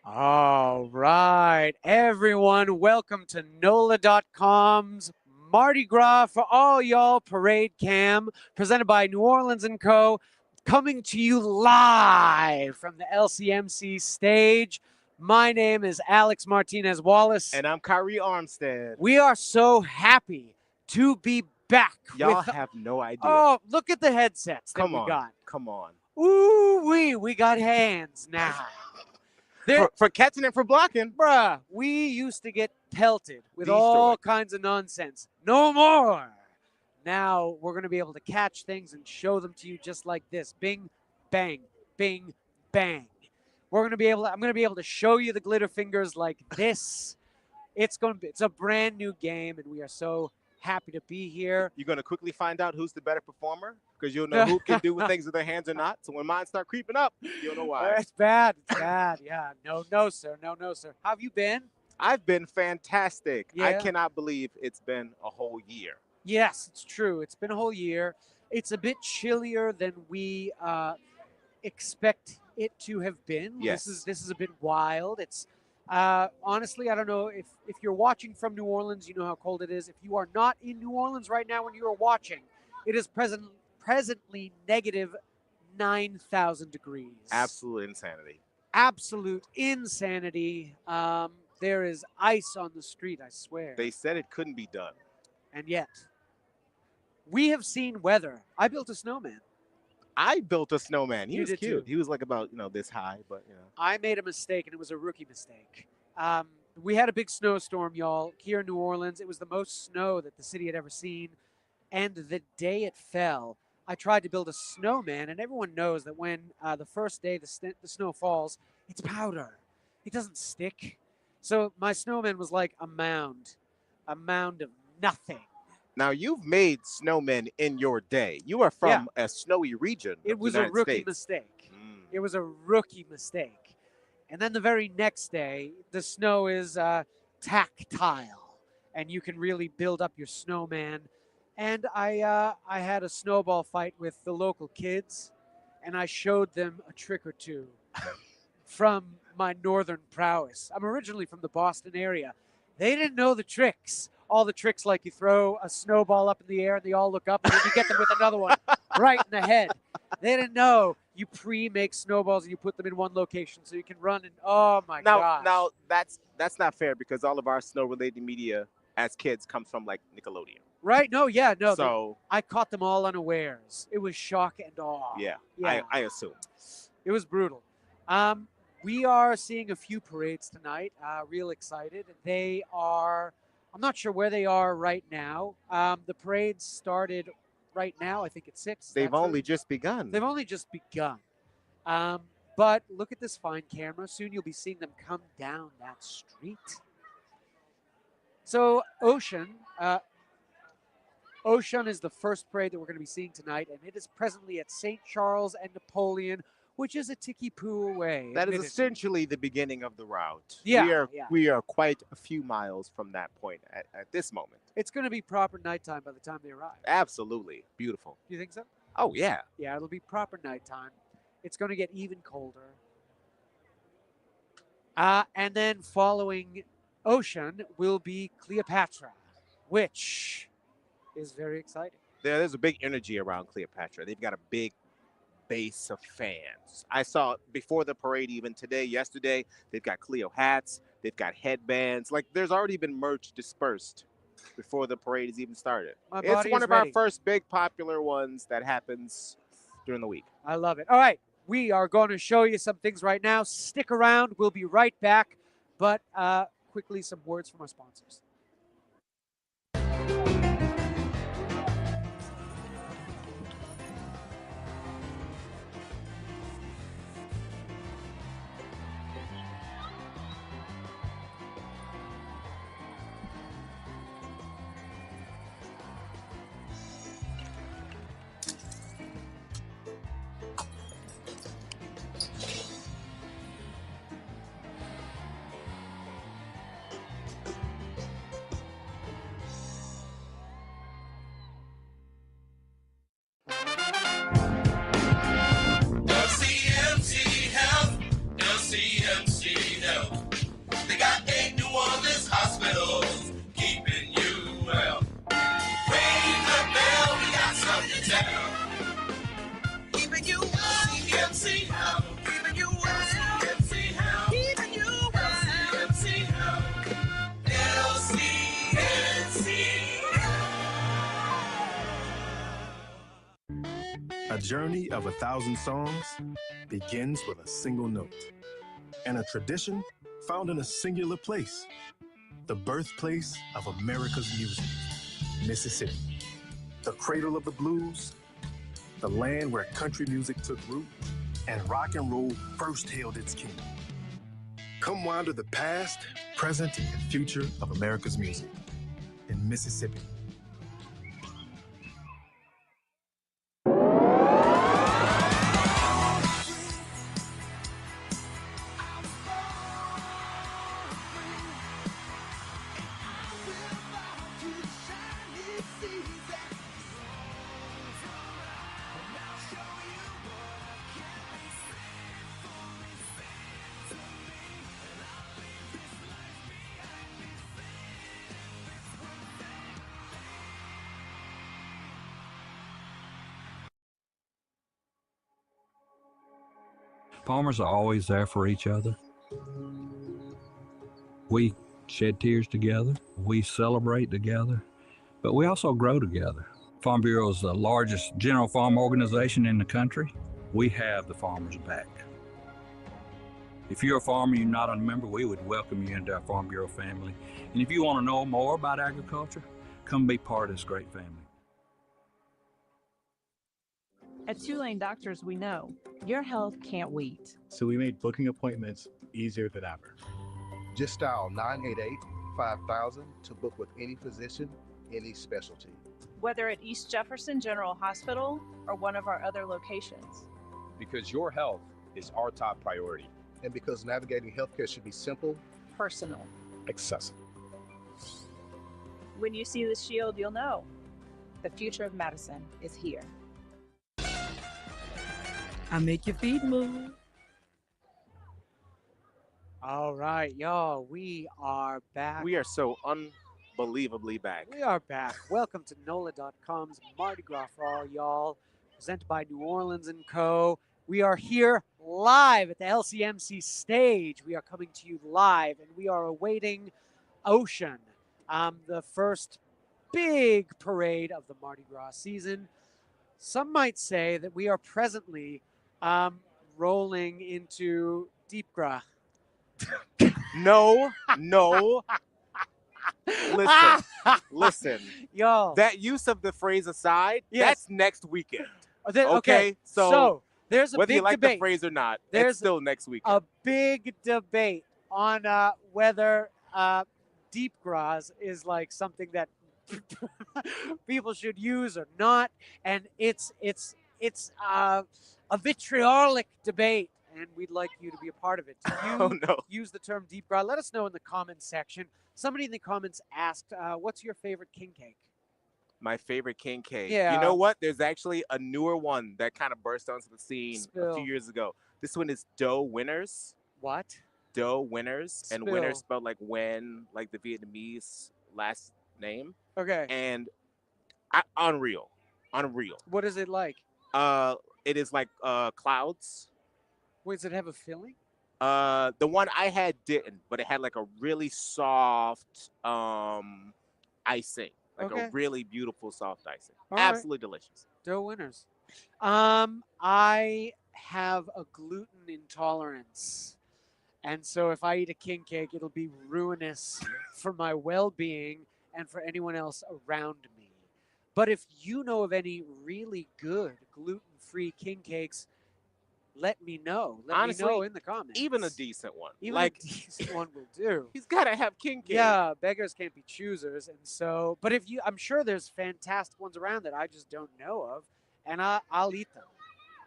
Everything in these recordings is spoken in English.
All right, everyone, welcome to NOLA.com's Mardi Gras for all y'all parade cam, presented by New Orleans & Co., coming to you live from the LCMC stage. My name is Alex Martinez Wallace. And I'm Kyrie Armstead. We are so happy to be back. Y'all have no idea. Oh, look at the headsets that Come we on. got. Come on. Ooh-wee, we got hands now. For catching and for blocking. Bruh, we used to get pelted with Destroyed. all kinds of nonsense. No more. Now we're going to be able to catch things and show them to you just like this. Bing, bang, bing, bang. I'm going to be able to show you the glitter fingers like this. It's a brand new game, and we are so happy to be here. You're going to quickly find out who's the better performer because you'll know who can do things with their hands or not. So when mine start creeping up, you'll know why. It's bad. It's bad. Yeah. No, sir. No, sir. How have you been? I've been fantastic. Yeah. I cannot believe it's been a whole year. Yes, it's true. It's been a whole year. It's a bit chillier than we expect it to have been. Yes. This is a bit wild. It's honestly, I don't know if you're watching from New Orleans, you know how cold it is. If you are not in New Orleans right now when you are watching, it is presently negative 9,000 degrees. Absolute insanity. Absolute insanity. There is ice on the street, I swear. They said it couldn't be done. And yet, we have seen weather. I built a snowman. I built a snowman. He You was did cute. too. He was like about, this high, but I made a mistake, and it was a rookie mistake. We had a big snowstorm, y'all, here in New Orleans. It was the most snow that the city had ever seen. And the day it fell, I tried to build a snowman, and everyone knows that when the first day the snow falls, it's powder. It doesn't stick. So my snowman was like a mound of nothing. Now, you've made snowmen in your day. You are from a snowy region. It was a rookie mistake. It was a rookie mistake. And then the very next day, the snow is tactile, and you can really build up your snowman. And I had a snowball fight with the local kids, and I showed them a trick or two from my northern prowess. I'm originally from the Boston area. They didn't know the tricks. All the tricks like you throw a snowball up in the air and they all look up and then you get them with another one right in the head. They didn't know you pre-make snowballs and you put them in one location so you can run and oh my gosh. Now that's not fair because all of our snow-related media as kids comes from like Nickelodeon. Right? No. So I caught them all unawares. It was shock and awe. Yeah. I assume. It was brutal. We are seeing a few parades tonight. Real excited. I'm not sure where they are right now. The parade started right now, I think at 6. They've only just begun. They've only just begun. But look at this fine camera. Soon you'll be seeing them come down that street. So Oshun is the first parade that we're going to be seeing tonight, and it is presently at St. Charles and Napoleon, which is a ticky-poo away. That is essentially the beginning of the route. Yeah. We are quite a few miles from that point at this moment. It's going to be proper nighttime by the time they arrive. Absolutely. Beautiful. Do you think so? Oh, yeah. Yeah, it'll be proper nighttime. It's going to get even colder. And then following Oshun will be Cleopatra, which is very exciting. There's a big energy around Cleopatra. They've got a big base of fans. I saw before the parade, even today, yesterday, they've got Cleo hats, they've got headbands. Like there's already been merch dispersed before the parade has even started. It's one of our first big popular ones that happens during the week. I love it. All right, we are going to show you some things right now. Stick around. We'll be right back. But quickly, some words from our sponsors. journey of 1,000 songs begins with a single note, and a tradition found in a singular place, the birthplace of America's music, Mississippi. The cradle of the blues, the land where country music took root and rock and roll first hailed its king. Come wander the past, present, and future of America's music in Mississippi. Farmers are always there for each other. We shed tears together, we celebrate together, but we also grow together. Farm Bureau is the largest general farm organization in the country. We have the farmers' back. If you're a farmer and you're not a member, we would welcome you into our Farm Bureau family. And if you want to know more about agriculture, come be part of this great family. At Tulane Doctors, we know your health can't wait. So we made booking appointments easier than ever. Just dial 988-5000 to book with any physician, any specialty. Whether at East Jefferson General Hospital or one of our other locations. Because your health is our top priority. And because navigating healthcare should be simple, Personal. Accessible. When you see the shield, you'll know the future of medicine is here. I make your feet move. All right, y'all, we are back. We are so unbelievably back. We are back. Welcome to NOLA.com's Mardi Gras for all y'all, presented by New Orleans & Co. We are here live at the LCMC stage. We are coming to you live, and we are awaiting Oshun, the first big parade of the Mardi Gras season. Some might say that we are presently rolling into Deep Gras. No. Listen. Yo. That use of the phrase aside, Yes. that's next weekend. Okay, so there's a whether big you like debate. the phrase or not, There's it's still next weekend. A big debate on whether Deep Gras is like something that people should use or not, and it's a vitriolic debate, and we'd like you to be a part of it. Do you Oh, no. use the term Deep Gras? Let us know in the comments section. Somebody in the comments asked, what's your favorite king cake? My favorite king cake. Yeah. You know what? There's actually a newer one that kind of burst onto the scene a Spill. few years ago. This one is Dough Winners. What? Dough Winners. And Spill. Winners spelled like when, like the Vietnamese last name. Okay. And unreal. What is it like? It is like clouds. Wait, does it have a filling? The one I had didn't, but it had like a really soft icing. Like Okay. a really beautiful soft icing. All right. Absolutely delicious. Dough Winners. I have a gluten intolerance. And so if I eat a king cake, it'll be ruinous for my well-being and for anyone else around me. But if you know of any really good gluten-free king cakes, let me know. Honestly, me know in the comments. Even a decent one. Even like a decent one will do. He's got to have king cake. Yeah, beggars can't be choosers, and so. But I'm sure there's fantastic ones around that I just don't know of, and I'll eat them.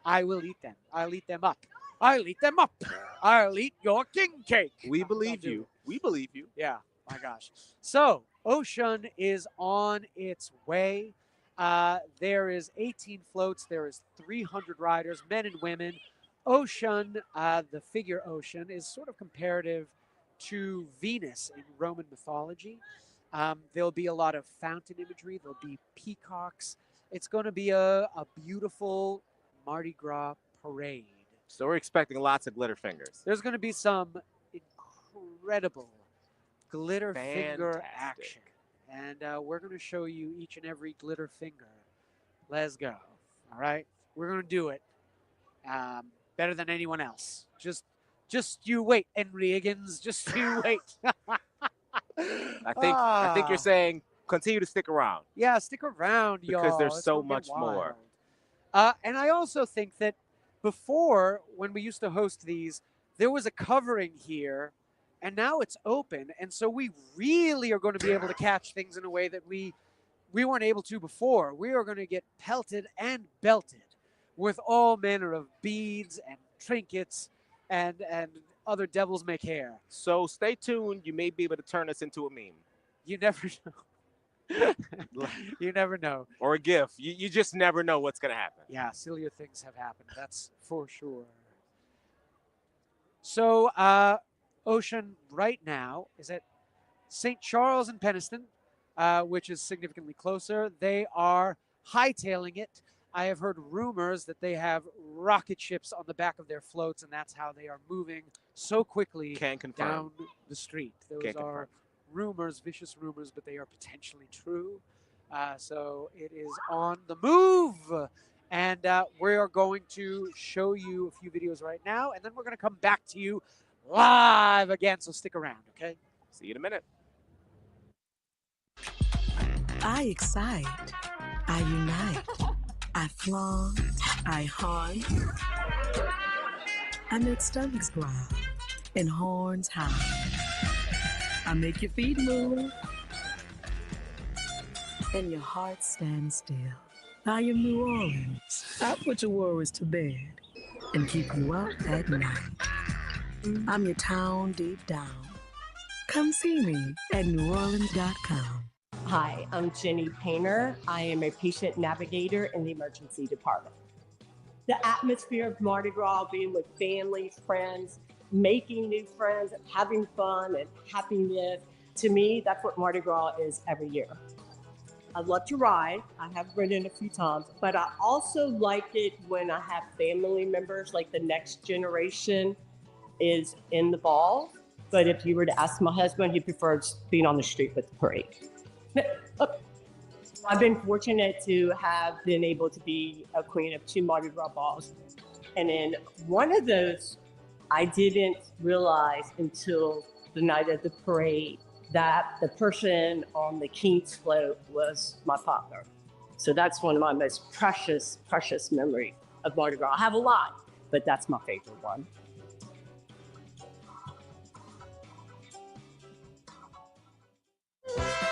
I will eat them. I'll eat them up. I'll eat them up. I'll eat your king cake. We believe you. We believe you. Yeah, my gosh. So Oshun is on its way. There is 18 floats. There is 300 riders, men and women. Oshun, the figure Oshun, is sort of comparative to Venus in Roman mythology. There'll be a lot of fountain imagery. There'll be peacocks. It's going to be a beautiful Mardi Gras parade. So we're expecting lots of glitter fingers. There's going to be some incredible glitter finger Fantastic. action. And we're going to show you each and every glitter finger. Let's go. All right. We're going to do it better than anyone else. Just you wait, Henry Higgins. Just you wait. I think you're saying continue to stick around. Yeah, stick around, y'all. Because there's It's so gonna get much more. wild. And I also think that before, when we used to host these, there was a covering here, and now it's open, and so we really are going to be able to catch things in a way that we weren't able to before. We are going to get pelted and belted with all manner of beads and trinkets and other devils make hair. So stay tuned. You may be able to turn us into a meme. You never know. You never know. Or a GIF. You just never know what's going to happen. Yeah, sillier things have happened. That's for sure. So, Oshun right now is at St. Charles and Penniston, which is significantly closer. They are hightailing it. I have heard rumors that they have rocket ships on the back of their floats, and that's how they are moving so quickly down the street. Those are rumors, vicious rumors, but they are potentially true. So it is on the move. And we are going to show you a few videos right now, and then we're going to come back to you live again. So stick around, okay? See you in a minute. I excite. I unite. I flaunt. I haunt. I make stomachs growl and horns howl. I make your feet move and your heart stand still. I am New Orleans. I put your worries to bed and keep you up at night. I'm your town deep down. Come see me at neworleans.com. Hi, I'm Jenny Painter. I am a patient navigator in the emergency department. The atmosphere of Mardi Gras, being with families, friends, making new friends, having fun and happiness, to me, that's what Mardi Gras is every year. I love to ride. I have ridden a few times, but I also like it when I have family members, like the next generation is in the ball. But if you were to ask my husband, he prefers being on the street with the parade. I've been fortunate to have been able to be a queen of 2 Mardi Gras balls. And in one of those, I didn't realize until the night of the parade that the person on the King's float was my partner. So that's one of my most precious, precious memories of Mardi Gras. I have a lot, but that's my favorite one.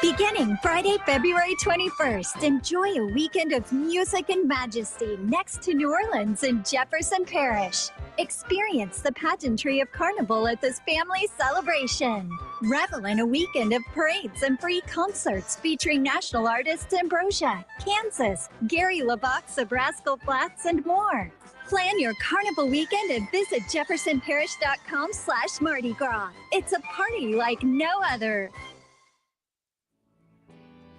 Beginning Friday, February 21st, enjoy a weekend of music and majesty next to New Orleans in Jefferson Parish. Experience the pageantry of Carnival at this family celebration. Revel in a weekend of parades and free concerts featuring national artists Ambrosia, Kansas, Gary LaVox of Rascal Flatts, and more. Plan your Carnival weekend and visit jeffersonparish.com/Mardi Gras. It's a party like no other.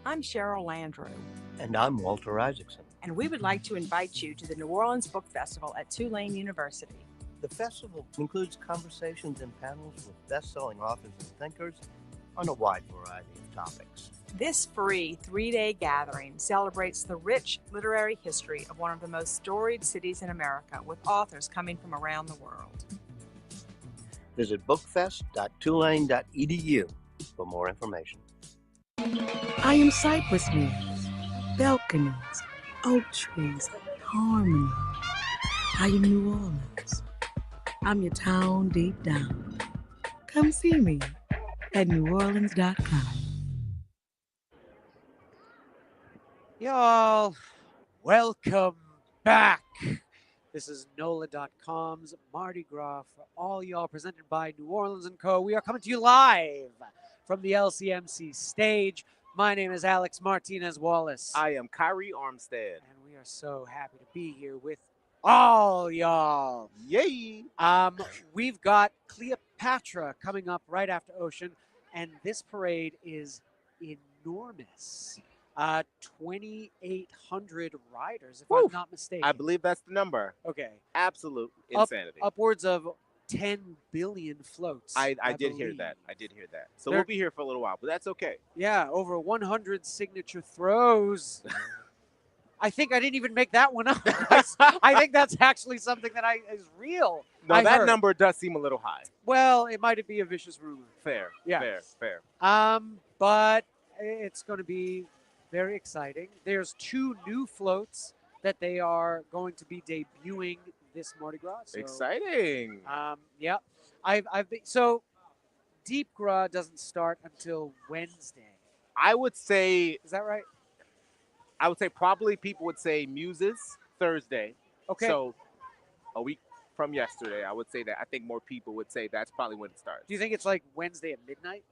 I'm Cheryl Landrew. And I'm Walter Isaacson. And we would like to invite you to the New Orleans Book Festival at Tulane University. The festival includes conversations and panels with best-selling authors and thinkers on a wide variety of topics. This free 3-day gathering celebrates the rich literary history of one of the most storied cities in America, with authors coming from around the world. Visit bookfest.tulane.edu for more information. I am cypress leaves, balconies, oak trees, harmony. I am New Orleans. I'm your town deep down. Come see me at neworleans.com. Y'all, welcome back. This is NOLA.com's Mardi Gras for all y'all, presented by New Orleans & Co. We are coming to you live from the LCMC stage. My name is Alex Martinez Wallace. I am Kyrie Armstead. And we are so happy to be here with all y'all. Yay! We've got Cleopatra coming up right after Oshun, and this parade is enormous. 2,800 riders, if I'm not mistaken. I believe that's the number. Okay. Absolute insanity. Upwards of 10 billion floats. I did hear that. I did hear that. So we'll be here for a little while, but that's okay. Yeah, over 100 signature throws. I think I didn't even make that one up. I think that's actually something that is real. No, I that heard. number does seem a little high. Well, it might be a vicious rumor. Fair. Yeah. Fair. But it's going to be very exciting. There's 2 new floats that they are going to be debuting this Mardi Gras. So, Exciting. Yeah. I've been, so Deep Gras doesn't start until Wednesday. I would say. Is that right? I would say probably people would say Muses Thursday. Okay. So a week from yesterday, I would say that. I think more people would say that's probably when it starts. Do you think it's like Wednesday at midnight?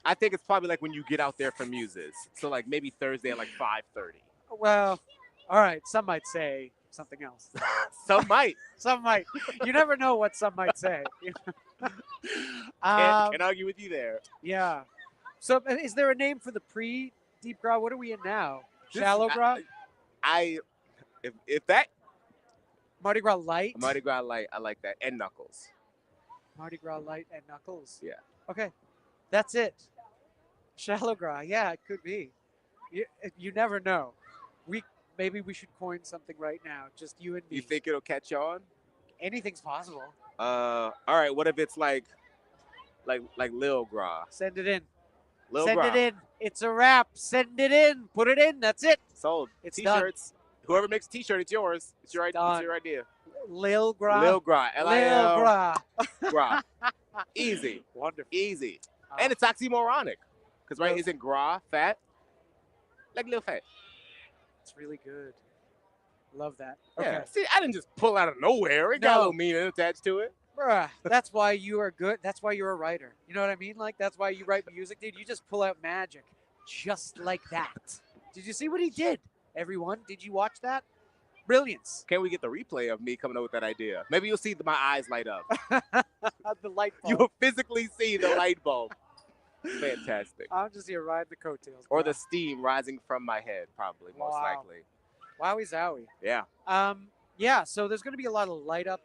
I think it's probably like when you get out there from Muses. So like maybe Thursday at like 5:30. Well, all right. Some might say something else. Some might. Some might. You never know what some might say. Can't argue with you there. Yeah. So is there a name for the pre-Deep Gras? What are we in now? Shallow Gras? If that Mardi Gras Light? Mardi Gras Light, I like that. And Knuckles. Mardi Gras Light and Knuckles. Yeah. Okay. That's it. Shallow Gras. Yeah, it could be. You never know. Maybe we should coin something right now. Just you and me. You think it'll catch on? Anything's possible. All right. What if it's like Lil Gras? Send it in. Lil Send Gras. it in. It's a wrap. Send it in. Put it in. That's it. Sold. It's T-shirts. Whoever makes a T-shirt, it's yours. It's your idea. Lil Gras. Lil Gras. Lil Gras. Gras. Easy. Wonderful. Easy. And it's oxymoronic. Because, right, isn't gras fat? Like Lil Fat. It's really good. Love that. Okay. Yeah. See, I didn't just pull out of nowhere. It got a little meaning attached to it. Bruh, that's why you are good. That's why you're a writer. You know what I mean? Like, that's why you write music, dude. You just pull out magic just like that. Did you see what he did, everyone? Did you watch that? Brilliance. Can we get the replay of me coming up with that idea? Maybe you'll see my eyes light up. The light bulb. You will physically see the light bulb. Fantastic. I'm just here riding the coattails. Or the steam rising from my head, probably, most likely. Wowie zowie. Yeah. Yeah, so there's going to be a lot of light up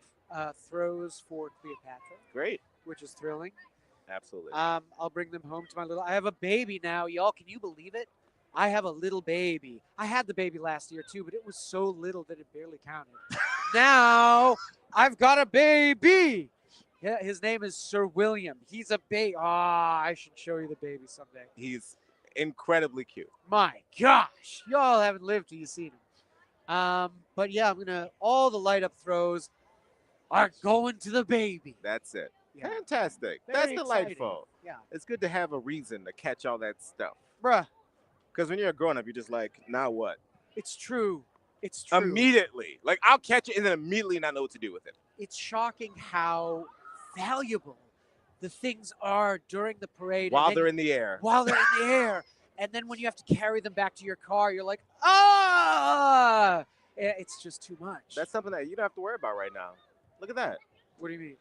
throws for Cleopatra. Great. Which is thrilling. Absolutely. I'll bring them home to my little. I have a baby now, y'all. Can you believe it? I have a little baby. I had the baby last year too, but it was so little that it barely counted. Now I've got a baby. Yeah, his name is Sir William. He's a baby. I should show you the baby someday. He's incredibly cute. My gosh, y'all haven't lived till you've seen him. But yeah, all the light up throws are going to the baby. That's it. Yeah. Fantastic. Very That's delightful. exciting. Yeah. It's good to have a reason to catch all that stuff. Bruh. Because when you're a grown up, you're just like, now what? It's true. It's true. Immediately. Like, I'll catch it and then immediately not know what to do with it. It's shocking how valuable the things are during the parade. While they're in the air. While they're in the air. And then when you have to carry them back to your car, you're like, ah! It's just too much. That's something that you don't have to worry about right now. Look at that. What do you mean?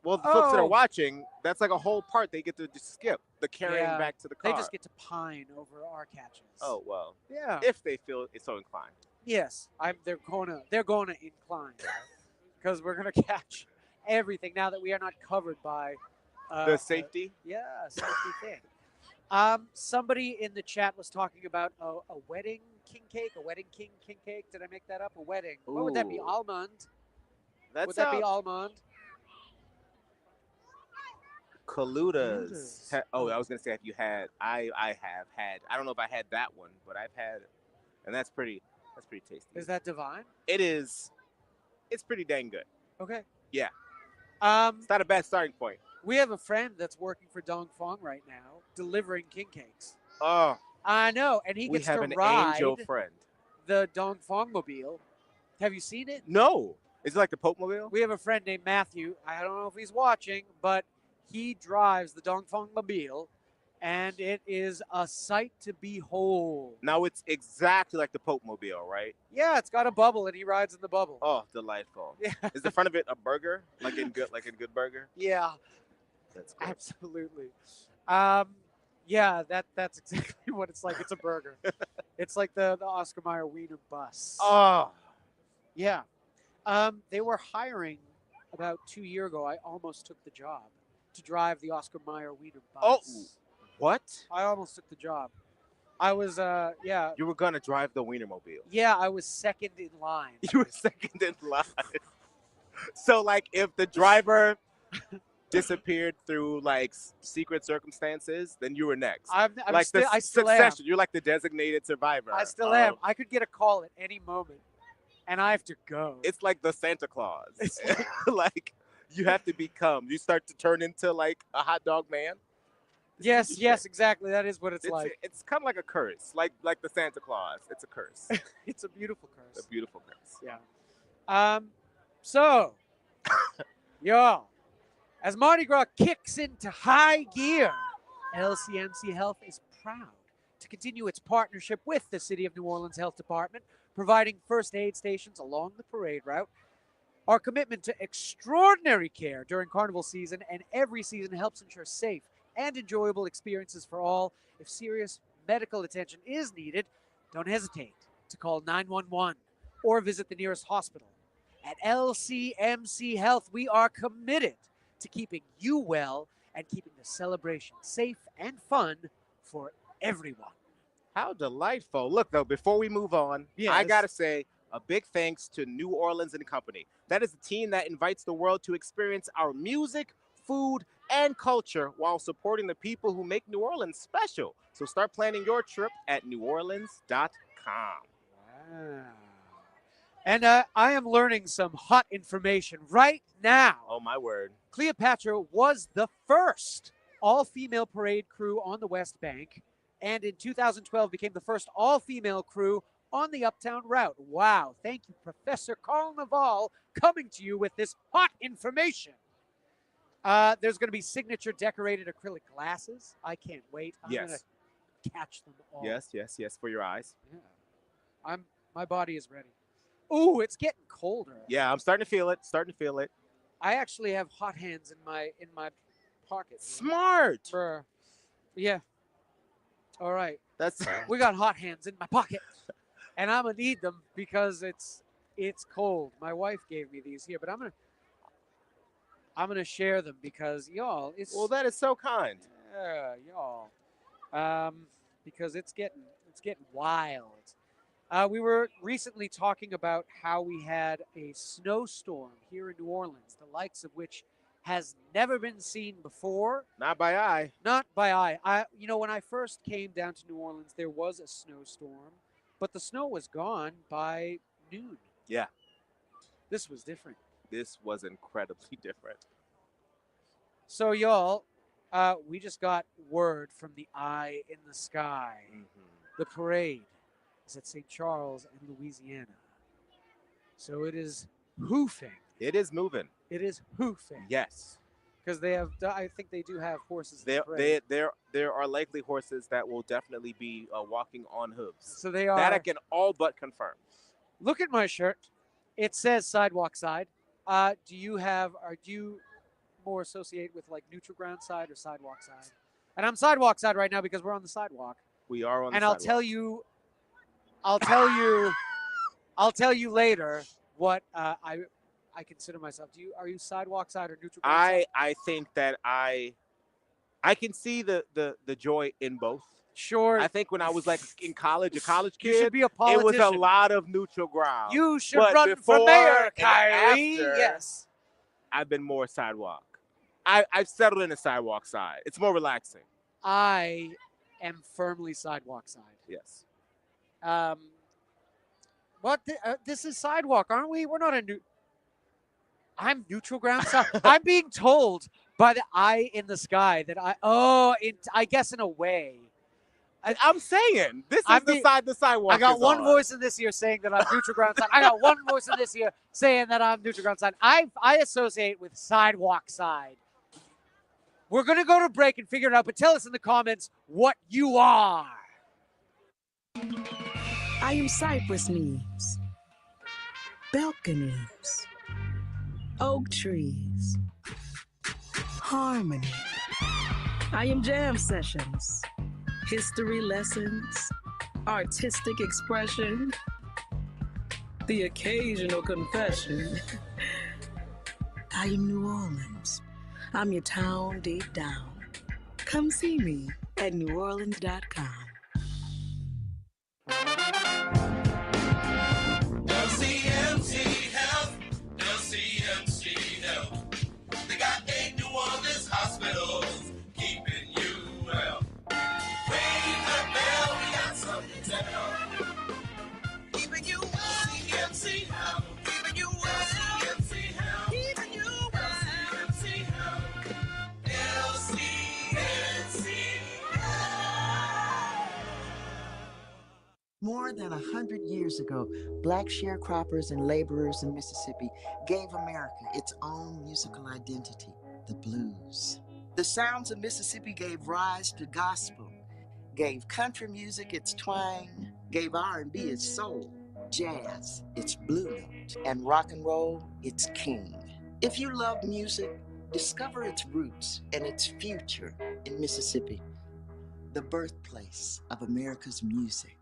Well, the folks that are watching, that's like a whole part they get to just skip. The carrying back to the car. They just get to pine over our catches. Oh, well. Yeah. If they feel it's so inclined. Yes. They're gonna incline. Because we're gonna catch everything now that we are not covered by the safety? Safety thing. Somebody in the chat was talking about a wedding king cake, a wedding king cake. Did I make that up? A wedding. Ooh. What would that be? Almond. Would that be almond? Coludas. I was gonna say if you had. I have had. I don't know if I had that one, but I've had, and that's pretty tasty. Is that divine? It is. It's pretty dang good. Okay. Yeah. It's not a bad starting point. We have a friend that's working for Dong Fong right now, delivering king cakes. Oh. I know, and he gets to an ride angel friend. The Dong Fong mobile. Have you seen it? No. Is it like the Pope mobile? We have a friend named Matthew. I don't know if he's watching, but he drives the Dong Fong mobile, and it is a sight to behold. Now it's exactly like the Pope mobile, right? Yeah, it's got a bubble, and he rides in the bubble. Oh, delightful. Yeah. Is the front of it a burger, like in Good Burger? Yeah. That's good. Absolutely. Yeah, that's exactly what it's like. It's a burger. It's like the Oscar Mayer Wiener bus. Oh. Yeah. They were hiring about 2 years ago. I almost took the job to drive the Oscar Mayer Wiener bus. Oh, what? I almost took the job. I was, yeah. You were gonna drive the Wienermobile. Yeah, I was second in line. You were second in line. So, like, if the driver disappeared through like secret circumstances, then you were next. I like still am. Succession. You're like the designated survivor. I still am. I could get a call at any moment, and I have to go. It's like the Santa Claus. Like you have to become. You start to turn into like a hot dog man. Yes, exactly. That is what it's like. It's kind of like a curse, like the Santa Claus. It's a curse. It's a beautiful curse. It's a beautiful curse. Yeah. So, y'all, as Mardi Gras kicks into high gear, LCMC Health is proud to continue its partnership with the City of New Orleans Health Department, providing first aid stations along the parade route. Our commitment to extraordinary care during carnival season and every season helps ensure safe and enjoyable experiences for all. If serious medical attention is needed, don't hesitate to call 911 or visit the nearest hospital. At LCMC Health, we are committed to keeping you well and keeping the celebration safe and fun for everyone. How delightful. Look, though, before we move on, I got to say a big thanks to New Orleans and Company. That is the team that invites the world to experience our music, food, and culture while supporting the people who make New Orleans special. So start planning your trip at neworleans.com. Wow. And I am learning some hot information right now. Oh, my word. Cleopatra was the first all-female parade crew on the West Bank, and in 2012 became the first all-female crew on the Uptown route. Wow. Thank you, Professor Carl Naval, coming to you with this hot information. There's going to be signature decorated acrylic glasses. I can't wait. I'm going to catch them all. Yes, for your eyes. Yeah. My body is ready. Ooh, it's getting colder. Yeah, I'm starting to feel it. I actually have hot hands in my pocket. Smart. Yeah. All right. That's we got hot hands in my pocket, and I'm gonna need them because it's cold. My wife gave me these here, but I'm gonna share them because y'all. That is so kind. Yeah, y'all. Because it's getting wild. We were recently talking about how we had a snowstorm here in New Orleans, the likes of which has never been seen before. Not by eye. Not by eye. When I first came down to New Orleans, there was a snowstorm, but the snow was gone by noon. Yeah. This was different. This was incredibly different. So, y'all, we just got word from the eye in the sky. Mm-hmm. The parade is at St. Charles and Louisiana. So it is hoofing. It is moving. It is hoofing. Yes. Because I think they do have horses. There are likely horses that will definitely be walking on hooves. So they are. That I can all but confirm. Look at my shirt. It says sidewalk side. Do you more associate with like neutral ground side or sidewalk side? And I'm sidewalk side right now because we're on the sidewalk. We are on the sidewalk. And I'll tell you later what I consider myself. Are you sidewalk side or neutral ground side? I think that I can see the joy in both. Sure. I think when I was like in college, a college kid, you should be a politician. It was a lot of neutral ground. You should run for mayor, Kylie. Yes. I've been more sidewalk. I've settled in the sidewalk side. It's more relaxing. I am firmly sidewalk side. Yes. But this is sidewalk, aren't we? We're not I'm neutral ground side. I'm being told by the eye in the sky that I guess in a way. I'm saying this is the sidewalk. I got one voice in this ear saying that I'm neutral ground side. I got one voice in this ear saying that I'm neutral ground side. I associate with sidewalk side. We're gonna go to break and figure it out, but tell us in the comments what you are. I am cypress leaves, balconies, oak trees, harmony. I am jam sessions, history lessons, artistic expression, the occasional confession. I am New Orleans. I'm your town deep down. Come see me at neworleans.com. CMC Health. They got 8 New Orleans hospitals keeping you well. Ring the bell, we got something to tell. Keeping you well. CMC Health. Keeping you well. CMC Health. Keeping you well. CMC Health. LCMC Health. More than 100 years ago, black sharecroppers and laborers in Mississippi gave America its own musical identity, the blues. The sounds of Mississippi gave rise to gospel, gave country music its twang, gave R&B its soul, jazz its blue note, and rock and roll its king. If you love music, discover its roots and its future in Mississippi, the birthplace of America's music.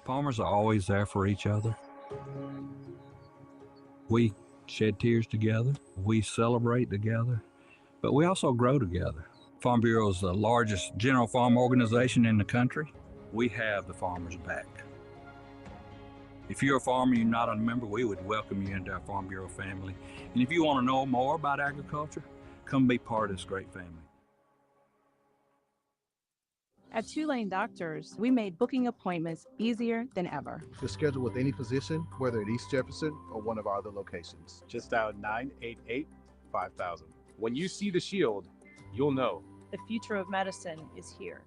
Farmers are always there for each other. We shed tears together. We celebrate together, but we also grow together. Farm Bureau is the largest general farm organization in the country. We have the farmers' back. If you're a farmer, you're not a member, we would welcome you into our Farm Bureau family. And if you want to know more about agriculture, come be part of this great family. At Two-Lane Doctors, we made booking appointments easier than ever. To schedule with any physician, whether at East Jefferson or one of our other locations. Just dial 988-5000. When you see the shield, you'll know. The future of medicine is here.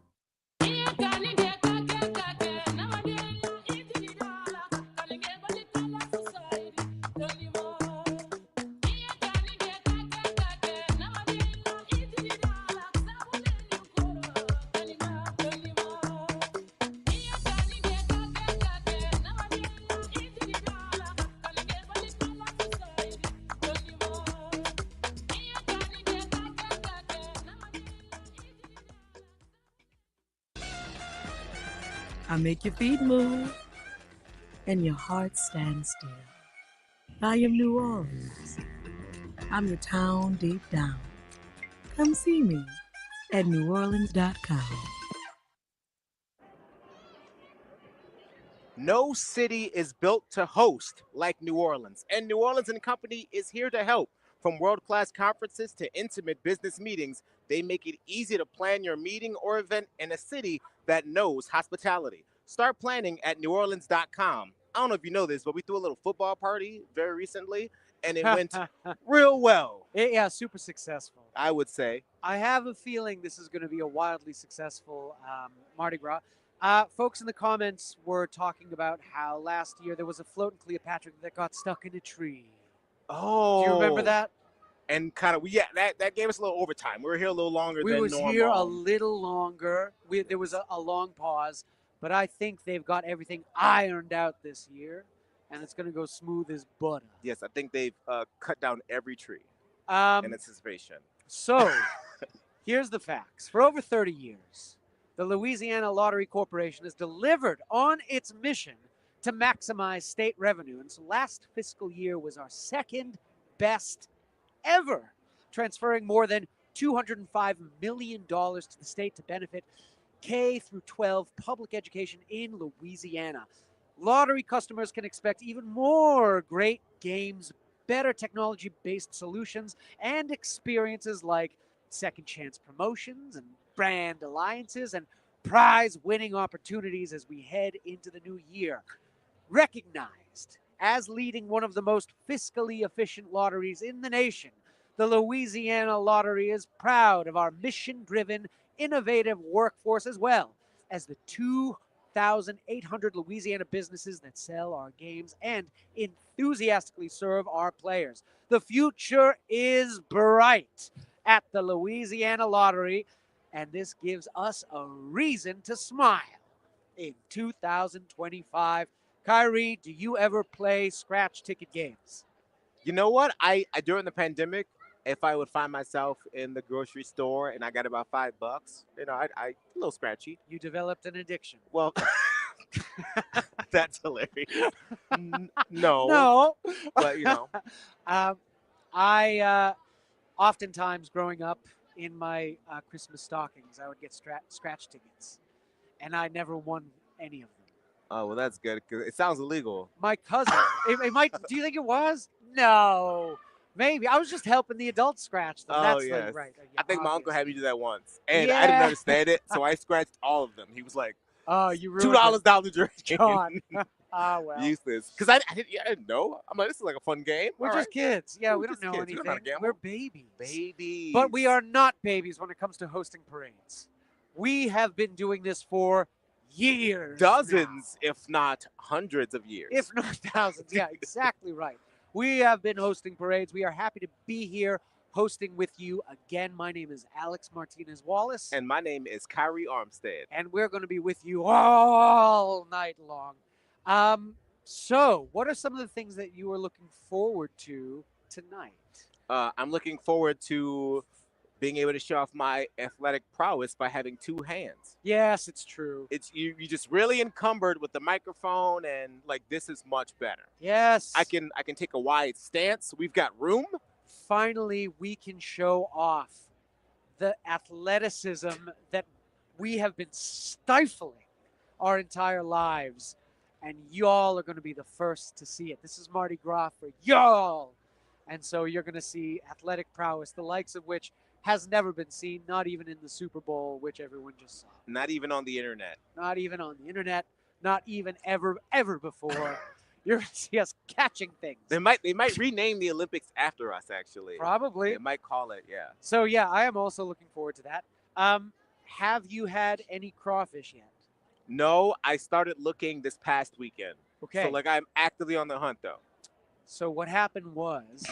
I make your feet move and your heart stand still. I am New Orleans. I'm your town deep down. Come see me at neworleans.com. No city is built to host like New Orleans, and New Orleans & Company is here to help. From world-class conferences to intimate business meetings, they make it easy to plan your meeting or event in a city that knows hospitality. Start planning at neworleans.com. I don't know if you know this, but we threw a little football party very recently, and it went real well. Yeah, super successful. I would say. I have a feeling this is going to be a wildly successful Mardi Gras. Folks in the comments were talking about how last year there was a float in Cleopatra that got stuck in a tree. Oh. Do you remember that? And kind of, yeah, that gave us a little overtime. We were here a little longer than normal. We was here a little longer. There was a long pause, but I think they've got everything ironed out this year, and it's going to go smooth as butter. Yes, I think they've cut down every tree in anticipation. So, here's the facts. For over 30 years, the Louisiana Lottery Corporation has delivered on its mission to maximize state revenue. And so last fiscal year was our second best ever, transferring more than $205 million to the state to benefit K through 12 public education in Louisiana. Lottery customers can expect even more great games, better technology-based solutions, and experiences like second chance promotions and brand alliances and prize-winning opportunities as we head into the new year. Recognized as leading one of the most fiscally efficient lotteries in the nation, the Louisiana Lottery is proud of our mission-driven, innovative workforce, as well as the 2,800 Louisiana businesses that sell our games and enthusiastically serve our players. The future is bright at the Louisiana Lottery, and this gives us a reason to smile in 2025 Kyrie, do you ever play scratch ticket games? You know what? I during the pandemic, if I would find myself in the grocery store and I got about $5, I a little scratchy. You developed an addiction. Well, that's hilarious. No. No. But I oftentimes growing up in my Christmas stockings, I would get scratch tickets, and I never won any of them. Oh, well, that's good because it sounds illegal. My cousin, it might. Do you think it was? No, maybe. I was just helping the adults scratch them. Oh, That's yes. like, right. I think my obvious. uncle had me do that once, and I didn't understand it, so I scratched all of them. He was like, "Oh, you ruined $2 down the drain." John. Ah, well. Useless. Because I didn't know. I'm like, this is like a fun game. We're All just right. kids. Yeah, we We're don't just know kids. We don't anything. know how to gamble. We're babies. Babies. But we are not babies when it comes to hosting parades. We have been doing this for years. Dozens, if not hundreds of years. If not thousands. Yeah, exactly right. We have been hosting parades. We are happy to be here hosting with you again. My name is Alex Martinez Wallace. And my name is Kyrie Armstead. And we're going to be with you all night long. So, what are some of the things that you are looking forward to tonight? I'm looking forward to being able to show off my athletic prowess by having two hands. Yes, it's true. It's you just really encumbered with the microphone, and like this is much better. Yes. I can take a wide stance. We've got room. Finally, we can show off the athleticism that we have been stifling our entire lives. And y'all are going to be the first to see it. This is Mardi Gras for y'all. And so you're going to see athletic prowess, the likes of which has never been seen, not even in the Super Bowl, which everyone just saw. Not even on the internet. Not even on the internet. Not even ever before. You're going to see us catching things. They might rename the Olympics after us, actually. Probably. They might call it, yeah. So, yeah, I am also looking forward to that. Have you had any crawfish yet? No, I started looking this past weekend. Okay. So, like, I'm actively on the hunt, though. So what happened was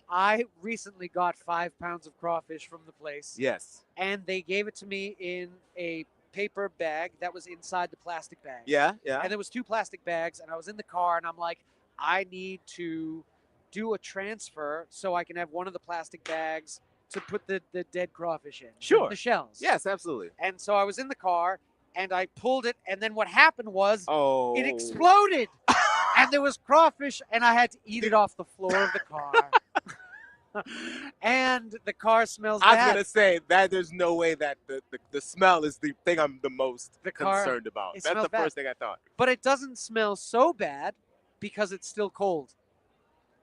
I recently got 5 pounds of crawfish from the place. Yes. And they gave it to me in a paper bag that was inside the plastic bag. Yeah, yeah. And there was 2 plastic bags, and I was in the car, and I'm like, I need to do a transfer so I can have one of the plastic bags to put the dead crawfish in. Sure. The shells. Yes, absolutely. And so I was in the car, and I pulled it, and then what happened was it Oh. exploded. And there was crawfish, and I had to eat it off the floor of the car. And the car smells bad. I was going to say that there's no way that the smell is the thing I'm the most concerned about. It That's smells the bad. first thing I thought. But it doesn't smell so bad because it's still cold.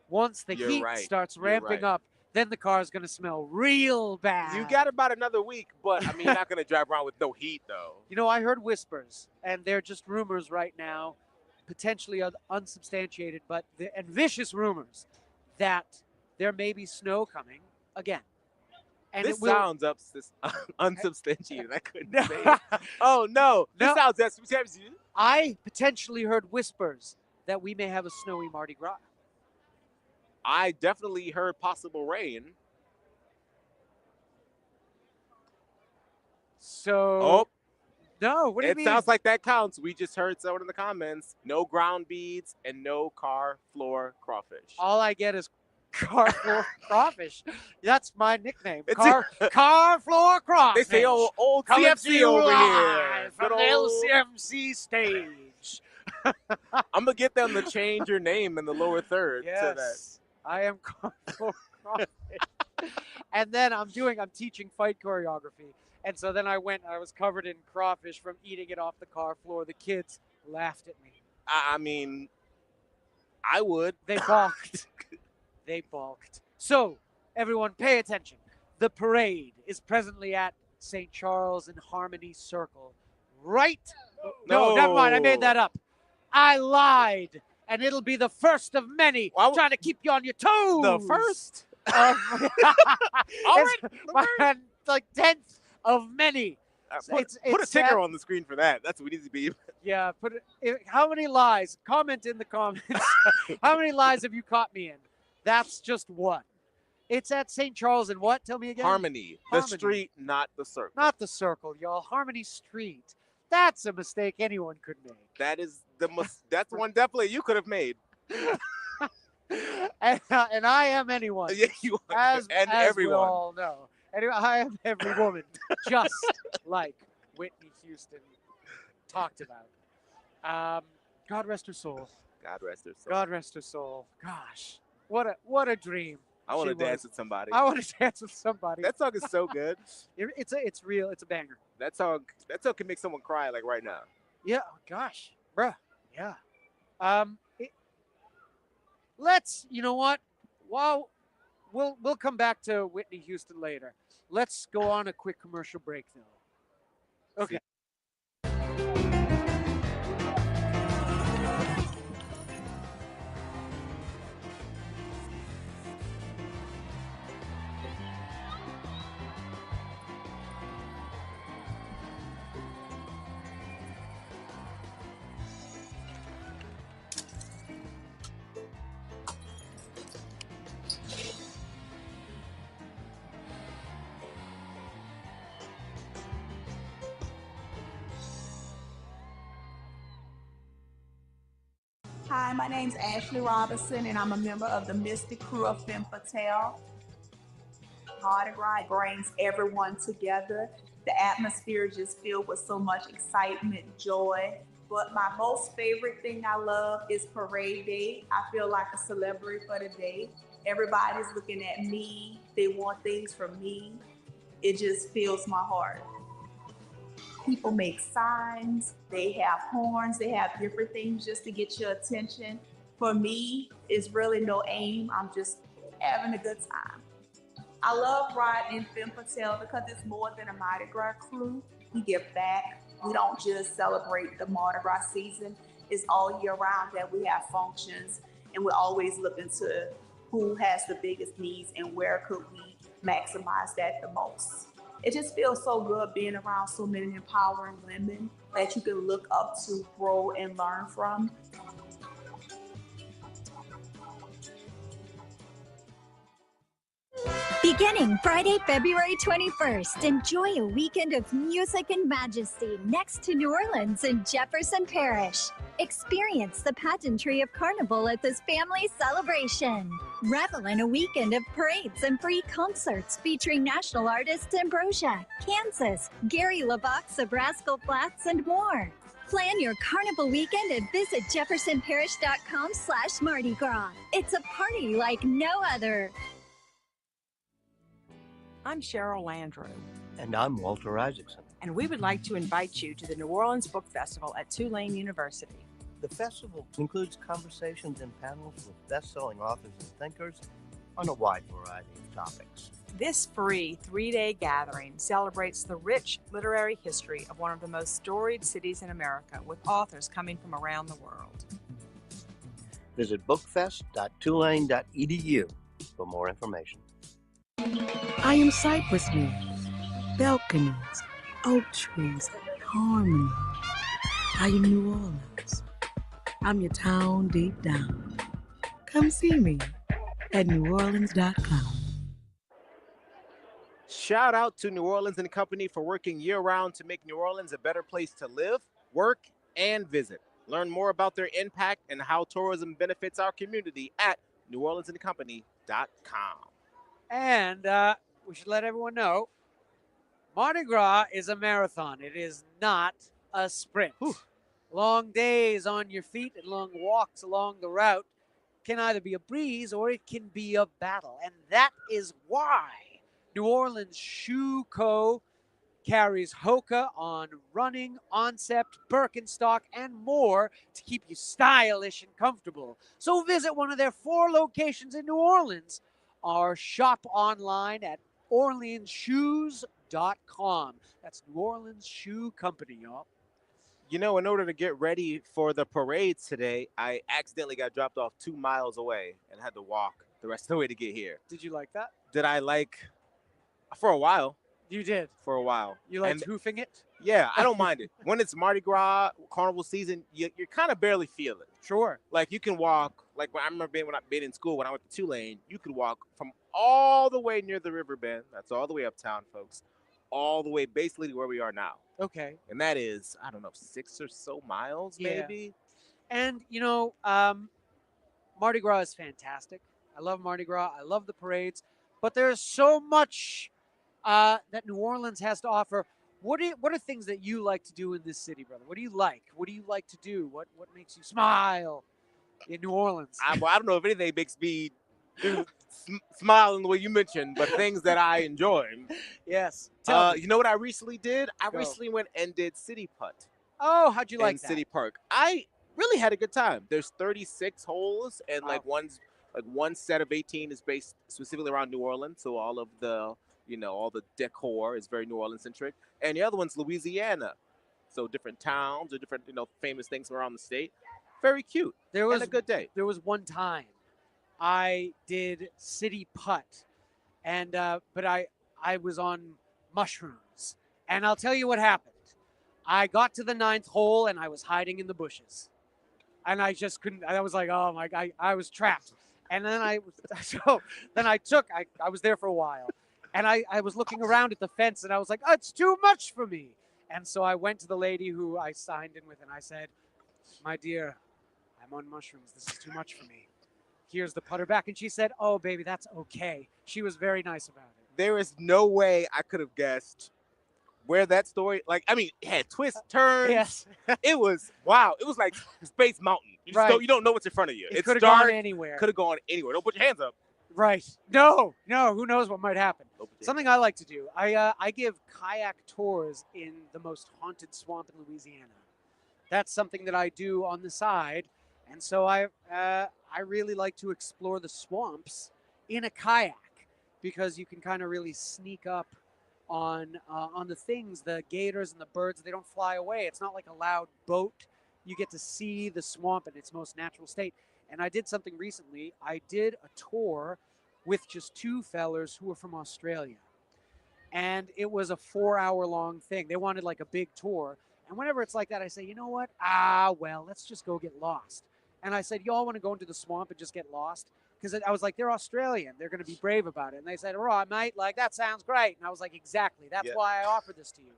Once the You're heat right. starts You're ramping right. up, then the car is going to smell real bad. You got about another week, but I mean, you're not going to drive around with no heat, though. You know, I heard whispers, and they're just rumors right now, potentially unsubstantiated, and vicious rumors that there may be snow coming again. And This it will, sounds unsubstantiated. I couldn't say it. Oh, no. This sounds unsubstantiated. I potentially heard whispers that we may have a snowy Mardi Gras. I definitely heard possible rain. So, no, what do you It mean? sounds like that counts. We just heard someone in the comments. No ground beads and no car floor crawfish. All I get is car floor crawfish. That's my nickname. It's Car floor crawfish. They say old Coming CFC to you over live here. from Good the old- LCMC stage. I'm going to get them to change your name in the lower third to that. Yes, I am car floor crawfish. And then I'm teaching fight choreography. And so then I was covered in crawfish from eating it off the car floor. The kids laughed at me. I mean, I would. They balked. They balked. So, everyone, pay attention. The parade is presently at St. Charles and Harmony Circle. Right? No, never mind. I made that up. I lied. And it'll be the first of many. Trying to keep you on your toes. The first? All right. right. Like 10th of many. Put a ticker on the screen for that. That's what it needs to be. Yeah, how many lies? Comment in the comments. How many lies have you caught me in? That's just one. It's at St. Charles and what? Tell me again. Harmony. The street, not the circle. Not the circle, y'all. Harmony Street. That's a mistake anyone could make. That is That's one definitely you could have made. And I am anyone. Yeah, you are. As everyone. we all know. Anyway, I am every woman, just like Whitney Houston talked about. God rest her soul. God rest her soul. God rest her soul. Gosh, what a dream. I want she to dance was. with somebody. I want to dance with somebody. That song is so good. It's real. It's a banger. That song can make someone cry like right now. Yeah. Oh, gosh, bruh. Yeah. Let's. You know what? Well, we'll come back to Whitney Houston later. Let's go on a quick commercial break though. Okay. Hi, my name's Ashley Robinson, and I'm a member of the Mystic Crew of Femme Fatale. Mardi Gras brings everyone together. The atmosphere is just filled with so much excitement, joy. But my most favorite thing I love is Parade Day. I feel like a celebrity for the day. Everybody's looking at me. They want things from me. It just fills my heart. People make signs, they have horns, they have different things just to get your attention. For me, it's really no aim. I'm just having a good time. I love riding in Femme Fatale because it's more than a Mardi Gras crew. We give back. We don't just celebrate the Mardi Gras season. It's all year round that we have functions, and we're always looking to who has the biggest needs and where could we maximize that the most. It just feels so good being around so many empowering women that you can look up to, grow, and learn from. Beginning Friday, February 21st, enjoy a weekend of music and majesty next to New Orleans in Jefferson Parish. Experience the pageantry of Carnival at this family celebration. Revel in a weekend of parades and free concerts featuring national artists Ambrosia, Kansas, Gary LaVox of Rascal Flatts, and more. Plan your Carnival weekend and visit jeffersonparish.com/Mardi Gras. It's a party like no other. I'm Cheryl Landrew. And I'm Walter Isaacson. And we would like to invite you to the New Orleans Book Festival at Tulane University. The festival includes conversations and panels with best-selling authors and thinkers on a wide variety of topics. This free 3-day gathering celebrates the rich literary history of one of the most storied cities in America, with authors coming from around the world. Visit bookfest.tulane.edu for more information. I am cypress leaves, balconies, oak trees, harmony. I am New Orleans. I'm your town deep down. Come see me at neworleans.com. Shout out to New Orleans and Company for working year-round to make New Orleans a better place to live, work, and visit. Learn more about their impact and how tourism benefits our community at neworleansandcompany.com. And we should let everyone know, Mardi Gras is a marathon. It is not a sprint. Whew. Long days on your feet and long walks along the route can either be a breeze or it can be a battle. And that is why New Orleans Shoe Co. carries Hoka on running, Oncept, Birkenstock, and more to keep you stylish and comfortable. So visit one of their 4 locations in New Orleans or shop online at orleansshoes.com. That's New Orleans Shoe Company, y'all. You know, in order to get ready for the parades today, I accidentally got dropped off 2 miles away and had to walk the rest of the way to get here. Did you like that? Did I like? For a while. You did? For a while. You liked hoofing it? Yeah, I don't mind it. When it's Mardi Gras, Carnival season, you kind of barely feel it. Sure. Like you can walk, like I remember being in school, when I went to Tulane, you could walk from all the way near the river bend, that's all the way uptown, folks, all the way basically to where we are now. Okay. And that is, I don't know, 6 or so miles maybe. And Mardi Gras is fantastic. I love Mardi Gras. I love the parades, but there's so much that New Orleans has to offer. What are things that you like to do in this city, brother? What do you like? What do you like to do? What makes you smile in New Orleans? I don't know if anything makes me smile in the way you mentioned, but things that I enjoy. Yes. Tell me. You know what I recently did? I Go. recently went and did City Putt. Oh, how'd you like in that? City Park. I really had a good time. There's 36 holes, and Wow. one set of 18 is based specifically around New Orleans. So all of the all the decor is very New Orleans centric, and the other one's Louisiana. So different towns or different famous things around the state. Very cute. There was and a good day. There was one time I did City Putt, and but I was on mushrooms, and I'll tell you what happened. I got to the 9th hole and I was hiding in the bushes, and I just couldn't. I was like, oh my god, I was trapped. And then I was there for a while, and I was looking around at the fence, and I was like, oh, it's too much for me. And so I went to the lady who I signed in with, and I said, my dear, I'm on mushrooms. This is too much for me. Here's the putter back. And she said, oh, baby, that's okay. She was very nice about it. There is no way I could have guessed where that story, it had twists, turns. Yes. It was, wow. It was like Space Mountain. You don't know what's in front of you. It It's could have dark. gone anywhere. Could have gone anywhere. Don't put your hands up. Right. No. Who knows what might happen? Something I like to do. I give kayak tours in the most haunted swamp in Louisiana. That's something that I do on the side, and so I really like to explore the swamps in a kayak because you can kind of really sneak up on the things, the gators and the birds. They don't fly away. It's not like a loud boat. You get to see the swamp in its most natural state. And I did something recently. I did a tour with just 2 fellers who were from Australia. And it was a 4-hour-long thing. They wanted like a big tour. And whenever it's like that, I say, you know what? Let's just go get lost. And I said, y'all want to go into the swamp and just get lost? Because I was like, they're Australian. They're going to be brave about it. And they said, all right, mate, that sounds great. And I was like, exactly. That's why I offered this to you.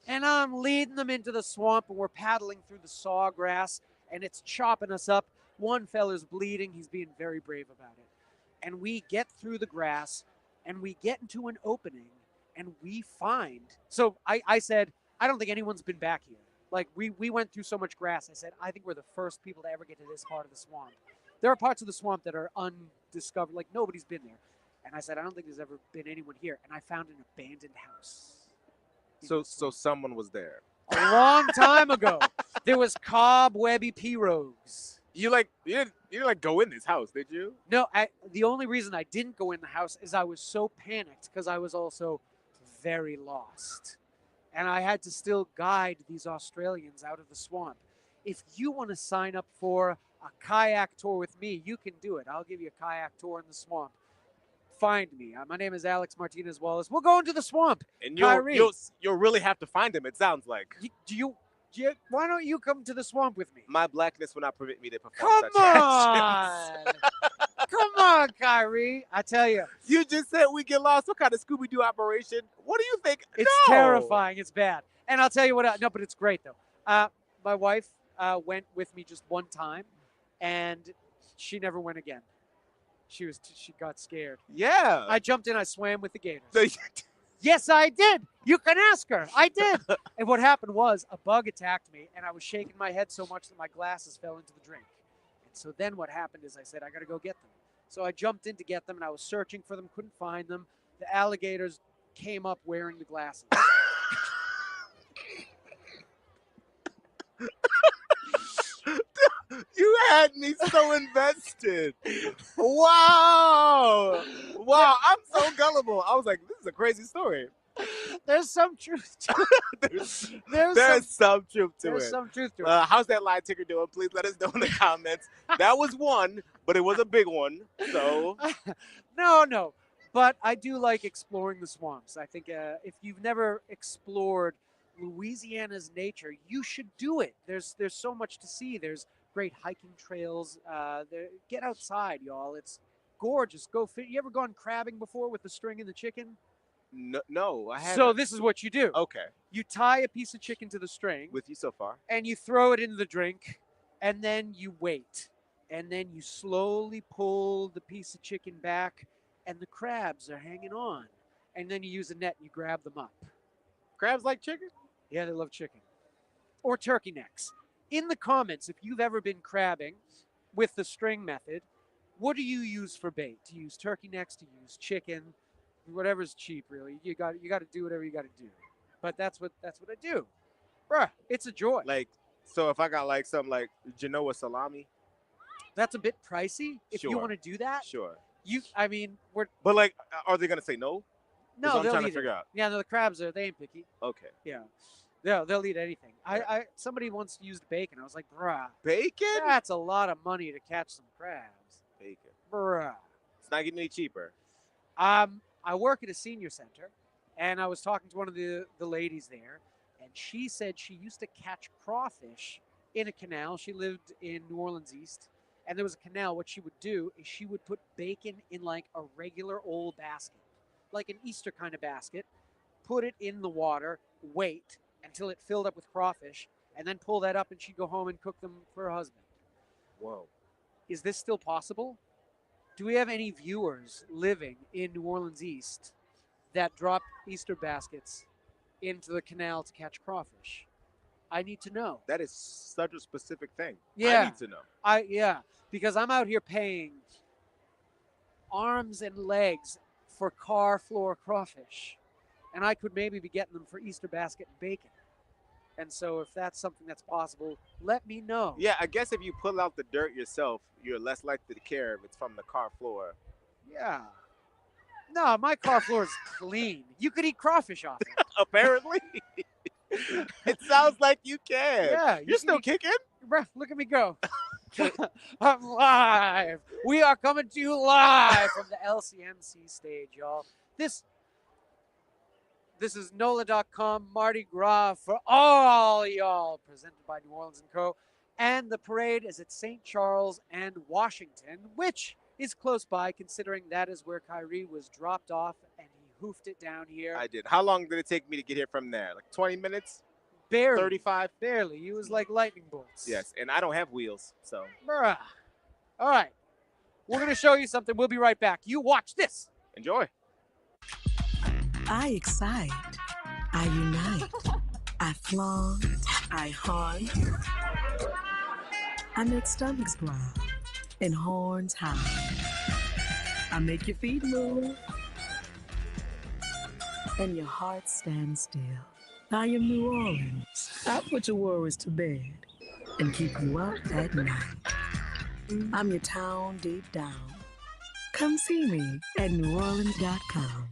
And I'm leading them into the swamp, and we're paddling through the sawgrass, and it's chopping us up. One fella's bleeding. He's being very brave about it. And we get through the grass, and we get into an opening, and we find. So I said, I don't think anyone's been back here. Like, we went through so much grass. I said, I think we're the first people to ever get to this part of the swamp. There are parts of the swamp that are undiscovered, like nobody's been there. And I said, I don't think there's ever been anyone here. And I found an abandoned house. So someone was there. A long time ago. There was cobwebby pirogues. You didn't go in this house, did you? No, the only reason I didn't go in the house is I was so panicked because I was also very lost. And I had to still guide these Australians out of the swamp. If you want to sign up for a kayak tour with me, you can do it. I'll give you a kayak tour in the swamp. Find me. My name is Alex Martinez Wallace. We'll go into the swamp. And you'll really have to find him, it sounds like. Why don't you come to the swamp with me? My blackness will not permit me to perform Come such on! actions. Come on, Kyrie. I tell you. You just said we get lost. What kind of Scooby-Doo operation? What do you think? It's terrifying. It's bad. And I'll tell you what. No, but it's great, though. My wife went with me just one time, and she never went again. She got scared. Yeah. I jumped in. I swam with the gators. Yes, I did. You can ask her. I did. And what happened was a bug attacked me, and I was shaking my head so much that my glasses fell into the drink. And so then what happened is I said, I got to go get them. So I jumped in to get them, and I was searching for them, couldn't find them. The alligators came up wearing the glasses. You had me so invested. Wow. I'm so gullible. I was like, this is a crazy story. There's some truth to it. There's some truth to it. There's some truth to it. How's that lie ticker doing? Please let us know in the comments. That was one, but it was a big one. So No. But I do like exploring the swamps. I think if you've never explored Louisiana's nature, you should do it. There's so much to see. There's great hiking trails. Get outside, y'all. It's gorgeous. You ever gone crabbing before with the string and the chicken? No, I haven't. So this is what you do. Okay. You tie a piece of chicken to the string. With you so far. And you throw it into the drink, And then you wait. And then you slowly pull the piece of chicken back, and the crabs are hanging on. And then you use a net and you grab them up. Crabs like chicken? Yeah, they love chicken. Or turkey necks. In the comments, if you've ever been crabbing with the string method, what do you use for bait? Do you use turkey necks? Do you use chicken? Whatever's cheap, really. You got to do whatever you got to do. But that's what I do. Bruh, it's a joy. Like, so if I got like something like Genoa salami, that's a bit pricey. If you Sure. want to do that, sure. we're But like, are they gonna say no? That's no. what I'm They'll trying to eat figure it. out. Yeah, no, the crabs they ain't picky. Okay. Yeah, they'll eat anything. I somebody once used bacon. I was like, bruh, Bacon? that's a lot of money to catch some crabs. Bacon. Bruh. It's not getting any cheaper. I work at a senior center, and I was talking to one of the ladies there, and she said she used to catch crawfish in a canal. She lived in New Orleans East, and there was a canal. What she would do is she would put bacon in like a regular old basket, like an Easter kind of basket, put it in the water, wait until it filled up with crawfish, and then pull that up, and she'd go home and cook them for her husband. Whoa. Is this still possible? Do we have any viewers living in New Orleans East that drop Easter baskets into the canal to catch crawfish? I need to know. That is such a specific thing. Yeah. I need to know. Because I'm out here paying arms and legs for car floor crawfish, and I could maybe be getting them for Easter basket bacon. And so if that's something that's possible, let me know. Yeah, I guess if you pull out the dirt yourself, you're less likely to care if it's from the car floor. Yeah. No, my car floor is clean. You could eat crawfish off it. Apparently. It sounds like you can. Yeah. You're still kicking? Bruh, look at me go. I'm live. We are coming to you live from the LCMC stage, y'all. This is NOLA.com Mardi Gras for all y'all, presented by New Orleans & Co. And the parade is at St. Charles and Washington, which is close by, considering that is where Kyrie was dropped off and he hoofed it down here. I did. How long did it take me to get here from there? Like 20 minutes? Barely. 35? Barely. He was like lightning bolts. Yes, and I don't have wheels, so. Bruh. All right. We're going to show you something. We'll be right back. You watch this. Enjoy. I excite. I unite. I flaunt. I hunt. I make stomachs growl and horns high. I make your feet move and your heart stand still. I am New Orleans. I put your worries to bed and keep you up at night. I'm your town deep down. Come see me at neworleans.com.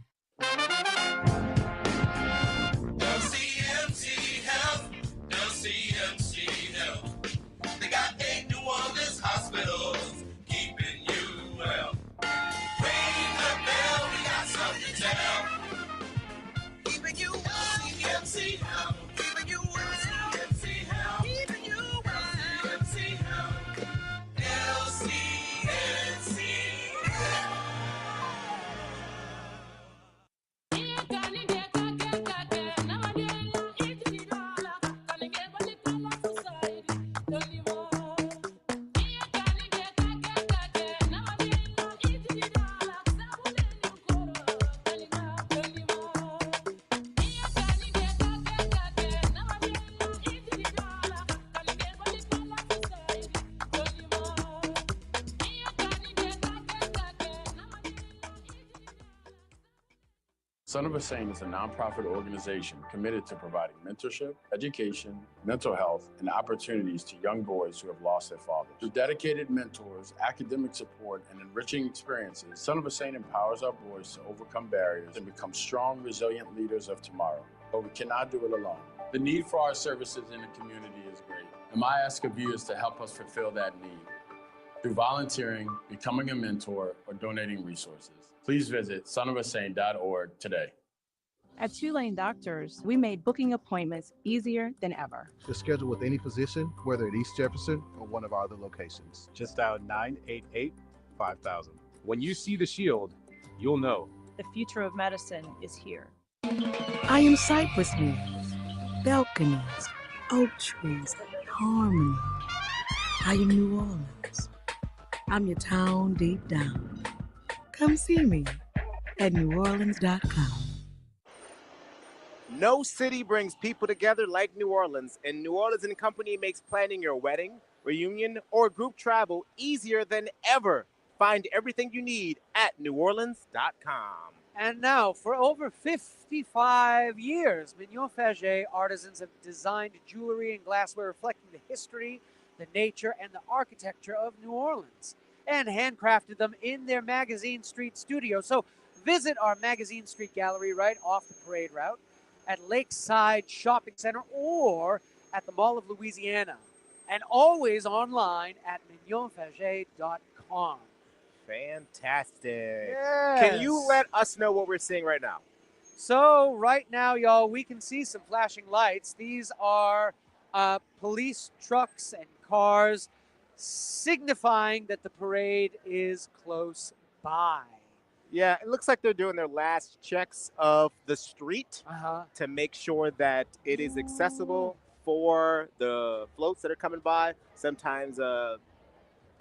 LCMC Health, LCMC Health. They got 8 New Orleans hospitals, keeping you well. Ring the bell, we got something to tell. Keeping you well. LCMC Health, keeping you well. LCMC Health, keeping you well. LCMC Health, LCMC Health. Son of a Saint is a nonprofit organization committed to providing mentorship, education, mental health, and opportunities to young boys who have lost their fathers. Through dedicated mentors, academic support, and enriching experiences, Son of a Saint empowers our boys to overcome barriers and become strong, resilient leaders of tomorrow. But we cannot do it alone. The need for our services in the community is great, and my ask of you is to help us fulfill that need through volunteering, becoming a mentor, or donating resources. Please visit sonofasaint.org today. At Tulane Doctors, we made booking appointments easier than ever. To schedule with any physician, whether at East Jefferson or one of our other locations. Just dial 988-5000. When you see the shield, you'll know. The future of medicine is here. I am cypress leaves, balconies, oak trees, harmony. I am New Orleans. I'm your town deep down. Come see me at neworleans.com. No city brings people together like New Orleans, and New Orleans and Company makes planning your wedding, reunion, or group travel easier than ever. Find everything you need at neworleans.com. And now, for over 55 years, Mignon Faget artisans have designed jewelry and glassware reflecting the history, the nature, and the architecture of New Orleans, and handcrafted them in their Magazine Street studio. So visit our Magazine Street gallery right off the parade route, at Lakeside Shopping Center, or at the Mall of Louisiana, and always online at mignonfaget.com. Fantastic. Yes. Can you let us know what we're seeing right now? So right now, y'all, we can see some flashing lights. These are police trucks and cars signifying that the parade is close by. Yeah, it looks like they're doing their last checks of the street to make sure that it is accessible for the floats that are coming by. Sometimes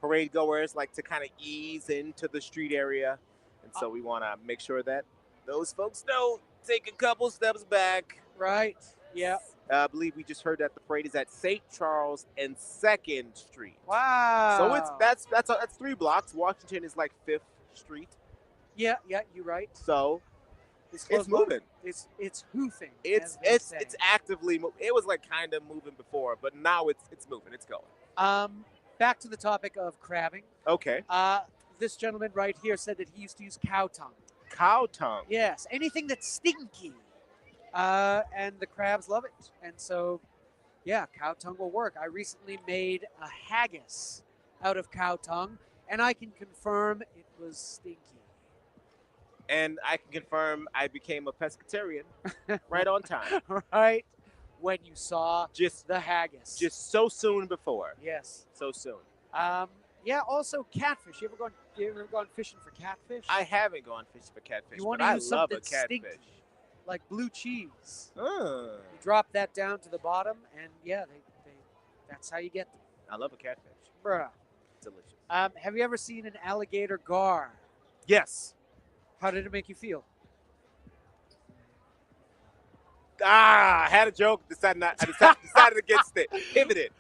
parade goers like to kind of ease into the street area. And so we want to make sure that those folks don't take a couple steps back. Right. Yeah. I believe we just heard that the parade is at St. Charles and 2nd Street. Wow. So that's 3 blocks. Washington is like 5th Street. Yeah, you're right. So it's moving. It's hoofing. It's actively moving. It was like kind of moving before, but now it's moving. It's going. Back to the topic of crabbing. Okay. This gentleman right here said that he used to use cow tongue. Cow tongue. Yes, anything that's stinky. And the crabs love it. And so, yeah, cow tongue will work. I recently made a haggis out of cow tongue, and I can confirm it was stinky. And I can confirm I became a pescatarian right on time. Right when you saw just the haggis. Just so soon before. Yes. So soon. Yeah, also catfish. You ever gone fishing for catfish? I haven't gone fishing for catfish, you want but to I use love a something catfish. stinky, like blue cheese. You drop that down to the bottom, and yeah, that's how you get them. I love a catfish. Bruh. Delicious. Have you ever seen an alligator gar? Yes. How did it make you feel? I had a joke. Decided against it. Pivoted.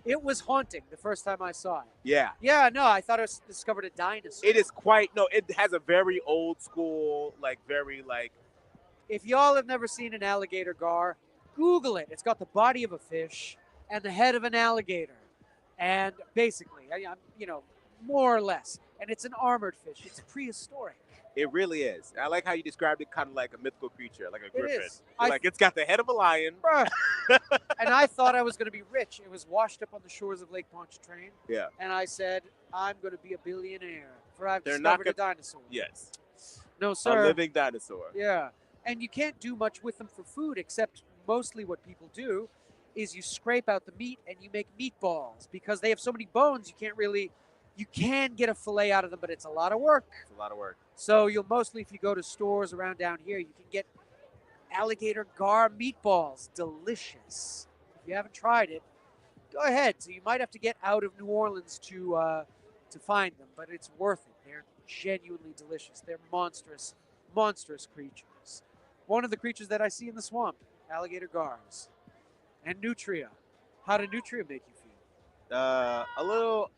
It was haunting the first time I saw it. Yeah. Yeah, no, I thought I discovered a dinosaur. It is it has a very old school, very. If y'all have never seen an alligator gar, Google it. It's got the body of a fish and the head of an alligator. And basically, more or less. And it's an armored fish. It's prehistoric. It really is. I like how you described it kind of like a mythical creature, like a griffin. It is. It's got the head of a lion. Bruh. And I thought I was going to be rich. It was washed up on the shores of Lake Pontchartrain. Yeah. And I said, I'm going to be a billionaire, for I've discovered a dinosaur. Yes. No, sir. A living dinosaur. Yeah. And you can't do much with them for food, except mostly what people do is you scrape out the meat and you make meatballs. Because they have so many bones, you can get a fillet out of them, but it's a lot of work. It's a lot of work. So you'll mostly, if you go to stores around down here, you can get alligator gar meatballs. Delicious. If you haven't tried it, go ahead. So you might have to get out of New Orleans to find them, but it's worth it. They're genuinely delicious. They're monstrous, monstrous creatures. One of the creatures that I see in the swamp, alligator gars. And nutria. How did nutria make you feel? A little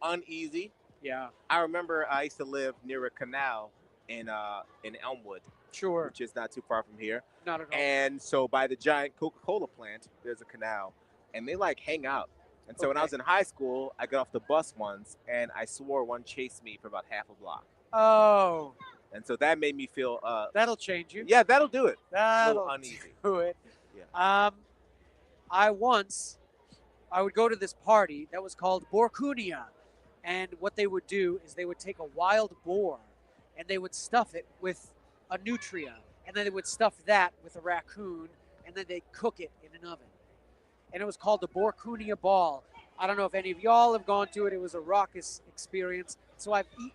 uneasy. Yeah. I remember I used to live near a canal in Elmwood. Sure. Which is not too far from here. Not at all. And so by the giant Coca-Cola plant, there's a canal, and they hang out. And so when I was in high school, I got off the bus once, and I swore one chased me for about half a block. Oh. And so that made me feel. That'll change you. Yeah, that'll do it. That'll uneasy. do it. Yeah. I would go to this party that was called Borkunia. And what they would do is they would take a wild boar and they would stuff it with a nutria. And then they would stuff that with a raccoon and then they'd cook it in an oven. And it was called the Borkunia Ball. I don't know if any of y'all have gone to it. It was a raucous experience. So I've eaten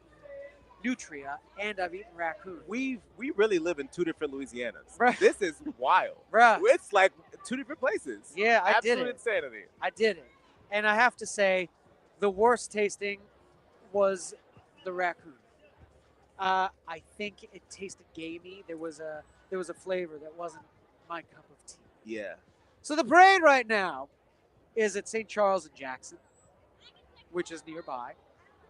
nutria and I've eaten raccoon. We really live in 2 different Louisianas. Bruh. This is wild. Bruh. It's like 2 different places. Yeah, I did Absolute it. insanity. I did it. And I have to say, the worst tasting was the raccoon. I think it tasted gamey. There was a flavor that wasn't my cup of tea. Yeah. So the parade right now is at St. Charles and Jackson, which is nearby.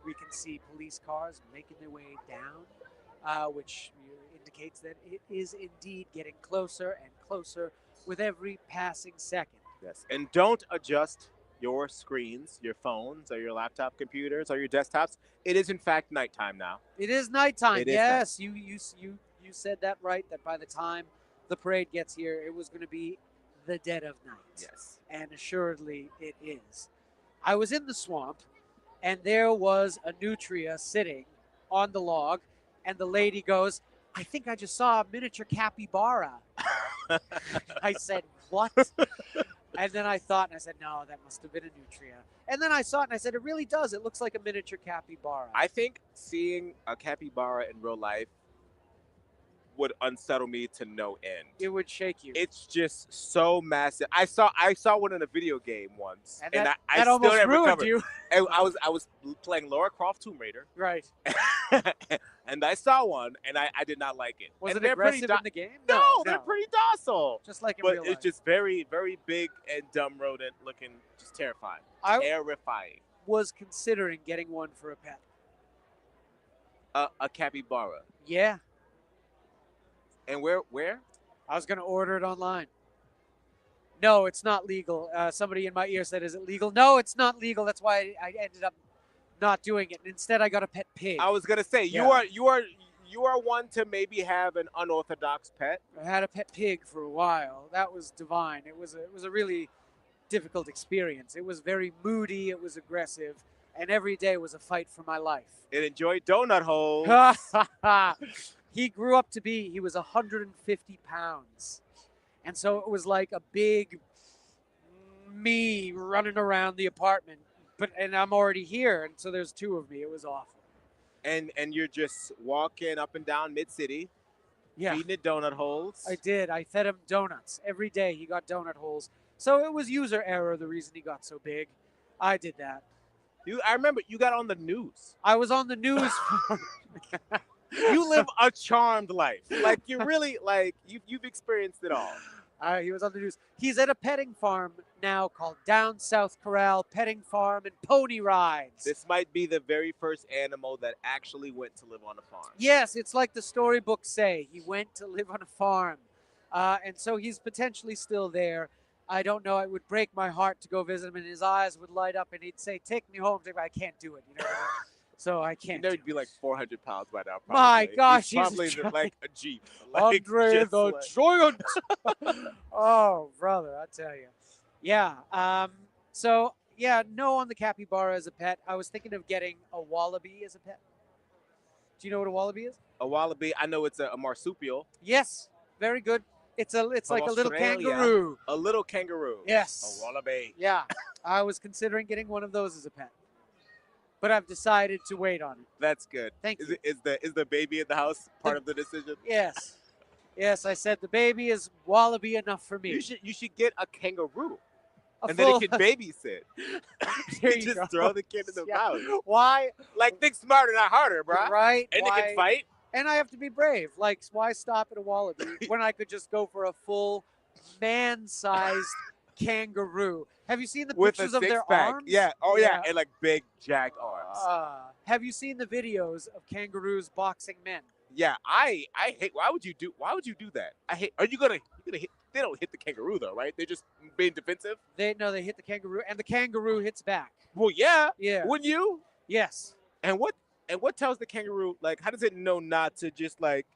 We can see police cars making their way down, which indicates that it is indeed getting closer and closer with every passing second. Yes. And don't adjust your screens, your phones, or your laptop computers, or your desktops. It is in fact nighttime now. It is nighttime. It is yes, you said that right. That by the time the parade gets here, it was going to be the dead of night. Yes. And assuredly it is. I was in the swamp, and there was a nutria sitting on the log, and the lady goes, "I think I just saw a miniature capybara." I said, "What?" And then I thought, and I said, "No, that must have been a nutria." And then I saw it, and I said, "It really does. It looks like a miniature capybara." I think seeing a capybara in real life would unsettle me to no end. It would shake you. It's just so massive. I saw one in a video game once, And and that I almost still never ruined recovered. you. And I was playing Lara Croft Tomb Raider, Right. and I saw one, and I did not like it. Was and it they're pretty aggressive in the game? No, they're pretty docile. Just like in but real it's life. just very, very big and dumb rodent looking, just terrifying. Terrifying. Was considering getting one for a pet. A capybara. Yeah. And where? I was going to order it online. No, it's not legal. Somebody in my ear said, "Is it legal?" No, it's not legal. That's why I ended up not doing it. Instead, I got a pet pig. I was gonna say you are one to maybe have an unorthodox pet. I had a pet pig for a while. That was divine. It was a really difficult experience. It was very moody. It was aggressive, and every day was a fight for my life. It enjoyed donut holes. He grew up to be. He was 150 pounds, and so it was like a big me running around the apartment. And I'm already here, and so there's two of me. It was awful. And you're just walking up and down mid-city, feeding it donut holes. I did. I fed him donuts. Every day he got donut holes. So it was user error, the reason he got so big. I did that. I remember you got on the news. I was on the news. You live a charmed life. Like you really, you've experienced it all. He was on the news. He's at a petting farm now called Down South Corral Petting Farm and Pony Rides. This might be the very first animal that actually went to live on a farm. Yes, it's like the storybooks say. He went to live on a farm. And so he's potentially still there. I don't know. It would break my heart to go visit him, and his eyes would light up, and he'd say, "Take me home." I can't do it. You know. So I can't. You know, he'd be like 400 pounds by now. Probably. My gosh, he's probably a like a Jeep. Andre the Giant. Oh, brother, I tell you. Yeah. So yeah, no on the capybara as a pet. I was thinking of getting a wallaby as a pet. Do you know what a wallaby is? A wallaby. I know it's a marsupial. Yes. Very good. It's like a little kangaroo. A little kangaroo. Yes. A wallaby. Yeah. I was considering getting one of those as a pet. But I've decided to wait on it. That's good. Thank you. Is the baby in the house part of the decision? Yes. Yes, I said the baby is wallaby enough for me. You should get a kangaroo. Then it can babysit. There you just go. throw the kid in the mouth. Why? Like, think smarter, not harder, bro. Right. And why? it can fight. And I have to be brave. Like, why stop at a wallaby when I could just go for a full man-sized kangaroo? Have you seen the With pictures a of their six-pack. arms? Yeah. Oh, yeah. And like big jacked arms. Have you seen the videos of kangaroos boxing men? Yeah, I hate. Why would you do that? I hate. Are you gonna hit? They don't hit the kangaroo though, right? They're just being defensive. They hit the kangaroo, and the kangaroo hits back. Well, yeah. Yeah. Wouldn't you? Yes. And what tells the kangaroo, like, how does it know not to just like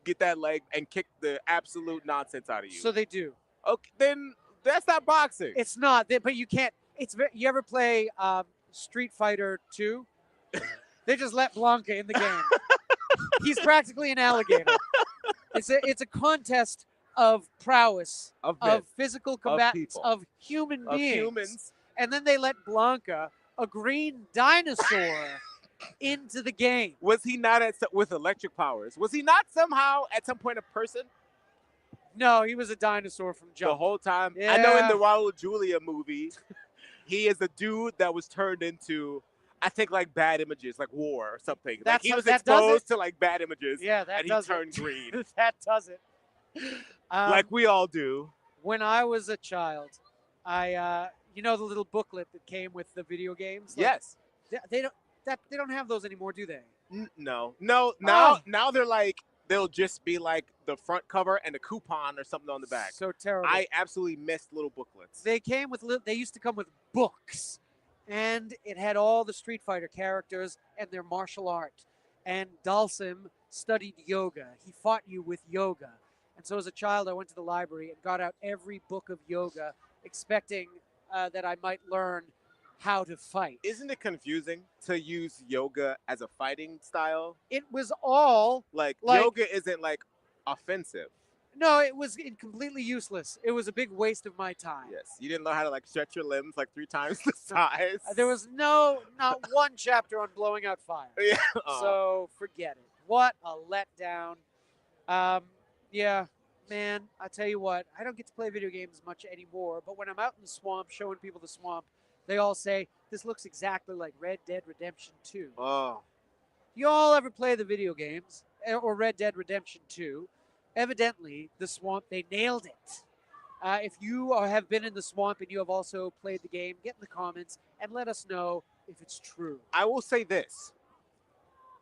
get that leg and kick the absolute nonsense out of you? So they do. Okay, then that's not boxing. It's not, but you can't. You ever play Street Fighter 2? They just let Blanca in the game. He's practically an alligator. It's a contest of prowess, of physical combatants, of human beings. Humans. And then they let Blanca, a green dinosaur, into the game. Was he not with electric powers? Was he not somehow at some point a person? No, he was a dinosaur from jump. The whole time. Yeah. I know in the Raul Julia movie, He is a dude that was turned into, I think, like bad images, like war or something. Like That's he was that does exposed it. to like bad images. Yeah, that and does he turned it. green, That does it. like we all do. When I was a child, I you know the little booklet that came with the video games. Like, Yes. they don't have those anymore, do they? No. Oh. Now they're like they'll just be like the front cover and a coupon or something on the back. So terrible. I absolutely missed little booklets. They came with they used to come with books, and it had all the Street Fighter characters and their martial art. And Dalsim studied yoga. He fought you with yoga. And so as a child, I went to the library and got out every book of yoga, expecting that I might learn how to fight. Isn't it confusing to use yoga as a fighting style? It was all like yoga isn't like offensive. No, it was completely useless. It was a big waste of my time. Yes, you didn't know how to like stretch your limbs like 3 times the size. There was not one chapter on blowing out fire. Yeah. So forget it. What a letdown. Yeah, man, I tell you what, I don't get to play video games much anymore, but when I'm out in the swamp showing people the swamp, they all say, this looks exactly like Red Dead Redemption 2. Oh. You all ever play the video games, or Red Dead Redemption 2? Evidently, the swamp, they nailed it. If you have been in the swamp and you have also played the game, get in the comments and let us know if it's true. I will say this.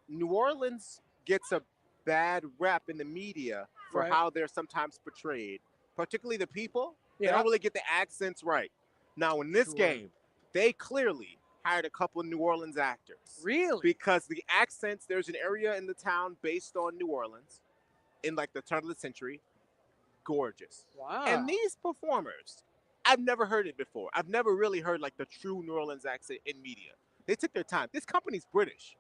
New Orleans gets a bad rap in the media for Right. how they're sometimes portrayed, particularly the people. They Yeah. don't really get the accents right. Now, in this Sure. game, they clearly hired a couple of New Orleans actors. Really? Because the accents, there's an area in the town based on New Orleans in like the turn of the century. Gorgeous. Wow. And these performers, I've never heard it before. I've never really heard like the true New Orleans accent in media. They took their time. This company's British.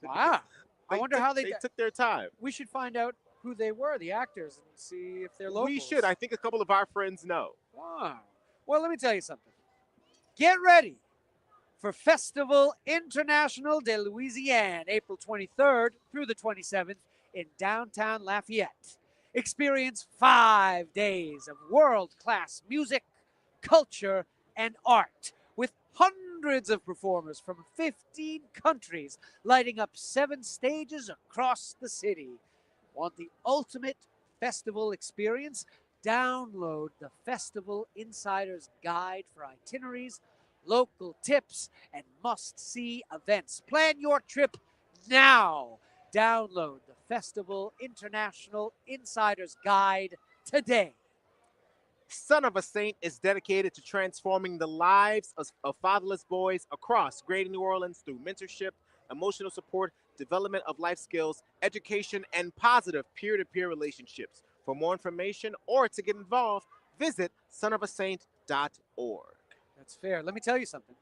Wow. I wonder how they took their time. We should find out who they were, the actors, and see if they're locals. We should. I think a couple of our friends know. Wow. Well, let me tell you something. Get ready for Festival International de Louisiane, April 23rd through the 27th in downtown Lafayette. Experience 5 days of world-class music, culture, and art with hundreds of performers from 15 countries lighting up 7 stages across the city. Want the ultimate festival experience? Download the Festival Insider's Guide for itineraries, local tips, and must-see events. Plan your trip now. Download the Festival International Insider's Guide today. Son of a Saint is dedicated to transforming the lives of fatherless boys across Greater New Orleans through mentorship, emotional support, development of life skills, education, and positive peer-to-peer relationships. For more information or to get involved, visit sonofasaint.org. That's fair. Let me tell you something.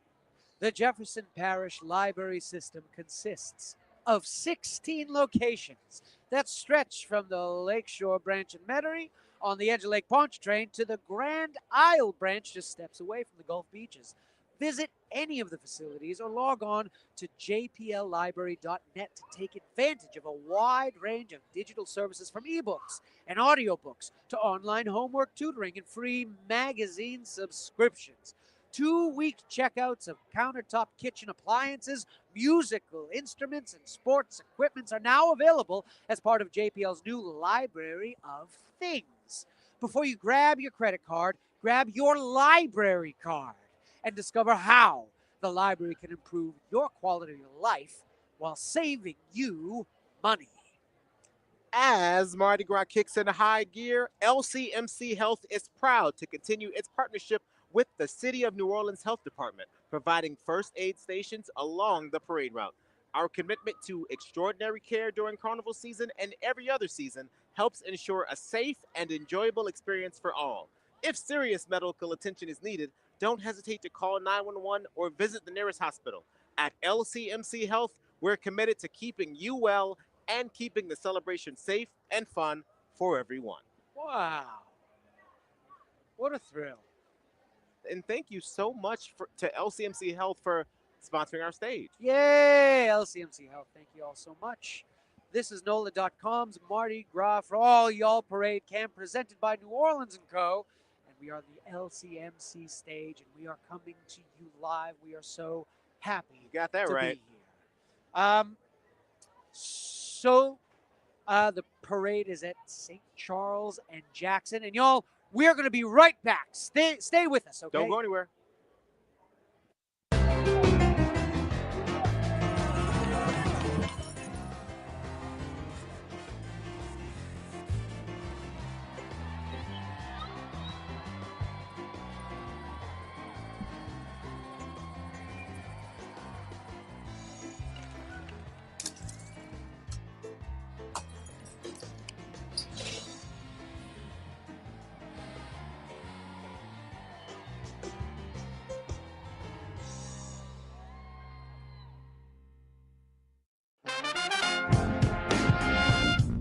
The Jefferson Parish Library System consists of 16 locations that stretch from the Lakeshore branch in Metairie on the edge of Lake Pontchartrain to the Grand Isle branch just steps away from the Gulf Beaches. Visit any of the facilities or log on to jpllibrary.net to take advantage of a wide range of digital services from ebooks and audiobooks to online homework tutoring and free magazine subscriptions. 2-week checkouts of countertop kitchen appliances, musical instruments, and sports equipment are now available as part of JPL's new Library of Things. Before you grab your credit card, grab your library card and discover how the library can improve your quality of life while saving you money. As Mardi Gras kicks into high gear, LCMC Health is proud to continue its partnership with the City of New Orleans Health Department, providing first aid stations along the parade route. Our commitment to extraordinary care during carnival season and every other season helps ensure a safe and enjoyable experience for all. If serious medical attention is needed, don't hesitate to call 911 or visit the nearest hospital. At LCMC Health, we're committed to keeping you well and keeping the celebration safe and fun for everyone. Wow. What a thrill. And thank you so much to LCMC Health for sponsoring our stage. Yay, LCMC Health. Thank you all so much. This is NOLA.com's Mardi Gras for All Y'all Parade Camp presented by New Orleans & Co. And We are the LCMC stage, and we are coming to you live. We are so happy You got that to right. be here. The parade is at St. Charles and Jackson, and y'all, we're going to be right back. Stay with us, okay? Don't go anywhere.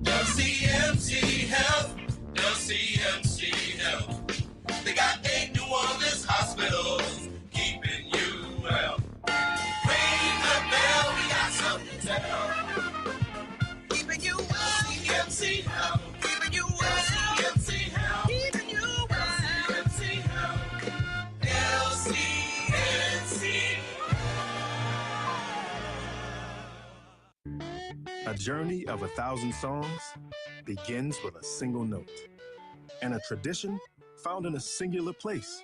LCMC Health, LCMC Health. They got 8 New Orleans hospitals keeping you well. Ring the bell, we got something to tell. Keeping you well. LCMC Health, keeping you well. LCMC Health, keeping you well. LCMC Health, LCMC. A journey of 1,000 songs begins with a single note, and a tradition found in a singular place,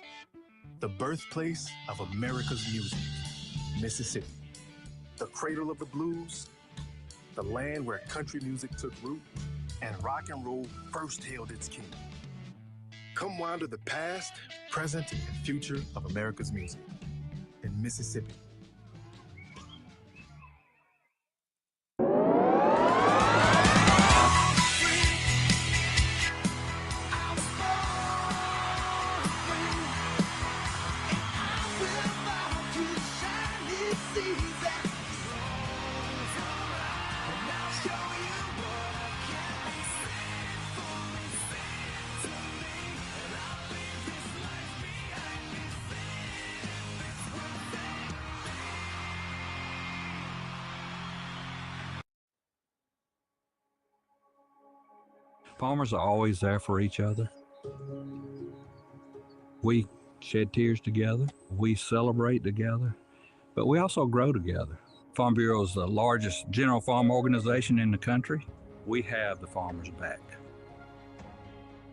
the birthplace of America's music, Mississippi. The cradle of the blues, the land where country music took root and rock and roll first hailed its king. Come wander the past, present, and future of America's music in Mississippi. Farmers are always there for each other. We shed tears together. We celebrate together, but we also grow together. Farm Bureau is the largest general farm organization in the country. We have the farmers' back.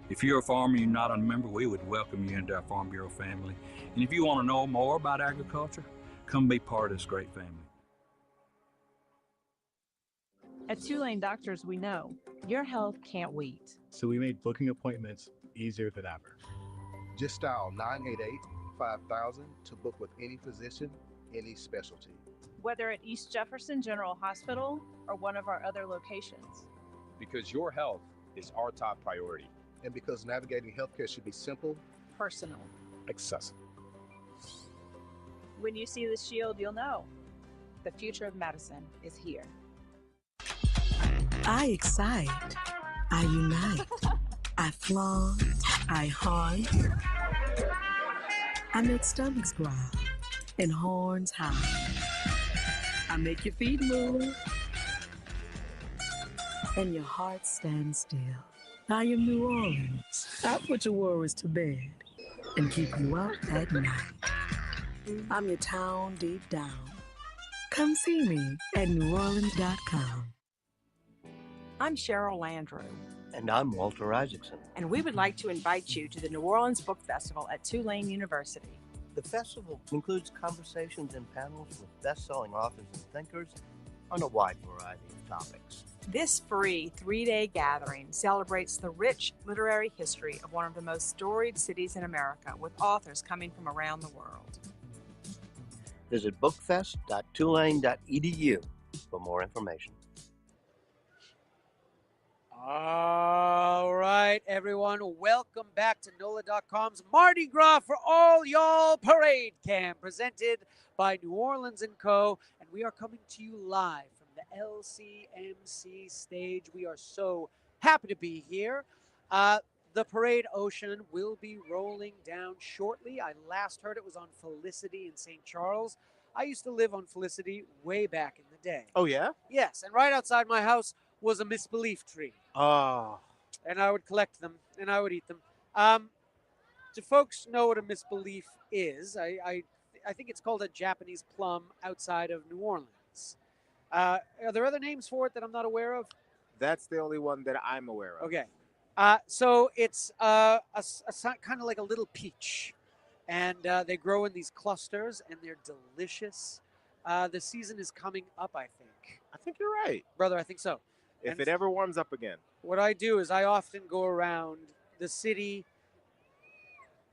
If you're a farmer and you're not a member, we would welcome you into our Farm Bureau family. And if you want to know more about agriculture, come be part of this great family. At Tulane Doctors, we know your health can't wait. So we made booking appointments easier than ever. Just dial 988-5000 to book with any physician, any specialty. Whether at East Jefferson General Hospital or one of our other locations. Because your health is our top priority. And because navigating healthcare should be simple, Personal. Accessible. When you see the shield, you'll know the future of medicine is here. I excite. I unite. I flaunt. I haunt. I make stomachs growl and horns howl. I make your feet move and your heart stand still. I am New Orleans. I put your worries to bed and keep you up at night. I'm your town deep down. Come see me at neworleans.com. I'm Cheryl Landrew. And I'm Walter Isaacson. And we would like to invite you to the New Orleans Book Festival at Tulane University. The festival includes conversations and panels with best-selling authors and thinkers on a wide variety of topics. This free 3-day gathering celebrates the rich literary history of one of the most storied cities in America, with authors coming from around the world. Visit bookfest.tulane.edu for more information. All right, everyone, welcome back to NOLA.com's Mardi Gras for All Y'all Parade Cam, presented by New Orleans & Co. And we are coming to you live from the LCMC stage. We are so happy to be here. The parade, Oshun, will be rolling down shortly. I last heard it was on Felicity in St. Charles. I used to live on Felicity way back in the day. Oh, yeah? Yes, and right outside my house was a misbelief tree. Oh. And I would collect them, and I would eat them. do folks know what a misbelief is? I think it's called a Japanese plum outside of New Orleans. Are there other names for it that I'm not aware of? That's the only one that I'm aware of. Okay. So it's kind of like a little peach, and they grow in these clusters, and they're delicious. The season is coming up, I think. I think you're right. Brother, I think so. If And it ever warms up again. what I do is I often go around the city.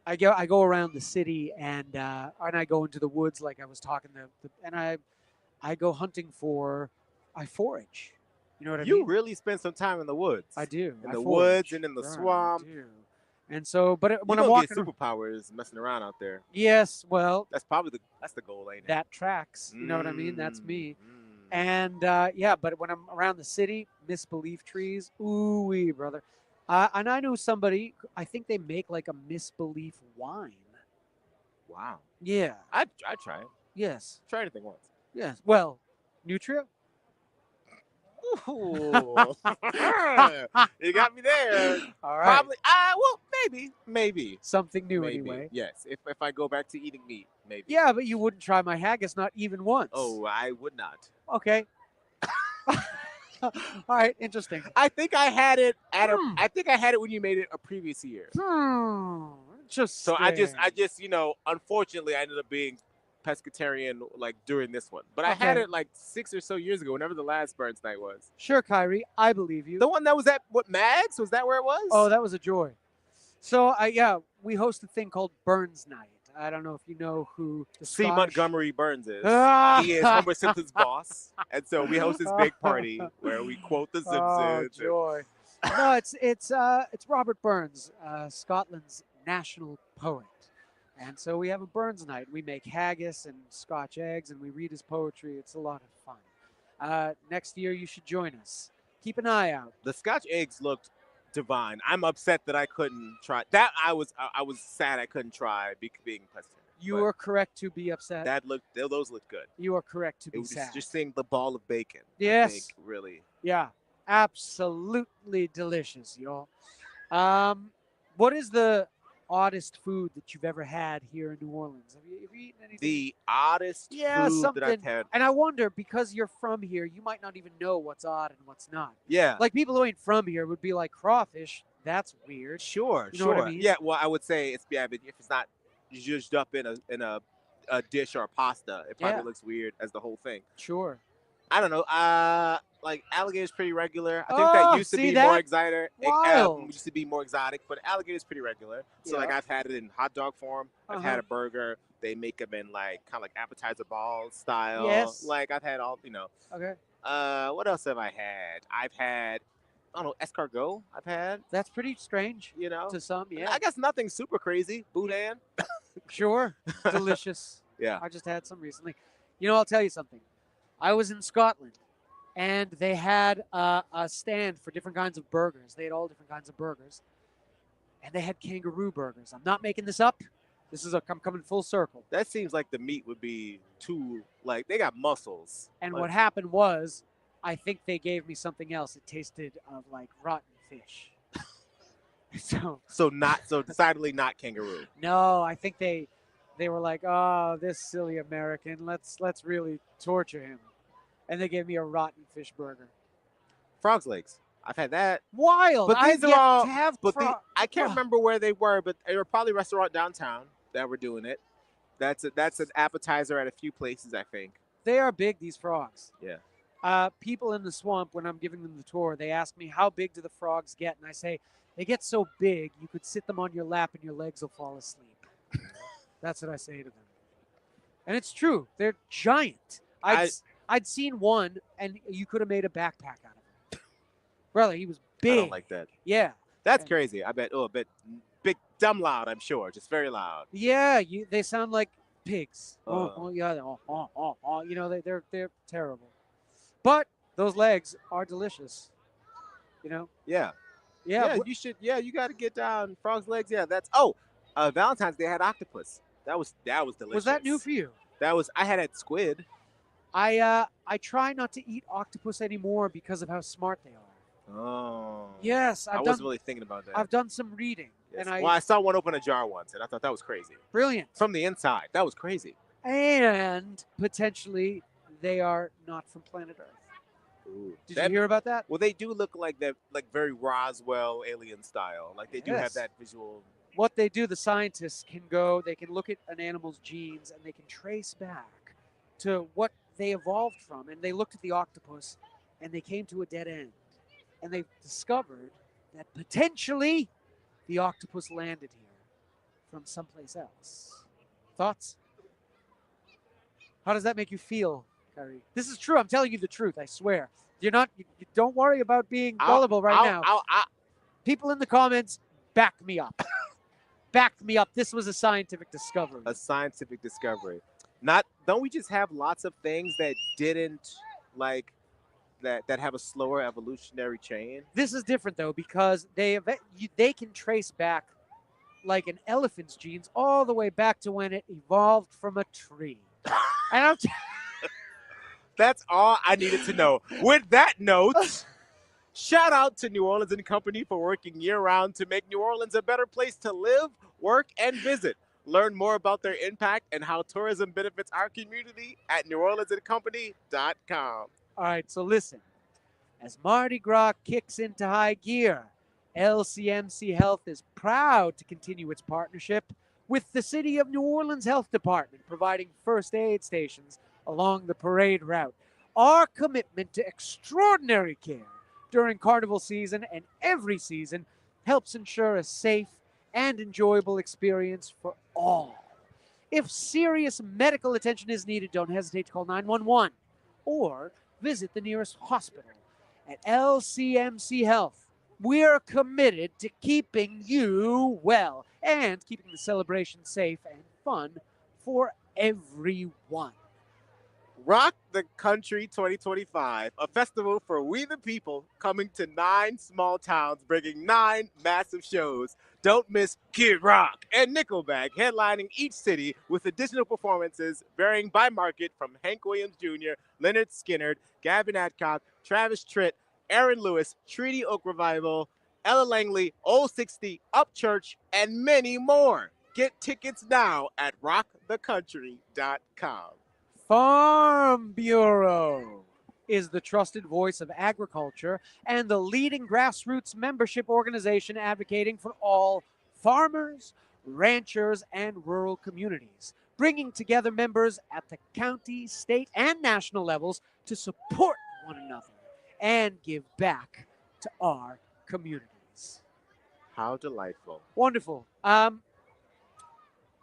I go around the city and I go into the woods like I was talking and I go hunting I forage. You know what I mean? You really spend some time in the woods. I do. In I the forage. woods and in the Right, swamp. I do. And so, but when you I'm don't walking, get superpowers messing around out there. yes, well, That's probably the goal, ain't it? that tracks. You know what I mean? That's me. Mm. And but when I'm around the city, misbelief trees, ooh wee, brother. And I know somebody. I think they make like a misbelief wine. Wow. Yeah. I'd try it. Yes. Try anything once. Yes. Well, Nutria. Ooh. You got me there. All right. Probably. Well, maybe. Something new Maybe. anyway. Yes. If I go back to eating meat, maybe. Yeah, but you wouldn't try my haggis, not even once. Oh, I would not. Okay. All right. Interesting. I think I had it I think I had it when you made it a previous year. Interesting. So I just unfortunately I ended up being pescatarian like during this one. But I had Okay. it like 6 or so years ago, whenever the last Burns night was. Sure, Kyrie. I believe you. The one that was at Mags? Was that where it was? Oh, that was a joy. So we host a thing called Burns Night. I don't know if you know who the C. Scottish- Montgomery Burns is. Ah! He is Homer Simpson's boss. And so we host this big party where we quote The Simpsons. Oh, joy. No, it's Robert Burns, Scotland's national poet. And so we have a Burns night. We make haggis and Scotch eggs, and we read his poetry. It's a lot of fun. Next year, you should join us. Keep an eye out. The Scotch eggs looked divine. I'm upset that I couldn't try. That I was sad I couldn't try being pescatarian. You are correct to be upset. Those looked good. You are correct to It be was sad. just seeing the ball of bacon. Yes. I think, really. Yeah, absolutely delicious, y'all. What is the oddest food that you've ever had here in New Orleans? Have you eaten anything? The oddest food something. that I've had. And I wonder, because you're from here, you might not even know what's odd and what's not. Yeah. Like people who ain't from here would be like, crawfish, that's weird. Sure, You know sure. what I mean? Yeah, well, I would say but if it's not zhuzhed up in a dish or a pasta, it probably Yeah. looks weird as the whole thing. Sure. I don't know. Like alligator's pretty regular. I think that used to be more exotic. Wild. Used to be more exotic, but alligator's pretty regular. So like Yeah. I've had it in hot dog form. I've had a burger. They make them in like kind of like appetizer balls style. Yes. Like I've had all Okay. What else have I had? I've had I don't know, escargot. I've had. That's pretty strange. You know, to some, yeah. I guess nothing super crazy. Boudin. Sure. Delicious. Yeah. I just had some recently. You know, I'll tell you something. I was in Scotland, and they had a stand for different kinds of burgers. They had all different kinds of burgers, and they had kangaroo burgers. I'm not making this up. I'm coming full circle. That seems like the meat would be too like they got muscles. And Like, what happened was, I think they gave me something else. It tasted of like rotten fish. So decidedly not kangaroo. No, I think they were like, oh, this silly American, let's really torture him. And they gave me a rotten fish burger. Frog's legs. I've had that. Wild. But these I've are yet all. to have I can't remember where they were, but they were probably a restaurant downtown that were doing it. That's an appetizer at a few places, I think. They are big, these frogs. Yeah. People in the swamp, when I'm giving them the tour, they ask me, how big do the frogs get? And I say, they get so big, you could sit them on your lap and your legs will fall asleep. That's what I say to them. And it's true. They're giant. I'd seen one, and you could have made a backpack out of him. Brother, he was big. I don't like that. Yeah. That's crazy. I bet. Oh, a bit big, dumb loud. I'm sure. Just very loud. Yeah, they sound like pigs. Yeah. You know, they're terrible. But those legs are delicious. You know. Yeah. Yeah. You should. Yeah, you got to get down frog's legs. Yeah, that's. Valentine's Day had octopus. That was delicious. Was that new for you? I had at squid. I try not to eat octopus anymore because of how smart they are. Oh. Yes, I wasn't really thinking about that. I've done some reading, And Well, I saw one open a jar once, and I thought that was crazy. Brilliant. From the inside, that was crazy. And potentially they are not from planet Earth. Ooh. Did you hear about that? Well, they do look like that, like very Roswell alien style. Like they do have Yes. that visual. What they do, the scientists can go, they can look at an animal's genes and they can trace back to what they evolved from. And they looked at the octopus and they came to a dead end. And they discovered that potentially the octopus landed here from someplace else. Thoughts? How does that make you feel, Kyrie? This is true. I'm telling you the truth. I swear. You're not. You don't worry about being gullible right now. People in the comments, back me up. Back me up. This was a scientific discovery. A scientific discovery. Don't we just have lots of things that didn't like that have a slower evolutionary chain? This is different though because they can trace back like an elephant's genes all the way back to when it evolved from a tree. And I'm That's all I needed to know. With that note, shout out to New Orleans and Company for working year-round to make New Orleans a better place to live, work, and visit. Learn more about their impact and how tourism benefits our community at neworleansandcompany.com. All right, so listen. As Mardi Gras kicks into high gear, LCMC Health is proud to continue its partnership with the City of New Orleans Health Department, providing first aid stations along the parade route. Our commitment to extraordinary care during carnival season and every season helps ensure a safe and enjoyable experience for all. If serious medical attention is needed, don't hesitate to call 911 or visit the nearest hospital. At LCMC Health, we are committed to keeping you well and keeping the celebration safe and fun for everyone. Rock the Country 2025, a festival for we the people, coming to 9 small towns, bringing 9 massive shows. Don't miss Kid Rock and Nickelback headlining each city with additional performances varying by market from Hank Williams Jr., Leonard Skinner, Gavin Adcock, Travis Tritt, Aaron Lewis, Treaty Oak Revival, Ella Langley, Old 60, Upchurch, and many more. Get tickets now at rockthecountry.com. Farm Bureau is the trusted voice of agriculture and the leading grassroots membership organization advocating for all farmers, ranchers, and rural communities, bringing together members at the county, state, and national levels to support one another and give back to our communities. How delightful. Wonderful.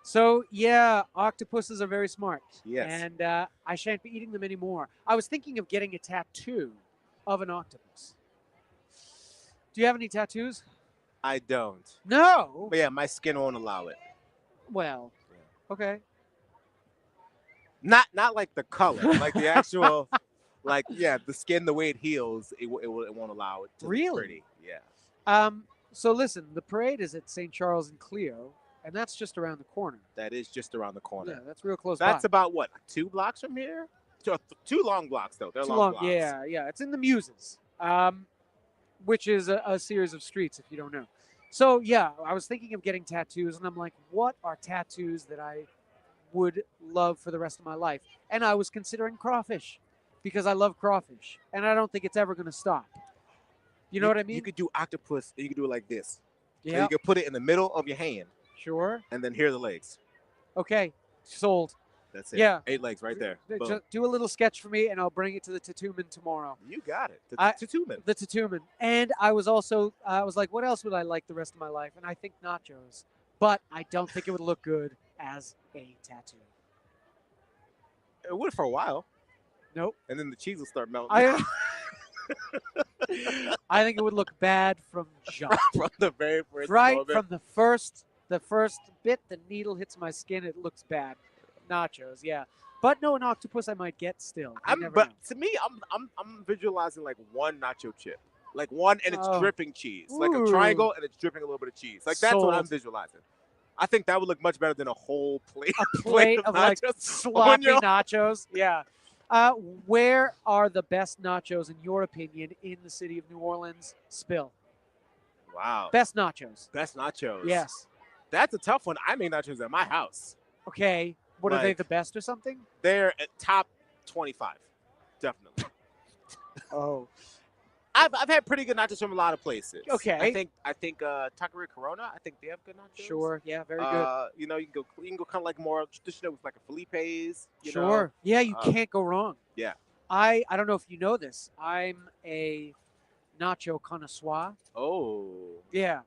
So, yeah, octopuses are very smart. Yes. And I shan't be eating them anymore. I was thinking of getting a tattoo of an octopus. Do you have any tattoos? I don't. No? But yeah, my skin won't allow it. Well, okay. Not like the color, like the actual, like, yeah, the skin, the way it heals, it won't allow it to Really? be pretty. Yeah. So, listen, the parade is at St. Charles and Clio. And that's just around the corner. That is just around the corner. Yeah, that's real close That's by. about, what, 2 blocks from here? 2 long blocks, though. They're Too long blocks. Yeah. It's in the Muses, which is a series of streets, if you don't know. So, yeah, I was thinking of getting tattoos, and I'm like, what are tattoos that I would love for the rest of my life? And I was considering crawfish, because I love crawfish, and I don't think it's ever going to stop. You know what I mean? You could do octopus, and you could do it like this. Yeah. So you could put it in the middle of your hand. Sure. And then here are the legs. Okay, sold. That's it. Yeah. 8 legs right there. Boom. Just do a little sketch for me, and I'll bring it to the tattoo-man tomorrow. You got it. The I- tattoo-man. The tattoo-man. And I was also, I was like, what else would I like the rest of my life? And I think nachos. But I don't think it would look good as a tattoo. It would for a while. Nope. And then the cheese will start melting. I think it would look bad from jump. From the very first Right moment. from the first bit, the needle hits my skin, it looks bad. Nachos, yeah. But no, an octopus I might get still. You never know. To me, I'm visualizing like one nacho chip. Like one, and it's Oh. dripping cheese. Like a Ooh. triangle, and it's dripping a little bit of cheese. Like, that's what I'm Sold. visualizing. I think that would look much better than a whole plate. A plate of like nachos on sloppy your- nachos. Yeah. Where are the best nachos, in your opinion, in the city of New Orleans? Spill. Wow. Best nachos. Best nachos. Yes. That's a tough one. I make nachos at my house. Okay. What are they, Like- the best or something? They're at top 25. Definitely. Oh. I've had pretty good nachos from a lot of places. Okay. I think Taqueria Corona. I think they have good nachos. Sure. Yeah. Very good. You know, you can go kind of like more traditional with like a Felipe's. You Sure. know? Yeah. You can't go wrong. Yeah. I don't know if you know this. I'm a nacho connoisseur. Oh. Yeah.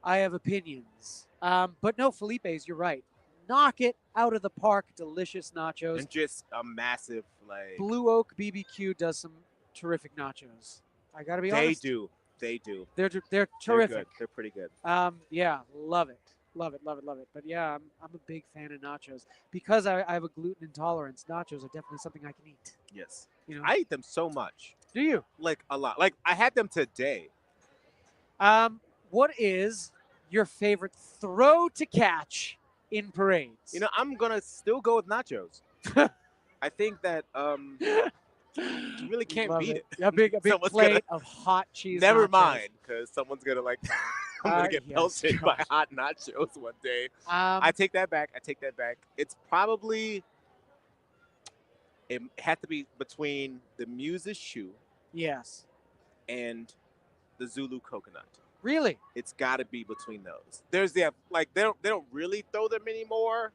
I have opinions. But no, Felipe's, you're right. Knock it out of the park. Delicious nachos. And just a massive like. Blue Oak BBQ does some terrific nachos. I got to be honest. They do. They're They're terrific. good. They're pretty good. Yeah, love it. Love it. But yeah, I'm a big fan of nachos. Because I have a gluten intolerance, nachos are definitely something I can eat. Yes. You know? I eat them so much. Do you? Like a lot. Like I had them today. What is your favorite throw to catch in parades? You know, I'm gonna still go with nachos. I think that you really can't Love beat it. A big Someone's plate of hot cheese. Never nachos. mind, because someo's gonna like. I'm gonna get Yes, pelted by gosh. hot nachos one day. I take that back. It's probably. It had to be between the Muse's shoe Yes. and the Zulu coconut. Really? It's got to be between those. There's the like they don't really throw them anymore.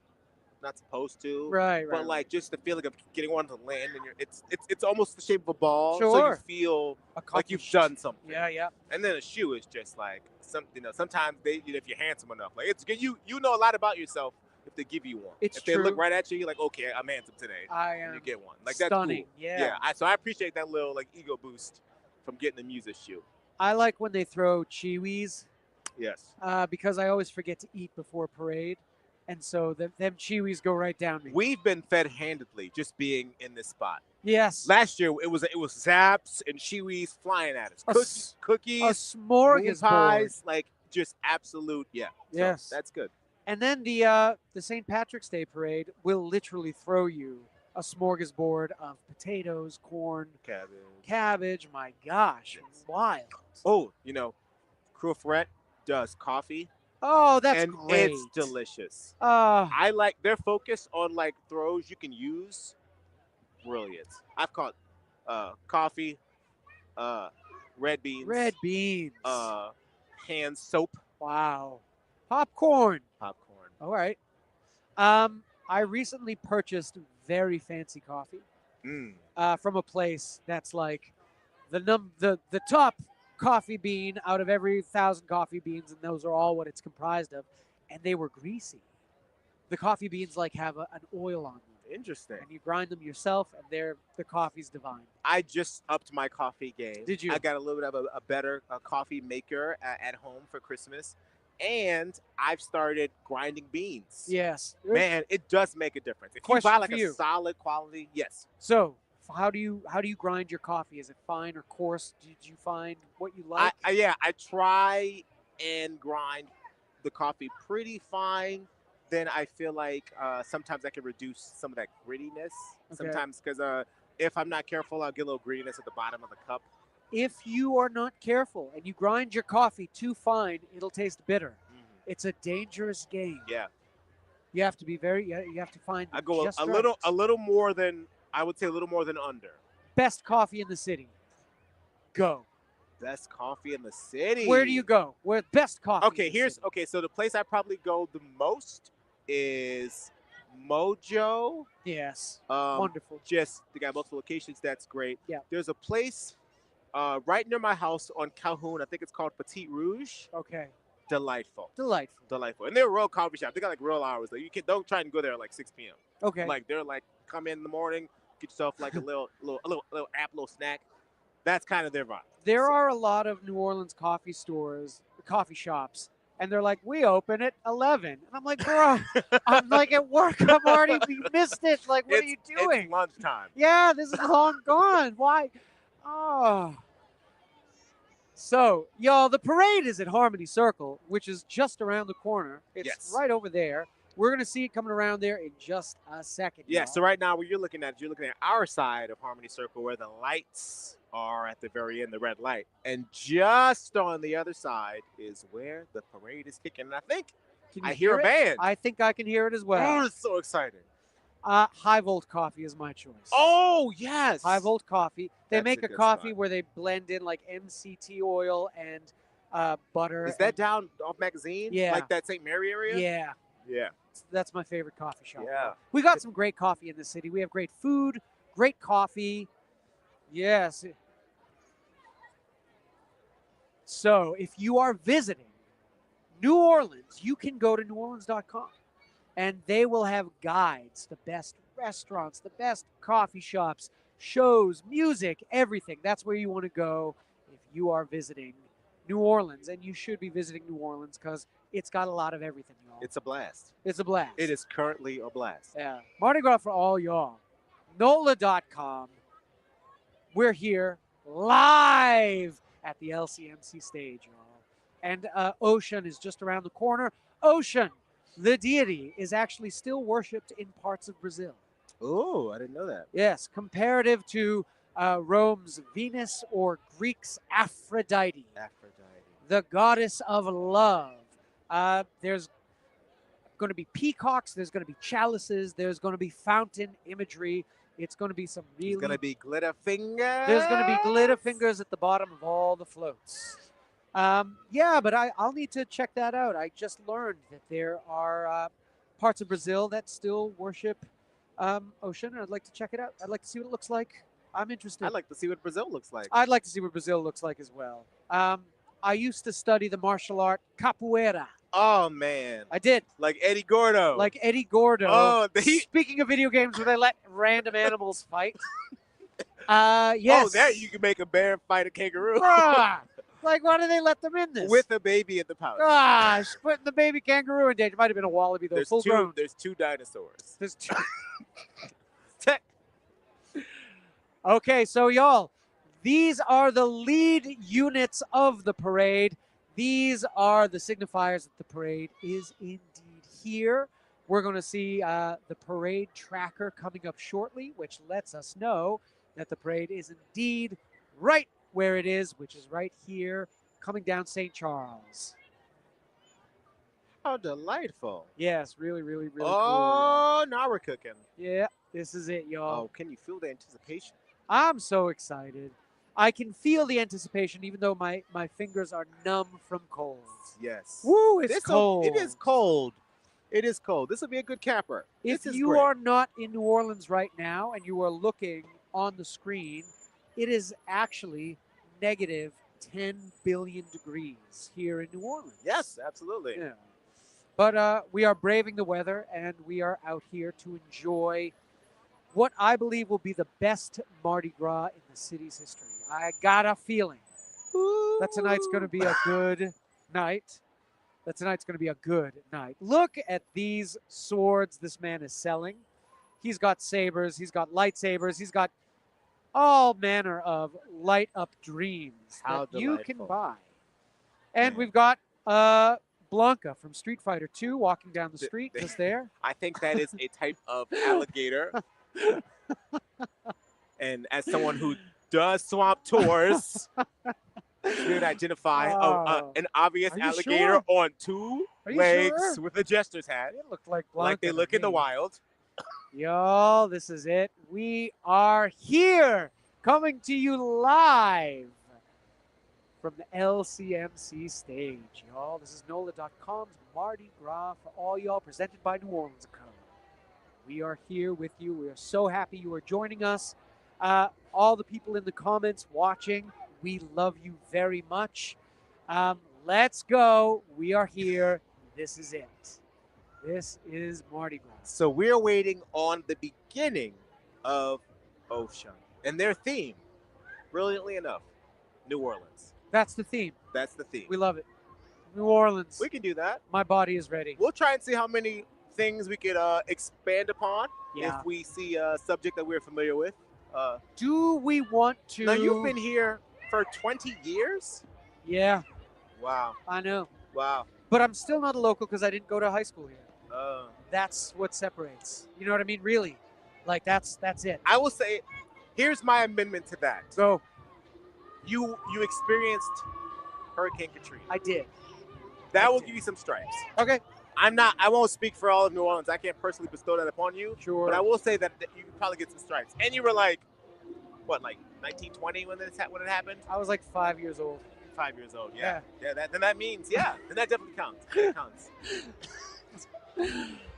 Not supposed to. Right. But like just the feeling of getting one to land and it's almost the shape of a ball. So Sure. you feel like you've Accomplished. done something. Yeah. And then a shoe is just like sometimes they if you're handsome enough. Like it's you know a lot about yourself if they give you one. It's if they look true. right at you, you're like, okay, I'm handsome today. I And am you get one. Like stunning. that's cool. Yeah. So I appreciate that little like ego boost from getting the Muse's shoe. I like when they throw chiwis Yes. because I always forget to eat before parade. And so them chiwis go right down me. We've been fed handedly just being in this spot. Yes. Last year it was zaps and chiwis flying at us. Cookies, a smorgasbord. moon pies, like just absolute. Yeah. So Yes. that's good. And then the St. Patrick's Day parade will literally throw you a smorgasbord of potatoes, corn, cabbage. My gosh, wild. Oh, you know, Cruafret does coffee. Oh, that's and great. It's delicious. Uh, I like their focus on like throws you can use. Brilliant. I've caught coffee, red beans, hand soap. Wow. Popcorn. Popcorn. All right. I recently purchased very fancy coffee from a place that's like the top coffee bean out of every 1,000 coffee beans, and those are all what it's comprised of, and they were greasy. The coffee beans like have an oil on them. Interesting. And you grind them yourself, and the coffee's divine. I just upped my coffee game. Did you? I got a little bit of a better coffee maker at home for Christmas, and I've started grinding beans. Yes. Man, it does make a difference. If Question you buy like for a you. solid quality, yes. So, how do you grind your coffee? Is it fine or coarse? Did you find what you like? I try and grind the coffee pretty fine. Then I feel like sometimes I can reduce some of that grittiness. Okay. Sometimes because if I'm not careful, I'll get a little grittiness at the bottom of the cup. If you are not careful and you grind your coffee too fine, it'll taste bitter. It's a dangerous game. Yeah. You have to be you have to find I go just a right. little more than I would say a little more than under. Best coffee in the city. Go. Best coffee in the city. Where do you go? Where best coffee? Okay, so the place I probably go the most is Mojo. Yes. Wonderful. Just they got multiple locations. That's great. Yeah. There's a place right near my house on Calhoun. I think it's called Petit Rouge. Okay. Delightful. And they're a real coffee shop. They got like real hours. Like don't try and go there at like 6 p.m. Okay. Like they're like come in the morning, get yourself like a little app, little snack. That's kind of their vibe. There are a lot of New Orleans coffee shops, and they're like, we open at 11. And I'm like, bro, I'm like at work. You missed it. Like, what are you doing? It's lunchtime. Yeah, this is long gone. Why? Oh. So, y'all, the parade is at Harmony Circle, which is just around the corner. It's right over there. We're going to see it coming around there in just a second. Yeah, y'all. so right now, what you're looking at our side of Harmony Circle where the lights are at the very end, the red light. And just on the other side is where the parade is kicking. And I think Can you I hear a it? band. I think I can hear it as well. Oh, it's so exciting. High Volt Coffee is my choice. Oh, yes. High Volt Coffee. They That's make a a good coffee spot. where they blend in like MCT oil and butter. Is that and- down off Magazine? Yeah. Like that St. Mary area? Yeah. Yeah. That's my favorite coffee shop. Yeah. We got some great coffee in the city. We have great food, great coffee. Yes. So if you are visiting New Orleans, you can go to neworleans.com and they will have guides, the best restaurants, the best coffee shops, shows, music, everything. That's where you want to go if you are visiting New Orleans. And you should be visiting New Orleans because it's got a lot of everything, y'all. It's a blast. It's a blast. It is currently a blast. Yeah. Mardi Gras for all y'all. NOLA.com. We're here live at the LCMC stage, y'all. And Oshun is just around the corner. Oshun, the deity, is actually still worshipped in parts of Brazil. Oh, I didn't know that. Yes, comparative to Rome's Venus or Greek's Aphrodite. The goddess of love. There's going to be peacocks. There's going to be chalices. There's going to be fountain imagery. It's going to be some really... There's going to be glitter fingers. There's going to be glitter fingers at the bottom of all the floats. Yeah, but I'll need to check that out. I just learned that there are parts of Brazil that still worship Oshun. I'd like to check it out. I'd like to see what it looks like. I'm interested. I'd like to see what Brazil looks like. I'd like to see what Brazil looks like as well. I used to study the martial art capoeira. Oh, man. I did. Like Eddie Gordo. Like Eddie Gordo. Oh, Speaking of video games where they let random animals fight. Yes. Oh, there you can make a bear fight a kangaroo. Ah, like, why do they let them in this? With a baby in the pouch. Gosh, putting the baby kangaroo in danger. Might have been a wallaby, though. Full grown. There's two dinosaurs. There's two. Okay, so y'all, these are the lead units of the parade. These are the signifiers that the parade is indeed here. We're going to see the parade tracker coming up shortly, which lets us know that the parade is indeed right where it is, which is right here, coming down St. Charles. How delightful. Yes, really, really, really cool. Oh, now we're cooking. Yeah, this is it, y'all. Oh, can you feel the anticipation? I'm so excited. I can feel the anticipation, even though my fingers are numb from cold. Yes. Woo, it's cold. It is cold. It is cold. This will be a good capper. If This is you great. are not in New Orleans right now and you are looking on the screen, it is actually negative 10 billion degrees here in New Orleans. Yes, absolutely. Yeah. But we are braving the weather, and we are out here to enjoy what I believe will be the best Mardi Gras in the city's history. I got a feeling that tonight's going to be a good night. Look at these swords this man is selling. He's got sabers. He's got lightsabers. He's got all manner of light-up dreams How that you can delightful. buy. And we've got Blanca from Street Fighter 2 walking down the street just there. I think that is a type of alligator. And as someone who does swamp tours, we would identify an obvious Are you alligator sure? on two Are you legs sure? with a jester's hat, It looked like Blanca like they to look in the me. wild. Y'all, this is it. We are here, coming to you live from the LCMC stage, y'all. This is NOLA.com's Mardi Gras for all y'all, presented by New Orleans Co. We are here with you. We are so happy you are joining us. All the people in the comments watching, we love you very much. Let's go. We are here. This is it. This is Mardi Gras. So we're waiting on the beginning of Oshun and their theme, brilliantly enough, New Orleans. That's the theme. That's the theme. We love it. New Orleans. We can do that. My body is ready. We'll try and see how many things we could expand upon Yeah. if we see a subject that we're familiar with. Do we want to... Now, you've been here for 20 years? Yeah, Wow. I know. Wow. But I'm still not a local because I didn't go to high school here. that's what separates. You know what I mean? Really, like that's it. I will say, here's my amendment to that. So you experienced Hurricane Katrina. I did. That will give you some stripes. Okay. I won't speak for all of New Orleans. I can't personally bestow that upon you. Sure. But I will say that you can probably get some stripes. And you were like, what, like 1920 when it happened? I was like 5 years old. 5 years old, yeah. Then that means, then that definitely counts. It counts.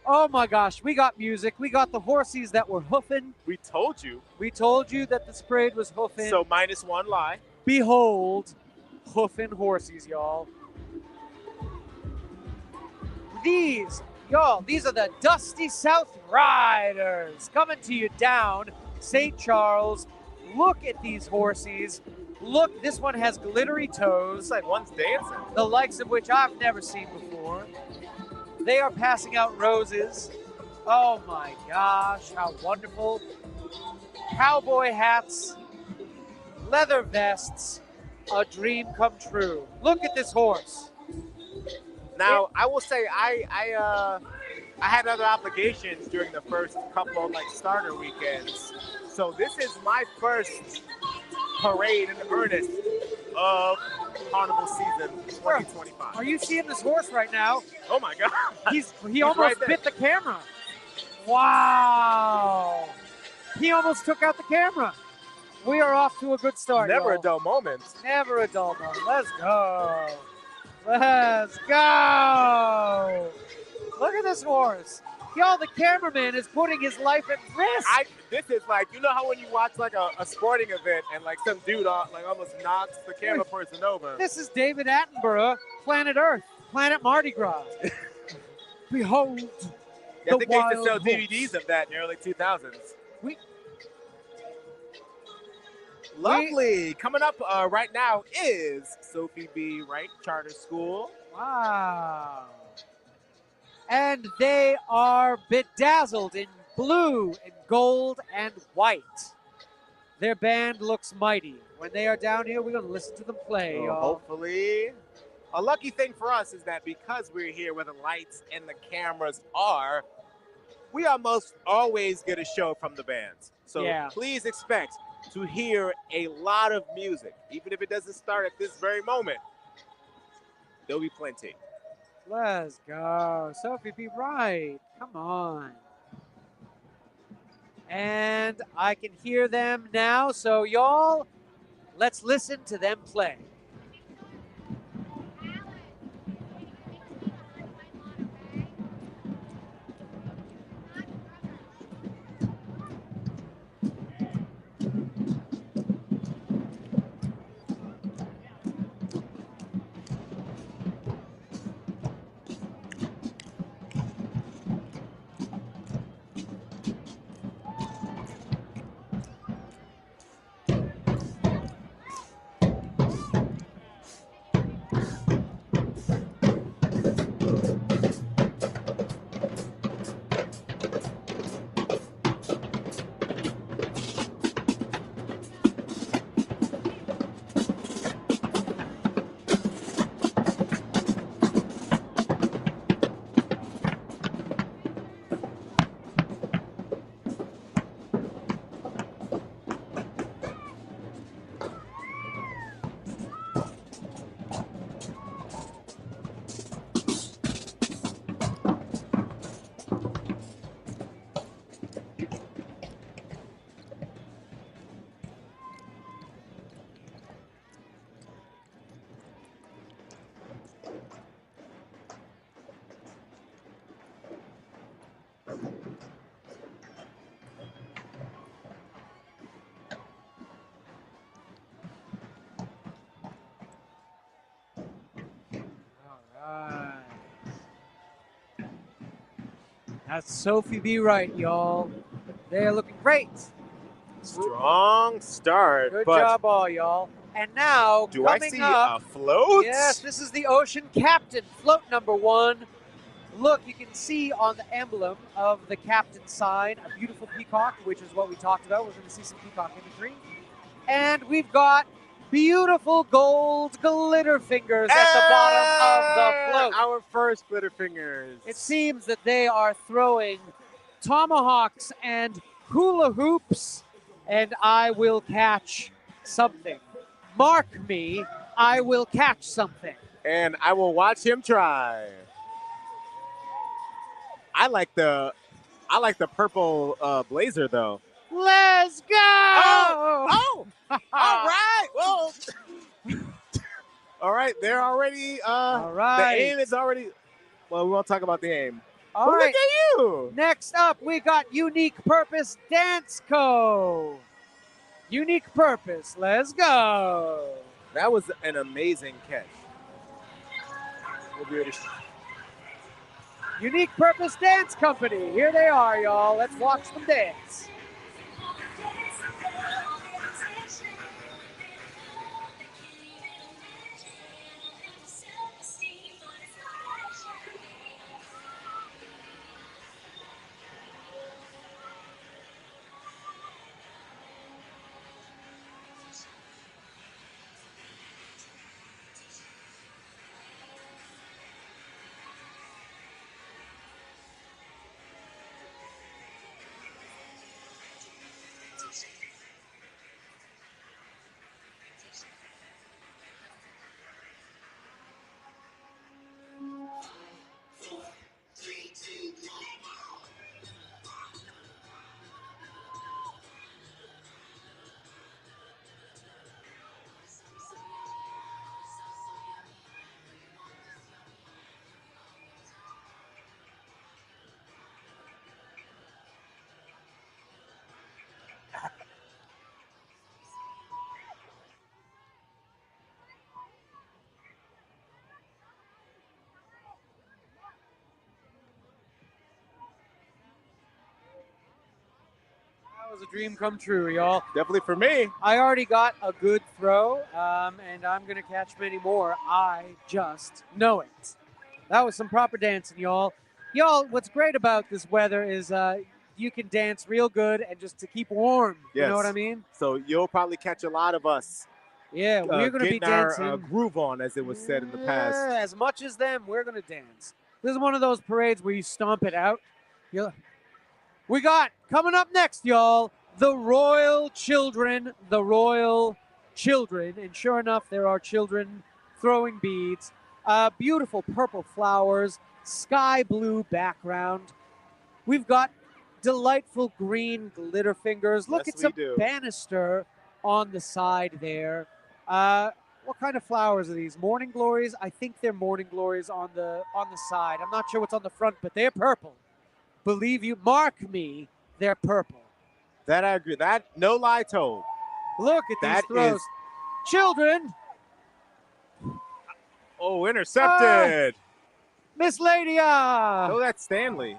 Oh my gosh, we got music. We got the horsies that were hoofing. We told you. We told you that the parade was hoofing. So -1 lie. Behold, hoofing horsies, y'all. These are the Dusty South Riders coming to you down St. Charles. Look at these horsies. Look, this one has glittery toes. It's like one's dancing. The likes of which I've never seen before. They are passing out roses. Oh my gosh, how wonderful. Cowboy hats, leather vests, a dream come true. Look at this horse. Now, I will say I had other obligations during the first couple like starter weekends. So this is my first parade in earnest of Carnival season 2025. Are you seeing this horse right now? Oh my God. He almost bit the camera. Wow. He almost took out the camera. We are off to a good start. Never y'all. a dull moment. Never a dull moment. Let's go. Let's go. Look at this horse. Y'all, the cameraman is putting his life at risk. This is like, you know how when you watch like a sporting event and like some dude like almost knocks the camera person over. This is David Attenborough, Planet Earth, Planet Mardi Gras. Behold, I think they used to sell horse. DVDs of that in the early 2000s. Lovely. Coming up right now is Sophie B. Wright Charter School. Wow. And they are bedazzled in blue and gold and white. Their band looks mighty. When they are down here, we're going to listen to them play, y'all. Hopefully. A lucky thing for us is that because we're here where the lights and the cameras are, we almost always get a show from the bands. So please expect to hear a lot of music. Even if it doesn't start at this very moment, there'll be plenty. Let's go. Sophie, be right. Come on. And I can hear them now. So, y'all, let's listen to them play. That's Sophie B. Wright, y'all. They're looking great. Strong start. Good but job, all y'all. And now, do I coming see up, a float? Yes, this is the Ocean Captain, float number 1. Look, you can see on the emblem of the captain sign a beautiful peacock, which is what we talked about. We're going to see some peacock imagery. And we've got beautiful gold glitter fingers at the bottom of the float. Our first glitter fingers. It seems that they are throwing tomahawks and hula hoops, and I will catch something. Mark me, I will catch something. And I will watch him try. I like the purple blazer though. Let's go! Oh! All right. Whoa. All right. They're already. All right. The aim is already. Well, we won't talk about the aim. All But right. Look at you. Next up, we got Unique Purpose Dance Co. Unique Purpose. Let's go. That was an amazing catch. We'll be able to Unique Purpose Dance Company. Here they are, y'all. Let's watch them dance. That was a dream come true, y'all. Definitely for me. I already got a good throw, and I'm going to catch many more. I just know it. That was some proper dancing, y'all. Y'all, what's great about this weather is you can dance real good and just to keep warm. Yes. You know what I mean? So you'll probably catch a lot of us. Yeah, we're going to be getting our dancing. groove on, as it was said in the past. Yeah, as much as them, we're going to dance. This is one of those parades where you stomp it out. We got, coming up next, y'all, the Royal Children. The Royal Children. And sure enough, there are children throwing beads. Beautiful purple flowers, sky blue background. We've got delightful green glitter fingers. Look, Yes, it's a we do. banister on the side there. What kind of flowers are these? Morning glories? I think they're morning glories on the side. I'm not sure what's on the front, but they're purple. Believe you, mark me, they're purple. That I agree. That no lie told. Look at That these throws. is- Children, Oh, intercepted. Miss Ladia. Oh, that's Stanley.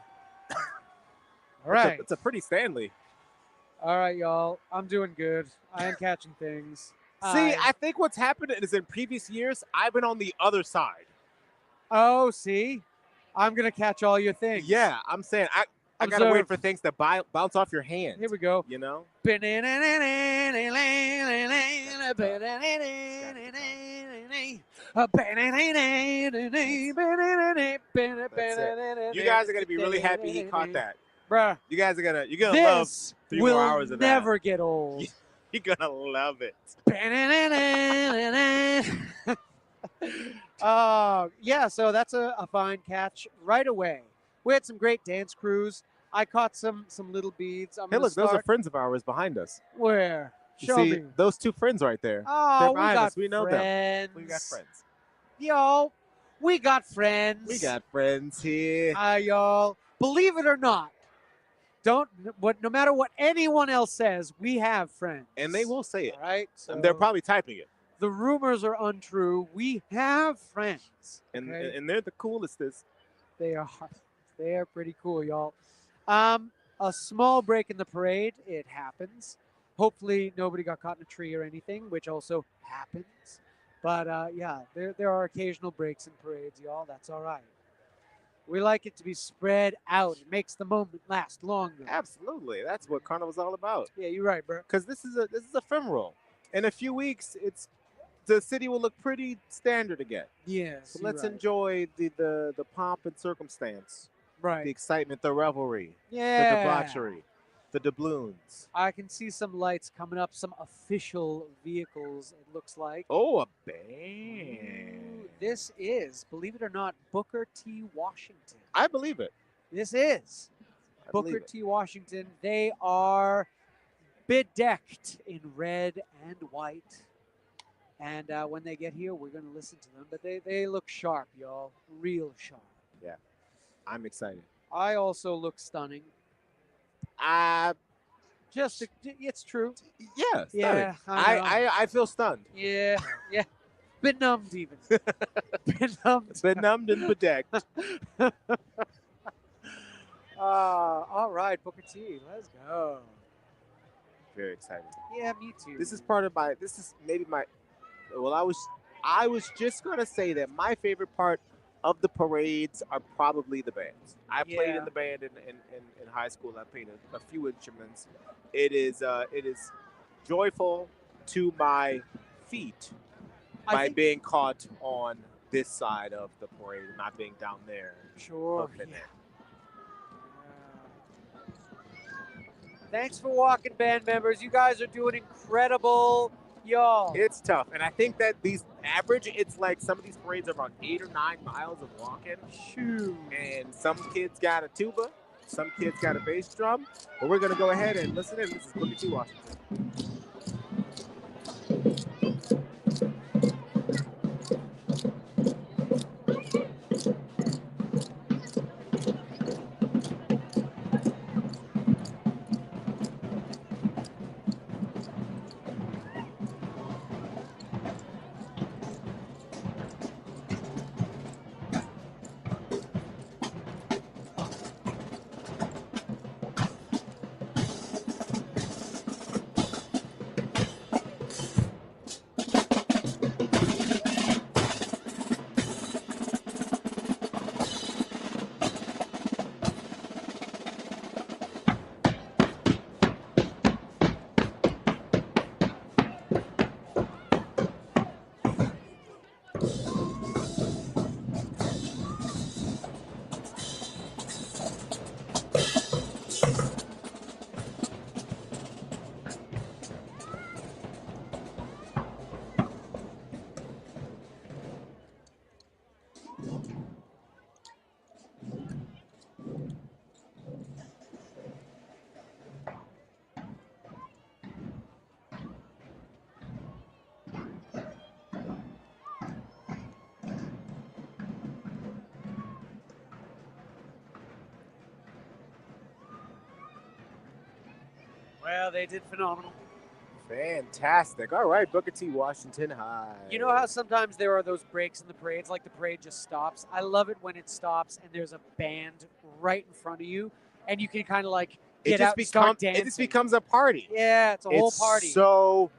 All right. It's a pretty Stanley. All right, y'all. I'm doing good. I am catching things. See, I think what's happened is in previous years, I've been on the other side. Oh, see? I'm going to catch all your things. Yeah, I'm saying I got to Observe. wait for things to bounce off your hand. Here we go. You know? You guys are going to be really happy he caught that. Bruh. You guys are you're gonna love This 3 will more hours of that. never get old. You're gonna love it. Yeah, so that's a fine catch right away. We had some great dance crews. I caught some little beads. I'm Hey, gonna look, those are start- friends of ours behind us. Where? You Show see, me. those 2 friends right there. Oh, They're we behind got us. We know friends. them. We got friends. Yo, we got friends. We got friends here. Y'all. Believe it or not, no matter what anyone else says, we have friends. And they will say it. All right? And they're So probably typing it. the rumors are untrue. We have friends. And okay? and they're the coolest. They are pretty cool, y'all. A small break in the parade. It happens. Hopefully nobody got caught in a tree or anything, which also happens. But yeah, there are occasional breaks in parades, y'all. That's all right. We like it to be spread out. It makes the moment last longer. Absolutely. That's what Carnival's all about. Yeah, you're right, bro. Because this is ephemeral. In a few weeks, it's the city will look pretty standard again. Yes. So you're let's right. enjoy the pomp and circumstance, Right. the excitement, the revelry, Yeah. the debauchery, the doubloons. I can see some lights coming up, some official vehicles, it looks like. Oh, a band. Ooh, this is, believe it or not, Booker T. Washington. I believe it. This is I Booker believe it. T. Washington. They are bedecked in red and white. And when they get here, we're going to listen to them. But they look sharp, y'all. Real sharp. Yeah. I'm excited. I also look stunning. It's true. Yeah. Yeah, stunning. I know. I feel stunned. Yeah. Benumbed even. Benumbed. Benumbed and bedecked. All right, Booker T. Let's go. Very excited. Yeah, me too. This is maybe my. Well, I was just gonna say that my favorite part of the parades are probably the bands. I played in the band in high school. I played a few instruments. It is joyful to my feet by being caught on this side of the parade, not being down there. Sure. Up in there. Thanks for walking, band members. You guys are doing incredible, y'all. It's tough, and I think that these average, it's like some of these parades are about 8 or 9 miles of walking. Shoot. And some kids got a tuba, some kids got a bass drum. But we're gonna go ahead and listen in. This is Booker T. Washington. Well, they did phenomenal. Fantastic. All right, Booker T. Washington High. You know how sometimes there are those breaks in the parades, like the parade just stops? I love it when it stops and there's a band right in front of you, and you can kind of like get out and start dancing. It just becomes a party. Yeah, it's a whole party. So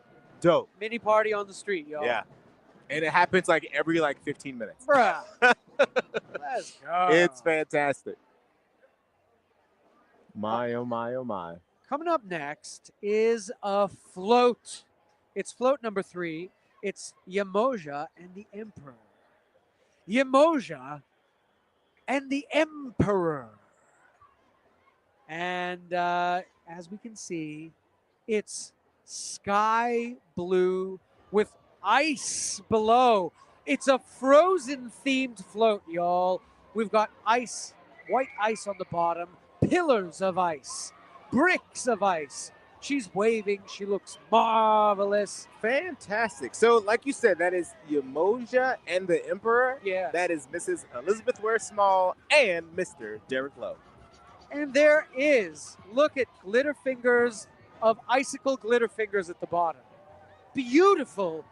dope. Mini party on the street, y'all. Yeah. And it happens like every 15 minutes. Bruh. Let's go. It's fantastic. My, oh my, oh my. Coming up next is a float. It's float number 3. It's Yamoja and the Emperor. Yamoja and the Emperor. And as we can see, it's sky blue with ice below. It's a frozen themed float, y'all. We've got ice, white ice on the bottom, pillars of ice, bricks of ice. She's waving. She looks marvelous. Fantastic. So, like you said, that is Yamoja and the Emperor. Yeah. That is Mrs. Elizabeth Ware Small and Mr. Derek Lowe. And there is, look at glitter fingers of icicle glitter fingers at the bottom. Beautiful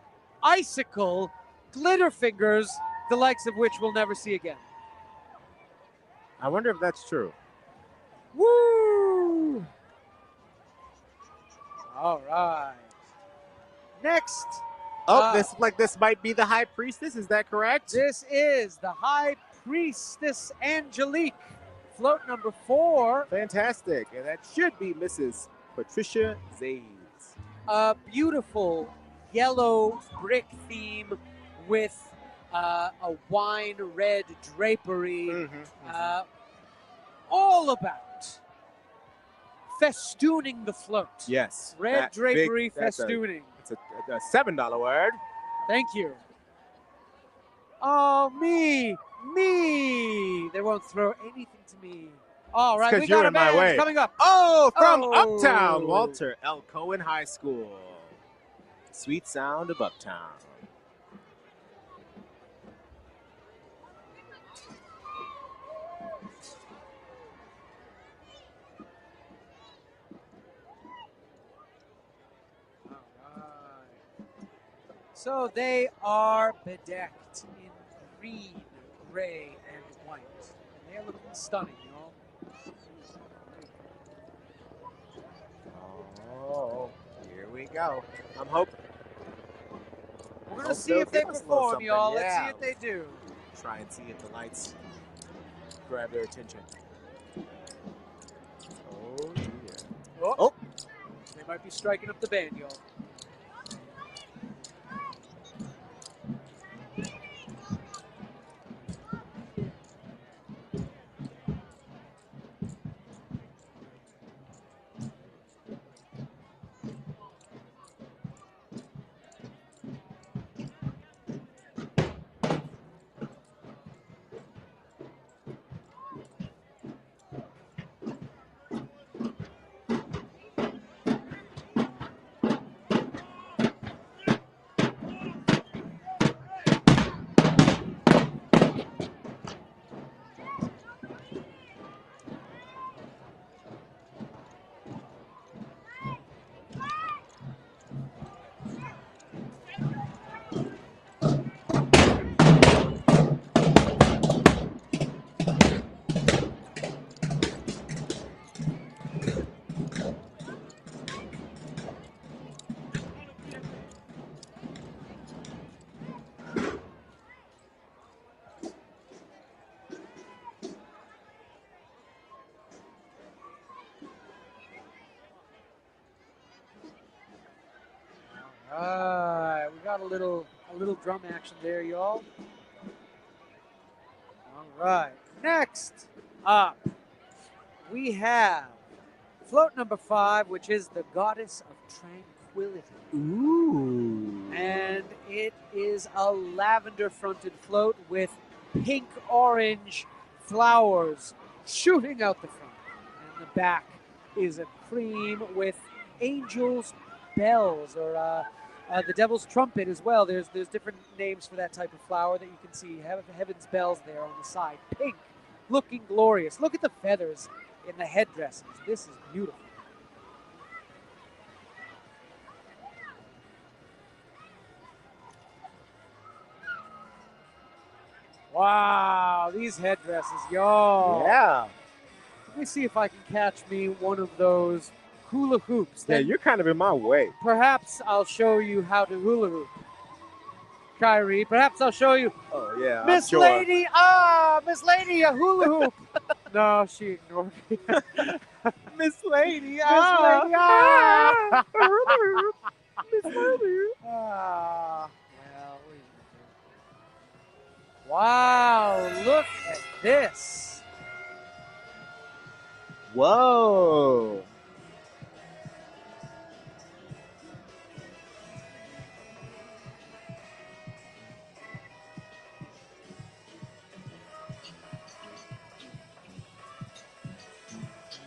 icicle glitter fingers, the likes of which we'll never see again. I wonder if that's true. Woo! All right. Next. This might be the High Priestess. Is that correct? This is the High Priestess Angelique. Float number 4. Fantastic. And that should be Mrs. Patricia Zays. A beautiful yellow brick theme with a wine red drapery, all about festooning the float. Yes. Red that drapery that's festooning. It's a $7 word. Thank you. Oh, me. They won't throw anything to me. All right, we Because you're got a in my band way. coming up. Oh, from Oh. Uptown, Walter L. Cohen High School. Sweet sound of Uptown. So they are bedecked in green, gray, and white. And they are looking stunning, y'all. Oh, here we go. I'm hoping. We're going to see if they perform, y'all. Let's see if they do. Try and see if the lights grab their attention. Oh, dear. Oh. They might be striking up the band, y'all. All right, we got a little drum action there, y'all. All right, next up, we have float number 5, which is the Goddess of Tranquility. Ooh. And it is a lavender-fronted float with pink-orange flowers shooting out the front. And the back is a cream with angels' bells, or the devil's trumpet as well. There's different names for that type of flower that you can see. Heaven's bells there on the side. Pink, looking glorious. Look at the feathers in the headdresses. This is beautiful. Wow, these headdresses, y'all. Yeah. Let me see if I can catch me one of those hula hoops. Yeah, you're kind of in my way. Perhaps I'll show you how to hula hoop. Kyrie, perhaps I'll show you. Oh, yeah. Miss sure. Lady, Miss Lady, a hula hoop. No, she ignored me. Miss Lady, Miss Lady, Miss Lady. Well, wow, look at this. Whoa.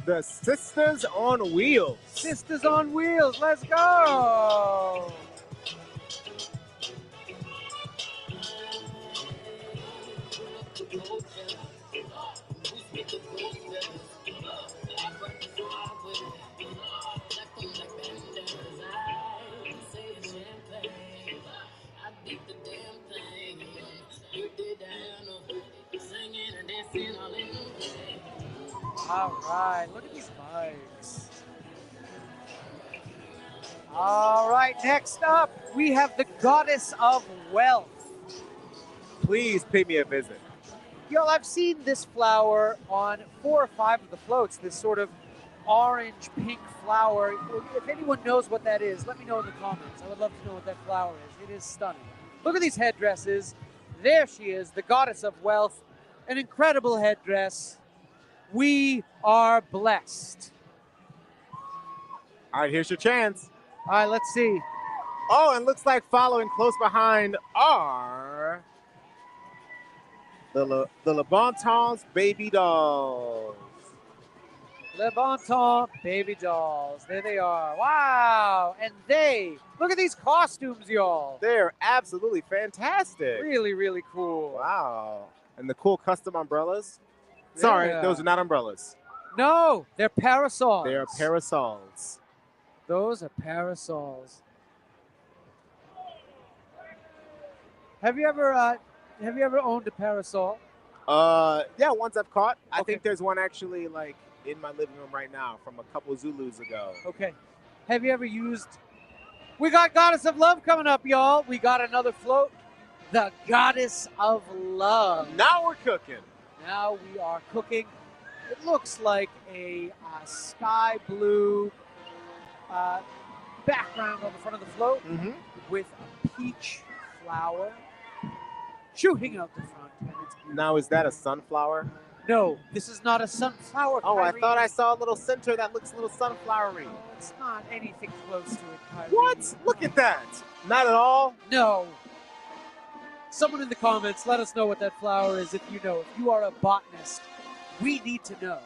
The Sisters on Wheels. Sisters on Wheels, let's go. All right, look at these bikes. All right, next up, we have the Goddess of Wealth. Please pay me a visit. Y'all, I've seen this flower on 4 or 5 of the floats, this sort of orange pink flower. If anyone knows what that is, let me know in the comments. I would love to know what that flower is. It is stunning. Look at these headdresses. There she is, the goddess of wealth. An incredible headdress. We are blessed. All right, here's your chance. All right, let's see. Oh, and looks like following close behind are the Le Bon Temps baby dolls. Le Bon Temps baby dolls. There they are. Wow. And look at these costumes, y'all. They're absolutely fantastic. Really, really cool. Wow. And the cool custom umbrellas. Sorry, Yeah. those are not umbrellas. No, they're parasols. They are parasols. Those are parasols. Have you ever owned a parasol? Yeah, ones I've caught. I Okay. think there's one actually like in my living room right now from a couple Zulus ago. Okay. Have you ever used... We got Goddess of Love coming up, y'all. We got another float. The Goddess of Love. Now we're cooking. Now we are cooking. It looks like a sky blue background on the front of the float with a peach flower shooting out the front. And it's Now, is that a sunflower? No, this is not a sunflower. Oh, I Kyrie. thought I saw a little center that looks a little sunflowery. It's not anything close to it, Kyrie. What? Look at that. Not at all? No. Someone in the comments, let us know what that flower is if you know. If you are a botanist, we need to know.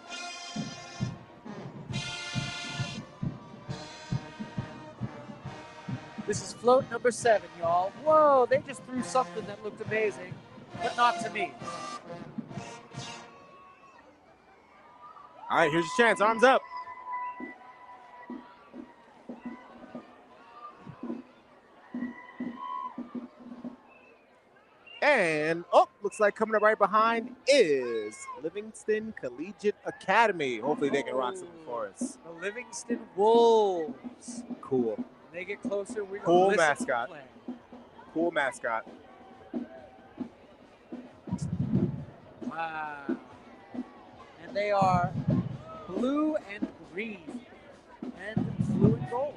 This is float number 7, y'all. Whoa, they just threw something that looked amazing, but not to me. All right, here's your chance. Arms up. And, looks like coming up right behind is Livingston Collegiate Academy. Hopefully they can rock something for us. The Livingston Wolves. Cool. When they get closer, we're Cool going to listen mascot. to play. Cool mascot. Wow. And they are blue and green and blue and gold.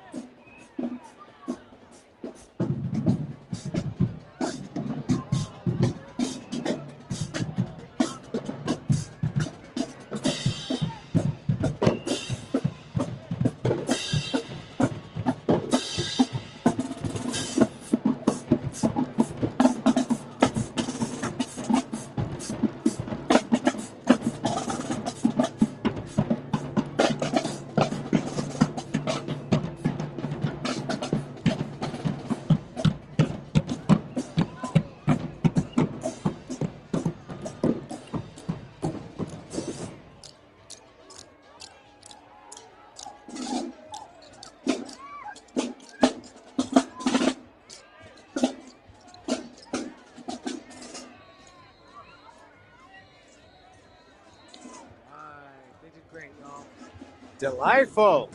Delightful.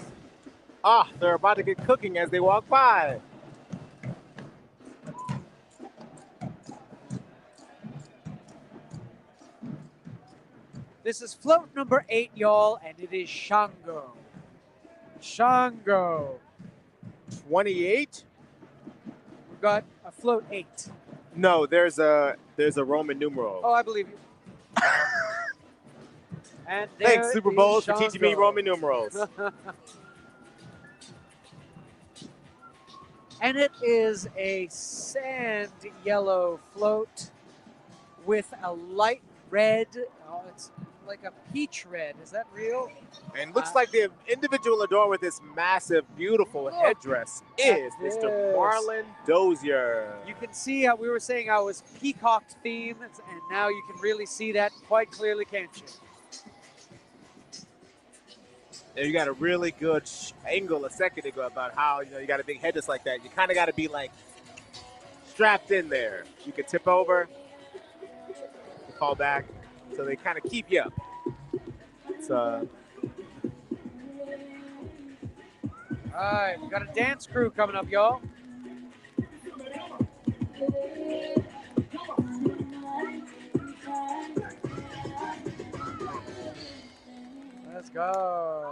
They're about to get cooking as they walk by. This is float number 8, y'all, and it is Shango. Shango. 28? We've got a float 8. No, there's a Roman numeral. Oh, I believe you. And Thanks, there Super is Bowl, for teaching me Shango. Roman numerals. And it is a sand yellow float with a light red. Oh, it's like a peach red. Is that real? And looks like the individual adorned with this massive, beautiful headdress is this. Mr. Marlon Dozier. You can see how we were saying how it was peacocked theme, and now you can really see that quite clearly, can't you? And you got a really good angle a second ago about how, you got a big headdress like that. You kind of got to be like strapped in there. You can tip over, fall back, so they kind of keep you up. It's All right, we got a dance crew coming up, y'all. Let's go.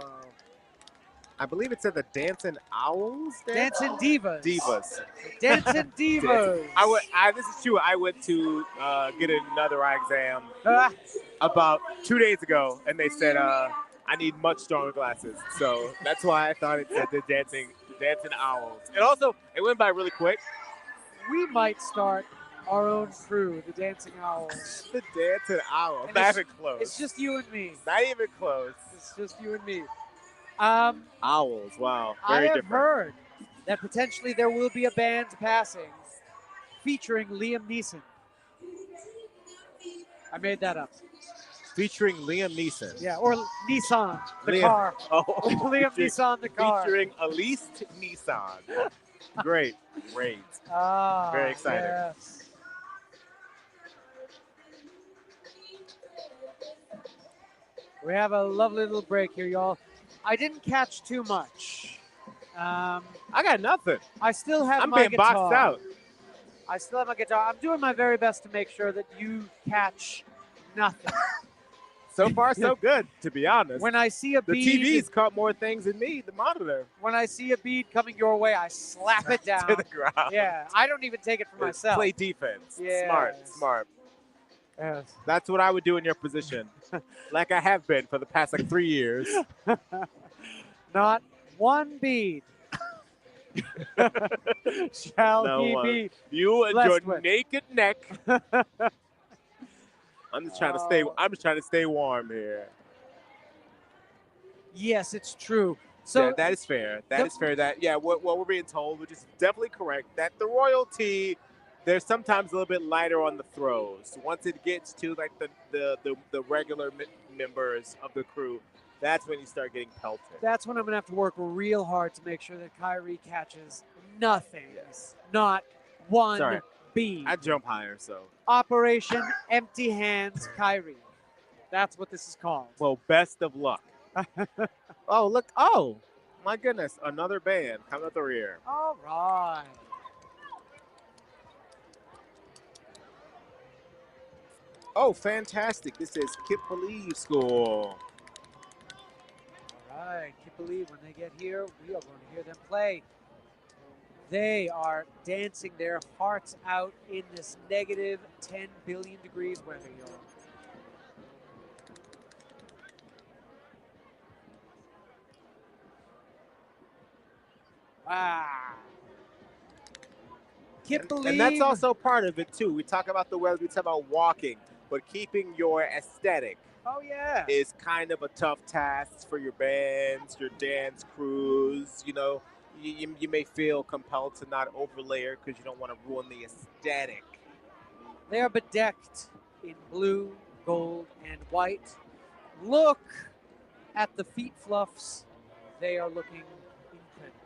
I believe it said the Dancing Owls. Dancing Divas. Divas. Dancing Divas. This is true. I went to get another eye exam about 2 days ago, and they said I need much stronger glasses. So that's why I thought it said the Dancing Owls. And also, it went by really quick. We might start our own crew, the Dancing Owls. The Dancing Owls. And Not even close. It's just you and me. Not even close. It's just you and me. Owls. Wow. Very I have different. heard that potentially there will be a band passing featuring Liam Neeson. I made that up. Featuring Liam Neeson. Yeah, or Nissan, the car. Oh, Liam Neeson, the car. Featuring Elise Nissan. Great. Very exciting. Yes. We have a lovely little break here, y'all. I didn't catch too much. I got nothing. I still have I'm my being guitar. boxed out. I still have my guitar. I'm doing my very best to make sure that you catch nothing. So far, so good, to be honest. When I see a the bead, TV's caught more things than me, the monitor. When I see a bead coming your way, I slap it down. To the ground. Yeah, I don't even take it for myself. Play defense. Yes. Smart. Yes. That's what I would do in your position, like I have been for the past 3 years. Not one bead shall No he one. be You and blessed your with. naked neck. I'm just trying to stay. I'm just trying to stay warm here. Yes, it's true. So yeah, that is fair. That is fair. What we're being told, which is definitely correct, that the royalty, they're sometimes a little bit lighter on the throws. Once it gets to like the regular members of the crew, that's when you start getting pelted. That's when I'm going to have to work real hard to make sure that Kyrie catches nothing. Yes. Not one Sorry. bead. I jump higher, so. Operation Empty Hands Kyrie. That's what this is called. Well, best of luck. Oh, look. Oh, my goodness. Another band coming up the rear. All right. Oh, fantastic. This is Kip Believe School. All right. Can't believe when they get here, we are going to hear them play. They are dancing their hearts out in this negative 10 billion degrees weather, y'all. Wow. Can't believe. And that's also part of it, too. We talk about the weather, we talk about walking, but keeping your aesthetic Oh, yeah. is kind of a tough task for your bands, your dance crews. You know, you may feel compelled to not overlayer because you don't want to ruin the aesthetic. They are bedecked in blue, gold, and white. Look at the feet fluffs. They are looking incredible.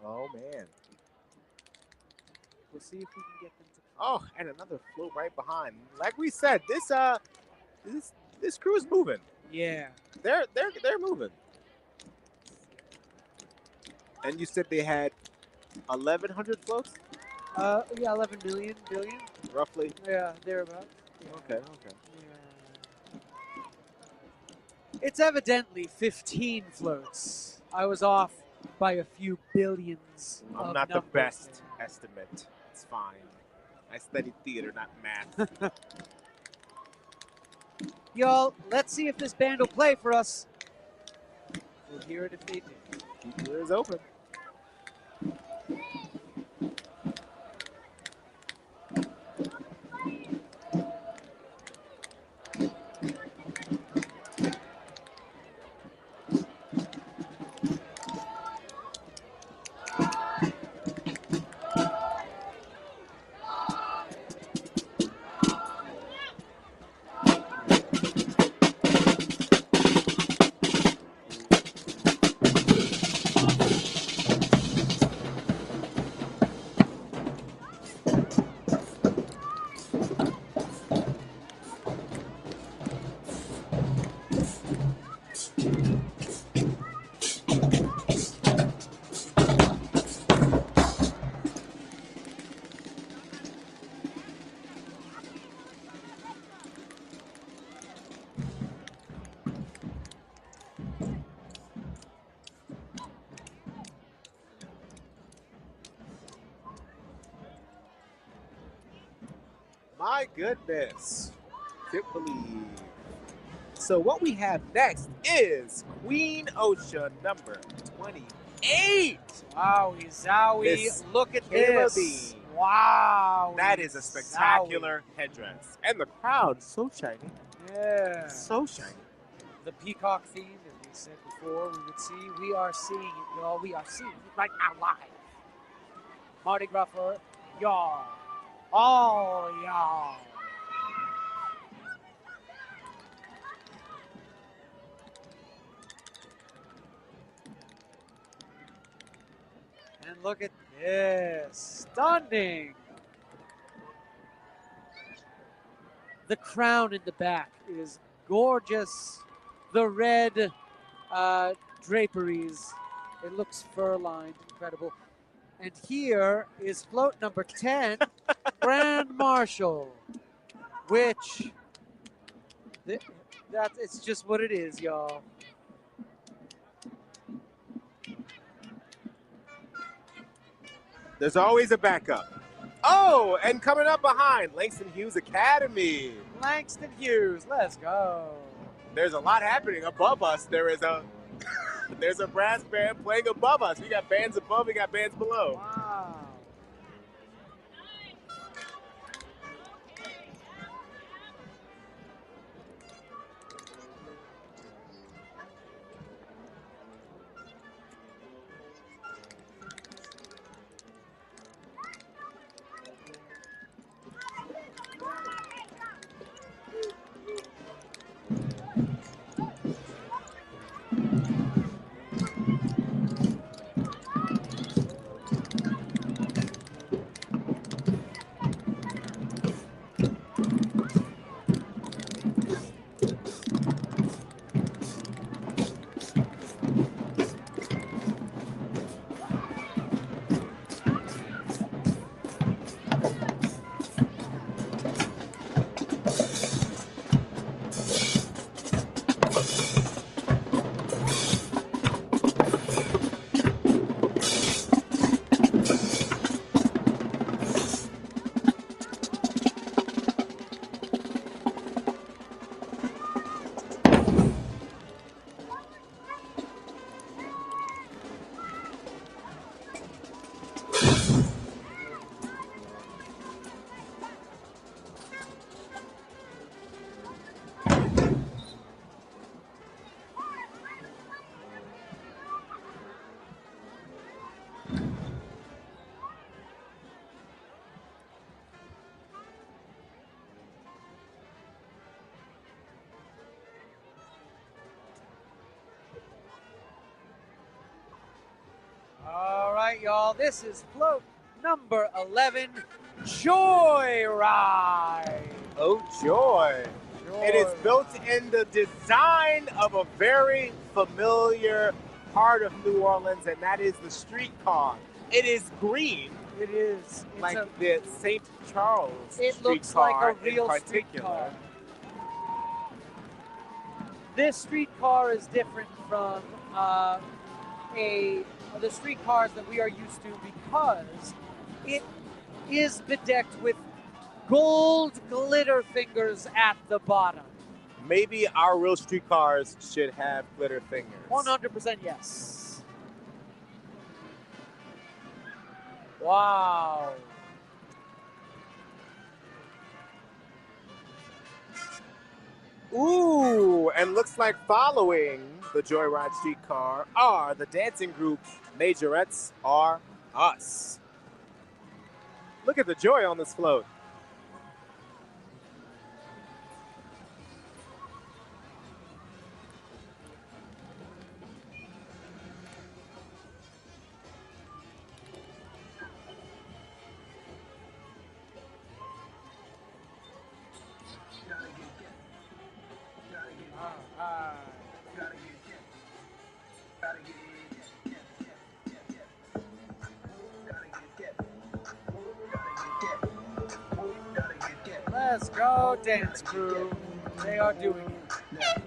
Oh, man. We'll see if we can get them to. Oh, and another float right behind. Like we said, this crew is moving. Yeah. They're moving. And you said they had 1,100 floats? Yeah, 11 million, billion. Roughly? Yeah, thereabouts. Okay. Yeah. It's evidently 15 floats. I was off by a few billions. I'm not the best estimate. It's fine. I studied theater, not math. Y'all, let's see if this band will play for us. We'll hear it if they do. Keep your ears open. My goodness. Can't believe. So what we have next is Queen Oshun number 28. Wowie zowie. Miss Look at Kayla this. B. Wow. That is a spectacular headdress. And the crown, so shiny. Yeah. So shiny. The peacock theme, as we said before, we would see. We are seeing it, y'all. We are seeing it right now live. Mardi Gras for y'all. All y'all. And look at this. Stunning. The crown in the back is gorgeous. The red draperies. It looks fur-lined, incredible. And here is float number 10, Grand Marshal, which, it's just what it is, y'all. There's always a backup. Oh, and coming up behind, Langston Hughes Academy. Langston Hughes, let's go. There's a lot happening above us. There's a brass band playing above us. We got bands above, we got bands below. Wow. All right, y'all. This is float number 11, Joyride. Oh, joy. It is built in the design of a very familiar part of New Orleans, and that is the streetcar. It is green. It is. Like the St. Charles It streetcar looks like a real in particular. streetcar. This streetcar is different from the streetcars that we are used to because it is bedecked with gold glitter fingers at the bottom. Maybe our real streetcars should have glitter fingers. 100% yes. Wow. Ooh, and looks like following the Joyride streetcar are the dancing group Majorettes Are Us. Look at the joy on this float. Let's go, dance crew. They are doing it.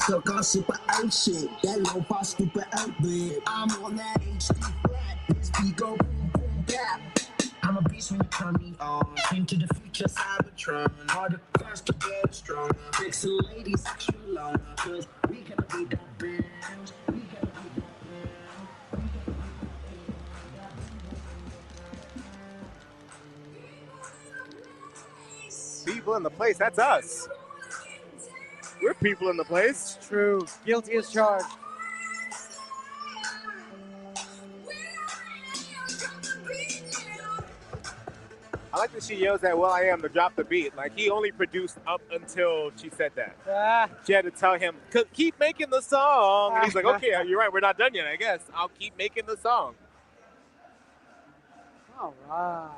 So called super Oshun, that low bar stupid outbid. I'm on that HD flat, this beat go boom boom bap. I'm a beast when you turn me on. Came to the future Cybertron. Harder, faster, better, stronger. Makes the ladies extra longer. Cause we gotta be the bands. We gotta be the People in the place, that's us. We're people in the place. It's true. Guilty as charged. I like that she yells at Will I Am to drop the beat. Like, he only produced up until she said that. She had to tell him, keep making the song. And he's like, okay, you're right, we're not done yet, I guess. I'll keep making the song. All right.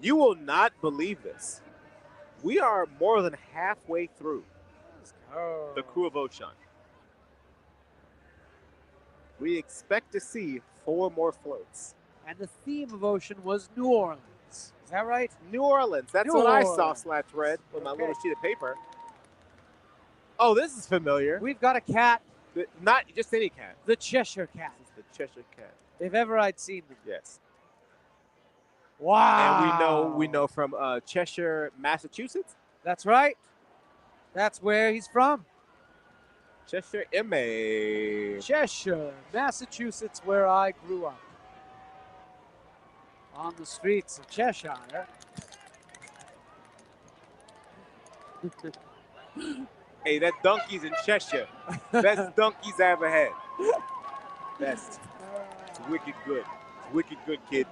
You will not believe this. We are more than halfway through the crew of Oshun. We expect to see 4 more floats. And the theme of Oshun was New Orleans. Is that right? New Orleans. That's New what Orleans. I saw / read with my little sheet of paper. Oh, this is familiar. We've got a cat. Not just any cat. The Cheshire Cat. It's the Cheshire Cat. If ever I'd seen them. Yes. Wow. And we know from Cheshire, Massachusetts. That's right. That's where he's from. Cheshire, MA. Cheshire, Massachusetts, where I grew up. On the streets of Cheshire. Hey, that donkey's in Cheshire. Best donkeys I ever had. Best. It's wicked good. It's wicked good, kid.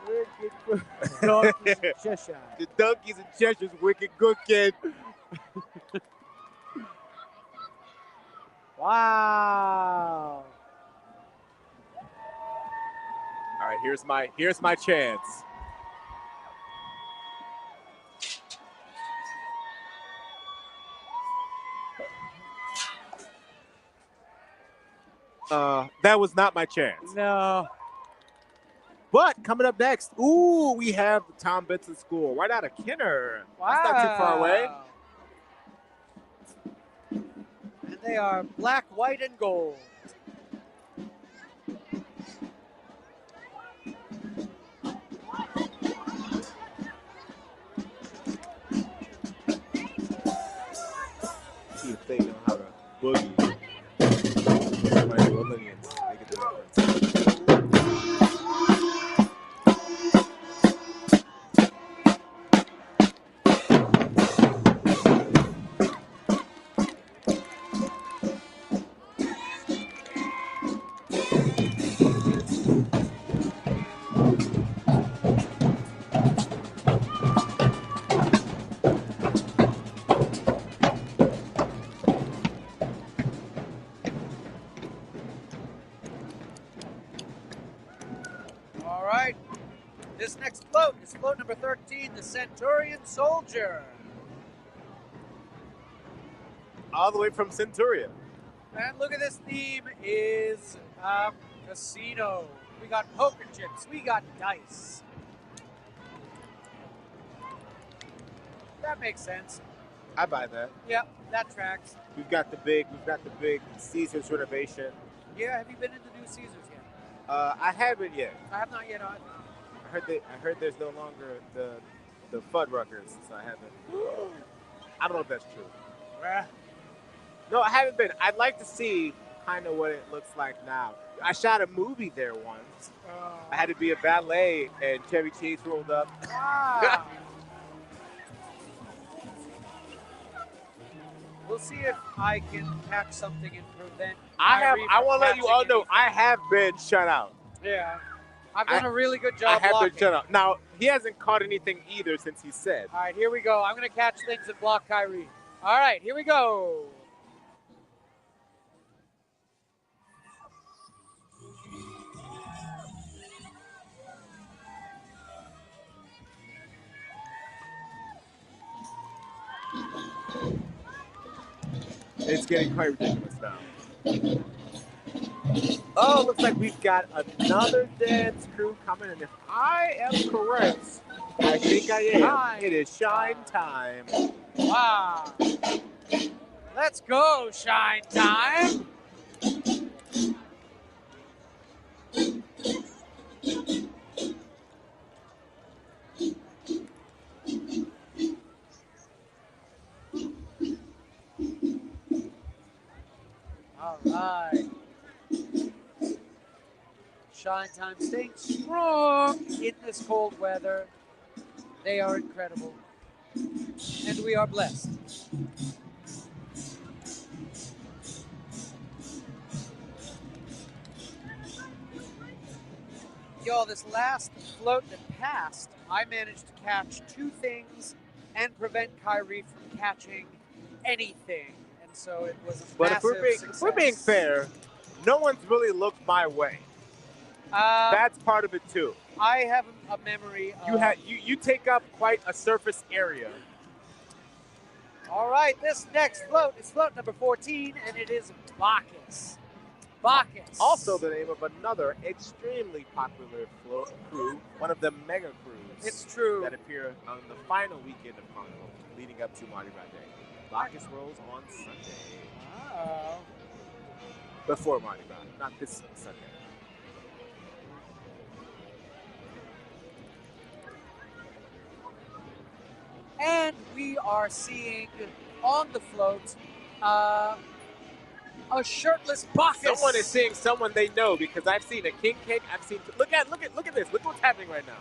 Wicked good. Donkeys in Cheshire. The donkeys in Cheshire's wicked good, kid. Wow. All right, here's my chance. That was not my chance. No. But coming up next, ooh, we have the Tom Benson School right out of Kenner. Wow. That's not too far away. And they are black, white, and gold. See if they know how to boogie. Somebody Williams, they get the reference. All right. This next float is float number 13, the Centurion Soldier. All the way from Centurion. And look at this theme is casino. We got poker chips. We got dice. That makes sense. I buy that. Yep, that tracks. We've got the big Caesars renovation. Yeah, have you been in the new Caesars yet? I haven't yet. I have not yet either. I heard there's no longer the Fuddruckers, so I haven't. I don't know if that's true. No, I haven't been. I'd like to see kind of what it looks like now. I shot a movie there once. I had to be a valet, and Chevy Chase rolled up. Wow. We'll see if I can catch something and prevent. I want to let you all know I have been shut out. Yeah. I've done a really good job I have blocking. been shut out. Now, he hasn't caught anything either since he said. All right, here we go. I'm going to catch things and block Kyrie. All right, here we go. It's getting quite ridiculous now. Oh, looks like we've got another dance crew coming, and if I am correct, I think I am. It is shine time. Wow. Let's go, shine time. All right. Shine time staying strong in this cold weather. They are incredible. And we are blessed. Y'all, this last float that passed, I managed to catch 2 things and prevent Kyrie from catching anything. And so it was a But massive if we're being success. fair, no one's really looked my way. That's part of it too. I have a memory of... You take up quite a surface area. All right, this next float is float number 14, and it is Bacchus. Bacchus. Also the name of another extremely popular crew, one of the mega crews. It's true. That appear on the final weekend of Carnival, leading up to Mardi Gras Day. Bacchus rolls on Sunday. Oh. Before Mardi Gras, not this Sunday. And we are seeing on the float a shirtless Bacchus. Someone is seeing someone they know because I've seen a king cake. Look at this. Look what's happening right now.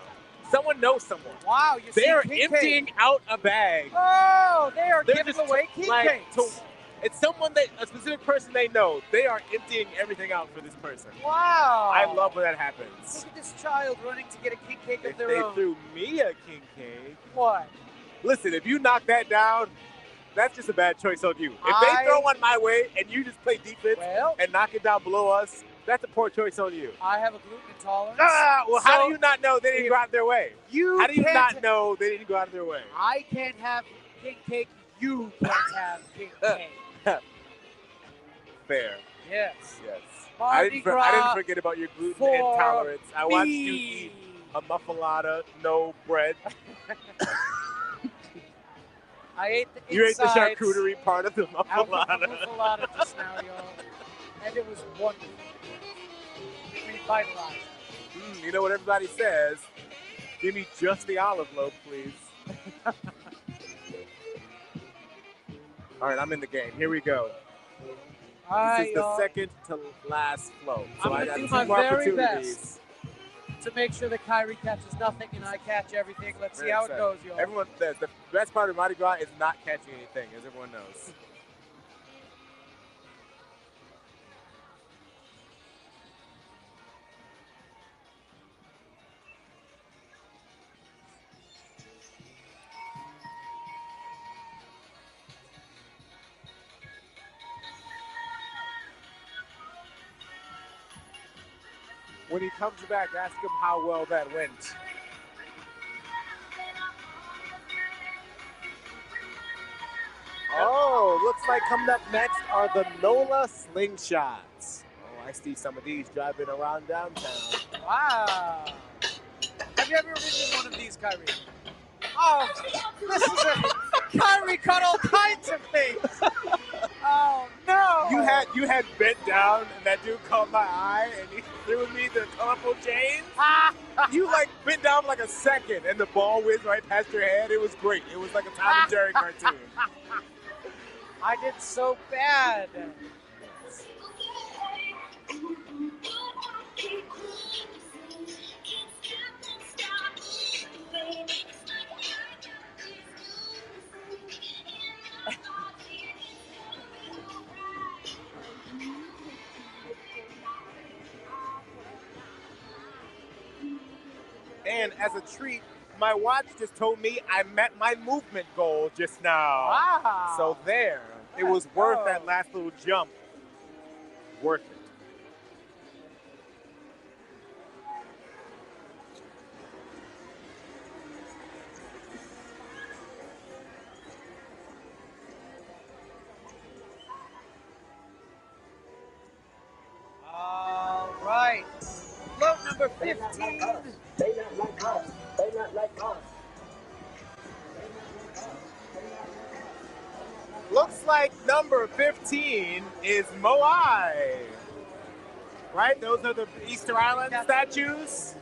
Someone knows someone. Wow, they're emptying out a bag. Oh, they are giving away king cakes. It's a specific person they know. They are emptying everything out for this person. Wow. I love when that happens. Look at this child running to get a king cake of If their they own. threw me a king cake. What? Listen, if you knock that down, that's just a bad choice on you. If they throw one my way and you just play defense and knock it down below us, that's a poor choice on you. I have a gluten intolerance. Well, how do you not know they didn't go out of their way? How do you not know they didn't go out of their way? I can't have king cake. You can't have king cake. Fair. Yes. Yes. Mardi I didn't Gras forget about your gluten for intolerance. I watched you me. eat a muffalata, no bread. I ate the You ate the insides charcuterie part of the out muffalata. of the muffalata just now, y'all. And it was wonderful. Revitalized. You know what everybody says? Give me just the olive loaf, please. All right, I'm in the game. Here we go. All right, this is the y'all. second to last float. So I'm I going got to do 2 my more very opportunities. best to make sure that Kyrie catches nothing and I catch everything. Let's see how it goes, y'all. Everyone says the best part of Mardi Gras is not catching anything, as everyone knows. When he comes back, ask him how well that went. Oh, looks like coming up next are the NOLA slingshots. Oh, I see some of these driving around downtown. Wow. Have you ever ridden one of these, Kyrie? Oh, this is Kyrie caught all kinds of things. Oh, no. You had bent down, and that dude caught my eye, and he threw me the colorful chains. You like bent down for like a second, and the ball whizzed right past your head. It was great. It was like a Tom and Jerry cartoon. I did so bad. And as a treat, my watch just told me I met my movement goal just now. Wow. So there. It was worth that last little jump. Worth it. All right. Float number 15. They not like us. They not like us. Looks like number 15 is Moai. Right? Those are the Easter Island statues.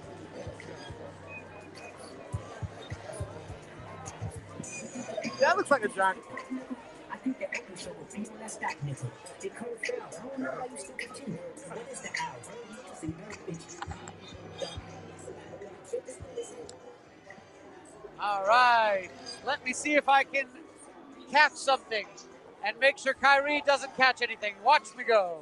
That looks like a giant. I think the open show will be on that stock nickel. The code fell. I don't know why you still continue. What is the hour? All right. Let me see if I can catch something and make sure Kyrie doesn't catch anything. Watch me go.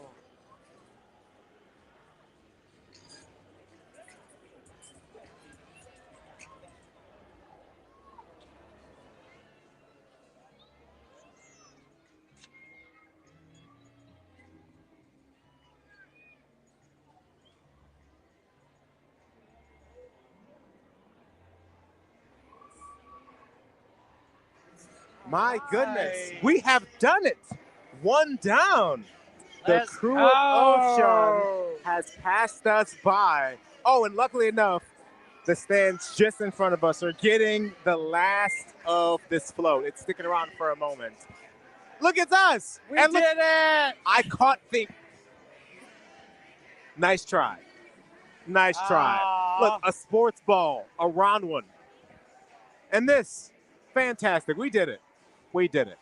My goodness, we have done it. One down. The Let's crew go. of Oshun has passed us by. Oh, and luckily enough, the stands just in front of us are getting the last of this float. It's sticking around for a moment. Look, it's us. We did it. I caught the. Nice try. Nice try. Look, a sports ball, a round one. And this, fantastic. We did it. We did it.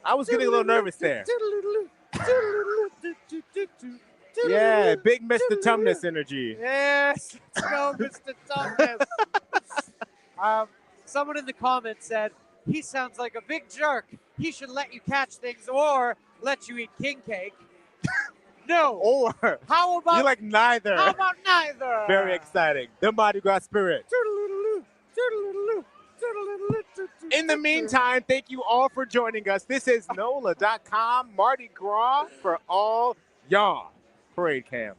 I was getting a little nervous there. Yeah, big Mr. Tumnus energy. Yes, let's go, Mr. Tumnus. Someone in the comments said, he sounds like a big jerk. He should let you catch things or let you eat king cake. No. Or how about you like neither? How about neither? Very exciting. The Mardi Gras spirit. In the meantime, thank you all for joining us. This is NOLA.com Mardi Gras for all y'all parade cam,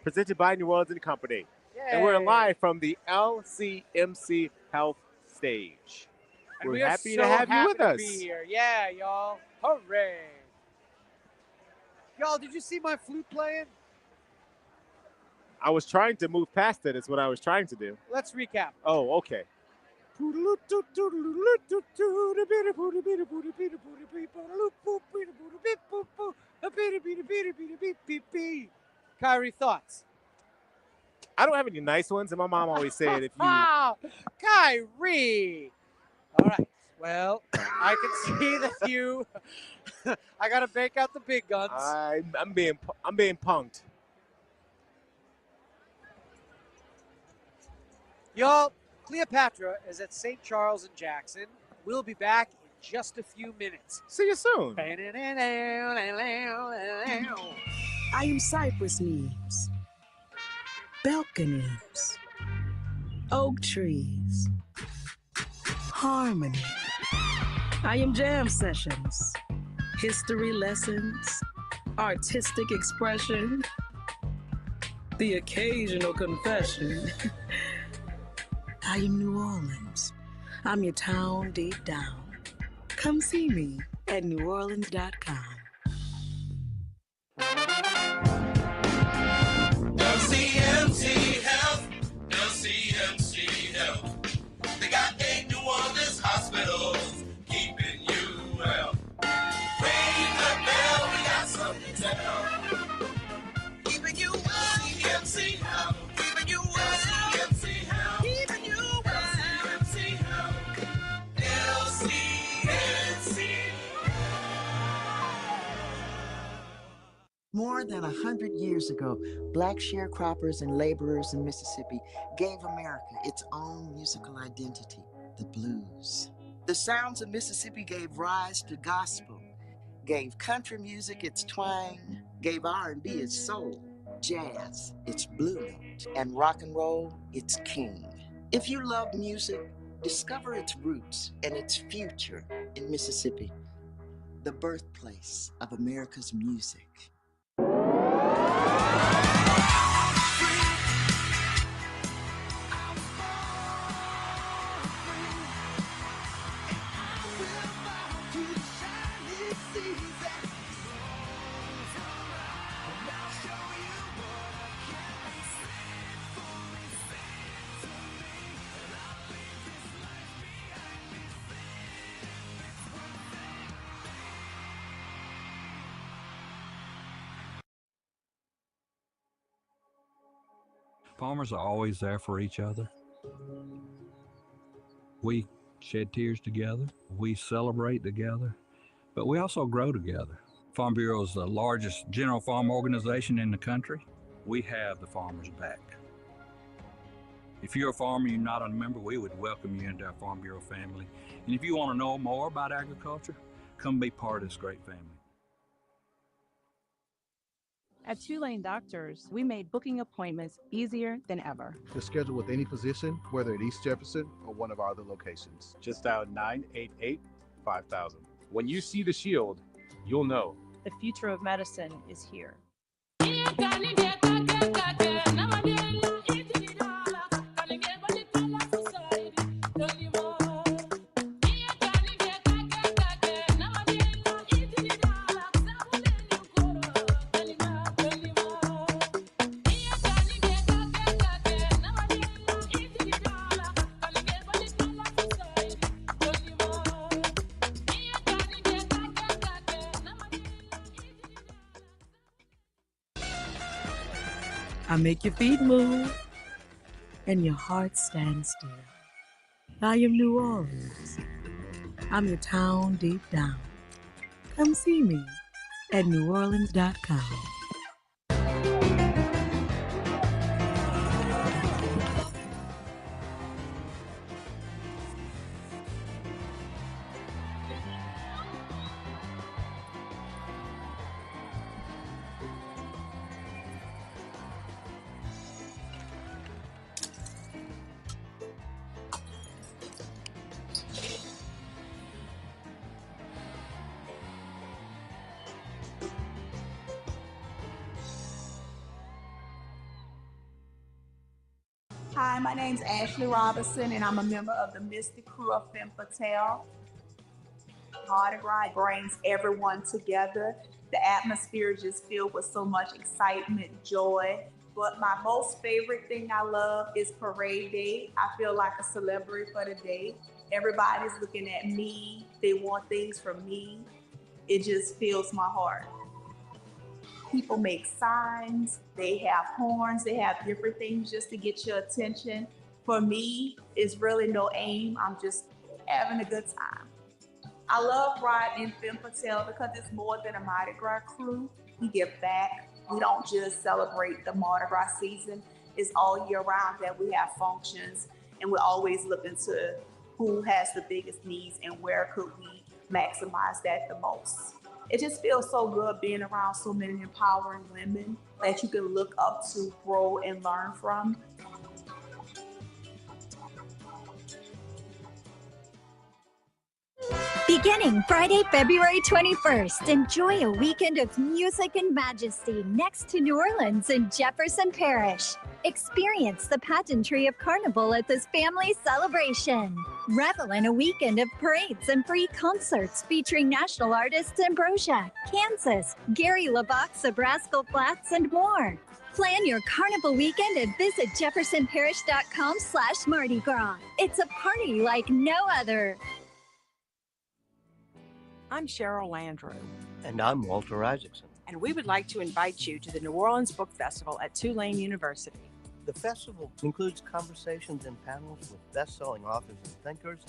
presented by New Orleans and Company. And we're live from the LCMC Health stage. And We're we are happy so to have you with happy us. to be here. Yeah, y'all. Hooray. Y'all, did you see my flute playing? I was trying to move past it. Is what I was trying to do. Let's recap. Oh, okay. Kyrie, thoughts? I don't have any nice ones, and my mom always said if you. Kyrie! All right. Well, I can see that you. I gotta bake out the big guns. I'm being punked. Y'all, Cleopatra is at St. Charles and Jackson. We'll be back in just a few minutes. See you soon. I am cypress leaves, balconies, oak trees, harmony. I am jam sessions, history lessons, artistic expression, the occasional confession. I am New Orleans. I'm your town deep down. Come see me at neworleans.com. LCMC Health, LCMC Health. They got 8 New Orleans hospitals, keeping you well. Ring the bell, we got something to tell. Keeping you well, LCMC Health. Keeping you well, LCMC Health. Keeping you well, LCMC Health. LCMC. More than 100 years ago, black sharecroppers and laborers in Mississippi gave America its own musical identity, the blues. The sounds of Mississippi gave rise to gospel, gave country music its twang, gave R&B its soul, jazz its blue note, and rock and roll its king. If you love music, discover its roots and its future in Mississippi, the birthplace of America's music. Farmers are always there for each other. We shed tears together. We celebrate together, but we also grow together. Farm Bureau is the largest general farm organization in the country. We have the farmers' back. If you're a farmer and you're not a member, we would welcome you into our Farm Bureau family. And if you want to know more about agriculture, come be part of this great family. At Tulane Doctors, we made booking appointments easier than ever. To schedule with any physician, whether at East Jefferson or one of our other locations. Just dial 988-5000. When you see the shield, you'll know. The future of medicine is here. I make your feet move and your heart stand still. I am New Orleans. I'm your town deep down. Come see me at neworleans.com. Hi, my name's Ashley Robinson, and I'm a member of the Mystic Crew of Femme Fatale. Mardi Gras brings everyone together. The atmosphere is just filled with so much excitement, joy. But my most favorite thing I love is Parade Day. I feel like a celebrity for the day. Everybody's looking at me. They want things from me. It just fills my heart. People make signs, they have horns, they have different things just to get your attention. For me, it's really no aim. I'm just having a good time. I love riding in Femme Fatale because it's more than a Mardi Gras crew. We give back. We don't just celebrate the Mardi Gras season. It's all year round that we have functions, and we're always looking to who has the biggest needs and where could we maximize that the most. It just feels so good being around so many empowering women that you can look up to, grow, and learn from. Beginning Friday, February 21st, enjoy a weekend of music and majesty next to New Orleans in Jefferson Parish. Experience the pageantry of Carnival at this family celebration. Revel in a weekend of parades and free concerts featuring national artists Ambrosia, Kansas, Gary LaVox of Rascal Flatts, and more. Plan your Carnival weekend and visit jeffersonparish.com/Mardi Gras. It's a party like no other. I'm Cheryl Landrew. And I'm Walter Isaacson. And we would like to invite you to the New Orleans Book Festival at Tulane University. The festival includes conversations and panels with best-selling authors and thinkers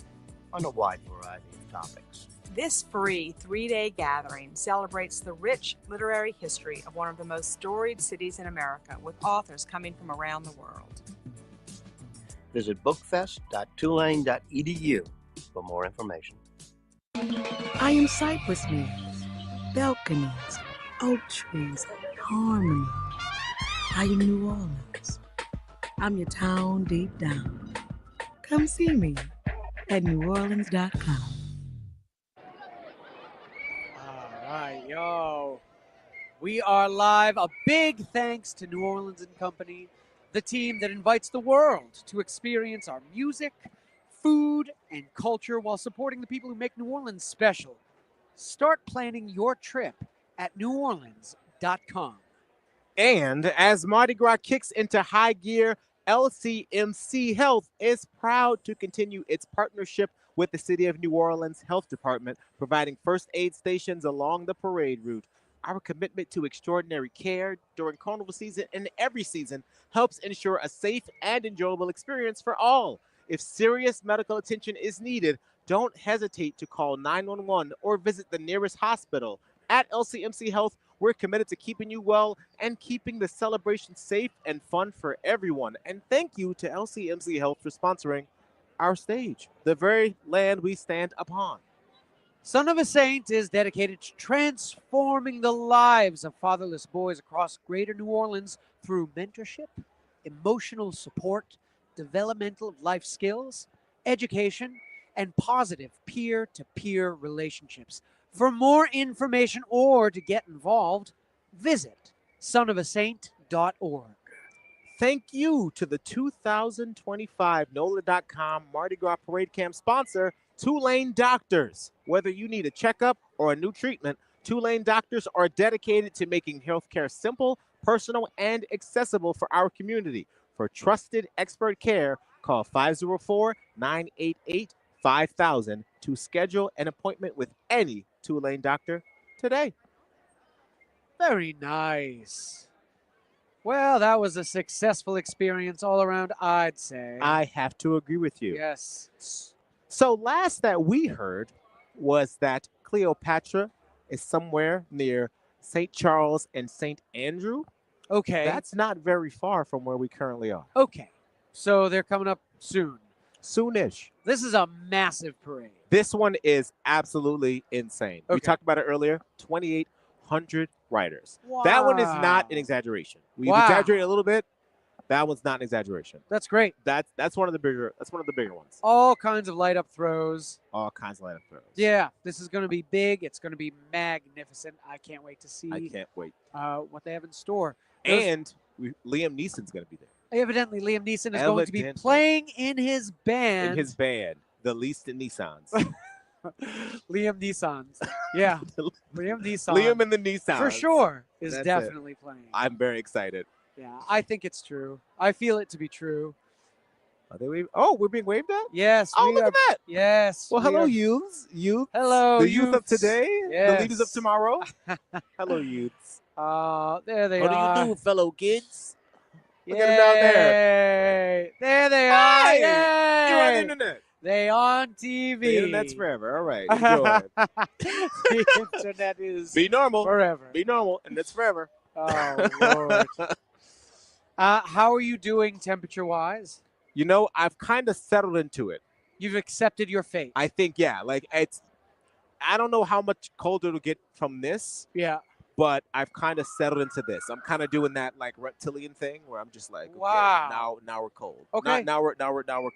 on a wide variety of topics. This free 3-day gathering celebrates the rich literary history of one of the most storied cities in America, with authors coming from around the world. Visit bookfest.tulane.edu for more information. I am cypress leaves, balconies, oak trees, harmony. I am New Orleans. I'm your town deep down. Come see me at neworleans.com. All right, yo. We are live. A big thanks to New Orleans and Company, the team that invites the world to experience our music, food, and culture while supporting the people who make New Orleans special. Start planning your trip at neworleans.com. And as Mardi Gras kicks into high gear, LCMC Health is proud to continue its partnership with the City of New Orleans Health Department, providing first aid stations along the parade route. Our commitment to extraordinary care during carnival season and every season helps ensure a safe and enjoyable experience for all. If serious medical attention is needed, don't hesitate to call 911 or visit the nearest hospital. At LCMC Health, we're committed to keeping you well and keeping the celebration safe and fun for everyone. And thank you to LCMC Health for sponsoring our stage, the very land we stand upon. Son of a Saint is dedicated to transforming the lives of fatherless boys across greater New Orleans through mentorship, emotional support, developmental life skills, education, and positive peer-to-peer relationships. For more information or to get involved, visit sonofasaint.org. Thank you to the 2025 NOLA.com Mardi Gras Parade Camp sponsor, Tulane Doctors. Whether you need a checkup or a new treatment, Tulane Doctors are dedicated to making healthcare simple, personal, and accessible for our community. For trusted expert care, call 504-988-5000 to schedule an appointment with any Tulane doctor today. Very nice. Well, that was a successful experience all around, I'd say. I have to agree with you. Yes. So last that we heard was that Cleopatra is somewhere near St. Charles and St. Andrew. Okay. That's not very far from where we currently are. Okay. So they're coming up soon. Soonish. This is a massive parade. This one is absolutely insane. We Okay. talked about it earlier. 2,800 riders. That one is not an exaggeration. We've exaggerated a little bit. That one's not an exaggeration. That's great. That's one of the bigger ones. All kinds of light up throws. All kinds of light up throws. Yeah, this is going to be big. It's going to be magnificent. I can't wait to see. I can't wait. What they have in store. And Liam Neeson's going to be there. Evidently, Liam Neeson is going to be playing in his band. In his band, the Least in Nissans. Liam Neeson's. Yeah. Liam Neeson. Liam and the Neesons. For sure is That's definitely playing. I'm very excited. Yeah, I think it's true. I feel it to be true. Are they waving? Oh, we're being waved at? Yes. Oh, look at that. Yes. Well, hello, youths. Youth. Hello, the youth of youths. today. Yes. The leaders of tomorrow. Hello, youths. There they What are. do you do, fellow kids? Look at them down there. Yay. There they are. Hey, Yay. you're on the internet. They on TV. The internet's forever. All right. Enjoy. The internet is Be normal. forever. Be normal, and it's forever. Oh, Lord. How are you doing temperature-wise? You know, I've kind of settled into it. You've accepted your fate. I think, yeah. Like, I don't know how much colder it'll get from this. Yeah. But I've kind of settled into this. I'm kind of doing that like reptilian thing where I'm just like, okay, wow. now we're cold. Okay. Now we're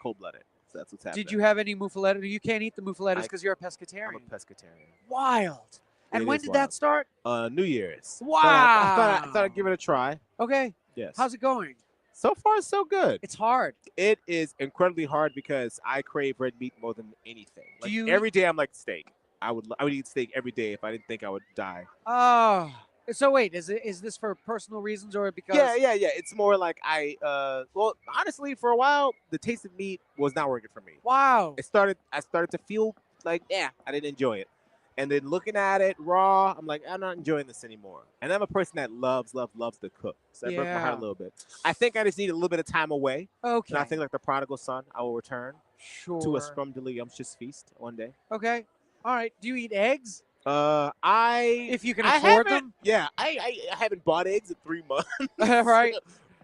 cold blooded. So that's what's happening. Did you have any muffaletta? You can't eat the muffaletas because you're a pescatarian. I'm a pescatarian. Wild. And It when is did wild. that start? New Year's. Wow. I thought I'd give it a try. Okay. Yes. How's it going? So far, so good. It's hard. It is incredibly hard because I crave red meat more than anything. Like, you every day I'm like steak. I would eat steak every day if I didn't think I would die. Oh. So wait, is this for personal reasons or because? Yeah. It's more like well, honestly, for a while, the taste of meat was not working for me. Wow. I started to feel like, I didn't enjoy it. And then looking at it raw, I'm like, I'm not enjoying this anymore. And I'm a person that loves to cook. So that broke my heart a little bit. I think I just need a little bit of time away. Okay. And I think like the prodigal son, I will return to a Sure. scrumdiddlyumptious feast one day. Okay. All right. Do you eat eggs? If you can afford them? Yeah, I haven't bought eggs in 3 months. Right.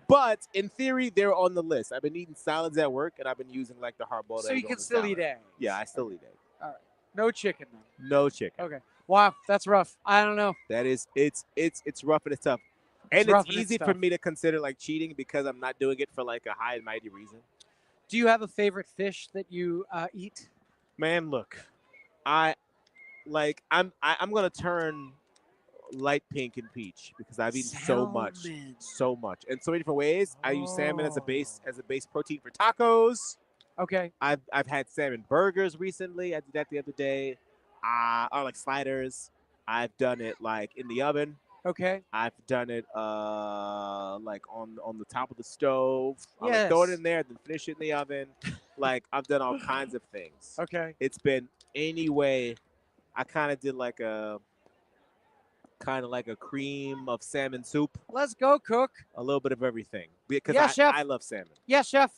But in theory, they're on the list. I've been eating salads at work, and I've been using like the hard-boiled egg. So you on can the still salad. eat eggs. Yeah, I still eat egg. All right. No chicken though. No chicken. Okay. Wow, that's rough. I don't know. That is, it's rough and it's tough. And rough it's and it's easy for tough. me to consider like cheating because I'm not doing it for like a high and mighty reason. Do you have a favorite fish that you eat? Man, look, I'm gonna turn light pink and peach because I've eaten so much, and so many different ways. I use salmon as a base protein for tacos. Okay. I've had salmon burgers recently. I did that the other day. Or like sliders. I've done it like in the oven. Okay. I've done it like on the top of the stove. I'll like, Yes. throw it in there, then finish it in the oven. Like I've done all kinds of things. Okay. It's been anyway. I kind of did like a kind of like a cream of salmon soup. Let's go, cook. A little bit of everything because Yeah, chef. I love salmon. Yeah, chef.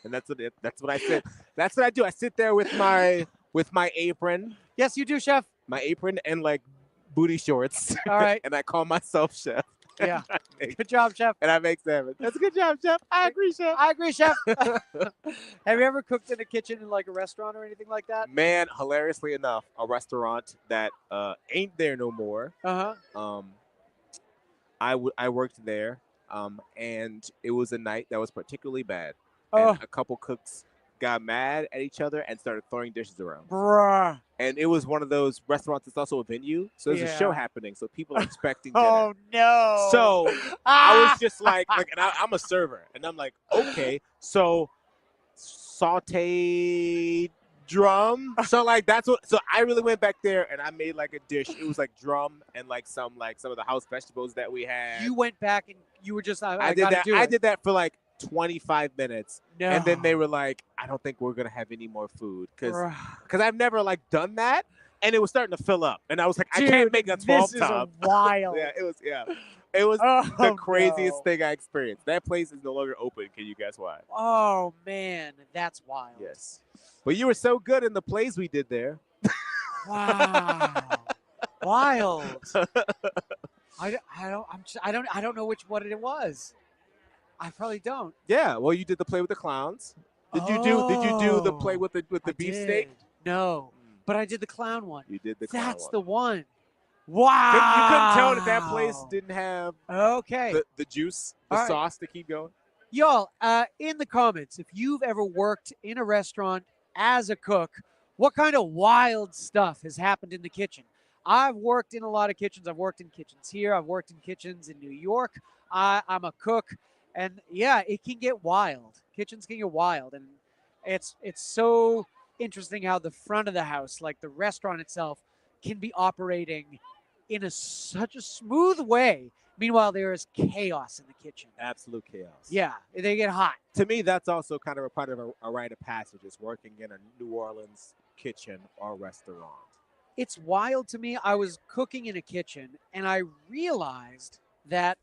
And that's what I said. That's what I do. I sit there with my apron. Yes, you do, chef. My apron and like booty shorts. All right. And I call myself chef. Yeah. Good job, chef. And I make salmon. That's a good job, chef. I agree, chef. I agree, chef. Have you ever cooked in a kitchen in like a restaurant or anything like that? Man, hilariously enough, a restaurant that ain't there no more. I worked there, and it was a night that was particularly bad. And a couple cooks got mad at each other and started throwing dishes around. Bruh. And it was one of those restaurants that's also a venue, so there's a show happening, so people are expecting dinner. Oh no! So I was just like, and I'm a server, and I'm like, okay, so sauteed drum. So like that's what. So I really went back there and I made like a dish. It was like drum and like some of the house vegetables that we had. You went back and you were just I did that. I did that for like 25 minutes, and then they were like, I don't think we're gonna have any more food because I've never like done that, and it was starting to fill up, and I was like, Dude, I can't make a 12 this top. is wild. It was the craziest no. thing I experienced. That place is no longer open. Can you guess why? Oh man, that's wild. Yes, but you were so good in the plays we did there. Wow, wild. I don't know what it was. I probably don't. Yeah, well, you did the play with the clowns. Did you do the play with the beefsteak? No, but I did the clown one. You did the clown That's one. the one. Wow. You couldn't tell that place didn't have the juice, the sauce to keep going? Y'all, in the comments, if you've ever worked in a restaurant as a cook, what kind of wild stuff has happened in the kitchen? I've worked in a lot of kitchens. I've worked in kitchens here. I've worked in kitchens in New York. I'm a cook. And yeah, it can get wild. Kitchens can get wild. And it's so interesting how the front of the house, like the restaurant itself, can be operating in such a smooth way. Meanwhile, there is chaos in the kitchen. Absolute chaos. Yeah, they get hot. To me, that's also kind of a part of a rite of passage, is working in a New Orleans kitchen or restaurant. It's wild to me. I was cooking in a kitchen, and I realized that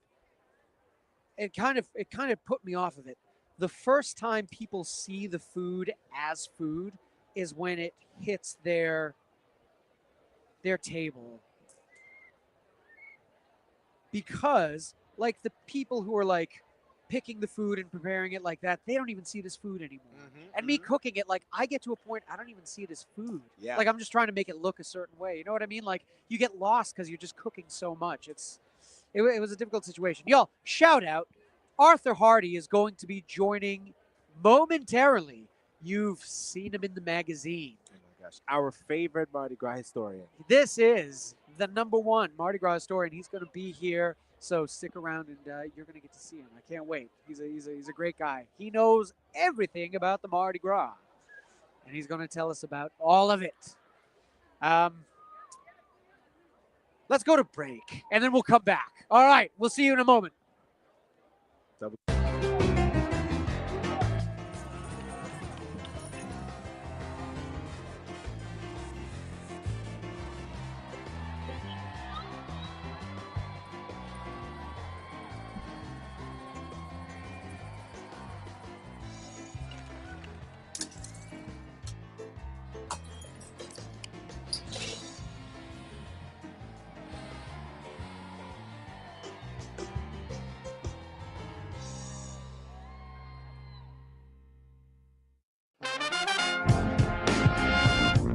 it kind of put me off of it. The first time people see the food as food is when it hits their table. Because like the people who are like picking the food and preparing it like that, they don't even see it as food anymore. And me cooking it, like I get to a point I don't even see it as food. Yeah. Like I'm just trying to make it look a certain way. You know what I mean? Like you get lost because you're just cooking so much. It was a difficult situation. Y'all, shout out. Arthur Hardy is going to be joining momentarily. You've seen him in the magazine. Oh my gosh. Our favorite Mardi Gras historian. This is the #1 Mardi Gras historian. He's going to be here, so stick around and you're going to get to see him. I can't wait. He's a great guy. He knows everything about the Mardi Gras, and he's going to tell us about all of it. Let's go to break, and then we'll come back. All right, we'll see you in a moment.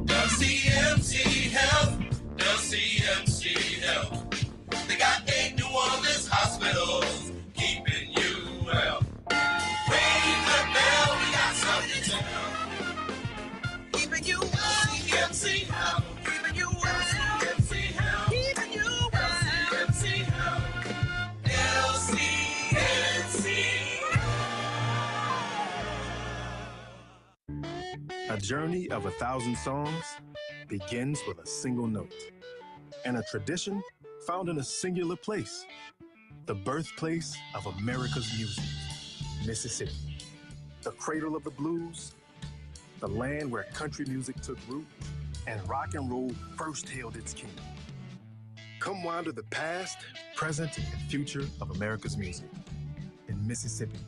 LCMC Health, LCMC Health. They got 8 New Orleans hospitals keeping you well. Ring the bell, we got something to tell. Keeping you well, LCMC Health. Keeping you well, LCMC Health. Keeping you well, LCMC Health. LCMC. A journey of 1,000 songs begins with a single note, and a tradition found in a singular place, the birthplace of America's music, Mississippi, the cradle of the blues, the land where country music took root and rock and roll first hailed its king. Come wander the past, present, and future of America's music in Mississippi.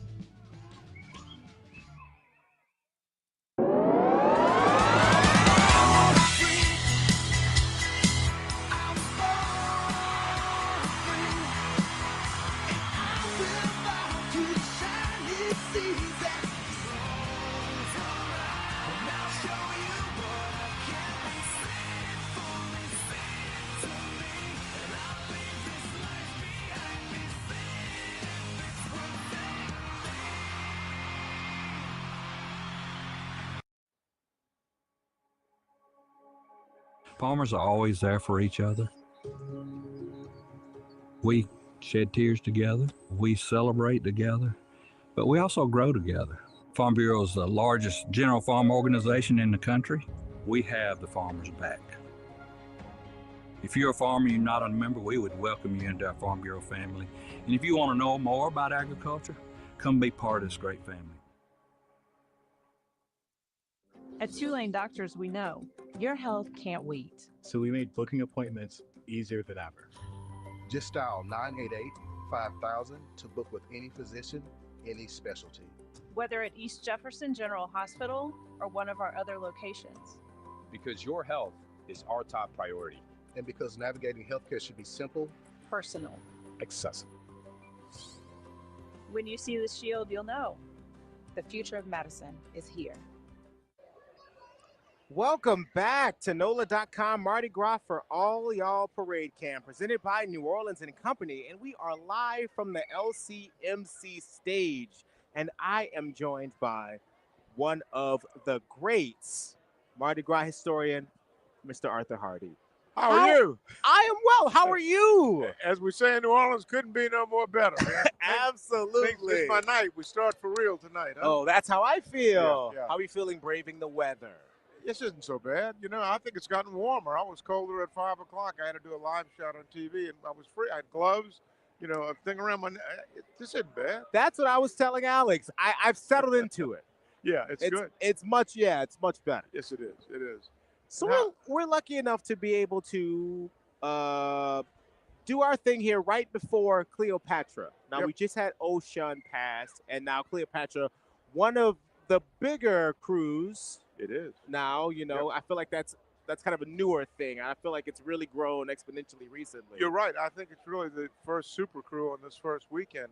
Farmers are always there for each other. We shed tears together. We celebrate together, but we also grow together. Farm Bureau is the largest general farm organization in the country. We have the farmers' back. If you're a farmer, you're not a member, we would welcome you into our Farm Bureau family. And if you want to know more about agriculture, come be part of this great family. At Tulane Doctors, we know your health can't wait. So we made booking appointments easier than ever. Just dial 988-5000 to book with any physician, any specialty. Whether at East Jefferson General Hospital or one of our other locations. Because your health is our top priority. And because navigating healthcare should be simple, Personal. Accessible. When you see the shield, you'll know. The future of medicine is here. Welcome back to NOLA.com Mardi Gras for all y'all parade camp, presented by New Orleans and Company, and we are live from the LCMC stage, and I am joined by one of the greats, Mardi Gras historian, Mr. Arthur Hardy. How are you? I am well. How are you? As we say in New Orleans, couldn't be no more better, man. Absolutely. It's my night. We start for real tonight, huh? Oh, that's how I feel. Yeah. How are you feeling braving the weather? This isn't so bad. You know, I think it's gotten warmer. I was colder at 5 o'clock. I had to do a live shot on TV, and I was free. I had gloves, you know, a thing around my neck. This isn't bad. That's what I was telling Alex. I've settled into it. Yeah, it's good. It's much better. Yes, it is. It is. So we're lucky enough to be able to do our thing here right before Cleopatra. Now, we just had Oshun pass, and now Cleopatra, one of the bigger crews. It is. Now, you know, I feel like that's kind of a newer thing. I feel like it's really grown exponentially recently. You're right. I think it's really the first super crew on this first weekend.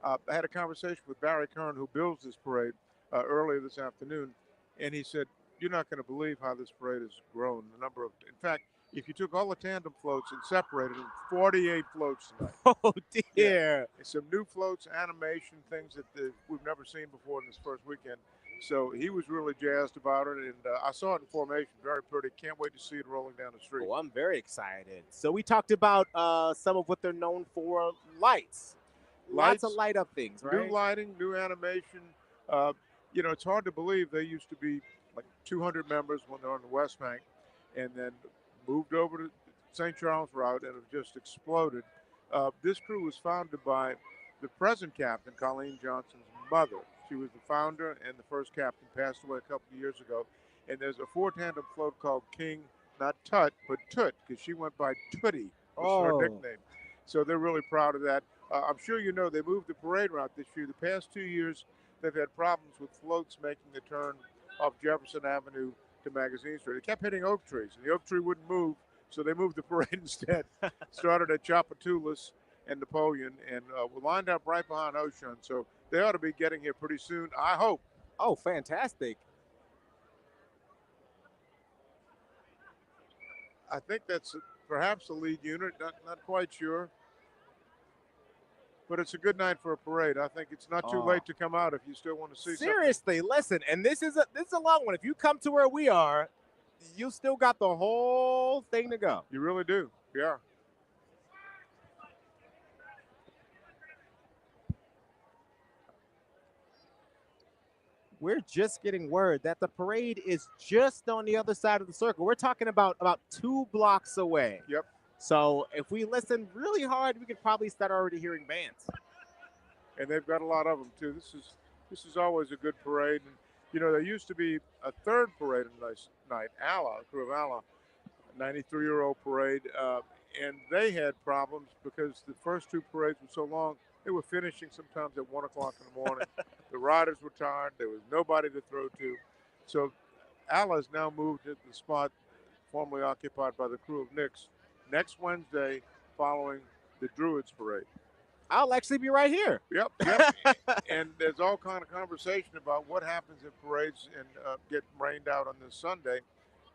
I had a conversation with Barry Kern, who builds this parade, earlier this afternoon, and he said, you're not going to believe how this parade has grown. The number of, in fact, if you took all the tandem floats and separated them, 48 floats tonight. Oh, dear. Yeah. Some new floats, animation, things that we've never seen before in this first weekend. So he was really jazzed about it, and I saw it in formation, very pretty. Can't wait to see it rolling down the street. Oh, I'm very excited. So we talked about some of what they're known for, lights. Lots of light up things, right? New lighting, new animation. You know, it's hard to believe they used to be like 200 members when they're on the West Bank, and then moved over to St. Charles route and have just exploded. This crew was founded by the present captain, Colleen Johnson's mother. She was the founder, and the first captain passed away a couple of years ago. And there's a four-tandem float called King, not Tut, but Toot, because she went by Tootie, was her nickname. So they're really proud of that. I'm sure you know they moved the parade route this year. The past 2 years, they've had problems with floats making the turn off Jefferson Avenue to Magazine Street. They kept hitting oak trees, and the oak tree wouldn't move, so they moved the parade instead. Started at Chapatulas and Napoleon, and we're lined up right behind Oshun, so they ought to be getting here pretty soon, I hope. Oh, fantastic. I think that's perhaps the lead unit, not quite sure. But it's a good night for a parade. I think it's not too late to come out if you still want to see Seriously, listen, and this is a long one. If you come to where we are, you still got the whole thing to go. You really do. Yeah. We're just getting word that the parade is just on the other side of the circle. We're talking about 2 blocks away. Yep. So if we listen really hard, we could probably start already hearing bands. And they've got a lot of them too. This is always a good parade. And you know, there used to be a third parade on this night, Allah, crew of Allah, 93-year-old parade, and they had problems because the first two parades were so long. They were finishing sometimes at 1 o'clock in the morning. The riders were tired. There was nobody to throw to. So Ala has now moved to the spot formerly occupied by the crew of Knicks next Wednesday following the Druids parade. I'll actually be right here. Yep. And there's all kind of conversation about what happens if parades and get rained out on this Sunday.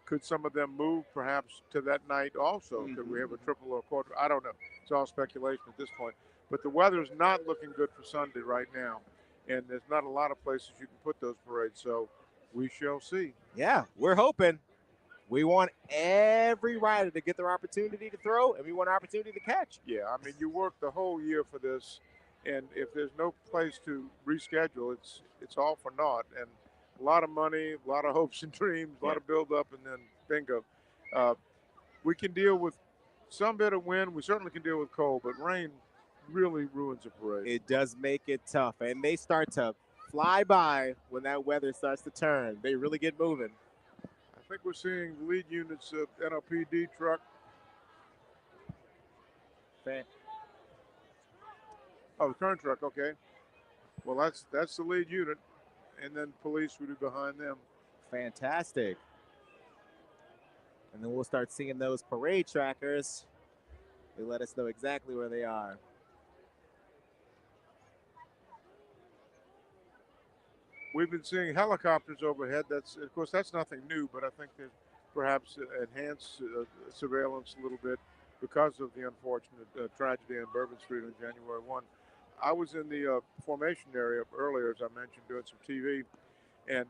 Could some of them move perhaps to that night also? Could we have a triple or a quarter? I don't know. It's all speculation at this point. But the weather's not looking good for Sunday right now. And there's not a lot of places you can put those parades. So we shall see. Yeah, we're hoping. We want every rider to get their opportunity to throw, and we want an opportunity to catch. Yeah, I mean, you work the whole year for this, and if there's no place to reschedule, it's all for naught. And a lot of money, a lot of hopes and dreams, a lot of build-up, and then bingo. We can deal with some bit of wind. We certainly can deal with cold, but rain really ruins a parade. It does make it tough, and they start to fly by when that weather starts to turn. They really get moving. I think we're seeing lead units of NLPD truck. Oh, the current truck, okay. Well, that's the lead unit, and then police would be behind them. Fantastic. And then we'll start seeing those parade trackers. They let us know exactly where they are. We've been seeing helicopters overhead. Of course, that's nothing new, but I think there's perhaps enhanced surveillance a little bit because of the unfortunate tragedy on Bourbon Street on January 1. I was in the formation area earlier, as I mentioned, doing some TV, and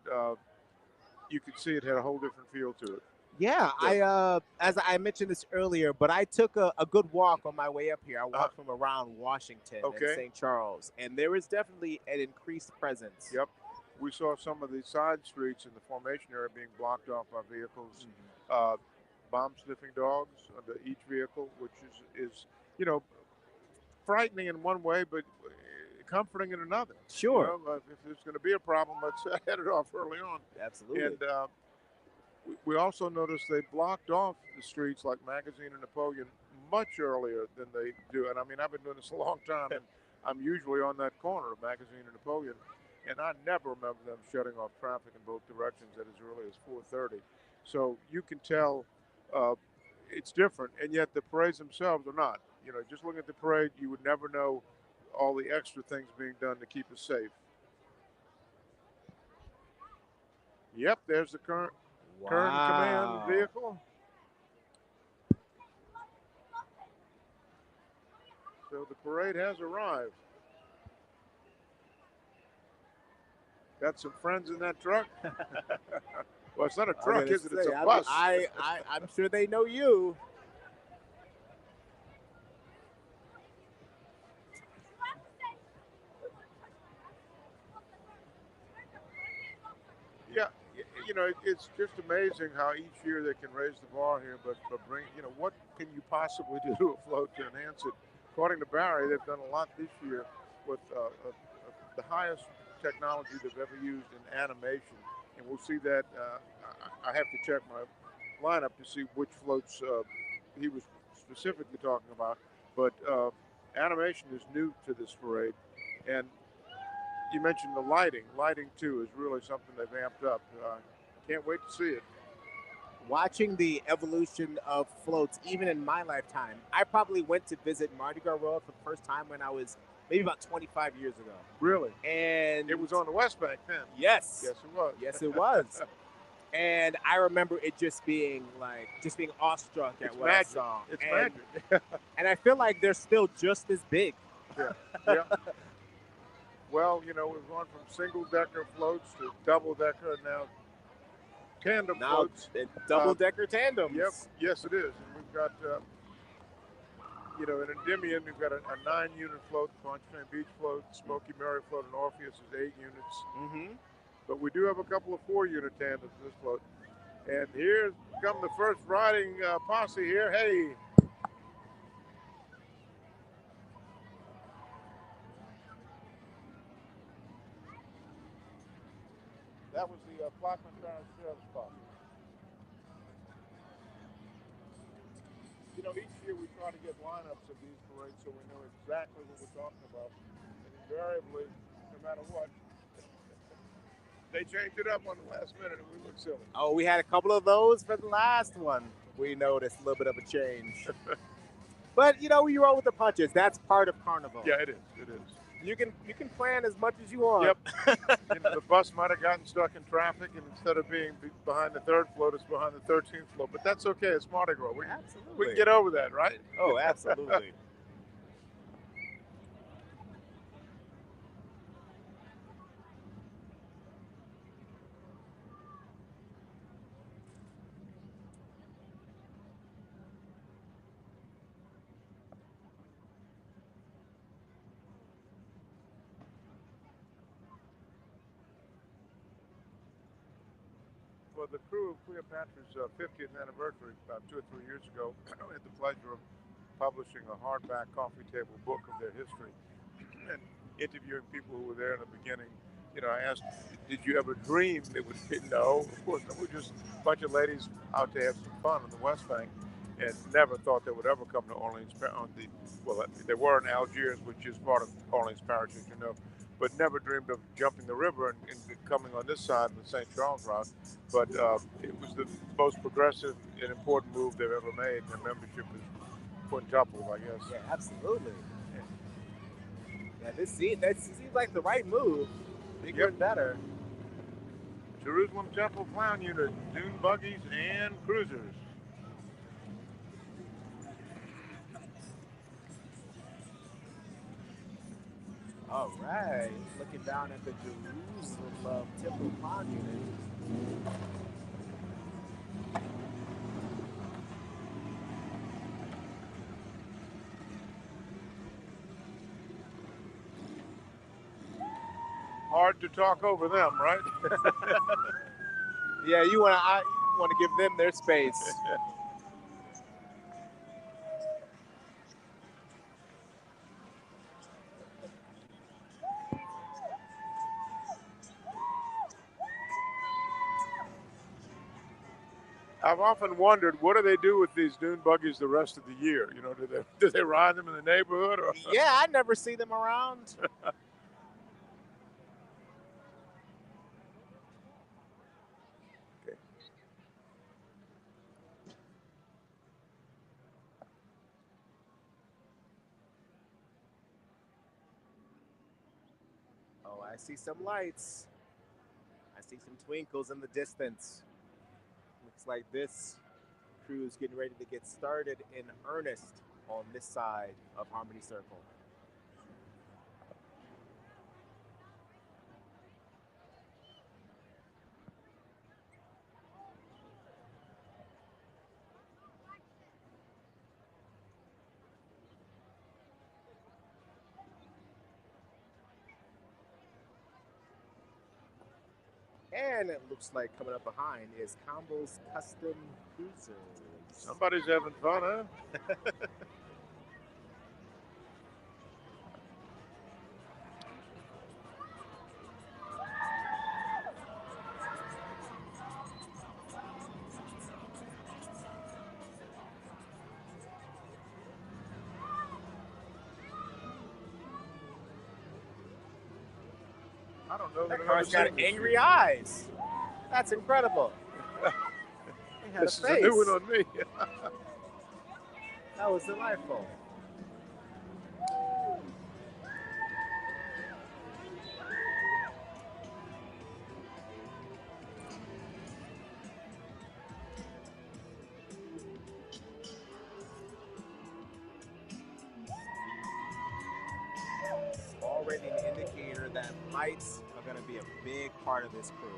you could see it had a whole different feel to it. Yeah, as I mentioned this earlier, but I took a good walk on my way up here. I walked from around Washington and St. Charles, and there is definitely an increased presence. Yep. We saw some of the side streets in the formation area being blocked off by vehicles, bomb-sniffing dogs under each vehicle, which is frightening in one way, but comforting in another. Sure. If there's going to be a problem, let's head it off early on. Absolutely. And we also noticed they blocked off the streets like Magazine and Napoleon much earlier than they do. And I mean, I've been doing this a long time, and I'm usually on that corner of Magazine and Napoleon. And I never remember them shutting off traffic in both directions at as early as 4:30. So you can tell it's different, and yet the parades themselves are not. Just looking at the parade, you would never know all the extra things being done to keep us safe. Yep, there's the current command vehicle. So the parade has arrived. Got some friends in that truck. Well, it's not a truck, is it? It's a bus. I'm sure they know you. Yeah, it's just amazing how each year they can raise the bar here, but bring, what can you possibly do to a float to enhance it? According to Barry, they've done a lot this year with the highest technology they've ever used in animation, and we'll see that. I have to check my lineup to see which floats he was specifically talking about, but animation is new to this parade, and you mentioned the lighting. Lighting too is really something they've amped up. Can't wait to see it. Watching the evolution of floats, even in my lifetime, I probably went to visit Mardi Gras Road for the first time when I was maybe about 25 years ago. Really? And it was on the West Bank then. Yes. Yes, it was. Yes, it was. And I remember it just being awestruck at what I saw. It's magic. And I feel like they're still just as big. Yeah. Well, we've gone from single-decker floats to double-decker, and now tandem floats. Double-decker tandems. Yep. Yes, it is. And we've got, in Endymion, we've got a 9-unit float, the Pontchartrain Beach float, Smoky Mary float, and Orpheus is 8 units. Mm-hmm. But we do have a couple of 4-unit tandems in this float. And here come the first riding posse here. Hey. That was the Plaquemine Sheriff's Posse. You know, each year we try to get lineups of these parades so we know exactly what we're talking about. And invariably, no matter what, they change it up on the last minute and we look silly. Oh, we had a couple of those for the last one. We noticed a little bit of a change. But, you know, you roll with the punches. That's part of Carnival. Yeah, it is. It is. You can plan as much as you want. Yep. You know, the bus might have gotten stuck in traffic, and instead of being behind the third float, it's behind the 13th float. But that's okay. It's Mardi Gras. We can get over that, right? Oh, absolutely. For the crew of Cleopatra's 50th anniversary, about 2 or 3 years ago, I had the pleasure of publishing a hardback coffee table book of their history and interviewing people who were there in the beginning. You know, I asked, did you ever dream it would be? No, of course not. We're just a bunch of ladies out to have some fun on the West Bank and never thought they would ever come to Orleans. Well, they were in Algiers, which is part of Orleans Parish, as you know, but never dreamed of jumping the river and coming on this side of the St. Charles route. But it was the most progressive and important move they've ever made. Their membership is quintupled, I guess. Yeah, absolutely. Yeah, that seems like the right move. Bigger and better. Jerusalem Temple Clown Unit, dune buggies and cruisers. All right, looking down at the Jerusalem Temple Clown Unit. Hard to talk over them, right? Yeah, you want to give them their space. I've often wondered, what do they do with these dune buggies the rest of the year? You know, do they ride them in the neighborhood? Or? Yeah, I never see them around. Oh, I see some lights. I see some twinkles in the distance. Looks like this cruise getting ready to get started in earnest on this side of Harmony Circle. And it looks like coming up behind is Campbell's Custom Cruisers. Somebody's having fun, huh? I don't know That I've car's ever got seen this angry shit. eyes. That's incredible. It had This a is face. a new one on me. That was delightful. Already an indicator that lights are going to be a big part of this crew.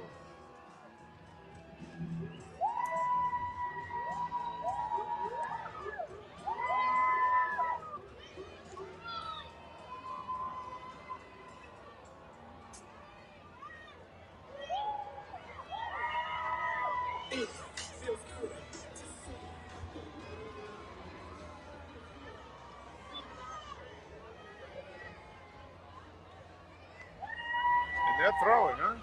And they're throwing, huh?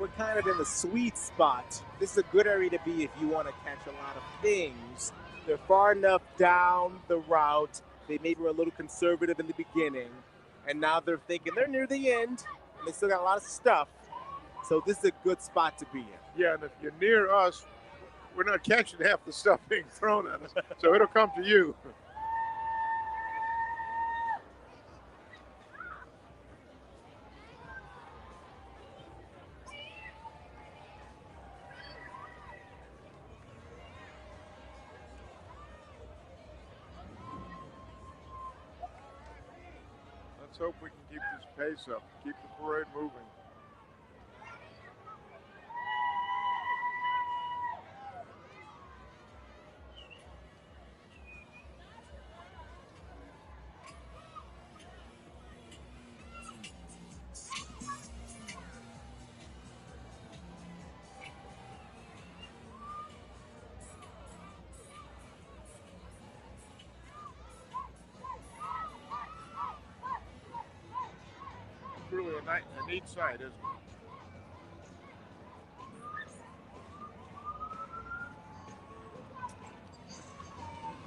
we're kind of in the sweet spot. This is a good area to be if you want to catch a lot of things. They're far enough down the route. They maybe were a little conservative in the beginning, and now they're thinking they're near the end, and they still got a lot of stuff. So this is a good spot to be in. Yeah, and if you're near us, we're not catching half the stuff being thrown at us, so it'll come to you. Let's hope we can keep this pace up, keep the parade moving. It's really a neat sight, isn't it?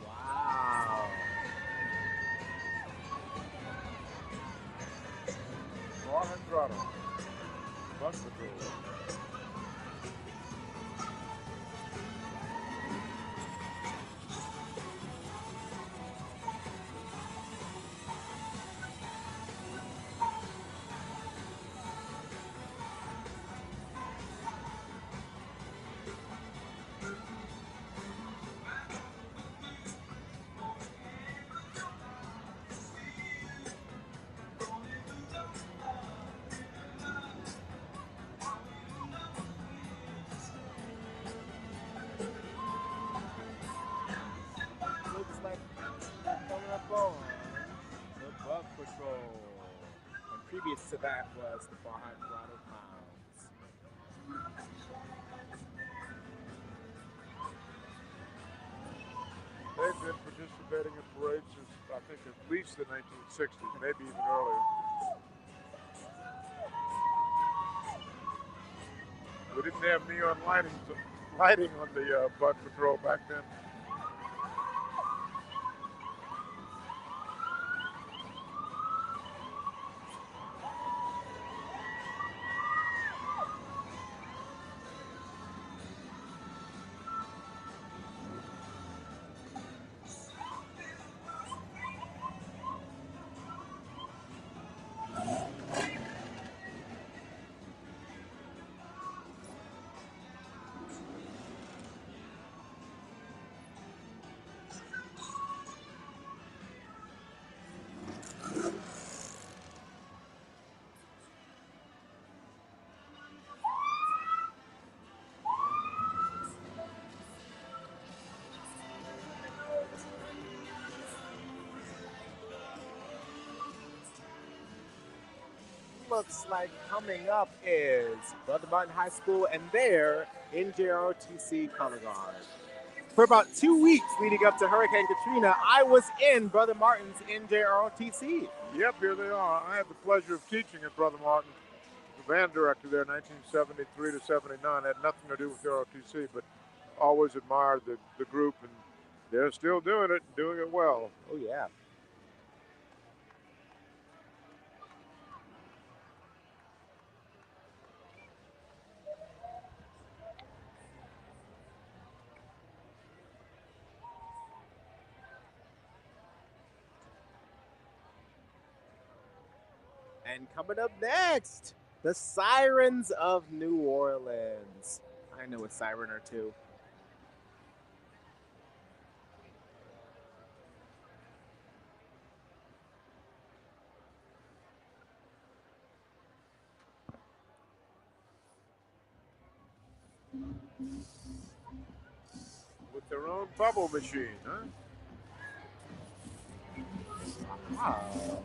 Wow. Long and throttle. Bus patrol. Looks like coming up on the Bug Patrol. And previous to that was the Far High Throttle Pounds. They've been participating in parades since, I think, at least the 1960s, maybe even earlier. We didn't have neon lighting on the Bud Patrol back then. Looks like coming up is Brother Martin High School and their NJROTC color guard. For about 2 weeks leading up to Hurricane Katrina, I was in Brother Martin's NJROTC. Yep, here they are. I had the pleasure of teaching at Brother Martin, the band director there, 1973 to 79. Had nothing to do with ROTC, but always admired the group, and they're still doing it, and doing it well. Oh, yeah. And coming up next, the Sirens of New Orleans. I know a siren or two. With their own bubble machine, huh? Wow.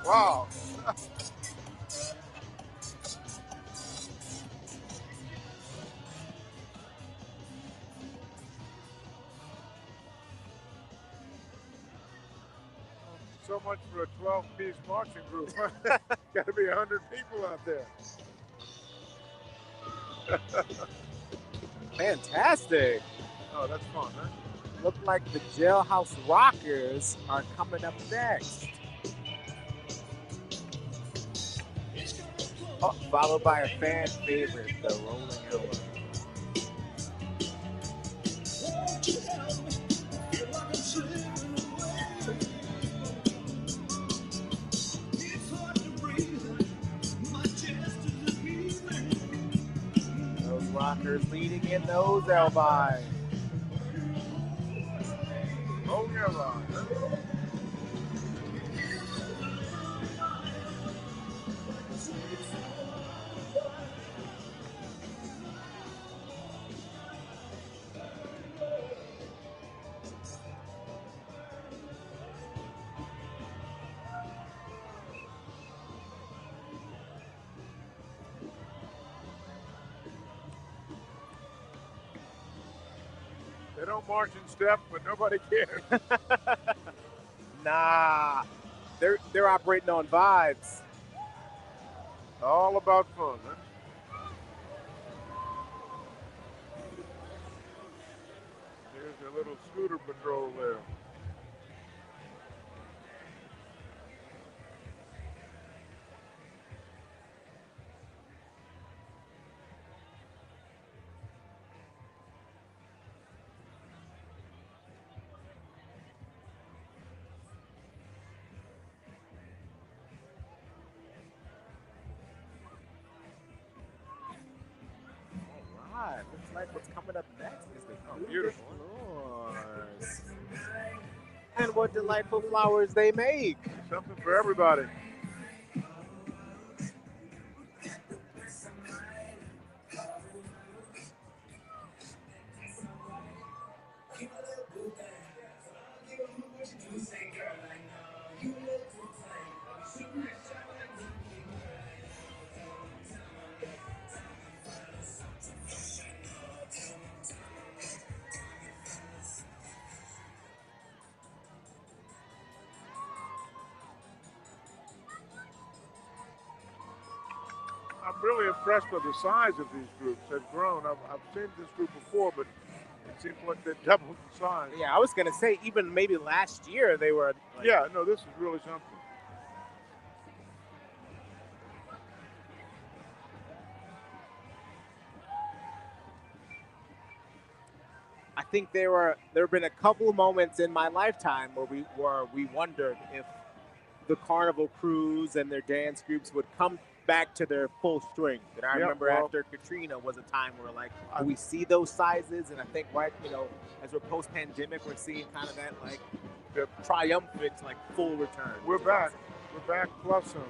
Wow. So much for a 12-piece marching group. Got to be 100 people out there. Fantastic. Oh, that's fun, huh? Look like the Jailhouse Rockers are coming up next. Oh, followed by a fan favorite, the Rolling Elbow. Those rockers leading in those Elvi. Oh, yeah, Ron. They don't march in step, but nobody cares. Nah, they're operating on vibes. All about fun, huh? There's a little scooter patrol there. All right, looks like what's coming up next is the beautiful floors. And what delightful flowers they make. Something for everybody. I'm really impressed with the size of these groups. They've grown. I've seen this group before, but it seems like they've doubled in size. Yeah, I was gonna say even maybe last year they were. Like, Yeah, no, this is really something. I think there have been a couple of moments in my lifetime where we wondered if the Carnival crews and their dance groups would come back to their full strength. And I remember after Katrina was a time where like we see those sizes, and I think as we're post-pandemic, we're seeing kind of that like triumphant like full return. We're back. We're back plus some.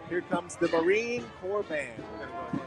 Here comes the Marine Corps Band. We're gonna go ahead.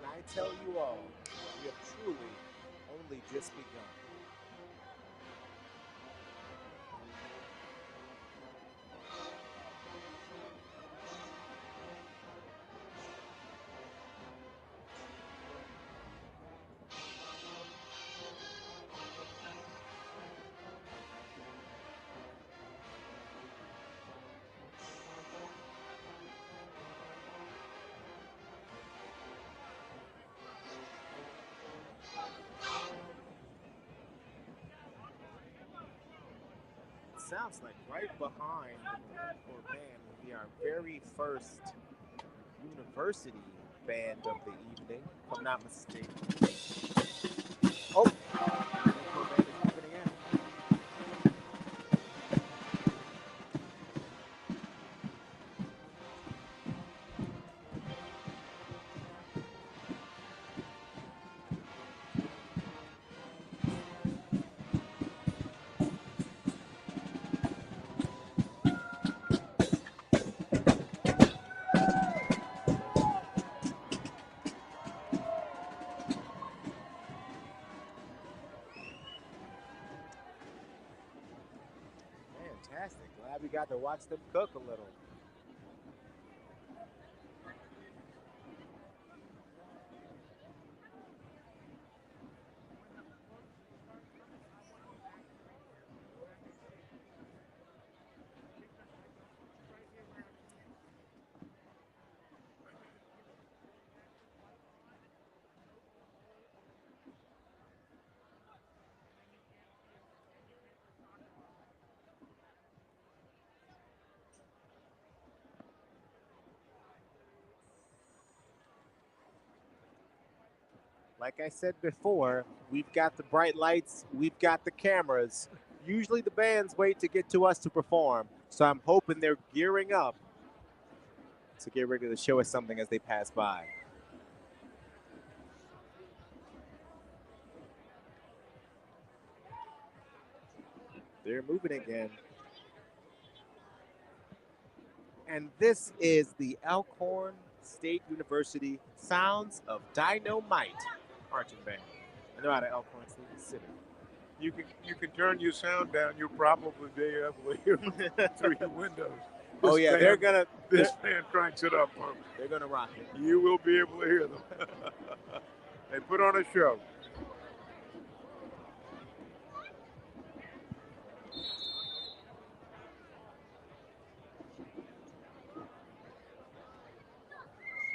I tell you all, we have truly only just begun. Sounds like right behind the Marine Corps band will be our very first university band of the evening, if I'm not mistaken. Oh, Marine Corps band is moving again. Fantastic. Glad we got to watch them cook a little. Like I said before, we've got the bright lights, we've got the cameras. Usually the bands wait to get to us to perform, so I'm hoping they're gearing up to get ready to show us something as they pass by. They're moving again. And this is the Elkhorn State University Sounds of Dynamite marching band. I know out of Elkhorn City. You can turn your sound down. You'll probably be able to hear through your windows. Oh yeah, This band cranks it up, folks. They're gonna rock it. You will be able to hear them. They put on a show.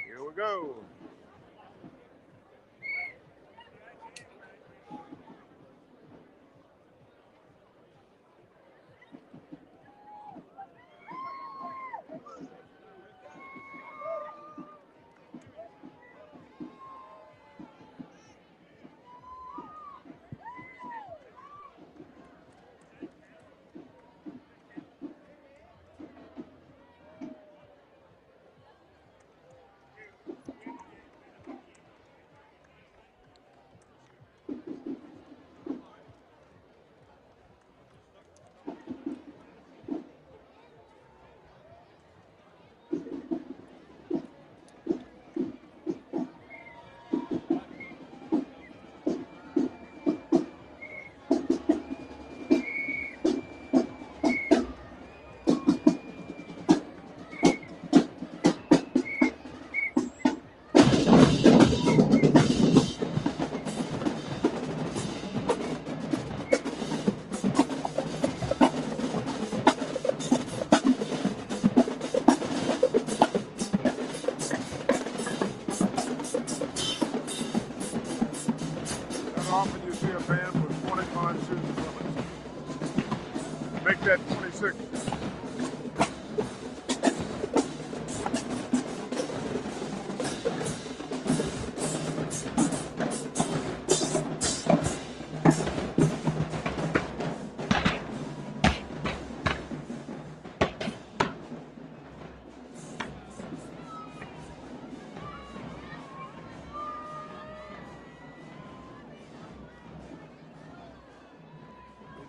Here we go. Often you see a band with 25 student limits. Make that 26.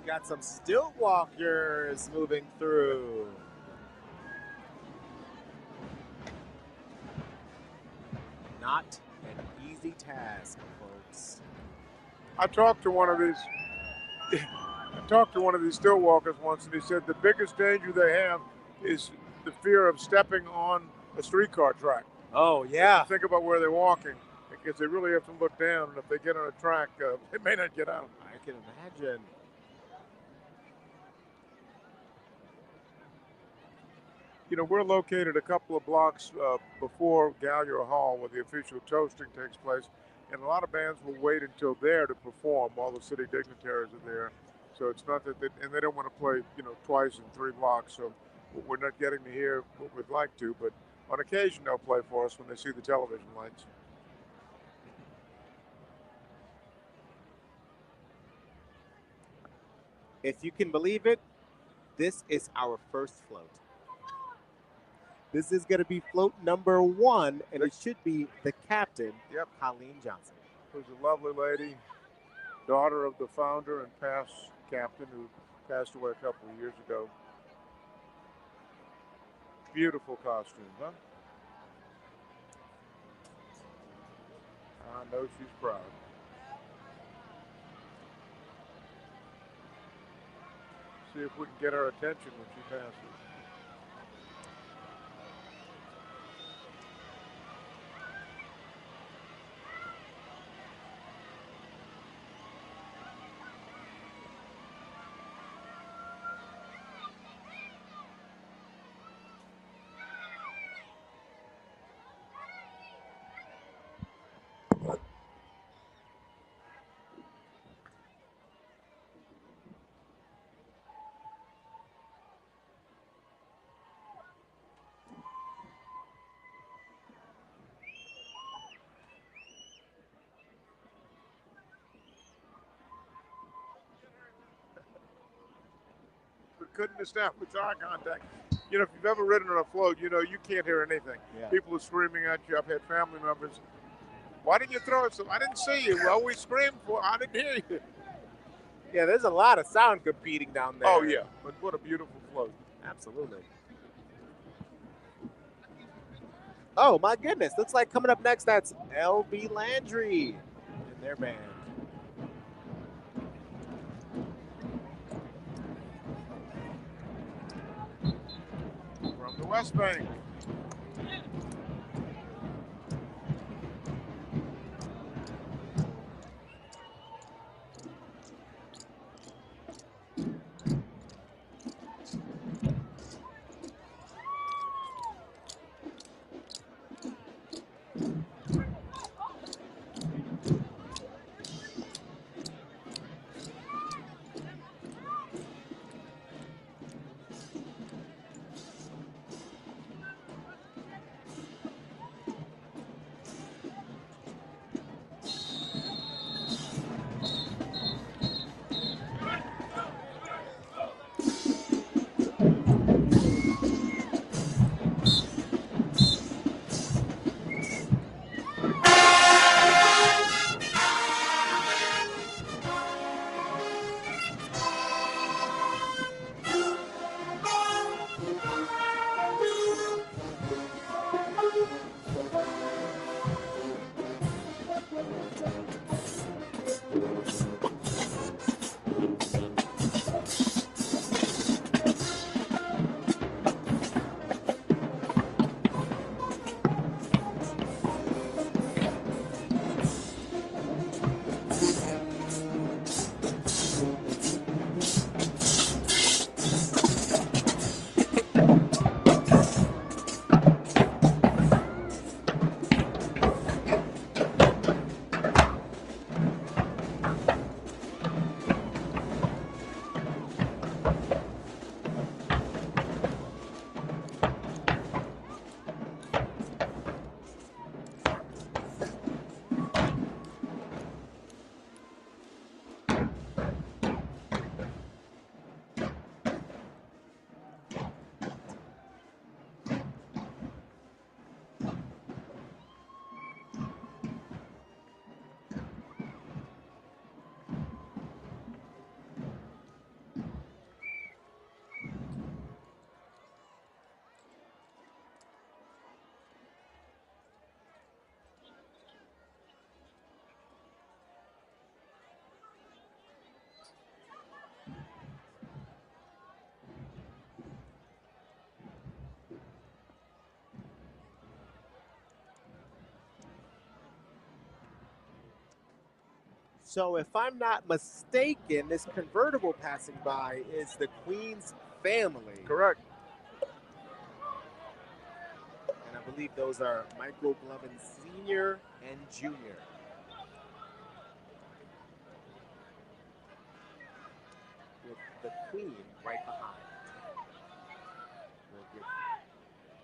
Got some stilt walkers moving through. Not an easy task, folks. I talked to one of these. I talked to one of these still walkers once, and he said the biggest danger they have is the fear of stepping on a streetcar track. Oh, yeah. Think about where they're walking, because they really have to look down, and if they get on a track, they may not get out. I can imagine. You know, we're located a couple of blocks before Gallier Hall, where the official toasting takes place, and a lot of bands will wait until there to perform while the city dignitaries are there. So it's not that, and they don't want to play, you know, twice in 3 blocks. So we're not getting to hear what we'd like to, but on occasion they'll play for us when they see the television lights. If you can believe it, this is our first float. This is going to be float number 1, and it should be the captain, Colleen Johnson. Who's a lovely lady, daughter of the founder and past captain who passed away a couple of years ago. Beautiful costume, huh? I know she's proud. See if we can get her attention when she passes. Couldn't establish eye contact. You know, if you've ever ridden on a float, you know you can't hear anything. Yeah. People are screaming at you. I've had family members. Why didn't you throw it? I didn't see you. Well, we screamed for. I didn't hear you. Yeah, there's a lot of sound competing down there. Oh yeah, but what a beautiful float. Absolutely. Oh my goodness! Looks like coming up next, that's L.B. Landry and their band. From the West Bank. So if I'm not mistaken, this convertible passing by is the Queen's family. Correct. And I believe those are Michael Glovin Sr. and Jr. With the Queen right behind. We'll give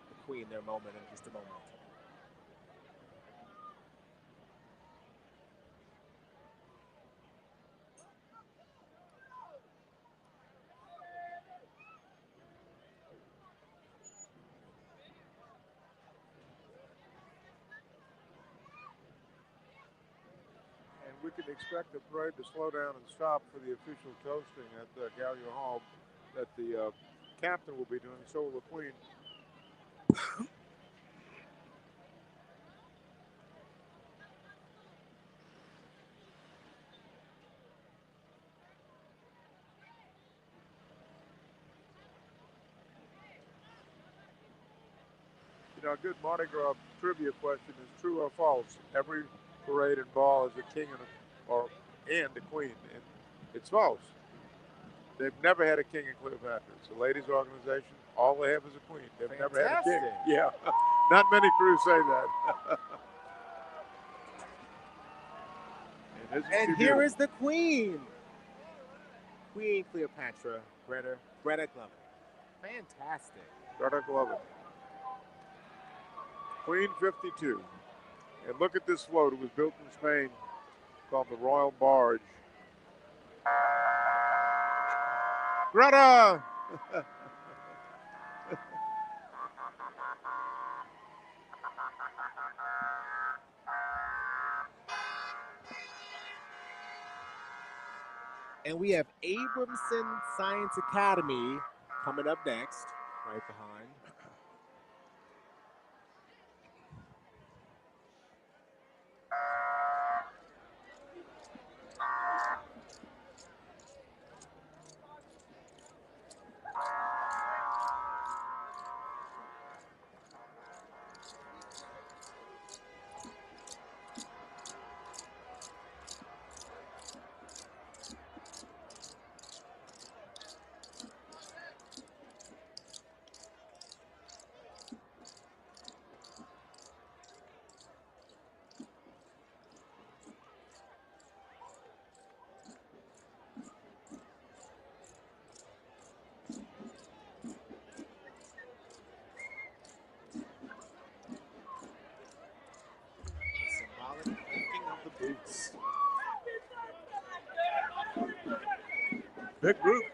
the Queen their moment in just a moment. And we can expect the parade to slow down and stop for the official toasting at Gallia Hall that the captain will be doing, so will the Queen. You know, a good Mardi Gras trivia question is true or false? Every parade and ball has a king and a queen, and it's false. They've never had a king in Cleopatra. It's a ladies' organization. All they have is a queen. They've never had a king. Fantastic. Yeah, not many crews say that. And here is the Queen. Queen Cleopatra, Greta Glovin. Fantastic. Greta Glovin. Queen 52. And look at this float. It was built in Spain called the Royal Barge. Greta! And we have Abramson Science Academy coming up next, right behind. Symbolic lifting of the boots. Big group.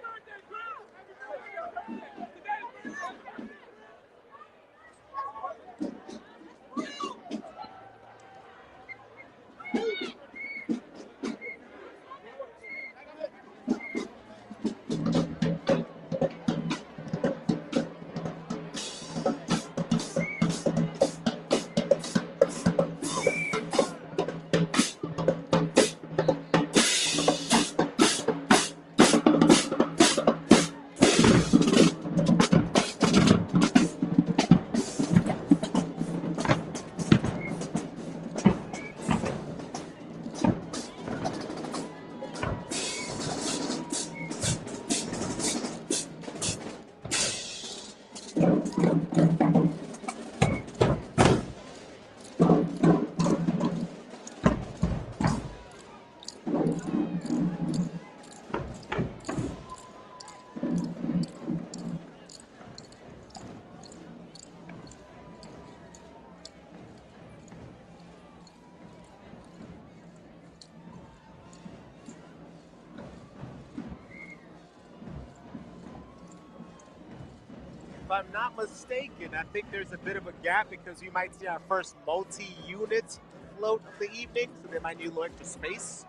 If I'm not mistaken, I think there's a bit of a gap because you might see our first multi-unit float of the evening, so they might need a little extra space.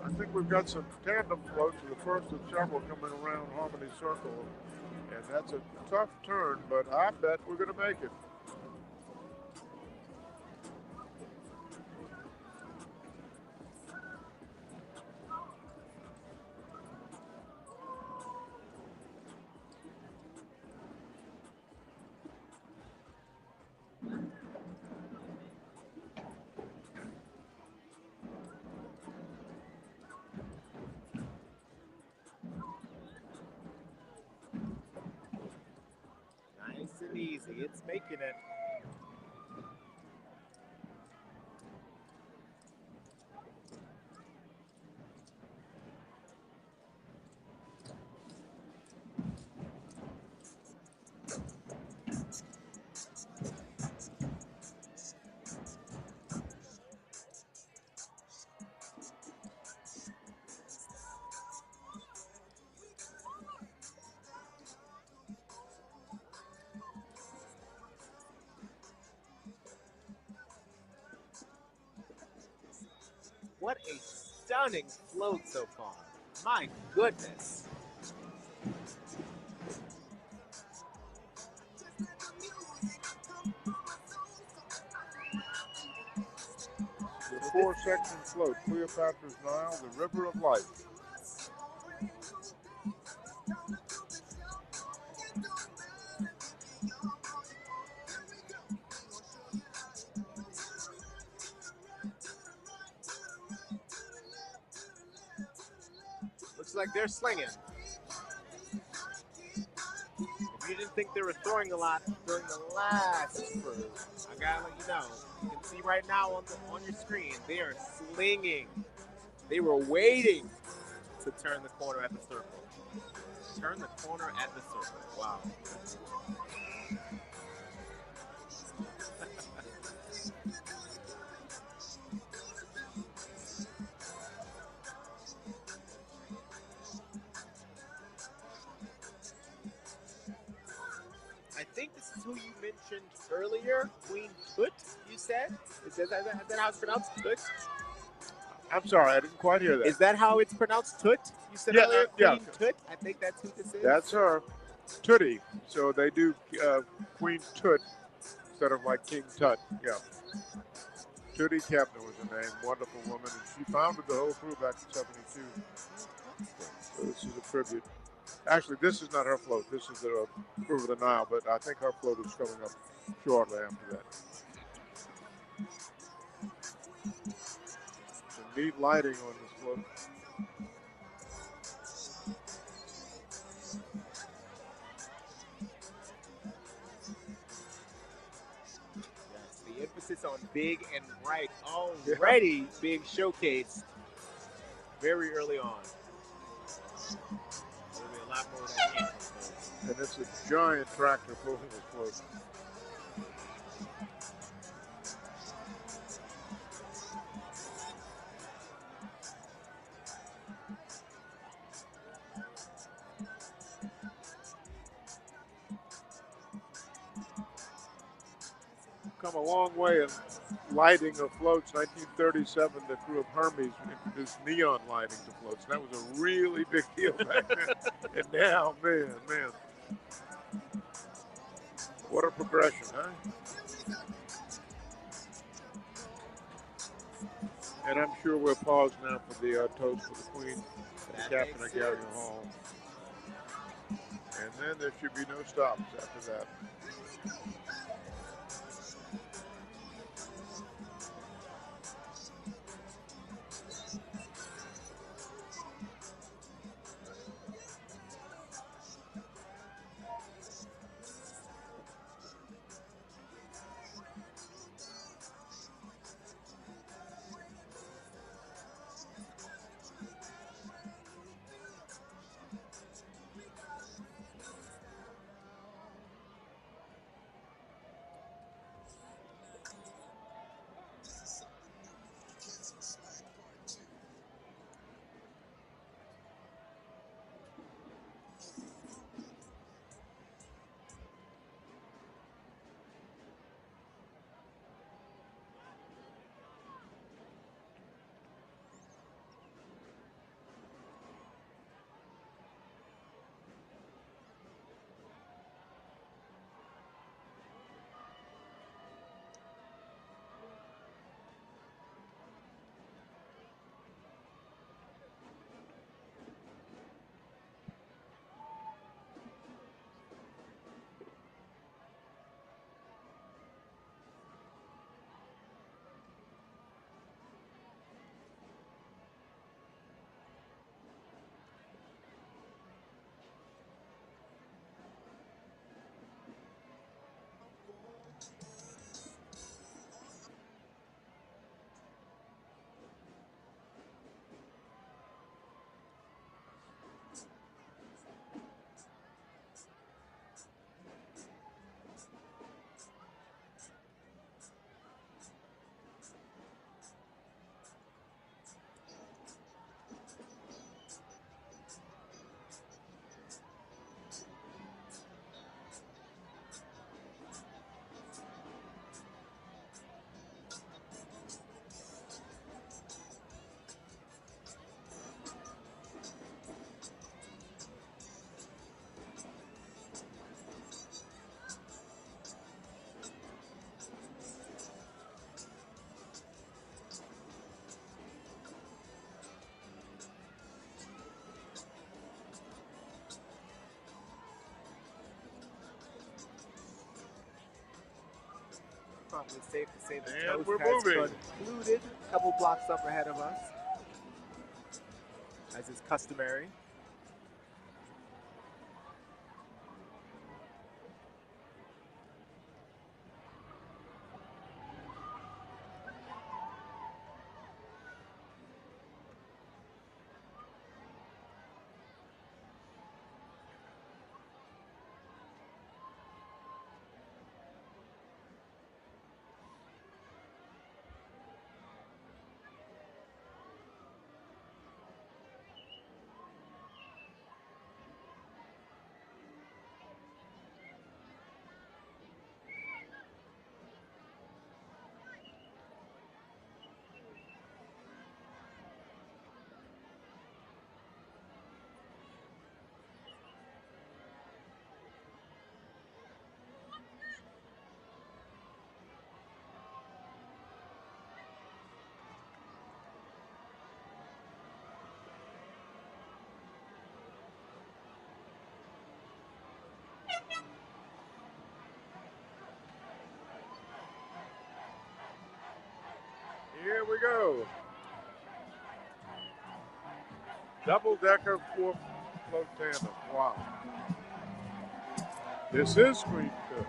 I think we've got some tandem floats, the first of several coming around Harmony Circle. And that's a tough turn, but I bet we're going to make it. and easy. It's making it. What a stunning float so far. My goodness. The four-section float, Cleopatra's Nile, the River of Life. Looks like they're slinging. If you didn't think they were throwing a lot during the last cruise, I gotta let you know. You can see right now on your screen, they are slinging. They were waiting to turn the corner at the circle. Turn the corner at the circle. Wow. I think this is who you mentioned earlier, Queen Tut, you said? Is that how it's pronounced? Tut? I'm sorry, I didn't quite hear that. Is that how it's pronounced? Tut? You said Yeah, earlier, yeah. Queen Tut? I think that's who this is. That's her, Tootie. So they do Queen Tut instead of like King Tut. Yeah. Tootie Kepner was her name, wonderful woman, and she founded the whole crew back in '72. So this is a tribute. Actually, this is not her float. This is the River of the Nile, but I think her float is coming up shortly after that. Some neat lighting on this float. Yes, the emphasis on big and bright already being showcased very early on. There'll be a lot more of that came from folks. And it's a giant tractor pulling this float. Come a long way in lighting of floats. 1937, the crew of Hermes introduced neon lighting to floats. That was a really big deal back then. And now, man, what a progression, huh? And I'm sure we'll pause now for the toast for the Queen and the Captain of Galleon Hall. And then there should be no stops after that. probably safe to say the And toast we're has moving. concluded a couple blocks up ahead of us, as is customary. Here we go. Double-decker four float tandem. Wow. This is screen good.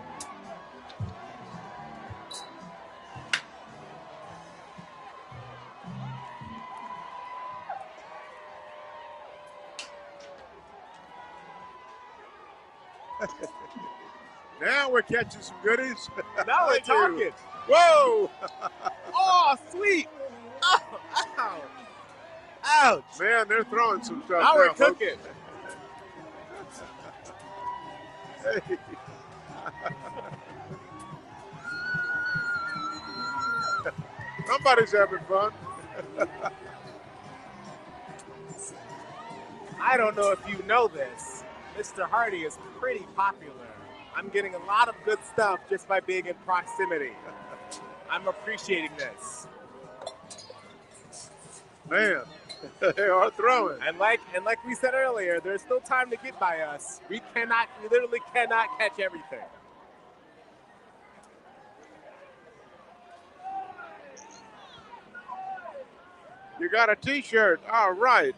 Now we're catching some goodies. Now we're Thank you. talking. Whoa! Oh, sweet. Oh, ow. Ouch. Man, they're throwing some stuff Now we're folks. cooking. Hey. Somebody's having fun. I don't know if you know this. Mr. Hardy is pretty popular. I'm getting a lot of good stuff just by being in proximity. I'm appreciating this. Man, they are throwing. And like we said earlier, there's no time to get by us. We literally cannot catch everything. You got a T-shirt. All right.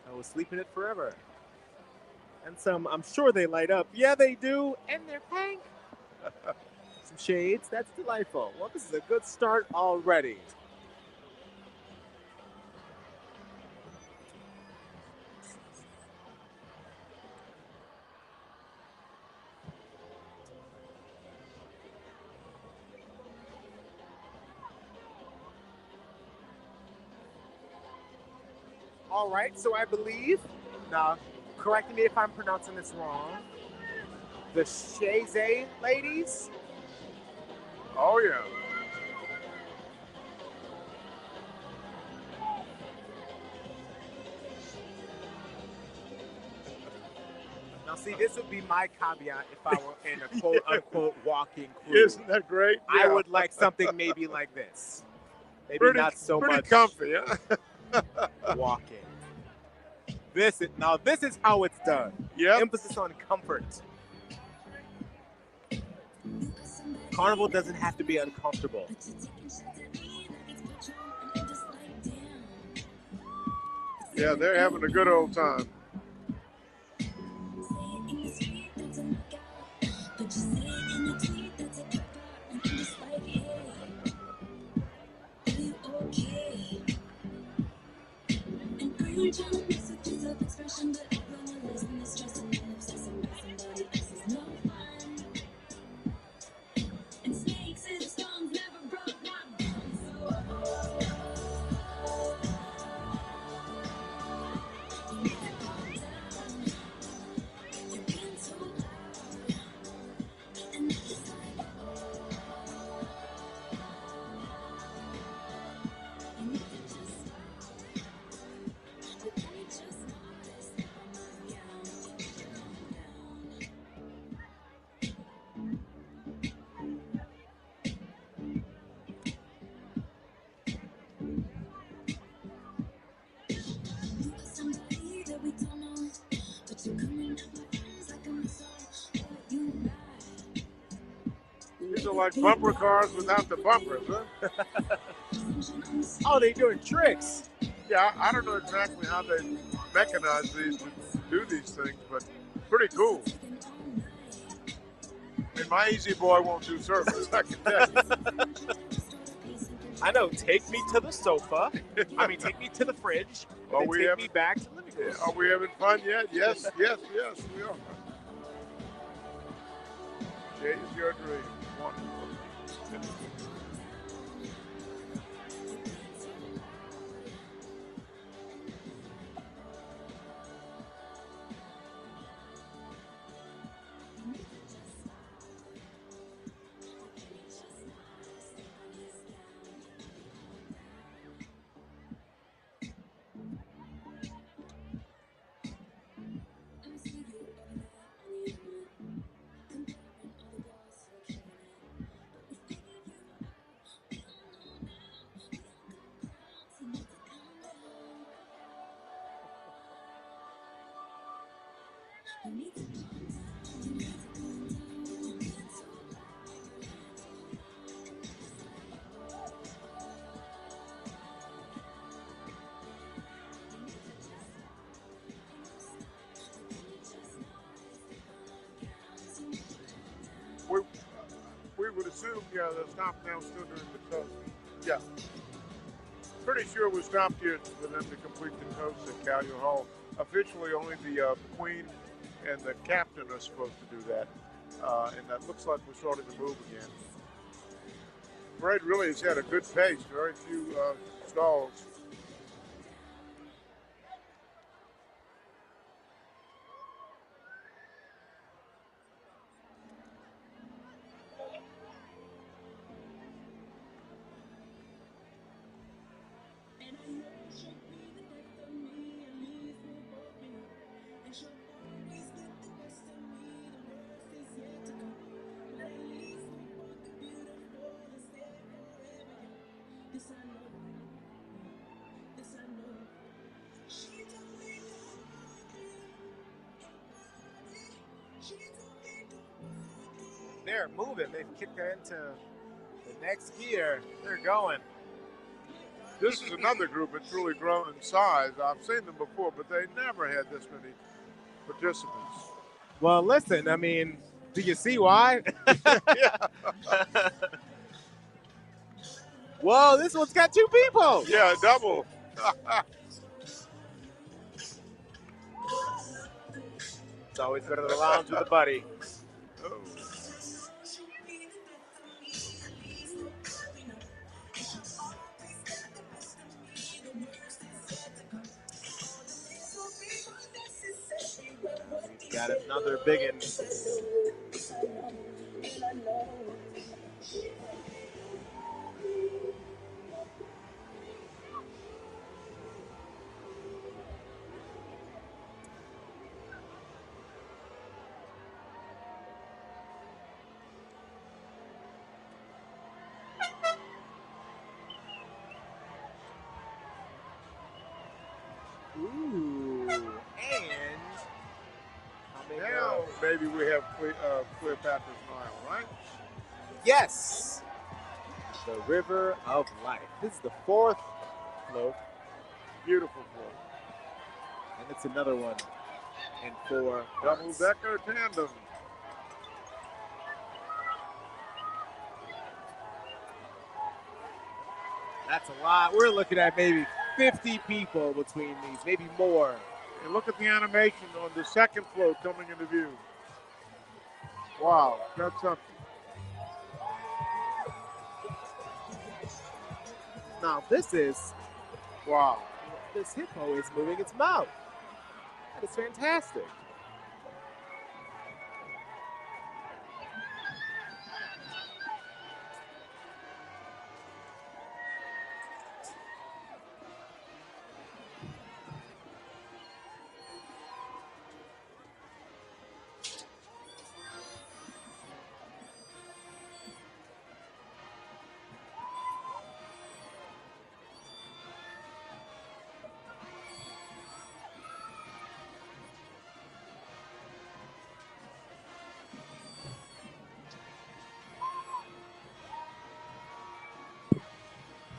I was sleeping it forever. And some, I'm sure they light up. Yeah, they do. And they're pink. Some shades. That's delightful. Well, this is a good start already. All right, so I believe, now correct me if I'm pronouncing this wrong, the Shaze ladies. Oh, yeah. Now, see, this would be my caveat if I were in a quote-unquote walking crew. Isn't that great? I Yeah. would like something maybe like this. Maybe Pretty, not so pretty much comfy, huh? walking. This is how it's done. Yep. Emphasis on comfort. Carnival doesn't have to be uncomfortable. Yeah, they're having a good old time. of like bumper cars without the bumpers, huh? Oh, they doing tricks. Yeah, I don't know exactly how they mechanize these to do these things, but pretty cool. I mean, my Easy Boy won't do service, I can tell you. I know. Take me to the sofa. I mean, take me to the fridge. Are And we then take having- me back to the living room. Are we having fun yet? Yes, yes, yes, we are. Chase your dream. Wonderful. We would assume, yeah, the stop now still during the toast. Yeah. Pretty sure we stopped here for them to complete the toast at Callion Hall. Officially, only the Queen and the captain are supposed to do that. And that looks like we're starting to move again. Parade really has had a good pace, very few stalls. They're moving. They've kicked it into the next gear. They're going. This is another group that's really grown in size. I've seen them before, but they never had this many participants. Well, listen, I mean, do you see why? Whoa, this one's got 2 people. Yeah, double. It's always better to lounge with a buddy. Oh. We've got another biggin. Ooh, and now maybe we have Cleopatra's Nile, right? Yes, the River of Life. This is the 4th float. Beautiful float. And it's another one in 4 parts. Double-decker tandem. That's a lot. We're looking at maybe 50 people between these, maybe more. And look at the animation on the second float coming into view. Wow, that's something. Now this is, wow. This hippo is moving its mouth. That is fantastic.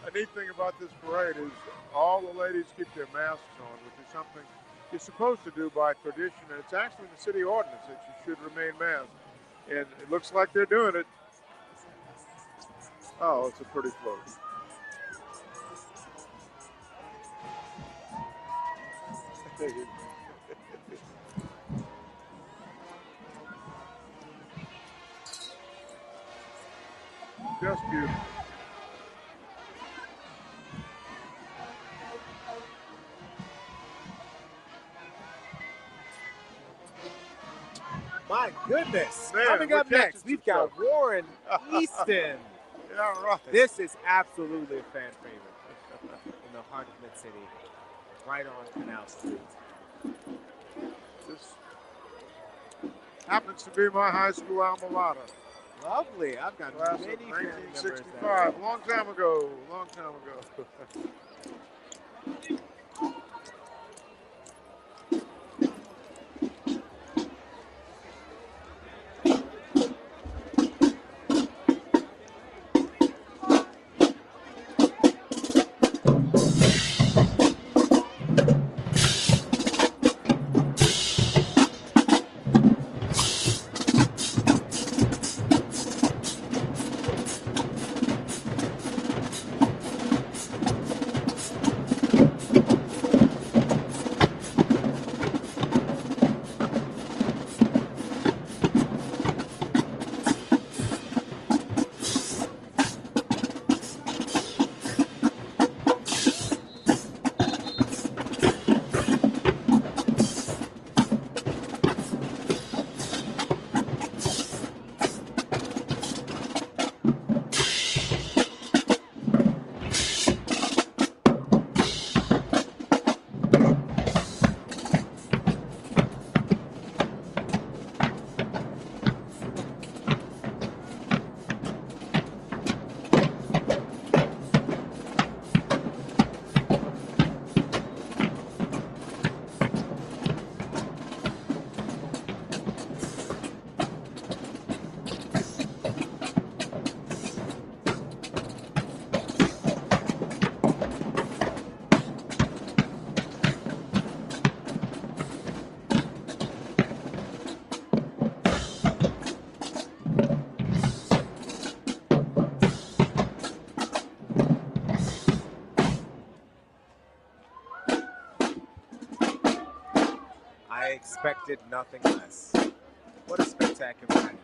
A neat thing about this parade is all the ladies keep their masks on, which is something you're supposed to do by tradition, and it's actually in the city ordinance that you should remain masked. And it looks like they're doing it. Oh, it's a pretty float. Just beautiful. My goodness. Man, Coming we're up next, catching we've some got stuff. Warren Easton. Yeah, right. This is absolutely a fan favorite in the heart of Mid-City, right on Canal Street. This happens to be my high school alma mater. Lovely. I've got Class many of family members 1965. Long time ago. Long time ago. I expected nothing less. What a spectacular night.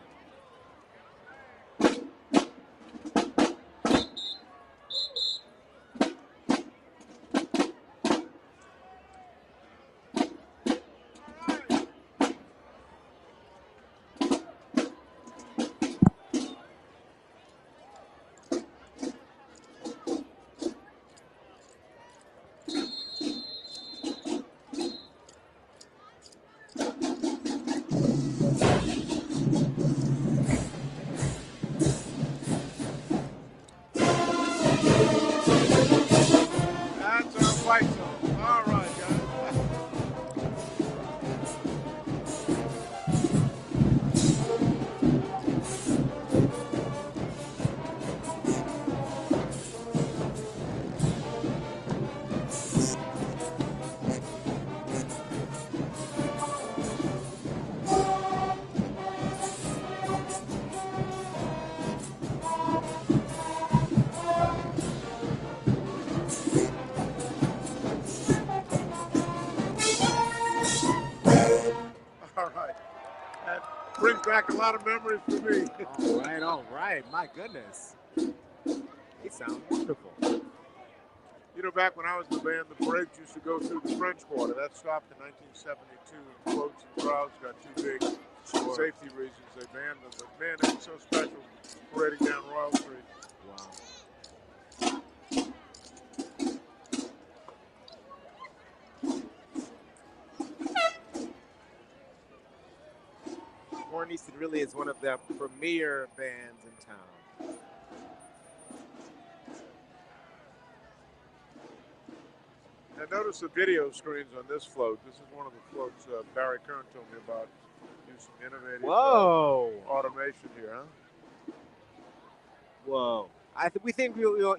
That's our fight song. All right, guys. All right. That brings back a lot of memories for me. All right. My goodness. They sound wonderful. You know, back when I was in the band, the parades used to go through the French Quarter. That stopped in 1972. And floats and crowds got too big. For safety reasons, they banned them. But man, it was so special parading down Royal Street. Wow. Warren Easton really is one of the premier bands in town. And notice the video screens on this float. This is one of the floats Barry Kern told me about. Do some innovative Whoa. automation here, huh? Whoa. We think you'll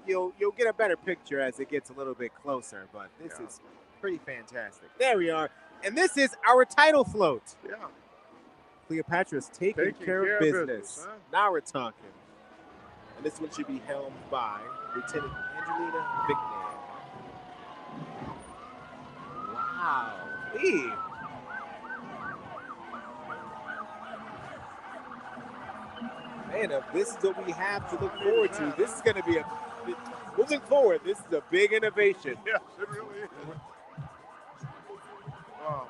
get a better picture as it gets a little bit closer, but this is pretty fantastic. There we are. And this is our title float. Yeah. Cleopatra's taking care of business. huh? Now we're talking. And this one should be helmed by Lieutenant Angelina Vicknell. Wow. Hey. Man, if this is what we have to look forward to, this is going to be moving forward, this is a big innovation. Yes, it really is. Wow.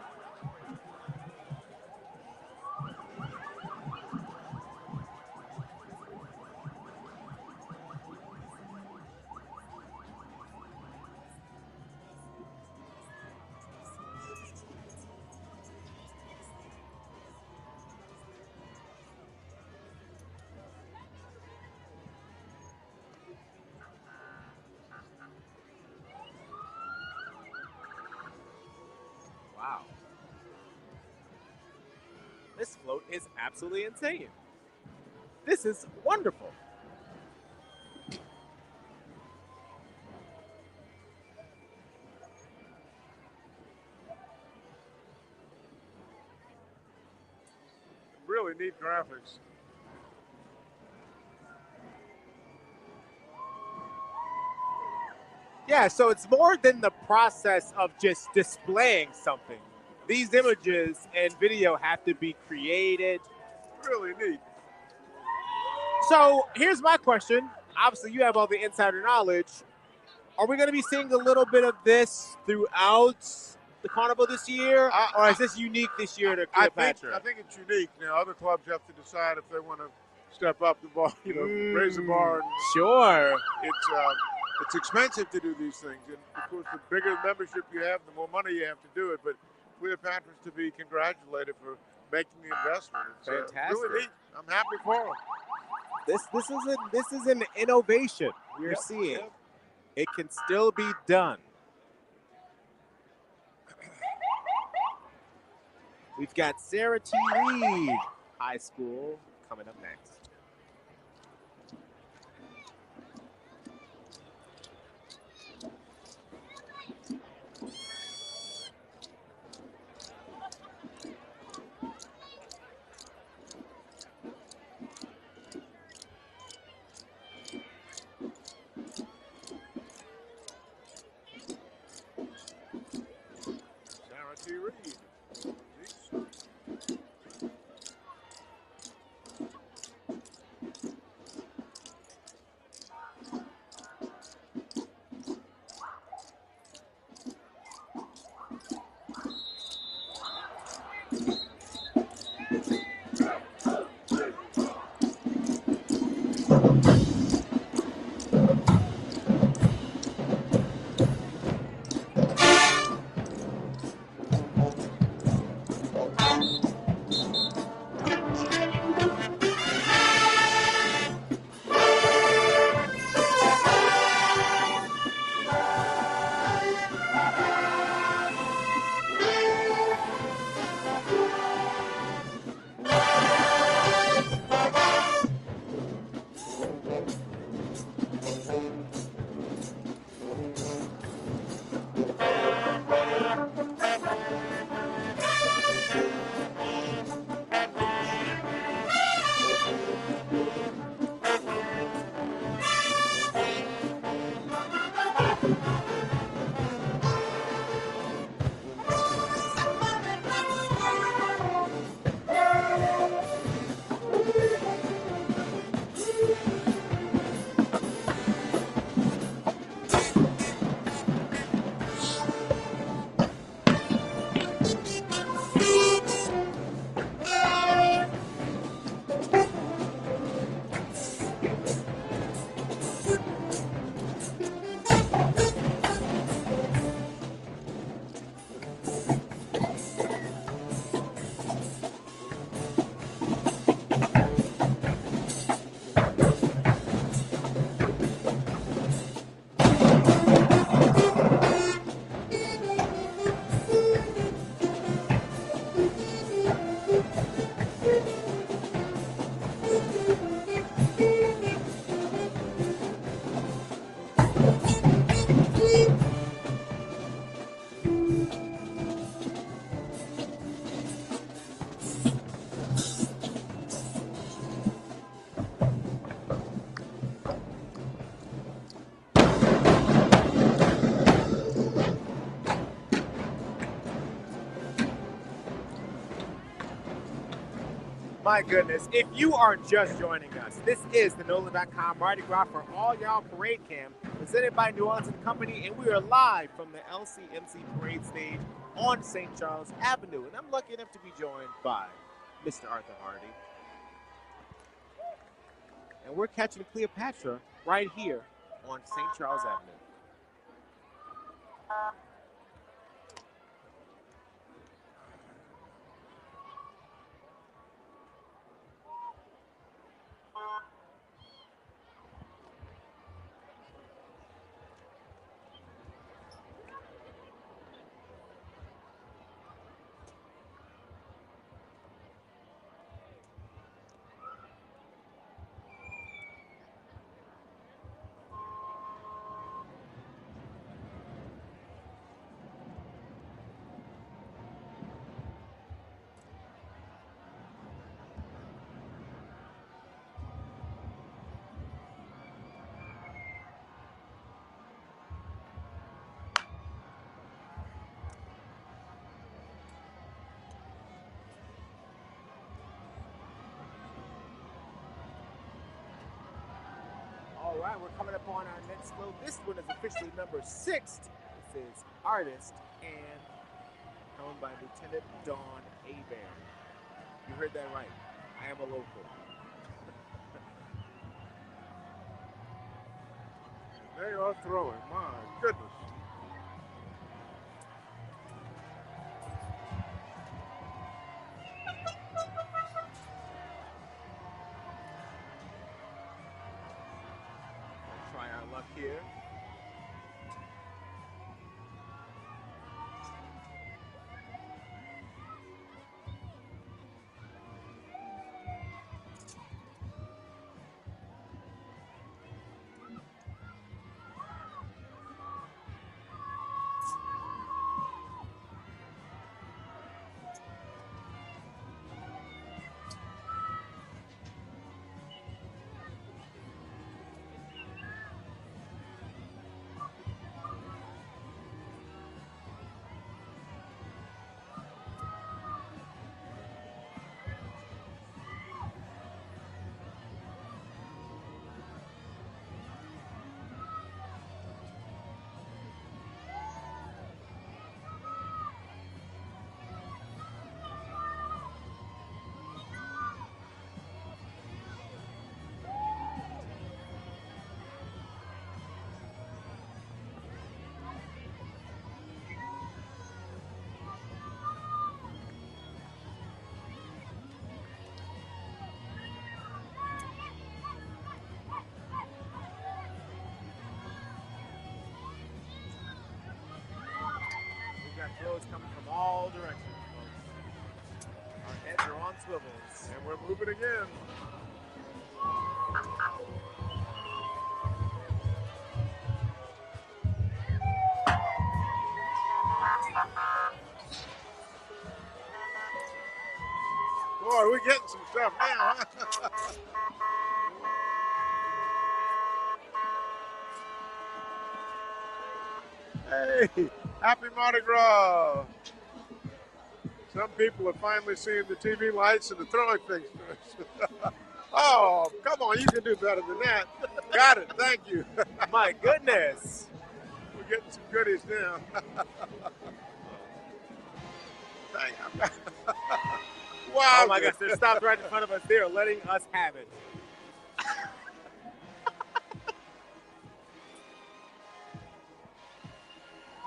Wow. This float is absolutely insane. This is wonderful. Really neat graphics. Yeah, so it's more than the process of just displaying something. These images and video have to be created. Really neat. So here's my question. Obviously, you have all the insider knowledge. Are we going to be seeing a little bit of this throughout the carnival this year? Or is this unique this year to Cleopatra? I think it's unique. Now, other clubs have to decide if they want to step up the bar, raise the bar. And Sure. It's expensive to do these things. And, of course, the bigger membership you have, the more money you have to do it. But Cleopatra's to be congratulated for making the investment. It's Fantastic. really neat. I'm happy for them. This is an innovation we're seeing. Yep. It can still be done. We've got Sarah T. Reed High School coming up next. Sarah T. Reed. My goodness, if you are just joining us, this is the NOLA.com Mardi Gras for All Y'all Parade Cam, presented by New Orleans & Company, and we are live from the LCMC Parade stage on St. Charles Avenue. And I'm lucky enough to be joined by Mr. Arthur Hardy. And we're catching Cleopatra right here on St. Charles Avenue. All right, we're coming up on our next flow. This one is officially number 6. This is Artist and owned by Lieutenant Dawn Abear. You heard that right. I am a local. They are throwing. My goodness. Try our luck here. Throws coming from all directions, folks. Our heads are on swivels. And we're moving again. Boy, we're getting some stuff now, huh? Hey, happy Mardi Gras. Some people have finally seen the TV lights and the throwing things to us. Oh, come on, you can do better than that. Got it, thank you. My goodness. We're getting some goodies now. Wow. Oh my gosh, they're stopped right in front of us. They're letting us have it.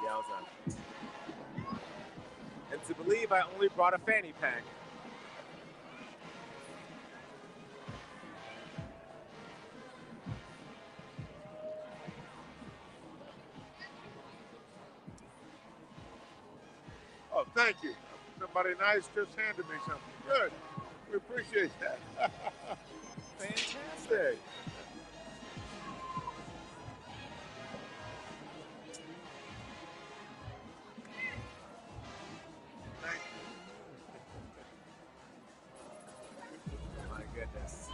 Yowza. And to believe I only brought a fanny pack. Oh, thank you. Somebody nice just handed me something. Good. We appreciate that. Fantastic. Thank you. My goodness.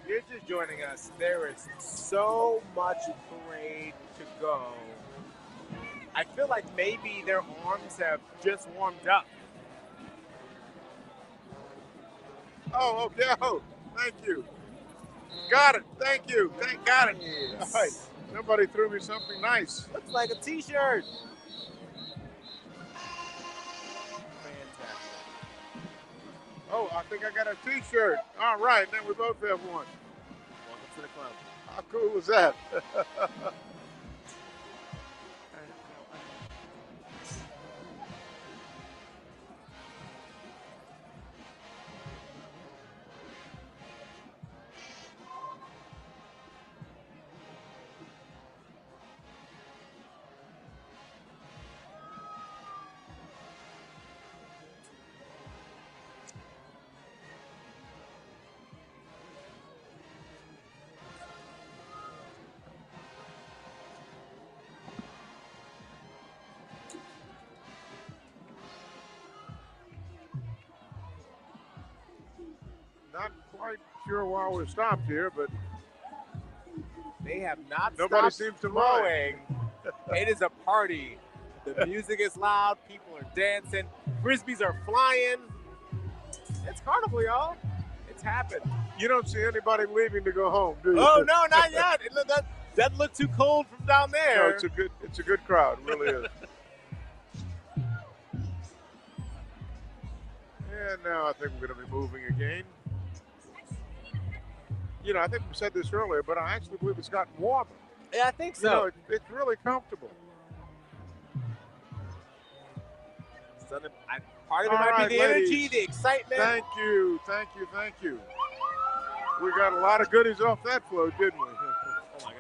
You're just joining us. There is so much parade to go. I feel like maybe their arms have just warmed up. Oh, okay. Oh, thank you. Got it. Thank you. Got it. All right. Somebody threw me something nice. Looks like a T-shirt. Oh, I think I got a T-shirt. All right, then we both have one. Welcome to the club. How cool was that? Not quite sure why we stopped here, but they have not nobody stopped seems to throwing. mind. It is a party. The music is loud. People are dancing. Frisbees are flying. It's carnival, y'all. It's happened. You don't see anybody leaving to go home, do you? Oh no, not yet. That looked too cold from down there. No, it's a good crowd. It really is. And now I think we're going to be moving again. You know, I think we said this earlier, but I actually believe it's gotten warmer. Yeah, I think so. You know, it's really comfortable. Part of it might be the energy, the excitement. Thank you. We got a lot of goodies off that float, didn't we? Oh my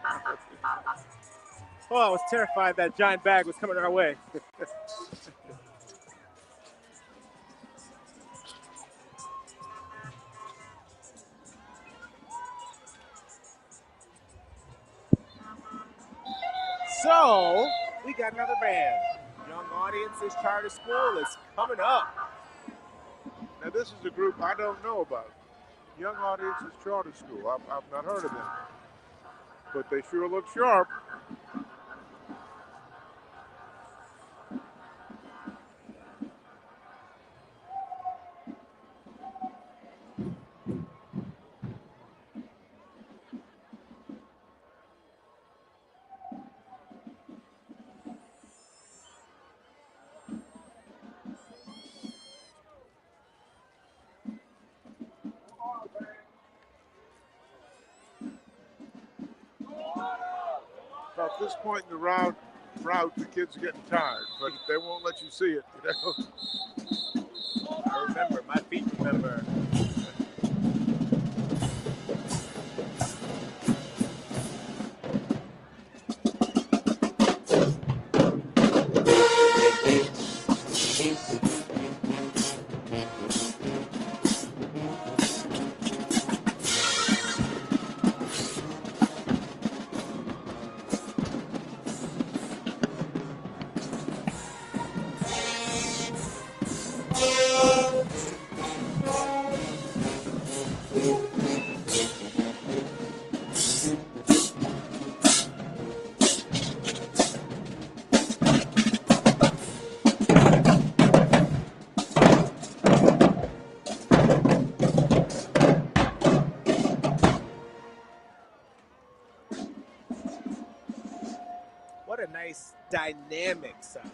gosh. Oh, I was terrified that giant bag was coming our way. So, we got another band. Young Audiences Charter School is coming up. Now, this is a group I don't know about. Young Audiences Charter School. I've not heard of them. But they sure look sharp. At this point in the route, the kids are getting tired, but they won't let you see it. You know? I remember, my feet remember. Dynamic sound.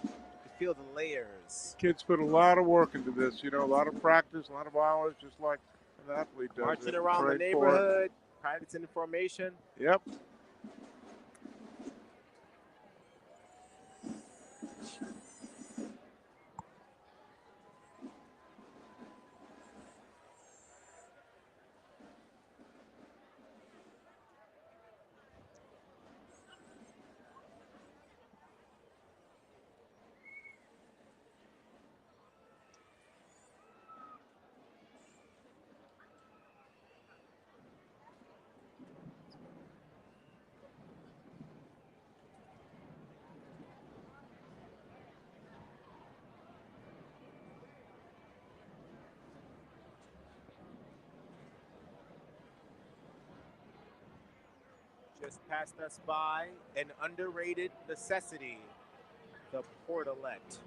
You feel the layers. Kids put a lot of work into this, you know, a lot of practice, a lot of hours, just like an athlete does. Marching around the neighborhood, privates in formation. Yep. Just passed us by an underrated necessity, the portalette.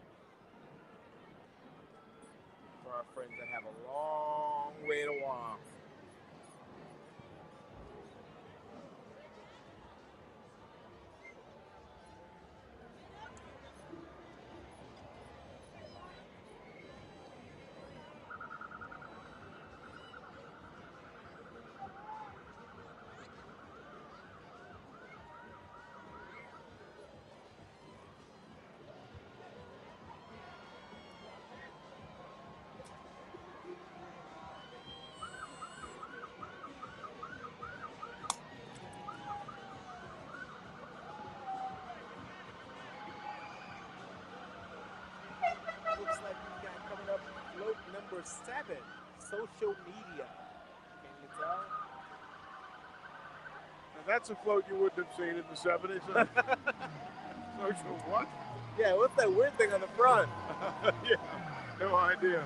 for our friends that have a long way to walk. Looks like we got coming up float number 7, social media. Can you tell? Now that's a float you wouldn't have seen in the 70s. Huh? Social what? Yeah, what's that weird thing on the front? Yeah, no idea.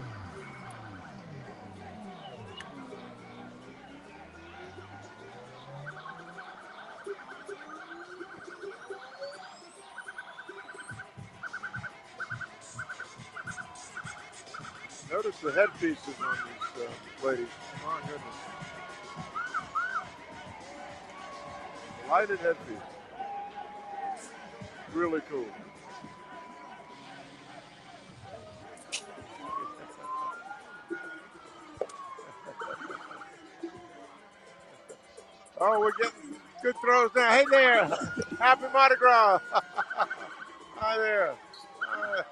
Notice the headpieces on these ladies. My goodness. Lighted headpiece. Really cool. Oh, we're getting good throws now. Hey there. Happy Mardi Gras. Hi there. Hey.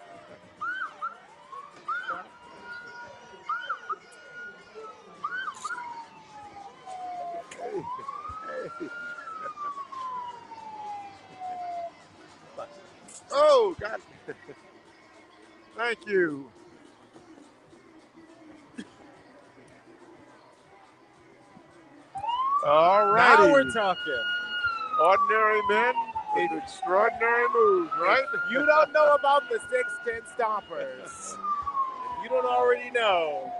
Oh, God. Thank you. All right. Now we're talking. Ordinary men with extraordinary moves, right? If you don't know about the 6'10" stompers, if you don't already know.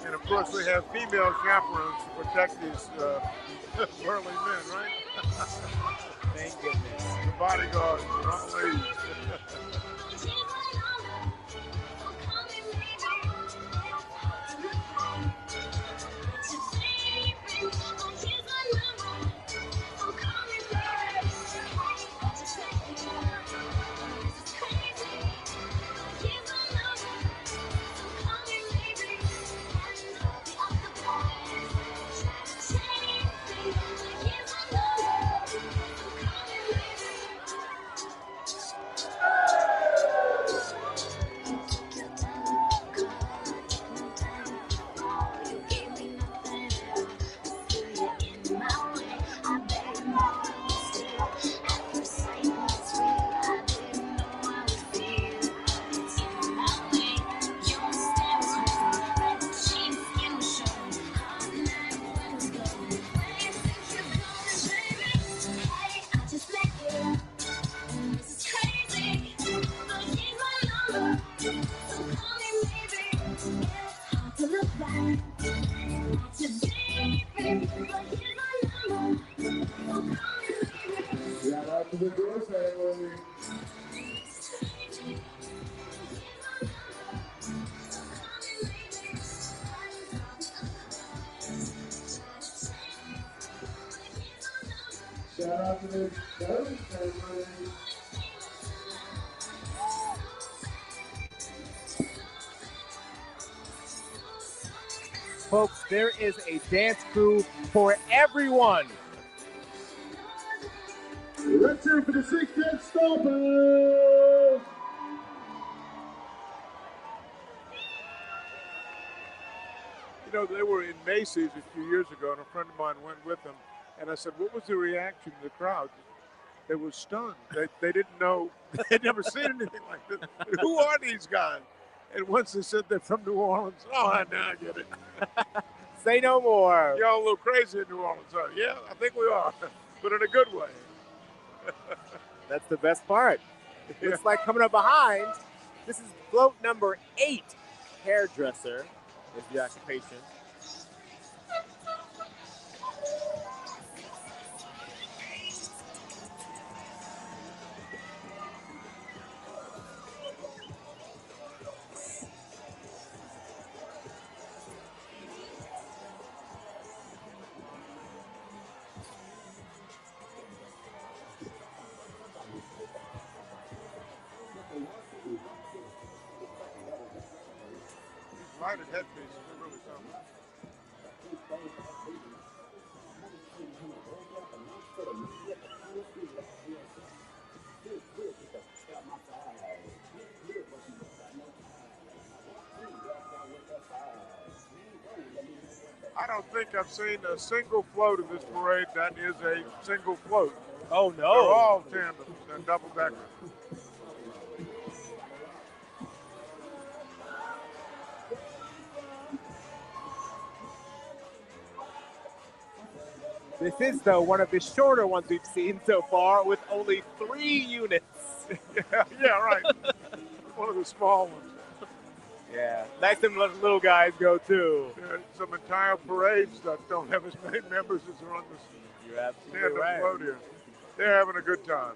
And of course, we have female chaperones to protect these burly men, right? Thank goodness. The bodyguards, not ladies. Shout out to the girl family. Shout out to the Jones family. Folks, there is a dance crew for everyone. Let's hear it for the 6'10" Stompers. You know, they were in Macy's a few years ago, and a friend of mine went with them. And I said, what was the reaction of the crowd? They were stunned. They didn't know. They'd never seen anything like this. Who are these guys? And once they said they're from New Orleans, oh, now I get it. Say no more. Y'all a little crazy in New Orleans, huh? Yeah, I think we are, but in a good way. That's the best part. Looks like coming up behind, this is float number 8. Hairdresser is the occupation. lighted headpieces are really something. I don't think I've seen a single float in this parade that is a single float. Oh, no. They're all tandems and double deckers. This is, though, one of the shorter ones we've seen so far with only 3 units. yeah, right. One of the small ones. Yeah, nice to let the little guys go, too. There's some entire parades that don't have as many members as are on this You're absolutely tandem right. float here. They're having a good time.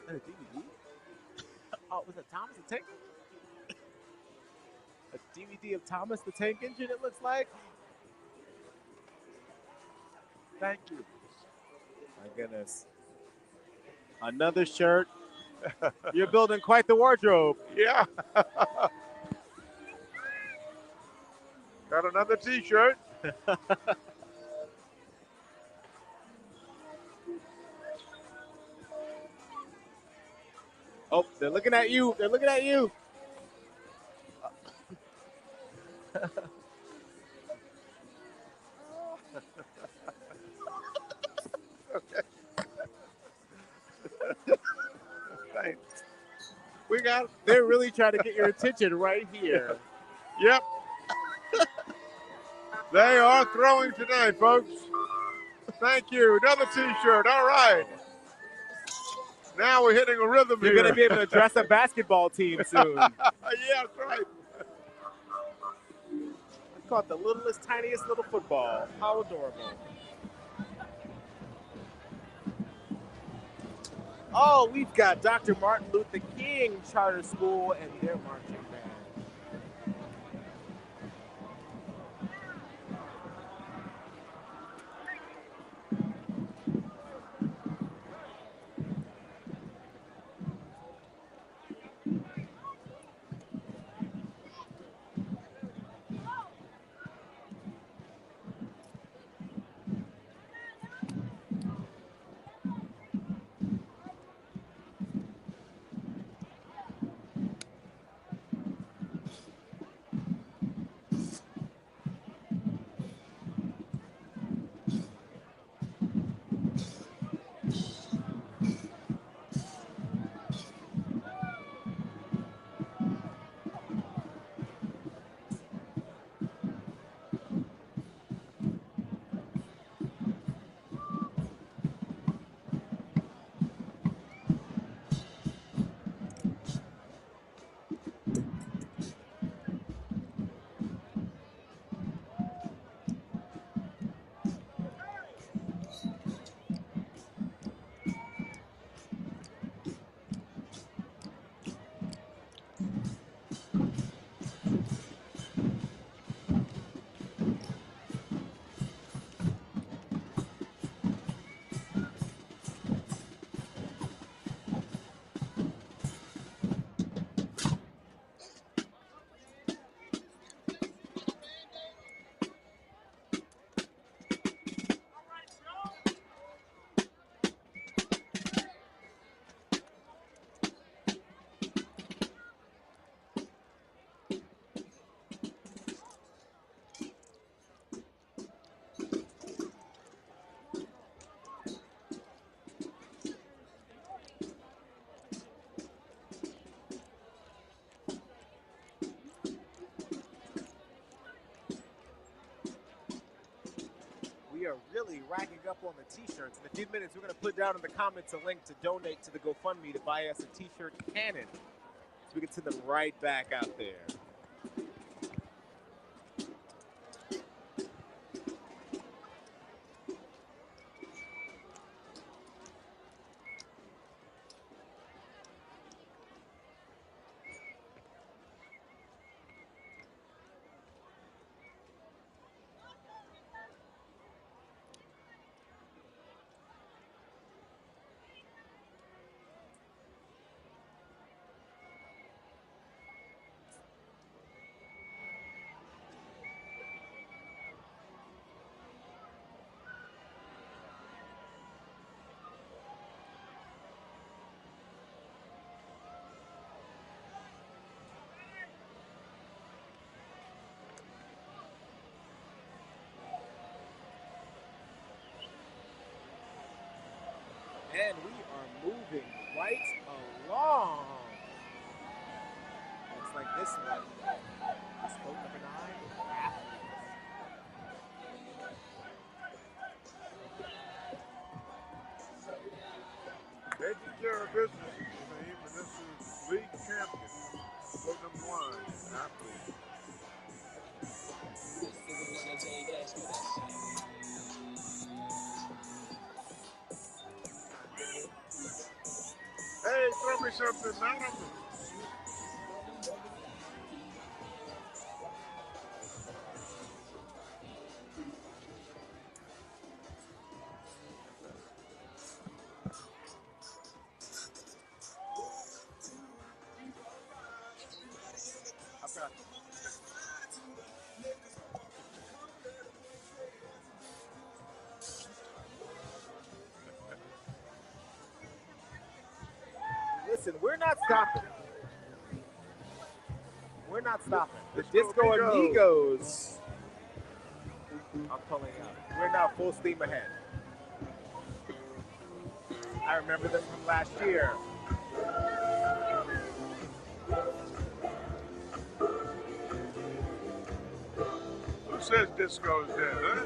A DVD? Oh, was it Thomas the Tank Engine? A DVD of Thomas the Tank Engine, it looks like. Thank you. My goodness. Another shirt. You're building quite the wardrobe. Yeah. Got another T-shirt. Oh, they're looking at you. They're looking at you. Thanks. They're really trying to get your attention right here. Yep. They are throwing tonight, folks. Thank you. Another T-shirt. All right. Now we're hitting a rhythm You're here. going to be able to dress a basketball team soon. Yeah, that's right. It's called the littlest, tiniest little football. How adorable. Oh, we've got Dr. Martin Luther King Charter School and their marching band. already racking up on the t-shirts. In a few minutes, we're going to put down in the comments a link to donate to the GoFundMe to buy us a t-shirt cannon so we can send them right back out there. And we are moving right along. Looks like this one is boat number 9, athletes. Taking care of business is the name, and this is league champion. Boat number 1, athletes. Hey, throw me something, madam. Listen, we're not stopping. We're not stopping. The Disco Amigos are pulling out. We're now full steam ahead. I remember them from last year. Who says disco is dead, huh?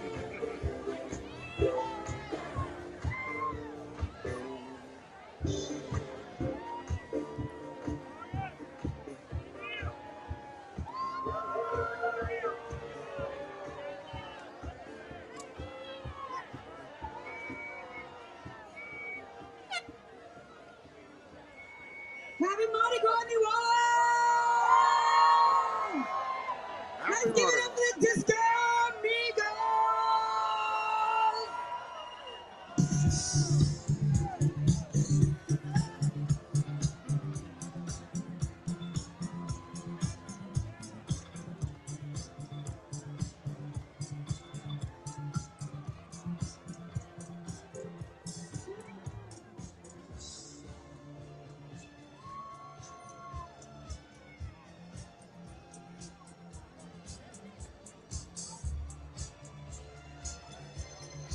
Happy Mardi Gras, New Orleans! Let's give it up for the Disco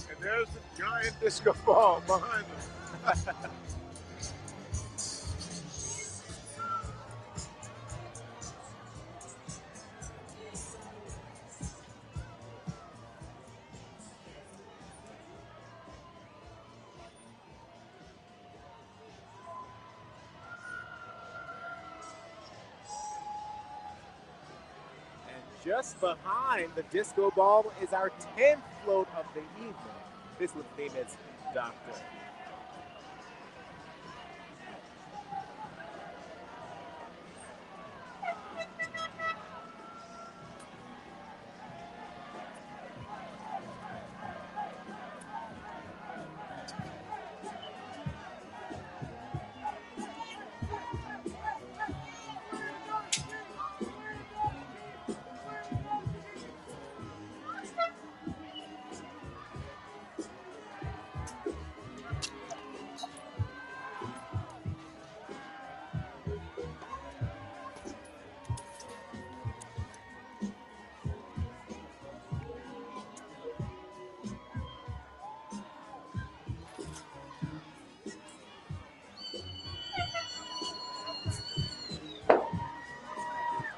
And there's the giant disco ball behind them. Just behind the disco ball is our 10th float of the evening. This one's name is Doctor.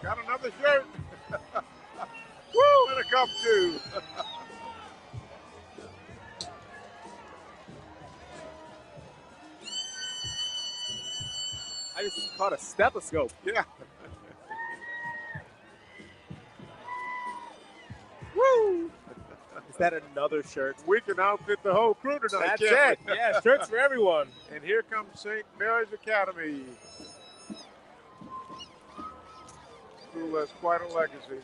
Got another shirt. Woo! And a cup too. I just caught a stethoscope. Yeah. Woo! Is that another shirt? We can outfit the whole crew tonight. That's can't it. we? Yeah, shirts for everyone. And here comes St. Mary's Academy. School has quite a legacy.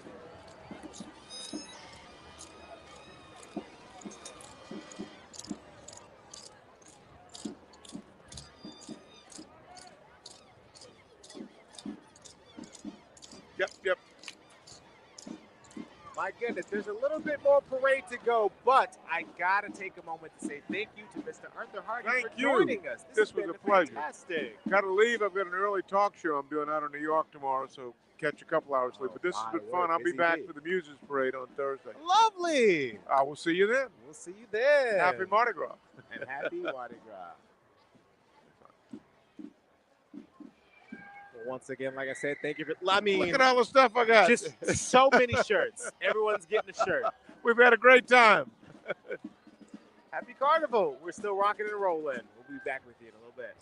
Yep. My goodness, there's a little bit more parade to go, but I gotta take a moment to say thank you to Mr. Arthur Hardy Thank for you. joining us. This has was been a pleasure. Fantastic. Got to leave. I've got an early talk show I'm doing out in New York tomorrow, so catch a couple hours sleep. But this has been fun. I'll be back for the Musicians Parade on Thursday. Lovely. I will see you then. We'll see you then. Happy Mardi Gras. And happy Mardi Gras. Once again, like I said, thank you for. I mean, Look at all the stuff I got. Just so many shirts. Everyone's getting a shirt. We've had a great time. Happy Carnival. We're still rocking and rolling. We'll be back with you in a little bit.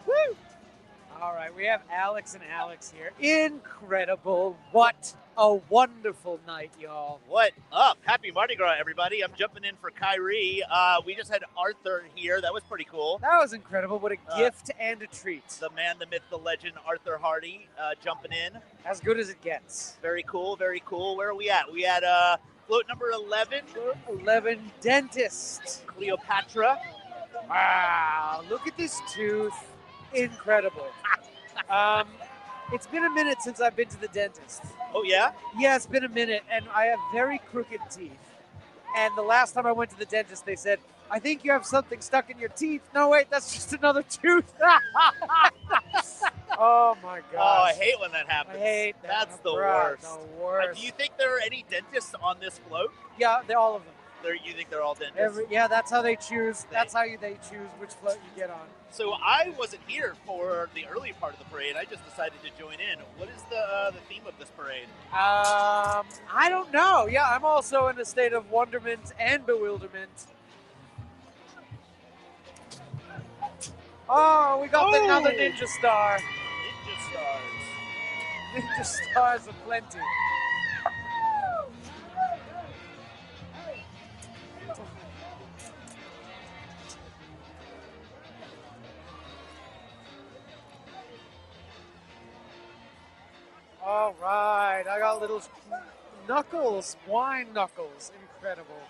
Woo! All right, we have Alex and Alex here. Incredible. What a wonderful night, y'all. What up? Happy Mardi Gras, everybody. I'm jumping in for Kyrie. We just had Arthur here. That was pretty cool. That was incredible. What a gift and a treat. The man, the myth, the legend, Arthur Hardy, jumping in. As good as it gets. Very cool, very cool. Where are we at? We had float number 11. Float 11, Dentist. Cleopatra. Wow, look at this tooth. Incredible. It's been a minute since I've been to the dentist. Oh, yeah? Yeah, it's been a minute, and I have very crooked teeth. And the last time I went to the dentist, they said, I think you have something stuck in your teeth. No, wait, that's just another tooth. Oh, my gosh. Oh, I hate when that happens. I hate that. That's the Bruh, worst. the worst. Do you think there are any dentists on this float? Yeah, they're all of them. You think they're all dentists? Yeah, that's how they choose. That's how they choose which float you get on. So I wasn't here for the early part of the parade. I just decided to join in. What is the theme of this parade? I don't know. Yeah, I'm also in a state of wonderment and bewilderment. Oh, we got another ninja star. Ninja stars. Ninja stars aplenty. All right, I got little knuckles, wine knuckles, incredible.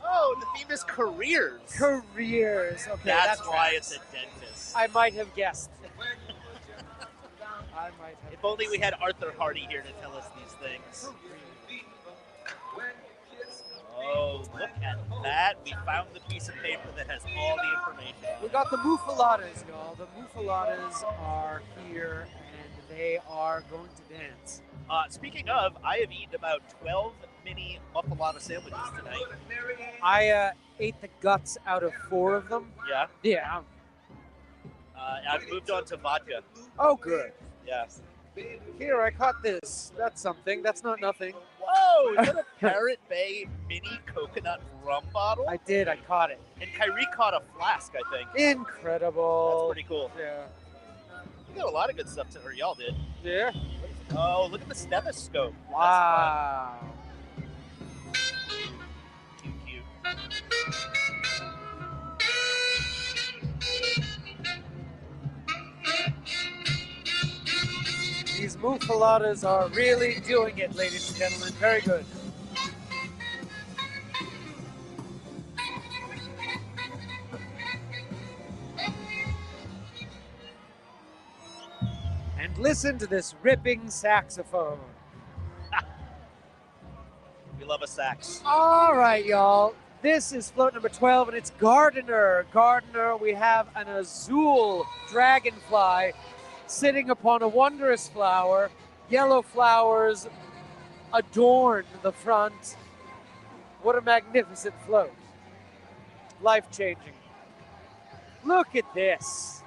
Oh, the theme is careers. Careers, okay. That's why it's a dentist. I might have guessed. I might have. If only we had Arthur Hardy here to tell us these things. Oh, look at that. We found the piece of paper that has all the information. We got the muffaladas, y'all. The muffaladas are here, and they are going to dance. Speaking of, I have eaten about 12 mini muffalata sandwiches tonight. I ate the guts out of 4 of them. Yeah? Yeah. I've moved on to vodka. Oh, good. Yes. Here, I caught this. That's something. That's not nothing. Whoa, is that a Parrot Bay mini coconut rum bottle? I did. I caught it. And Kyrie caught a flask, I think. Incredible. That's pretty cool. Yeah. We got a lot of good stuff, or y'all did. Yeah. Oh, look at the stethoscope. Wow. That's fun. Cute. These mufaladas are really doing it, ladies and gentlemen. Very good. And listen to this ripping saxophone. We love a sax. All right, y'all. This is float number 12, and it's Gardener. Gardener, we have an azul dragonfly sitting upon a wondrous flower. Yellow flowers adorn the front. What a magnificent float. Life-changing. Look at this.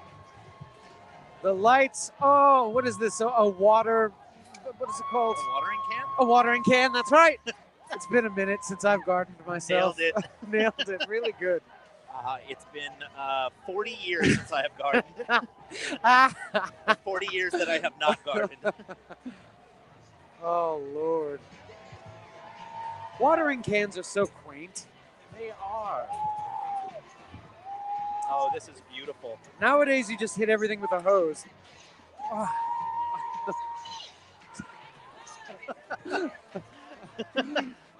The lights, oh, what is this? A water, what is it called? A watering can? A watering can, that's right. It's been a minute since I've gardened myself. Nailed it. Nailed it, really good. It's been 40 years since I have gardened. 40 years that I have not gardened. Oh, Lord. Watering cans are so quaint. They are. Oh, this is beautiful. Nowadays, you just hit everything with a hose.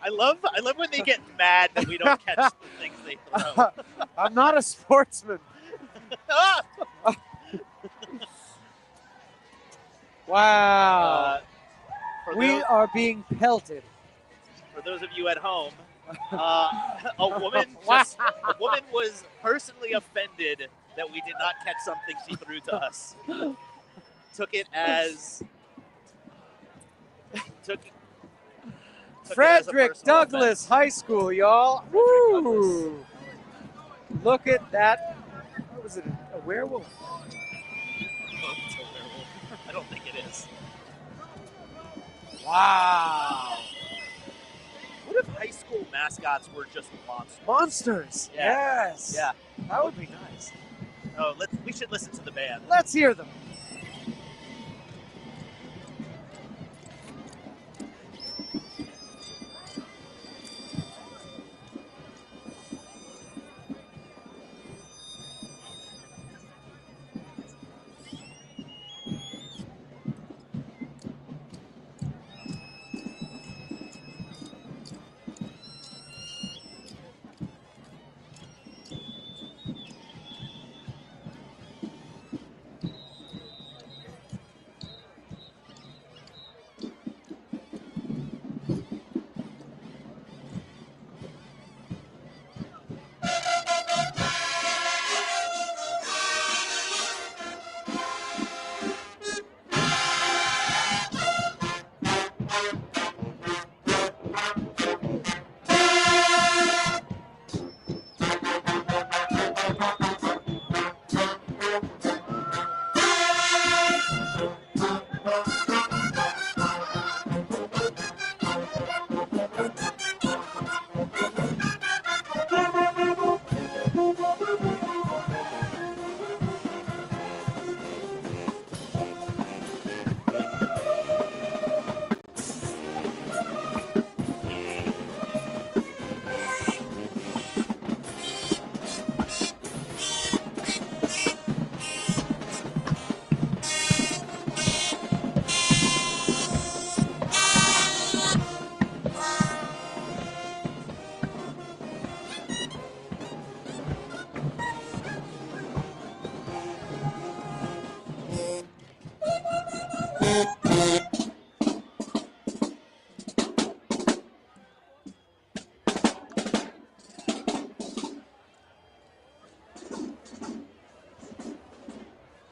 I love when they get mad that we don't catch the things they throw. I'm not a sportsman. Wow. We are being pelted. For those of you at home, a woman was personally offended that we did not catch something she threw to us. Took it as Frederick Douglass High School, y'all. Woo! Look at that. What was it? A werewolf? It's a werewolf. I don't think it is. Wow. What if high school mascots were just monsters? Monsters. Yeah. Yes. Yeah. That would be nice. Oh, we should listen to the band. Let's hear them.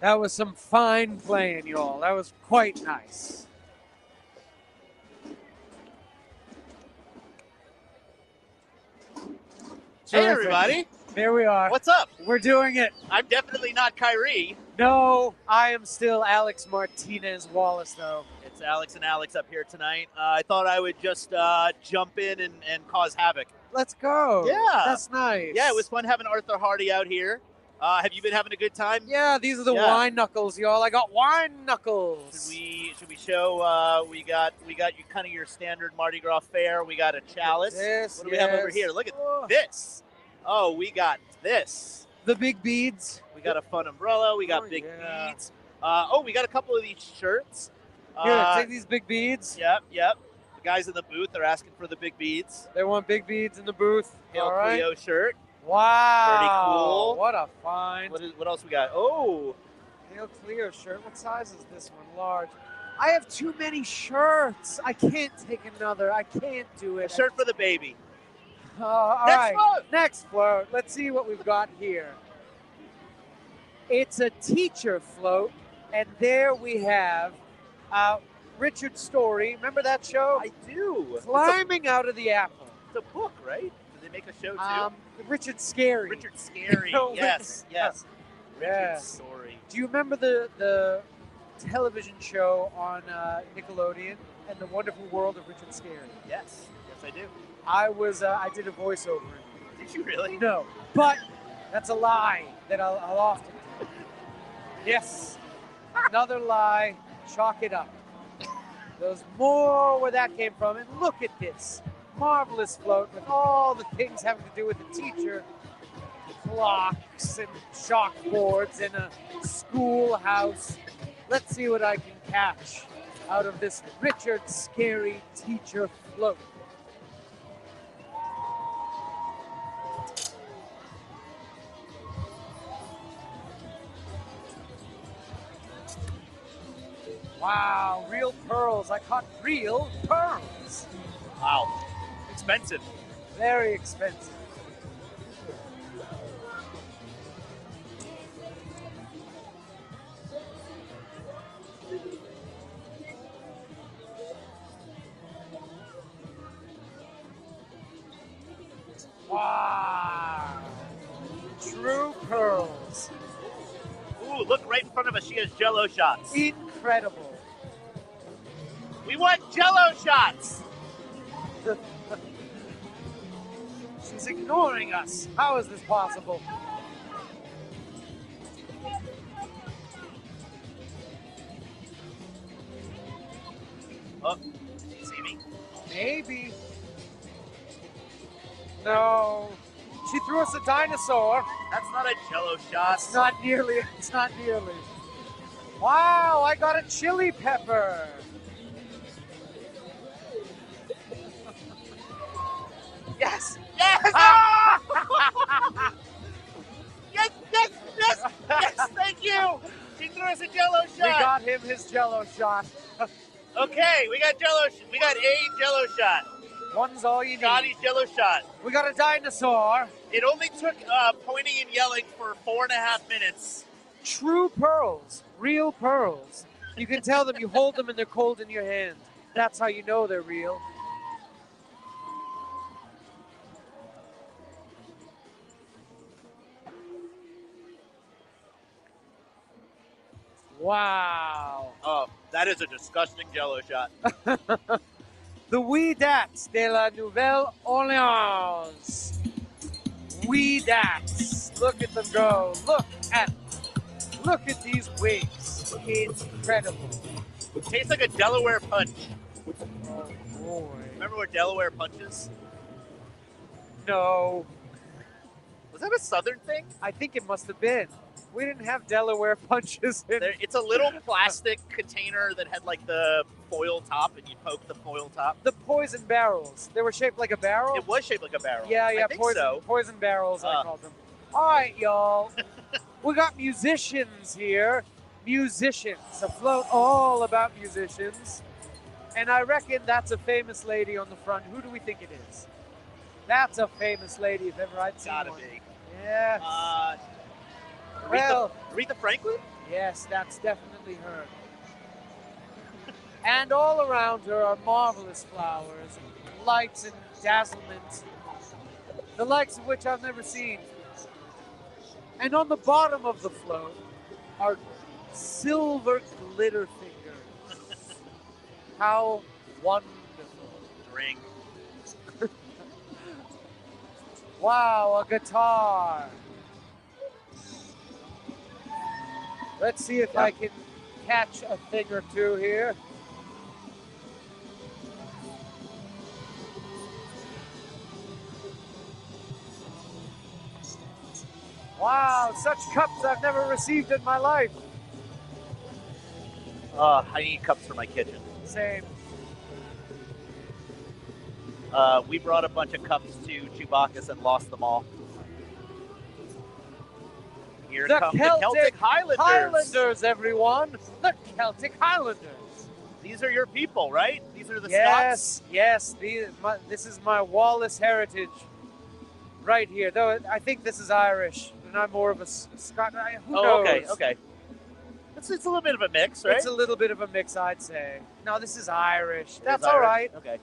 That was some fine playing, y'all. That was quite nice. Hey, everybody. Here we are. What's up? We're doing it. I'm definitely not Kyrie. No, I am still Alex Martinez Wallace, though. It's Alex and Alex up here tonight. I thought I would just jump in and cause havoc. Let's go. Yeah. That's nice. Yeah, it was fun having Arthur Hardy out here. Have you been having a good time? Yeah, these are the wine knuckles, y'all. I got wine knuckles. Should we show? We got you kind of your standard Mardi Gras fare. We got a chalice. What do we have over here? Look at this. Oh, we got this. The big beads. We got a fun umbrella. We got big beads. We got a couple of these shirts. Here, take these big beads. Yep. The guys in the booth are asking for the big beads. They want big beads in the booth. Hail All right. Cleo shirt. Wow. Pretty cool. What a find. What else we got? Oh. Hail Cleo shirt. What size is this one? Large. I have too many shirts. I can't take another. I can't do it. A shirt for the baby. All Next right. float. Next float. Let's see what we've got here. It's a teacher float, and there we have Richard Story. Remember that show? I do. Climbing out of the apple. It's a book, right? Did they make a show too? Richard Scary. Richard Scary. Yes. Yeah. Richard Story. Do you remember the television show on Nickelodeon and the Wonderful World of Richard Scary? Yes, I do. I did a voiceover. Did you really? No, but that's a lie that I'll often do. Yes, another lie. Chalk it up. There's more where that came from. And look at this marvelous float with all the things having to do with the teacher. Clocks and chalkboards and a schoolhouse. Let's see what I can catch out of this Richard Scary teacher float. Wow, real pearls. I caught real pearls. Wow. Expensive. Very expensive. Wow. True pearls. Ooh, look right in front of us. She has Jell-O shots. Incredible. We want Jell-O shots. She's ignoring us. How is this possible? Oh, did you see me? Maybe. No. She threw us a dinosaur. That's not a Jell-O shot. It's not nearly. Wow, I got a chili pepper. Yes. Yes! Yes, thank you! She threw us a Jell-O shot! We got him his Jell-O shot. Okay, we got we got a Jell-O shot. One's all you need. Scotty's Jell-O shot. We got a dinosaur. It only took pointing and yelling for 4.5 minutes. True pearls. Real pearls. You can tell them, you hold them and they're cold in your hand. That's how you know they're real. Wow. Oh, that is a disgusting Jell-O shot. The Wee Dats de la Nouvelle-Orleans. Wee Dats. Look at them go. Look at these wigs. Incredible. It tastes like a Delaware punch. Oh, boy. Remember what Delaware punch is? No. Was that a Southern thing? I think it must have been. We didn't have Delaware punches in. It's a little plastic container that had like the foil top, and you poke the foil top. The poison barrels. They were shaped like a barrel? It was shaped like a barrel. Yeah, I think so. Poison barrels, I called them. All right, y'all. We got musicians here. Musicians. A float all about musicians. And I reckon that's a famous lady on the front. Who do we think it is? That's a famous lady if ever I'd seen one. Gotta be. Yes. Aretha Franklin? Yes, that's definitely her. And all around her are marvelous flowers, lights and dazzlement, the likes of which I've never seen. And on the bottom of the float are silver glitter fingers. How wonderful. Ring. Wow, a guitar. Let's see if I can catch a thing or two here. Wow, such cups I've never received in my life. I need cups for my kitchen. Same. We brought a bunch of cups to Chewbacca's and lost them all. Here The come Celtic the Celtic Highlanders. Highlanders, everyone. The Celtic Highlanders. These are your people, right? These are the Yes, Scots? yes. This is my Wallace heritage right here. Though I think this is Irish, and I'm more of a Scot. Who knows? Okay. It's a little bit of a mix, right? It's a little bit of a mix, I'd say. No, this is Irish. It That's is all Irish? right. Okay.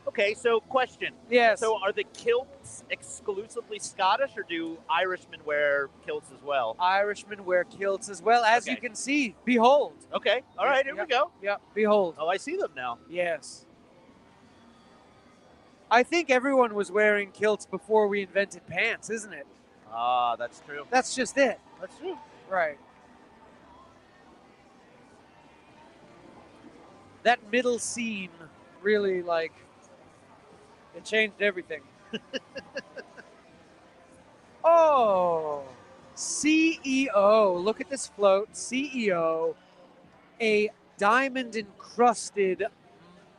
Okay, so question. Yes. So are the kilts exclusively Scottish, or do Irishmen wear kilts as well? Irishmen wear kilts as well, as you can see. Behold. Okay. All right, here we go. Yep, behold. Oh, I see them now. Yes. I think everyone was wearing kilts before we invented pants, isn't it? Ah, that's true. That's just it. That's true. Right. That middle scene really, it changed everything. Oh, CEO. Look at this float. CEO. A diamond encrusted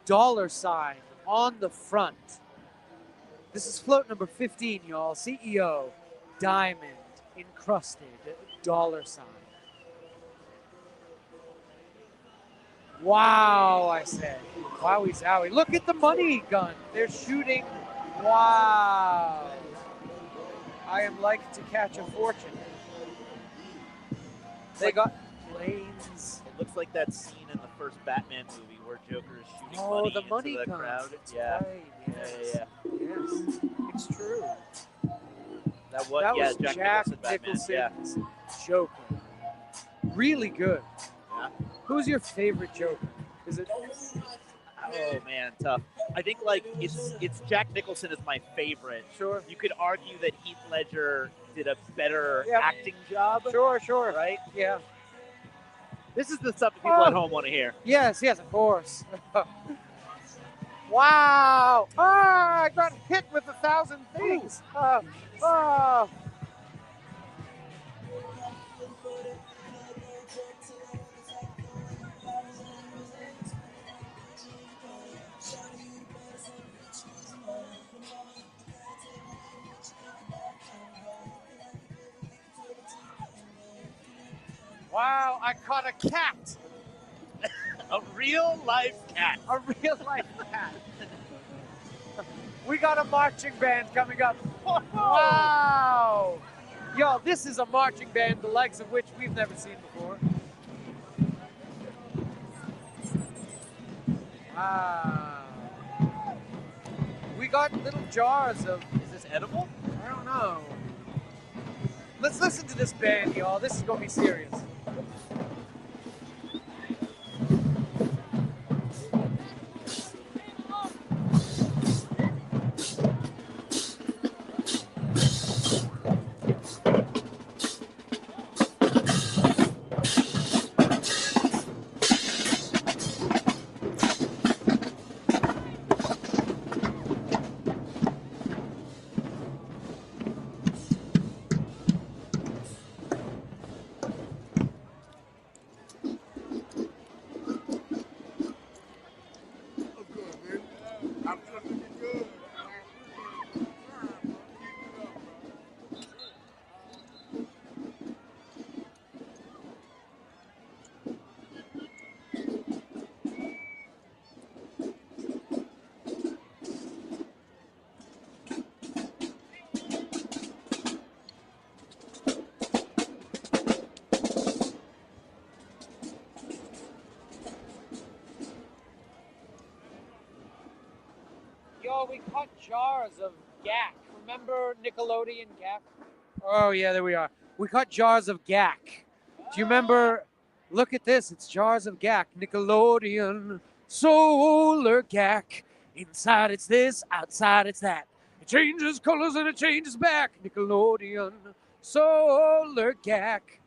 $sign on the front. This is float number 15, y'all. CEO. Diamond encrusted $sign. Wow, I said. Wowie zowie. Look at the money gun. They're shooting. Wow. I am like to catch a fortune. They got planes. It looks like that scene in the first Batman movie where Joker is shooting Oh, money the money into the guns. crowd. That's Yeah. right. Yes. Yeah. Yes, it's true. That That was was Jack Jack Nicholson Batman. Nicholson's Joker. Really good. Yeah. Who's your favorite Joker? Is it? Oh man, tough. I think it's Jack Nicholson is my favorite. Sure. You could argue that Heath Ledger did a better Yep. acting job. Sure. Right? Yeah. This is the stuff that people at home want to hear. Yes, of course. Wow! I got hit with 1,000 things. Wow, I caught a cat. A real life cat. A real life cat. We got a marching band coming up. Wow! Yo, this is a marching band, the likes of which we've never seen before. Wow. We got little jars of... Is this edible? I don't know. Let's listen to this band, y'all. This is going to be serious. Yo, we caught jars of Gak. Remember Nickelodeon Gak? Oh, yeah, there we are. We caught jars of gack. Do you remember? Look at this. It's jars of gack. Nickelodeon solar gack. Inside it's this, outside it's that. It changes colors and it changes back. Nickelodeon solar gack.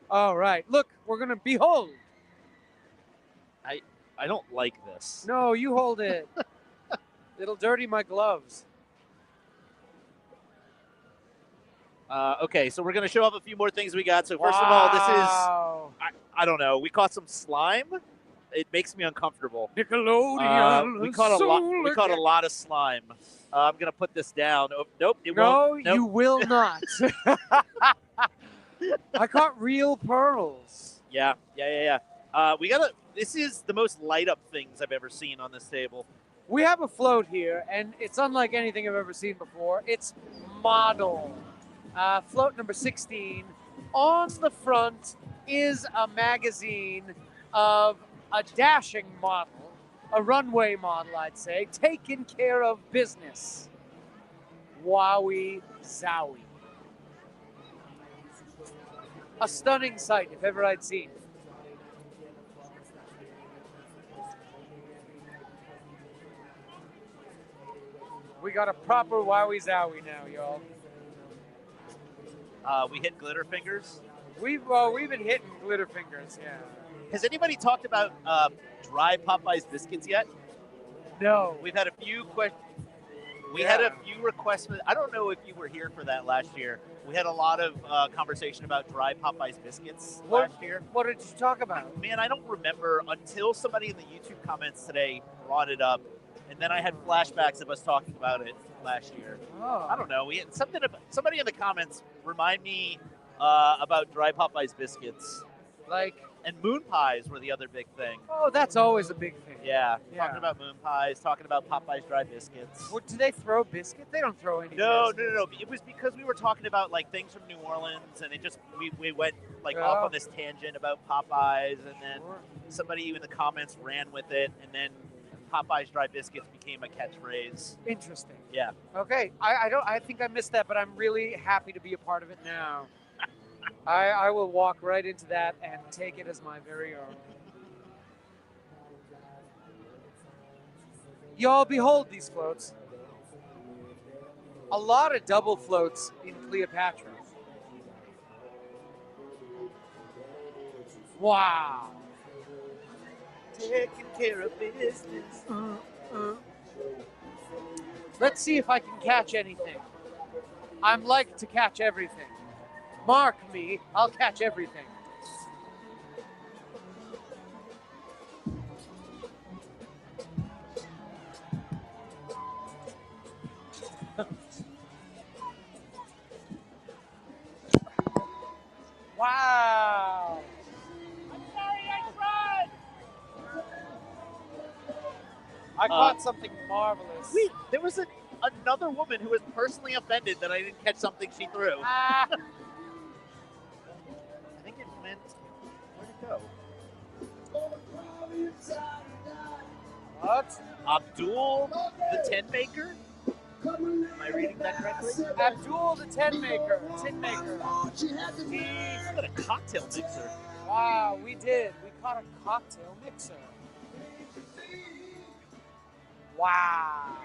All right. Look, we're going to behold. I don't like this. No, you hold it. It'll dirty my gloves. Okay, so we're going to show off a few more things we got. So first of all, this is, I don't know, we caught some slime. It makes me uncomfortable. Nickelodeon. We caught a lot of slime. I'm going to put this down. Oh, nope, it won't. No, you will not. I caught real pearls. Yeah. This is the most light up things I've ever seen on this table. We have a float here, and it's unlike anything I've ever seen before. It's model. Float number 16. On the front is a magazine of a dashing model, a runway model, I'd say, taking care of business. Wowie zowie. A stunning sight, if ever I'd seen. We got a proper wowie zowie now, y'all. We hit glitter fingers. We've been hitting glitter fingers, yeah. Has anybody talked about dry Popeyes biscuits yet? No. We've had a few questions. We had a few requests. I don't know if you were here for that last year. We had a lot of conversation about dry Popeyes biscuits last year. What did you talk about? Man, I don't remember until somebody in the YouTube comments today brought it up, and then I had flashbacks of us talking about it last year. Oh. I don't know. We had something. Somebody in the comments remind me about dry Popeyes biscuits. And moon pies were the other big thing. Oh, that's always a big thing. Yeah. Talking about moon pies, talking about Popeyes dry biscuits. Well, do they throw biscuits? They don't throw any No. biscuits. It was because we were talking about like things from New Orleans, and it just we went off on this tangent about Popeyes, and then somebody in the comments ran with it, and then Popeyes dry biscuits became a catchphrase. Interesting. Yeah. Okay. I think I missed that, but I'm really happy to be a part of it now. I will walk right into that and take it as my very own. Y'all behold these floats. A lot of double floats in Cleopatra. Wow. Taking care of business. Let's see if I can catch anything. I'm like to catch everything. Mark me, I'll catch everything. Wow. I'm sorry, I tried. I caught something marvelous. Wait, there was another woman who was personally offended that I didn't catch something she threw. I think it meant, where'd it go? What? Abdul the Tin Maker? Am I reading that correctly? Abdul the Tin Maker. He got a cocktail mixer. Wow, we did. We caught a cocktail mixer. Wow.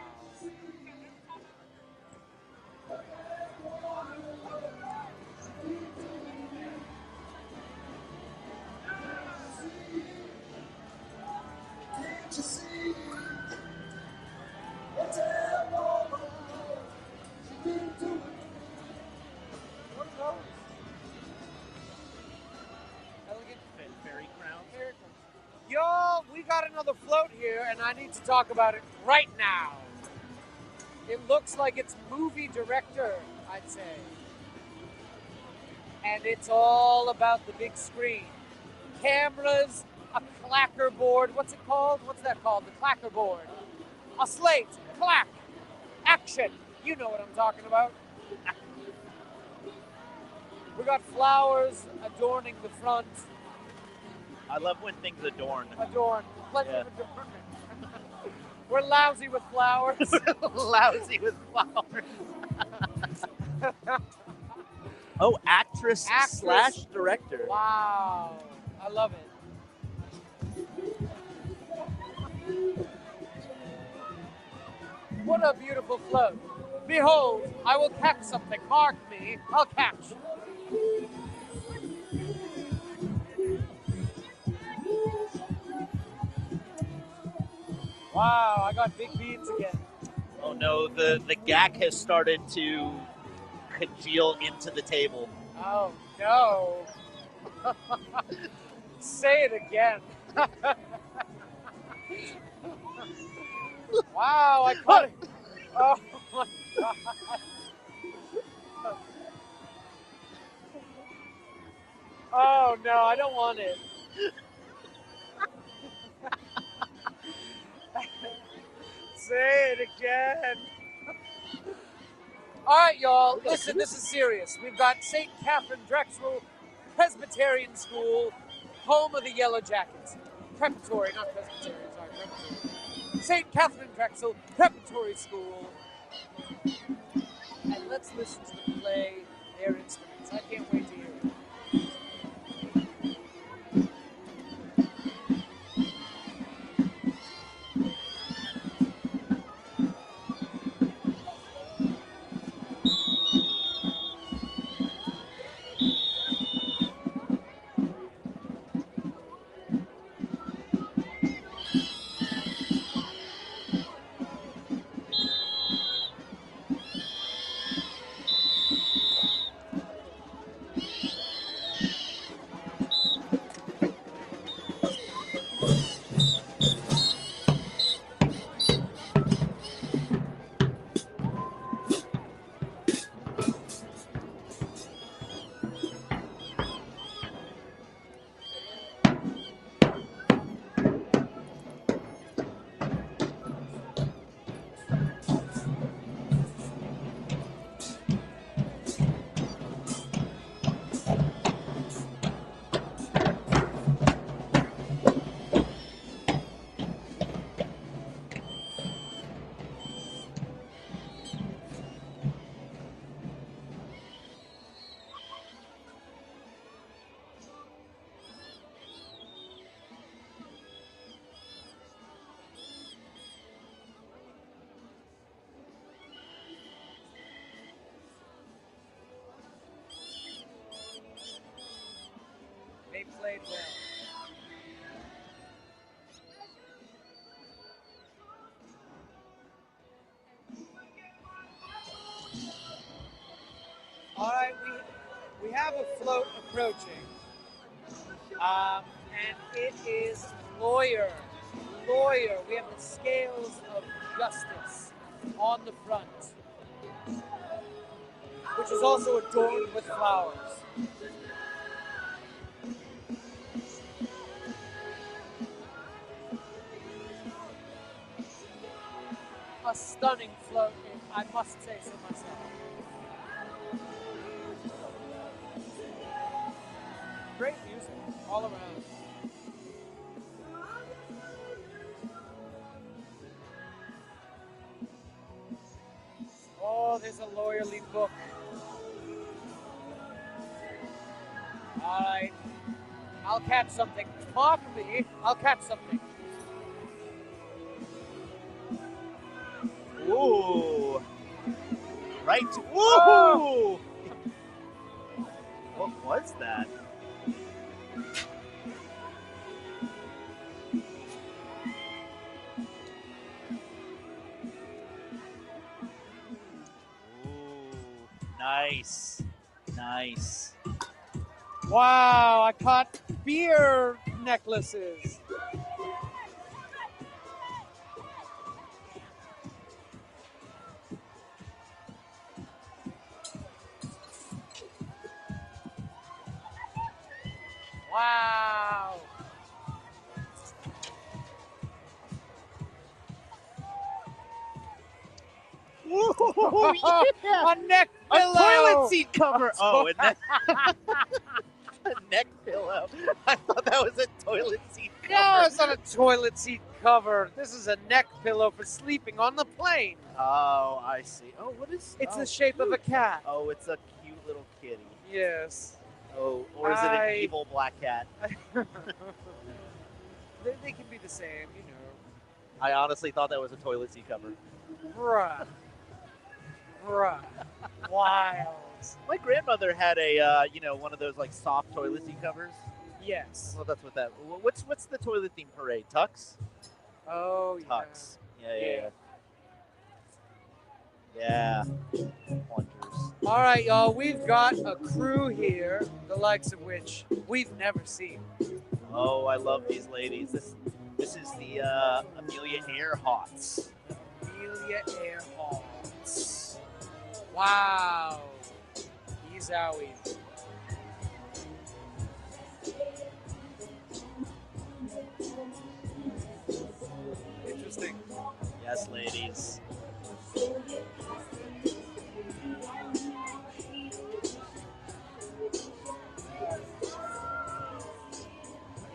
Fairy crown. Y'all, we got another float here, and I need to talk about it right now. It looks like it's movie director, I'd say. And it's all about the big screen. Cameras, a clacker board. What's it called? What's that called? The clacker board. A slate, clack, action. You know what I'm talking about. We got flowers adorning the front. I love when things adorn. Plenty of adornment. We're lousy with flowers. Lousy with flowers. Oh, actress slash director. Wow. I love it. What a beautiful float. Behold, I will catch something. Mark me. I'll catch. Wow, I got big beans again. Oh no, the gack has started to congeal into the table. Oh, no. Say it again. Wow, I caught it. Oh, my God. Oh, no, I don't want it. Say it again. All right, y'all. Listen, this is serious. We've got St. Catherine Drexel Presbyterian School, home of the Yellow Jackets. Preparatory, not Presbyterian, sorry, Preparatory. St. Catherine Drexel Preparatory School. And let's listen to them play their instruments. I can't wait to hear it. They played well. All right, we have a float approaching, and it is lawyer. We have the scales of justice on the front, which is also adorned with flowers. A stunning float, I must say so myself. Great music all around. Oh, there's a lawyerly book. All right. I'll catch something. Mark me. I'll catch something. Ooh. Right. Woo! Oh. What was that? Nice. Nice. Wow, I caught beer necklaces. Wow. Ooh, yeah. A neck A pillow. toilet seat cover. Oh, and then a neck pillow. I thought that was a toilet seat cover. No, it's not a toilet seat cover. This is a neck pillow for sleeping on the plane. Oh, I see. Oh, what is? It's oh, the shape of a cat. Oh, it's a cute little kitty. Yes. Oh, or is it an evil black cat? They can be the same, you know. I honestly thought that was a toilet seat cover. Bruh. Wild. My grandmother had a, one of those like soft toilet seat covers. Yes. Well, that's what that. What's the toilet theme parade? Tux. Oh, Tux. Yeah. Yeah. Wonders. All right, y'all. We've got a crew here, the likes of which we've never seen. Oh, I love these ladies. This is the Amelia Earharts. Amelia Earharts. Wow. Ezowie. Interesting. Yes, ladies.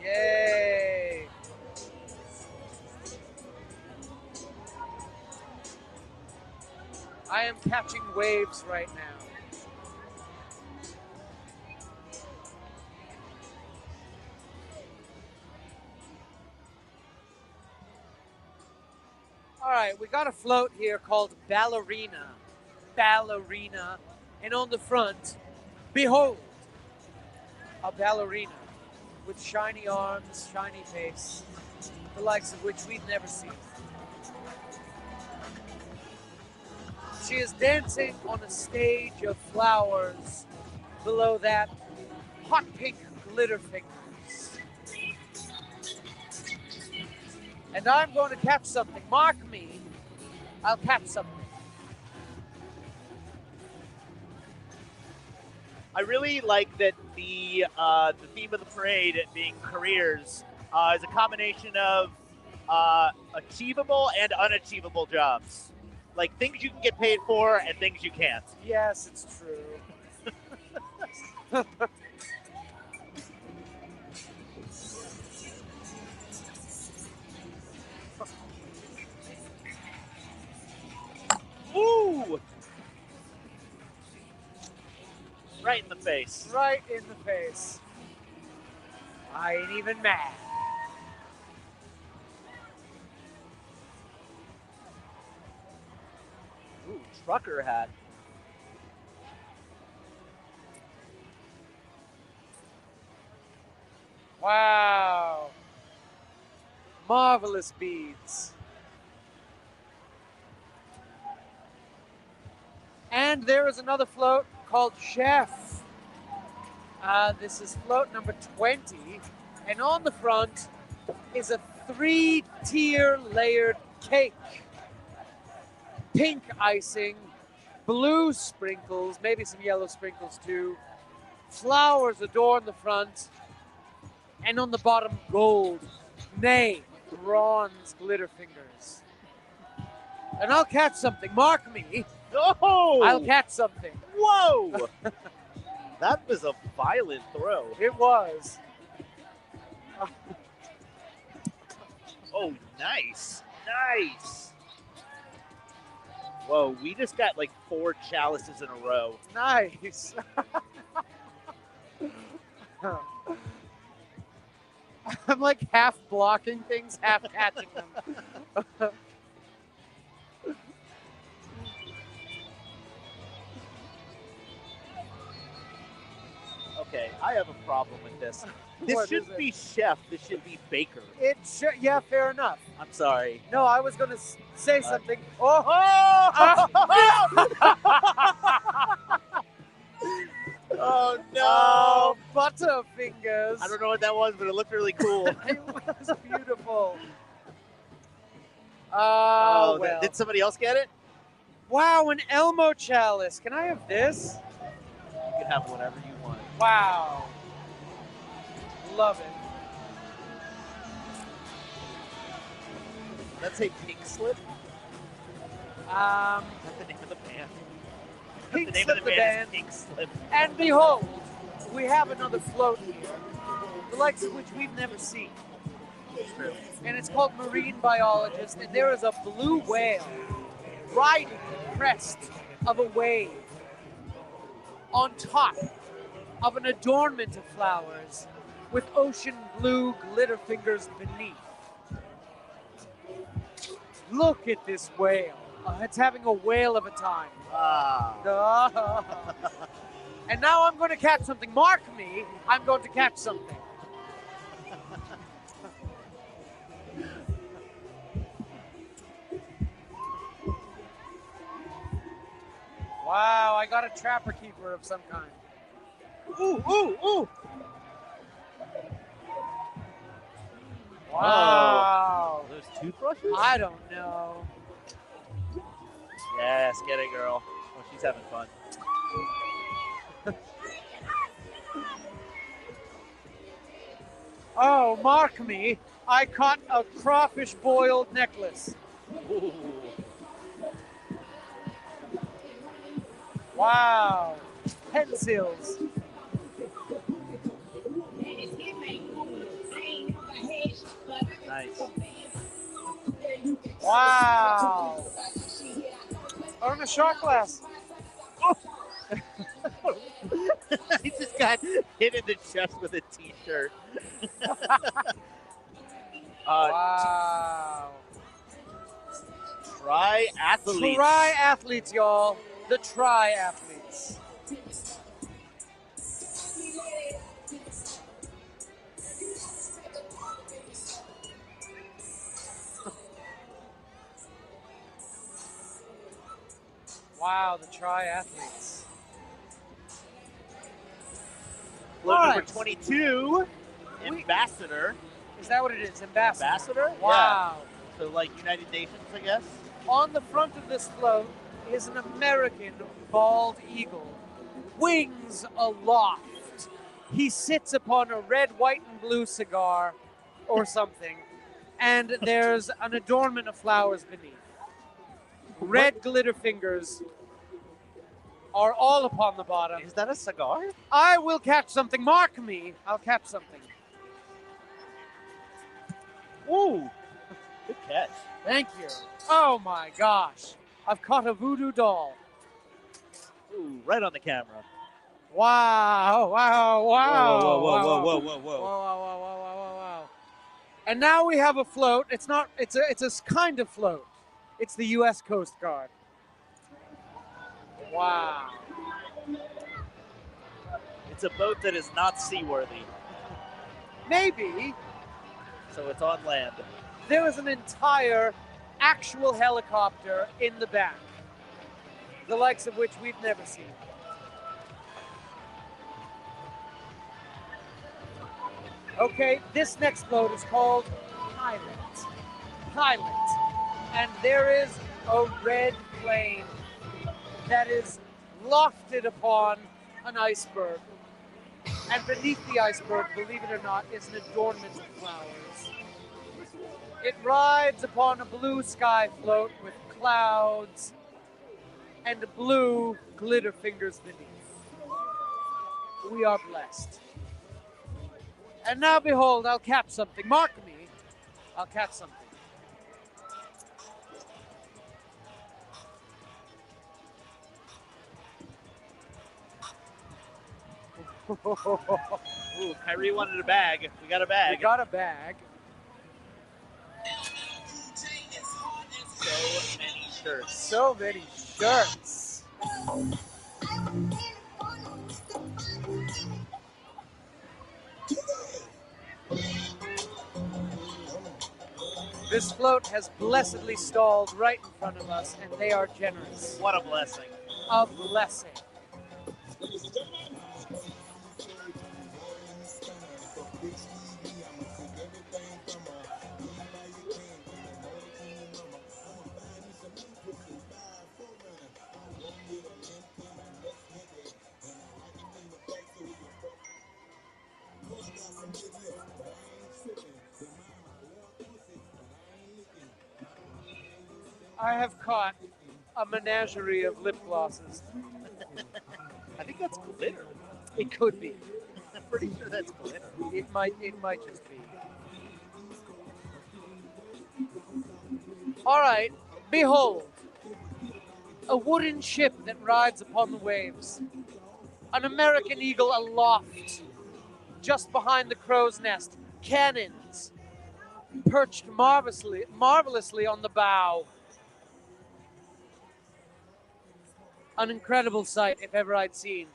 Yay. I am catching waves right now. All right, we got a float here called Ballerina. Ballerina. And on the front, behold, a ballerina with shiny arms, shiny face, the likes of which we've never seen. She is dancing on a stage of flowers. Below that, hot pink glitter fingers. And I'm going to catch something. Mark me. I'll catch something. I really like that the theme of the parade being careers is a combination of achievable and unachievable jobs. Like things you can get paid for and things you can't. Yes, it's true. Ooh! Right in the face. Right in the face. I ain't even mad. Ooh, trucker hat. Wow. Marvelous beads. And there is another float called Chef. This is float number 20. And on the front is a 3-tier layered cake. Pink icing, blue sprinkles, maybe some yellow sprinkles too. Flowers adorn the front. And on the bottom, gold, nay, bronze glitter fingers. And I'll catch something. Mark me. Oh! I'll catch something. Whoa! That was a violent throw. It was. Oh, nice. Nice. Whoa, we just got like 4 chalices in a row. Nice. I'm like half blocking things, half catching them. Okay, I have a problem with this. This What shouldn't is it? be chef. This should be baker. It should, yeah, fair enough. I'm sorry. No, I was going to say something. Oh! Oh, no. Oh, Butterfingers. I don't know what that was, but it looked really cool. It was beautiful. Oh, well. did somebody else get it? Wow, an Elmo chalice. Can I have this? You can have whatever you want. Wow. Love it. Let's say Pink Slip. That's the name of the band. Pink The name Slip of the the band band. is Pink Slip. And behold, we have another float here, the likes of which we've never seen. True. And it's called Marine Biologist, and there is a blue whale riding the crest of a wave. On top of an adornment of flowers with ocean blue glitter fingers beneath. Look at this whale. It's having a whale of a time. And now I'm going to catch something. Mark me, I'm going to catch something. Wow, I got a trapper keeper of some kind. Ooh, ooh, ooh. Wow. Oh, those toothbrushes? I don't know. Yes, get it, girl. Oh, she's having fun. Oh, mark me. I caught a crawfish boiled necklace. Ooh. Wow. Pencils. Nice. Wow. On a shot glass. He just got hit in the chest with a t-shirt. Wow. Triathletes. Triathletes, y'all. The triathletes. Wow, the triathletes. Float All number right. 22, Ambassador. Is that what it is? Ambassador? Ambassador? Wow. Yeah. So like United Nations, I guess? On the front of this float is an American bald eagle, wings aloft. He sits upon a red, white, and blue cigar or something, and there's an adornment of flowers beneath. Red glitter fingers are all upon the bottom. Is that a cigar? I will catch something. Mark me. I'll catch something. Ooh, good catch. Thank you. Oh my gosh. I've caught a voodoo doll. Ooh, right on the camera. Wow, wow, wow. Whoa, whoa, whoa, wow, whoa, wow. whoa, whoa, whoa. Wow, wow, wow, wow, wow, wow, wow. And now we have a float. It's a kind of float. It's the U.S. Coast Guard. Wow. It's a boat that is not seaworthy, Maybe so it's on land. there is an entire actual helicopter in the back, the likes of which we've never seen. Okay, this next float is called Pilot. And there is a red plane that is lofted upon an iceberg. And beneath the iceberg, believe it or not, is an adornment of flowers. It rides upon a blue sky float with clouds and blue glitter fingers beneath. We are blessed. And now behold, I'll catch something. Mark me. I'll catch something. Ooh, Kyrie wanted a bag. We got a bag. We got a bag. So many shirts. So many shirts. This float has blessedly stalled right in front of us, and they are generous. What a blessing. A blessing. I have caught a menagerie of lip glosses. I think that's glitter. It could be. I'm pretty sure that's glitter. It might just be. All right, behold, a wooden ship that rides upon the waves. an American eagle aloft, just behind the crow's nest. Cannons perched marvelously on the bow. An incredible sight, if ever I'd seen.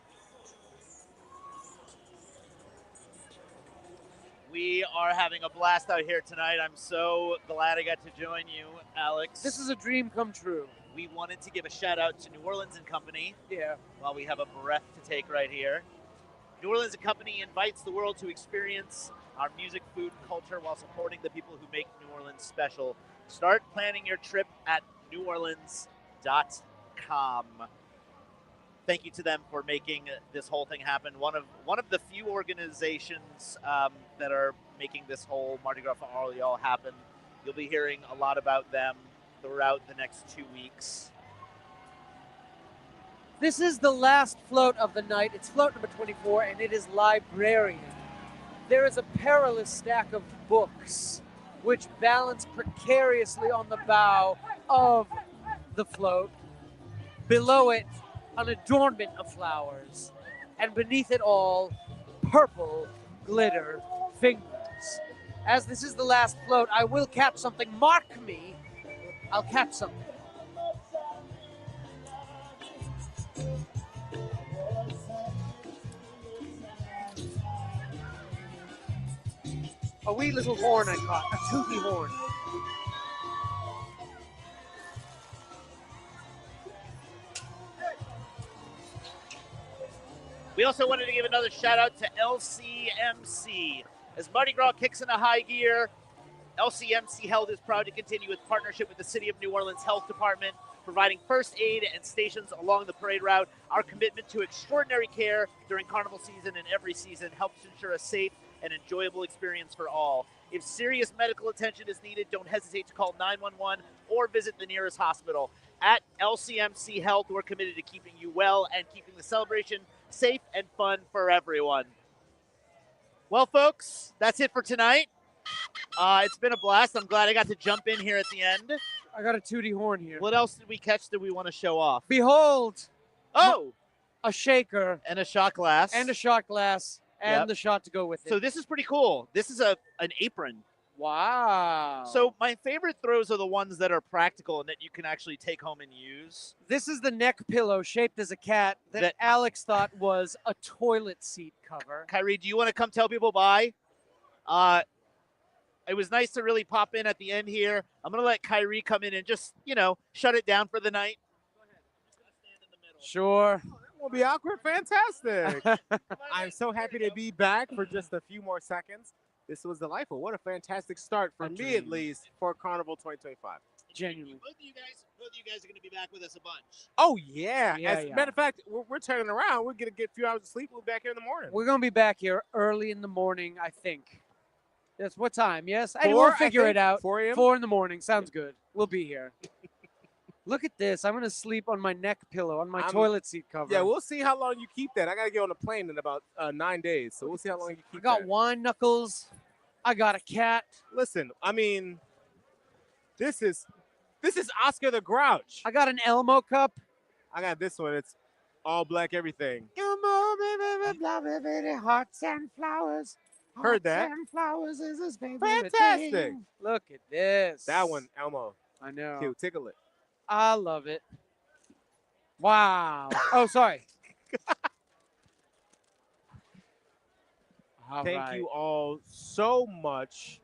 We are having a blast out here tonight. I'm so glad I got to join you, Alex. This is a dream come true. We wanted to give a shout out to New Orleans and Company. Yeah. While we have a breath to take right here. New Orleans and Company invites the world to experience our music, food, and culture while supporting the people who make New Orleans special. Start planning your trip at neworleans.com. Thank you to them for making this whole thing happen. One of the few organizations that are making this whole Mardi Gras for Orleans happen. You'll be hearing a lot about them throughout the next 2 weeks. This is the last float of the night. It's float number 24, and it is Librarian. There is a perilous stack of books which balance precariously on the bow of the float. Below it, an adornment of flowers, and beneath it all, purple glitter fingers. As this is the last float, I will catch something. Mark me. I'll catch something. A wee little horn I caught, a toothy horn. We also wanted to give another shout out to LCMC. As Mardi Gras kicks into high gear, LCMC Health is proud to continue its partnership with the City of New Orleans Health Department, providing first aid and stations along the parade route. Our commitment to extraordinary care during carnival season and every season helps ensure a safe and enjoyable experience for all. If serious medical attention is needed, don't hesitate to call 911 or visit the nearest hospital. At LCMC Health, we're committed to keeping you well and keeping the celebration safe and fun for everyone. Well, folks, that's it for tonight. It's been a blast. I'm glad I got to jump in here at the end. I got a tooty horn here. What else did we catch that we want to show off? Behold! Oh! A shaker. And a shot glass. And a shot glass. And Yep. the shot to go with it. So this is pretty cool. This is an apron. Wow. So my favorite throws are the ones that are practical and that you can actually take home and use. This is the neck pillow shaped as a cat that Alex thought was a toilet seat cover. Kyrie, do you want to come tell people bye? It was nice to really pop in at the end here. I'm going to let Kyrie come in and just, shut it down for the night. Sure. Won't be awkward. Fantastic. I'm so happy to be back for just a few more seconds. This was delightful. What a fantastic start for me, at least, for Carnival 2025. Genuinely. Both of you guys are going to be back with us a bunch. Oh, yeah. Yeah, As a matter of fact, we're turning around. We're going to get a few hours of sleep. We'll be back here in the morning. We're going to be back here early in the morning, I think. That's what time, yes? Hey, 4, we'll I figure think. it out. 4 a.m.? 4 in the morning. Sounds good. We'll be here. Look at this. I'm going to sleep on my neck pillow, on my toilet seat cover. Yeah, we'll see how long you keep that. I got to get on a plane in about 9 days, so we'll see how long you keep I got that. wine knuckles. I got a cat. Listen, I mean, this is Oscar the Grouch. I got an Elmo cup. I got this one. It's all black everything. Elmo, baby, baby, hearts and flowers. Heard that. Hearts and flowers is his favorite Fantastic. thing. Look at this. That one, Elmo. I know. Cute. Tickle it. I love it. Wow. Oh, sorry. Thank you all so much.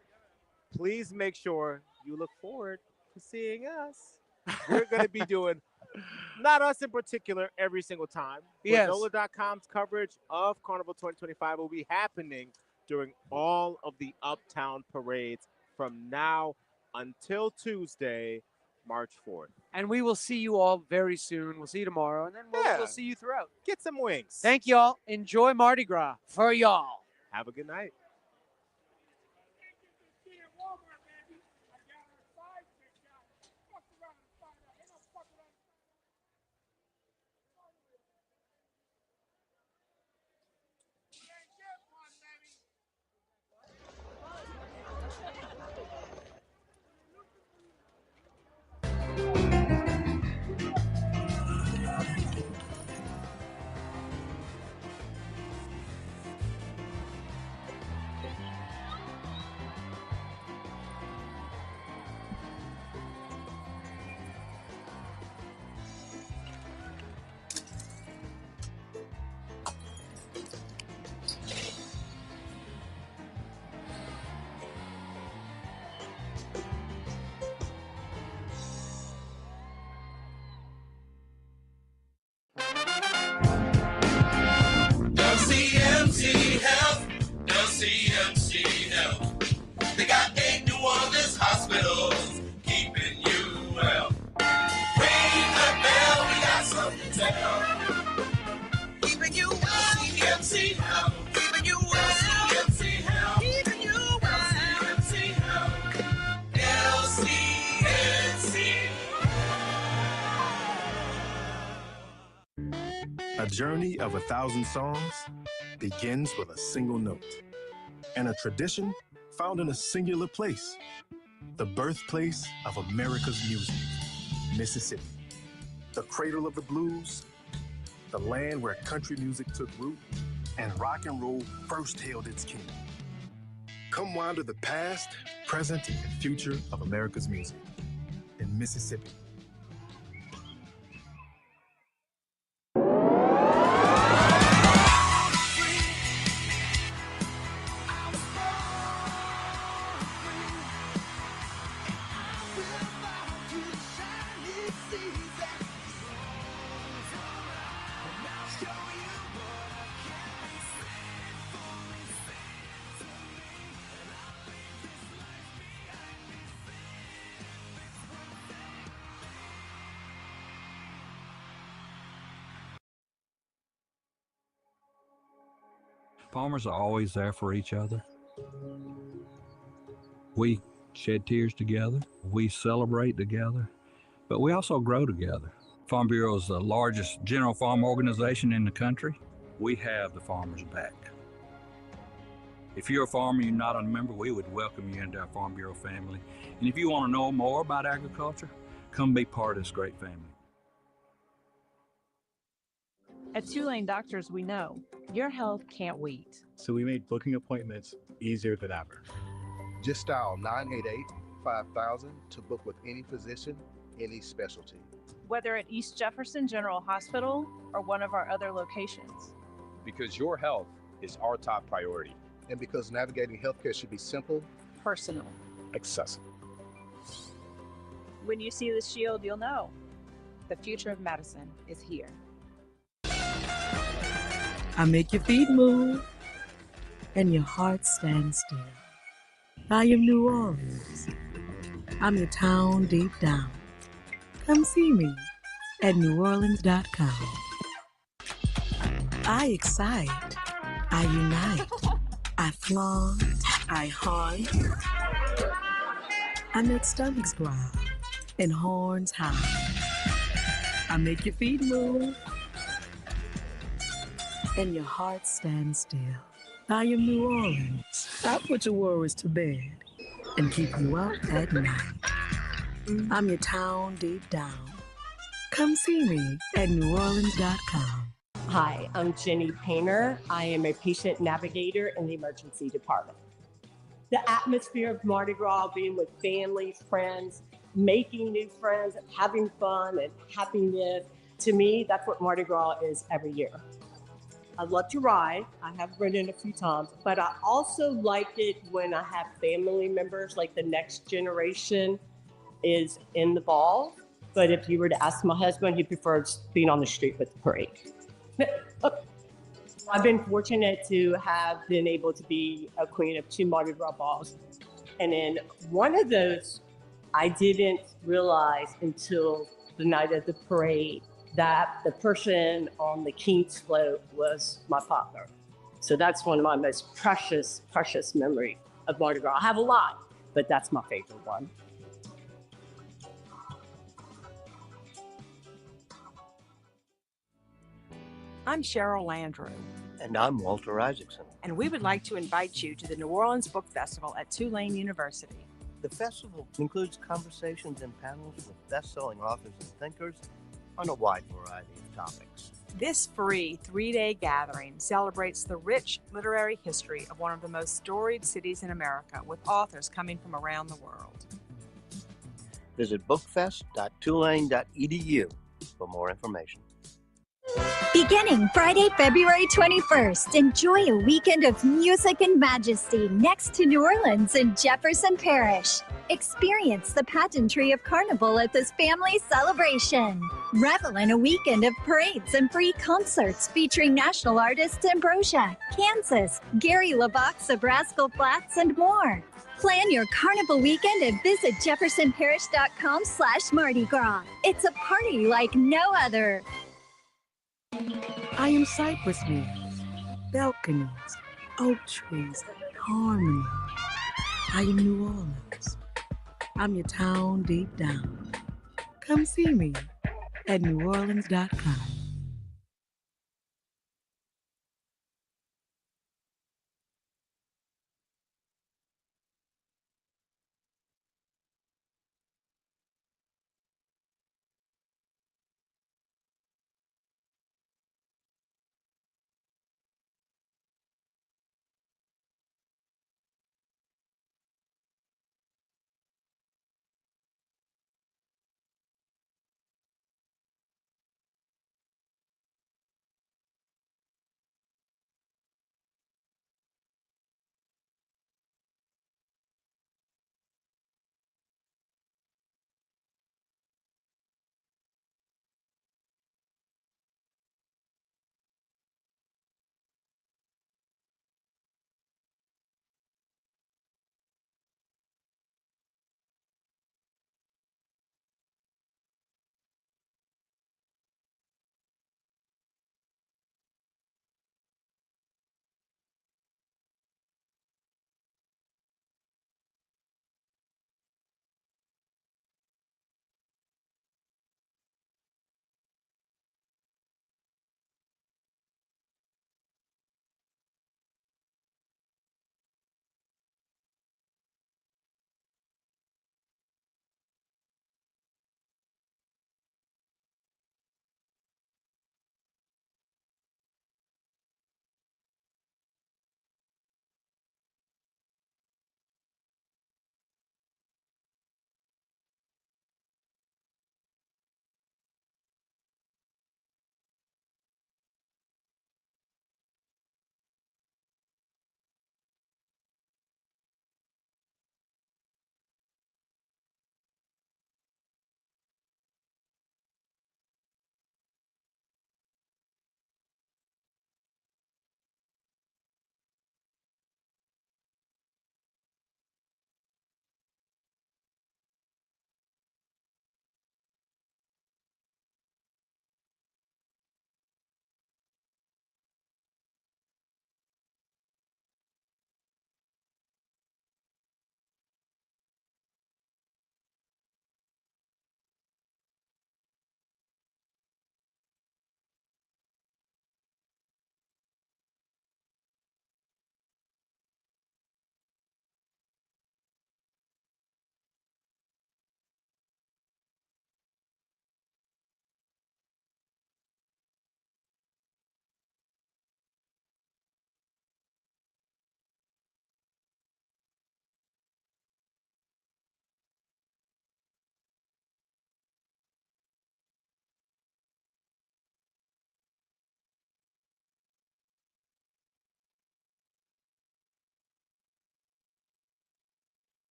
Please make sure you look forward to seeing us. We're going to be doing, not us in particular, every single time. Yes. NOLA.com's coverage of Carnival 2025 will be happening during all of the Uptown parades from now until Tuesday, March 4th. And we will see you all very soon. We'll see you tomorrow, and then we'll see you throughout. Get some wings. Thank you all. Enjoy Mardi Gras for y'all. Have a good night. CMC Health. They got 8 New Orleans hospitals keeping you well. Ring the bell, we got something to tell. Keeping you well. CMC Health. Keeping you well. CMC Health. Keeping you well. CMC Health. LCMC. A journey of 1,000 songs begins with a single note, and a tradition found in a singular place, the birthplace of America's music, Mississippi. The cradle of the blues, the land where country music took root and rock and roll first hailed its king. Come wander the past, present, and future of America's music in Mississippi. Farmers are always there for each other. We shed tears together. We celebrate together, but we also grow together. Farm Bureau is the largest general farm organization in the country. We have the farmers' back. If you're a farmer and you're not a member, we would welcome you into our Farm Bureau family. And if you want to know more about agriculture, come be part of this great family. At Tulane Doctors, we know your health can't wait. So we made booking appointments easier than ever. Just dial 988-5000 to book with any physician, any specialty. Whether at East Jefferson General Hospital or one of our other locations. Because your health is our top priority. And because navigating healthcare should be simple, personal, accessible. When you see the shield, you'll know. The future of medicine is here. I make your feet move and your heart stand still. I am New Orleans. I'm your town deep down. Come see me at neworleans.com. I excite. I unite. I flaunt. I hunt. I make stomachs growl and horns high. I make your feet move and your heart stand still. I am New Orleans. I put your worries to bed and keep you up at night. I'm your town deep down. Come see me at neworleans.com. Hi, I'm Jenny Painter. I am a patient navigator in the emergency department. The atmosphere of Mardi Gras, being with families, friends, making new friends, having fun and happiness, to me, that's what Mardi Gras is every year. I love to ride. I have ridden a few times, but I also like it when I have family members, like the next generation is in the ball. But if you were to ask my husband, he prefers being on the street with the parade. I've been fortunate to have been able to be a queen of 2 Mardi Gras balls. And in one of those, I didn't realize until the night of the parade that the person on the King's float was my father. So that's one of my most precious, precious memories of Mardi Gras. I have a lot, but that's my favorite one. I'm Cheryl Landrew. And I'm Walter Isaacson. And we would like to invite you to the New Orleans Book Festival at Tulane University. The festival includes conversations and panels with best-selling authors and thinkers on a wide variety of topics. This free 3-day gathering celebrates the rich literary history of one of the most storied cities in America, with authors coming from around the world. Visit bookfest.tulane.edu for more information. Beginning Friday, February 21st, enjoy a weekend of music and majesty next to New Orleans in Jefferson Parish. Experience the pageantry of Carnival at this family celebration. Revel in a weekend of parades and free concerts featuring national artists Ambrosia, Kansas, Gary LeBox of Rascal Flatts, and more. Plan your Carnival weekend and visit jeffersonparish.com/Mardi Gras. It's a party like no other. I am cypress leaves, balconies, oak trees, harmony. I am New Orleans. I'm your town deep down. Come see me at neworleans.com.